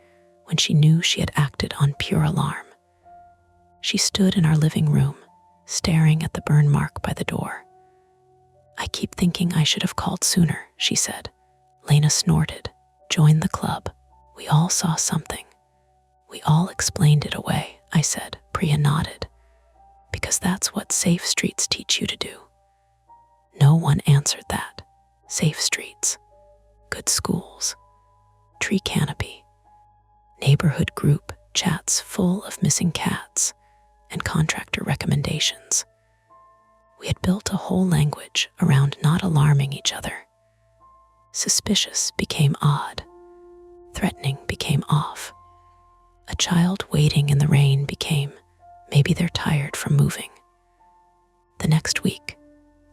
when she knew she had acted on pure alarm. She stood in our living room, staring at the burn mark by the door. I keep thinking I should have called sooner, she said. Lena snorted. Join the club. We all saw something. We all explained it away, I said. Priya nodded. Because that's what safe streets teach you to do. No one answered that. Safe streets. Good schools. Tree canopy. Neighborhood group chats full of missing cats and contractor recommendations. We had built a whole language around not alarming each other. Suspicious became odd. Threatening became off. A child waiting in the rain became, maybe they're tired from moving. The next week,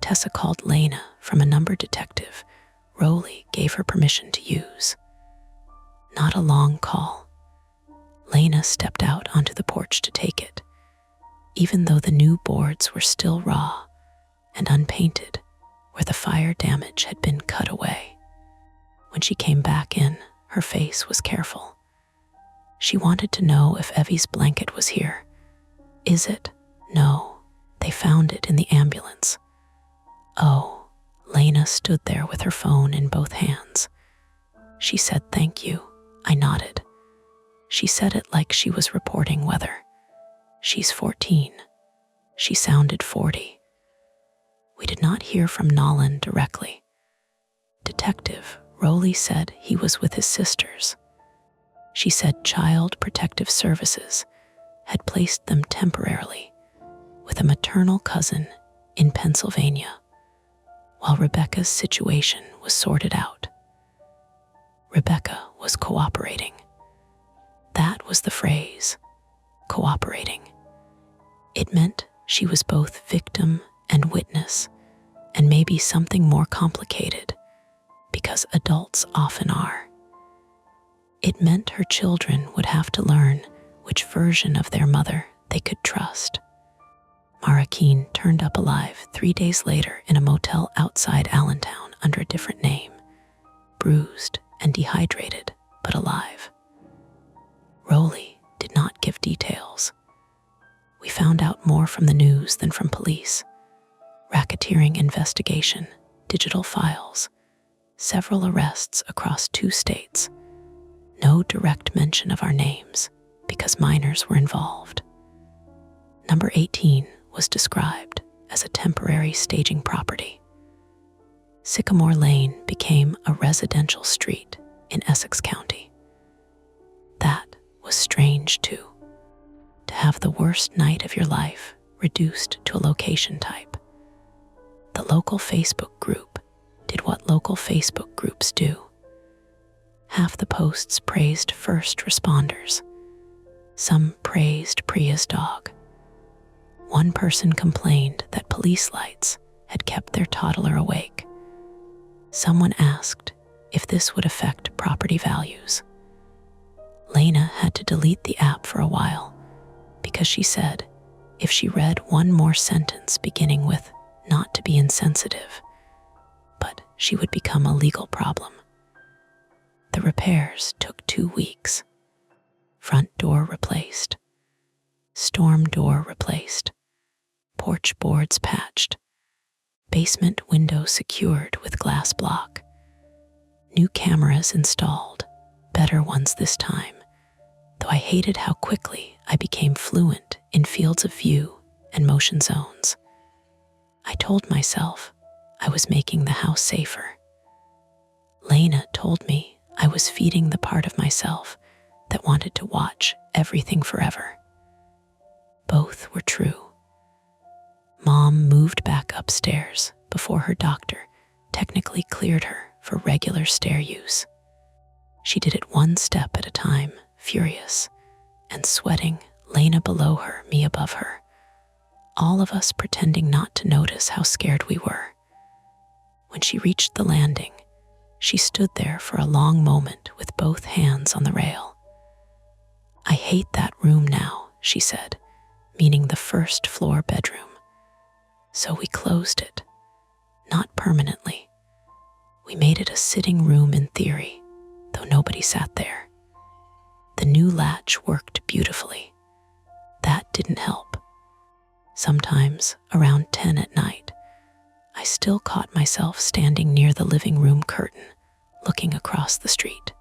Tessa called Lena from a number detective Rowley gave her permission to use. Not a long call. Lena stepped out onto the porch to take it, even though the new boards were still raw and unpainted where the fire damage had been cut away. When she came back in, her face was careful. She wanted to know if Evie's blanket was here. Is it? No, they found it in the ambulance. Oh, Lena stood there with her phone in both hands. She said thank you. I nodded. She said it like she was reporting weather. She's 14. She sounded 40. We did not hear from Nolan directly. Detective Rowley said he was with his sisters. She said Child Protective Services had placed them temporarily with a maternal cousin in Pennsylvania, while Rebecca's situation was sorted out. Rebecca was cooperating. That was the phrase, cooperating. It meant she was both victim and witness, and maybe something more complicated, because adults often are. It meant her children would have to learn which version of their mother they could trust. Mara Keene turned up alive 3 days later in a motel outside Allentown under a different name, bruised and dehydrated, but alive. Rowley did not give details. We found out more from the news than from police. Racketeering investigation, digital files, several arrests across 2 states. No direct mention of our names because minors were involved. Number 18 was described as a temporary staging property. Sycamore Lane became a residential street in Essex County. That was strange too, to have the worst night of your life reduced to a location type. The local Facebook group did what local Facebook groups do. Half the posts praised first responders. Some praised Priya's dog. One person complained that police lights had kept their toddler awake. Someone asked if this would affect property values. Lena had to delete the app for a while because she said if she read one more sentence beginning with "not to be insensitive," but she would become a legal problem. The repairs took 2 weeks. Front door replaced. Storm door replaced. Porch boards patched. Basement window secured with glass block. New cameras installed, better ones this time, though I hated how quickly I became fluent in fields of view and motion zones. I told myself I was making the house safer. Lena told me I was feeding the part of myself that wanted to watch everything forever. Both were true. Mom moved back upstairs before her doctor technically cleared her for regular stair use. She did it 1 step at a time, furious, and sweating, Lena below her, me above her. All of us pretending not to notice how scared we were. When she reached the landing, she stood there for a long moment with both hands on the rail. "I hate that room now," she said, meaning the first floor bedroom. So we closed it, not permanently. We made it a sitting room in theory, though nobody sat there. The new latch worked beautifully. That didn't help. Sometimes, around 10 at night, I still caught myself standing near the living room curtain, looking across the street.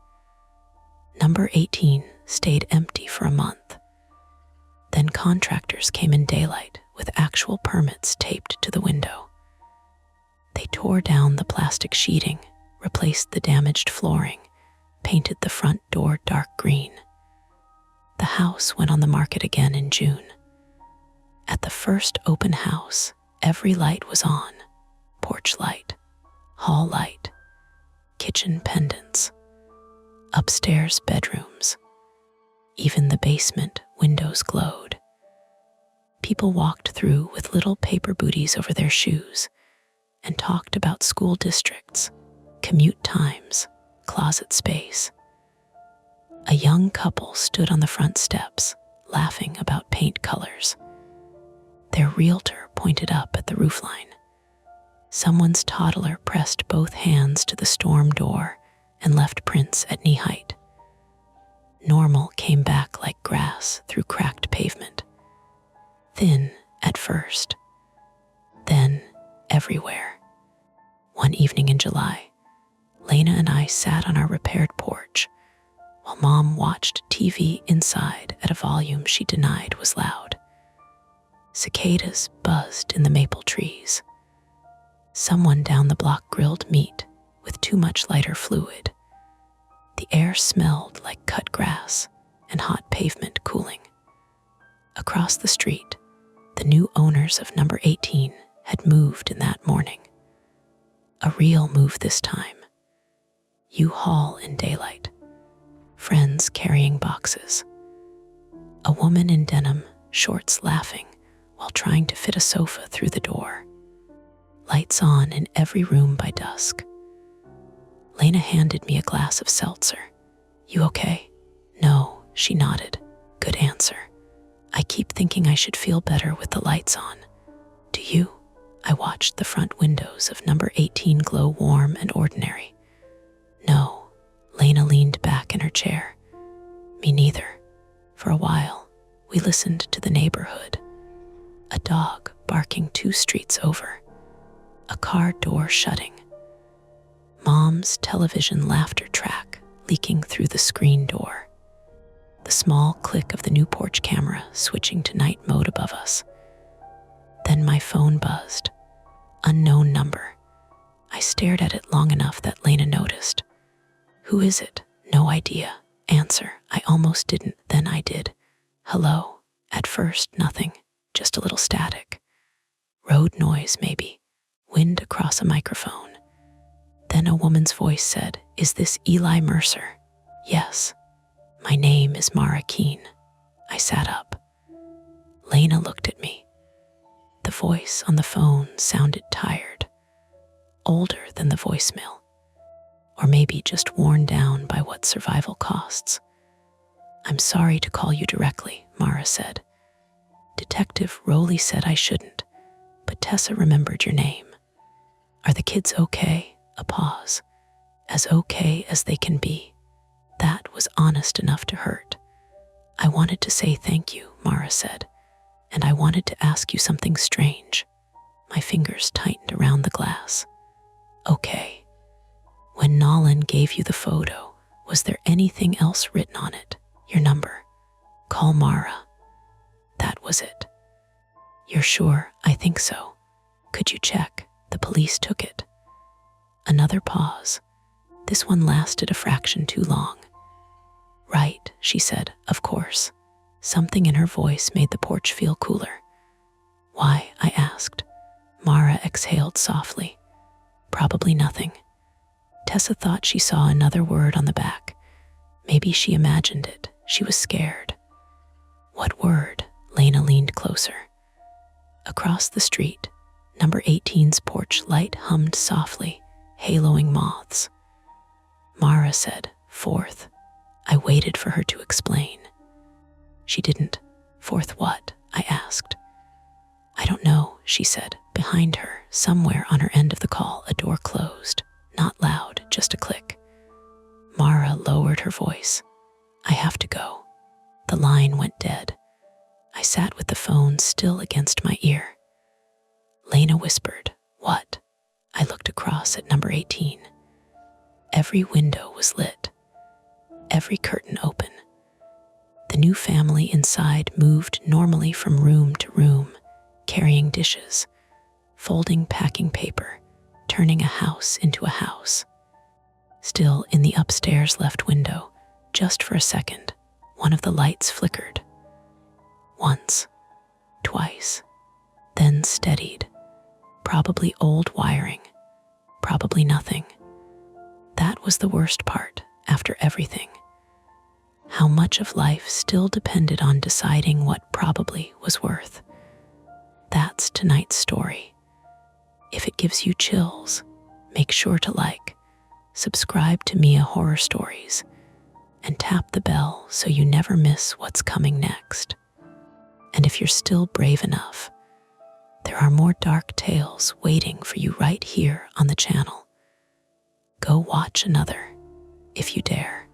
Number 18 stayed empty for a month. Then contractors came in daylight with actual permits taped to the window. They tore down the plastic sheeting, replaced the damaged flooring, painted the front door dark green. The house went on the market again in June. At the first open house, every light was on: porch light, hall light, kitchen pendants, upstairs bedrooms. Even the basement windows glowed. People walked through with little paper booties over their shoes and talked about school districts, commute times, closet space. A young couple stood on the front steps, laughing about paint colors. Their realtor pointed up at the roofline. Someone's toddler pressed both hands to the storm door and left prints at knee height. Normal came back like grass through cracked pavement. Thin at first, then everywhere. One evening in July, Lena and I sat on our repaired porch while Mom watched TV inside at a volume she denied was loud. Cicadas buzzed in the maple trees. Someone down the block grilled meat with too much lighter fluid. The air smelled like cut grass and hot pavement cooling. Across the street, the new owners of number 18 had moved in that morning. A real move this time. U-Haul in daylight. Friends carrying boxes. A woman in denim, shorts laughing while trying to fit a sofa through the door. Lights on in every room by dusk. Lena handed me a glass of seltzer. "You okay?" "No," she nodded. "Good answer. I keep thinking I should feel better with the lights on. Do you?" I watched the front windows of number 18 glow warm and ordinary. "No." Lena leaned back in her chair. "Me neither." For a while, we listened to the neighborhood. A dog barking 2 streets over. A car door shutting. Mom's television laughter track leaking through the screen door. The small click of the new porch camera switching to night mode above us. Then my phone buzzed. Unknown number. I stared at it long enough that Lena noticed. "Who is it?" "No idea." Answer. I almost didn't, then I did. "Hello." At first, nothing, just a little static. Road noise, maybe. Wind across a microphone. Then a woman's voice said, "Is this Eli Mercer?" "Yes." "My name is Mara Keene." I sat up. Lena looked at me. The voice on the phone sounded tired, older than the voicemail, or maybe just worn down by what survival costs. "I'm sorry to call you directly," Mara said. "Detective Rowley said I shouldn't, but Tessa remembered your name. Are the kids okay?" A pause. "As okay as they can be." That was honest enough to hurt. "I wanted to say thank you," Mara said, "and I wanted to ask you something strange." My fingers tightened around the glass. "Okay. When Nolan gave you the photo, was there anything else written on it? Your number? Call Mara." "That was it." "You're sure?" "I think so." "Could you check? The police took it." Another pause. This one lasted a fraction too long. "Right," she said, "of course." Something in her voice made the porch feel cooler. "Why?" I asked. Mara exhaled softly. "Probably nothing." Tessa thought she saw another word on the back. Maybe she imagined it. She was scared. "What word?" Lena leaned closer. Across the street, number 18's porch light hummed softly, haloing moths. Mara said, "Fourth." I waited for her to explain. She didn't. "Fourth what?" I asked. "I don't know," she said. Behind her, somewhere on her end of the call, a door closed. Not loud, just a click. Mara lowered her voice. "I have to go." The line went dead. I sat with the phone still against my ear. Lena whispered, "What?" I looked across at number 18. Every window was lit. Every curtain open. The new family inside moved normally from room to room, carrying dishes, folding packing paper, turning a house into a house. Still, in the upstairs left window, just for a second, one of the lights flickered. Once, twice, then steadied. Probably old wiring, probably nothing. That was the worst part, after everything. How much of life still depended on deciding what probably was worth. That's tonight's story. If it gives you chills, make sure to like, subscribe to Mia Horror Stories, and tap the bell so you never miss what's coming next. And if you're still brave enough, there are more dark tales waiting for you right here on the channel. Go watch another, if you dare.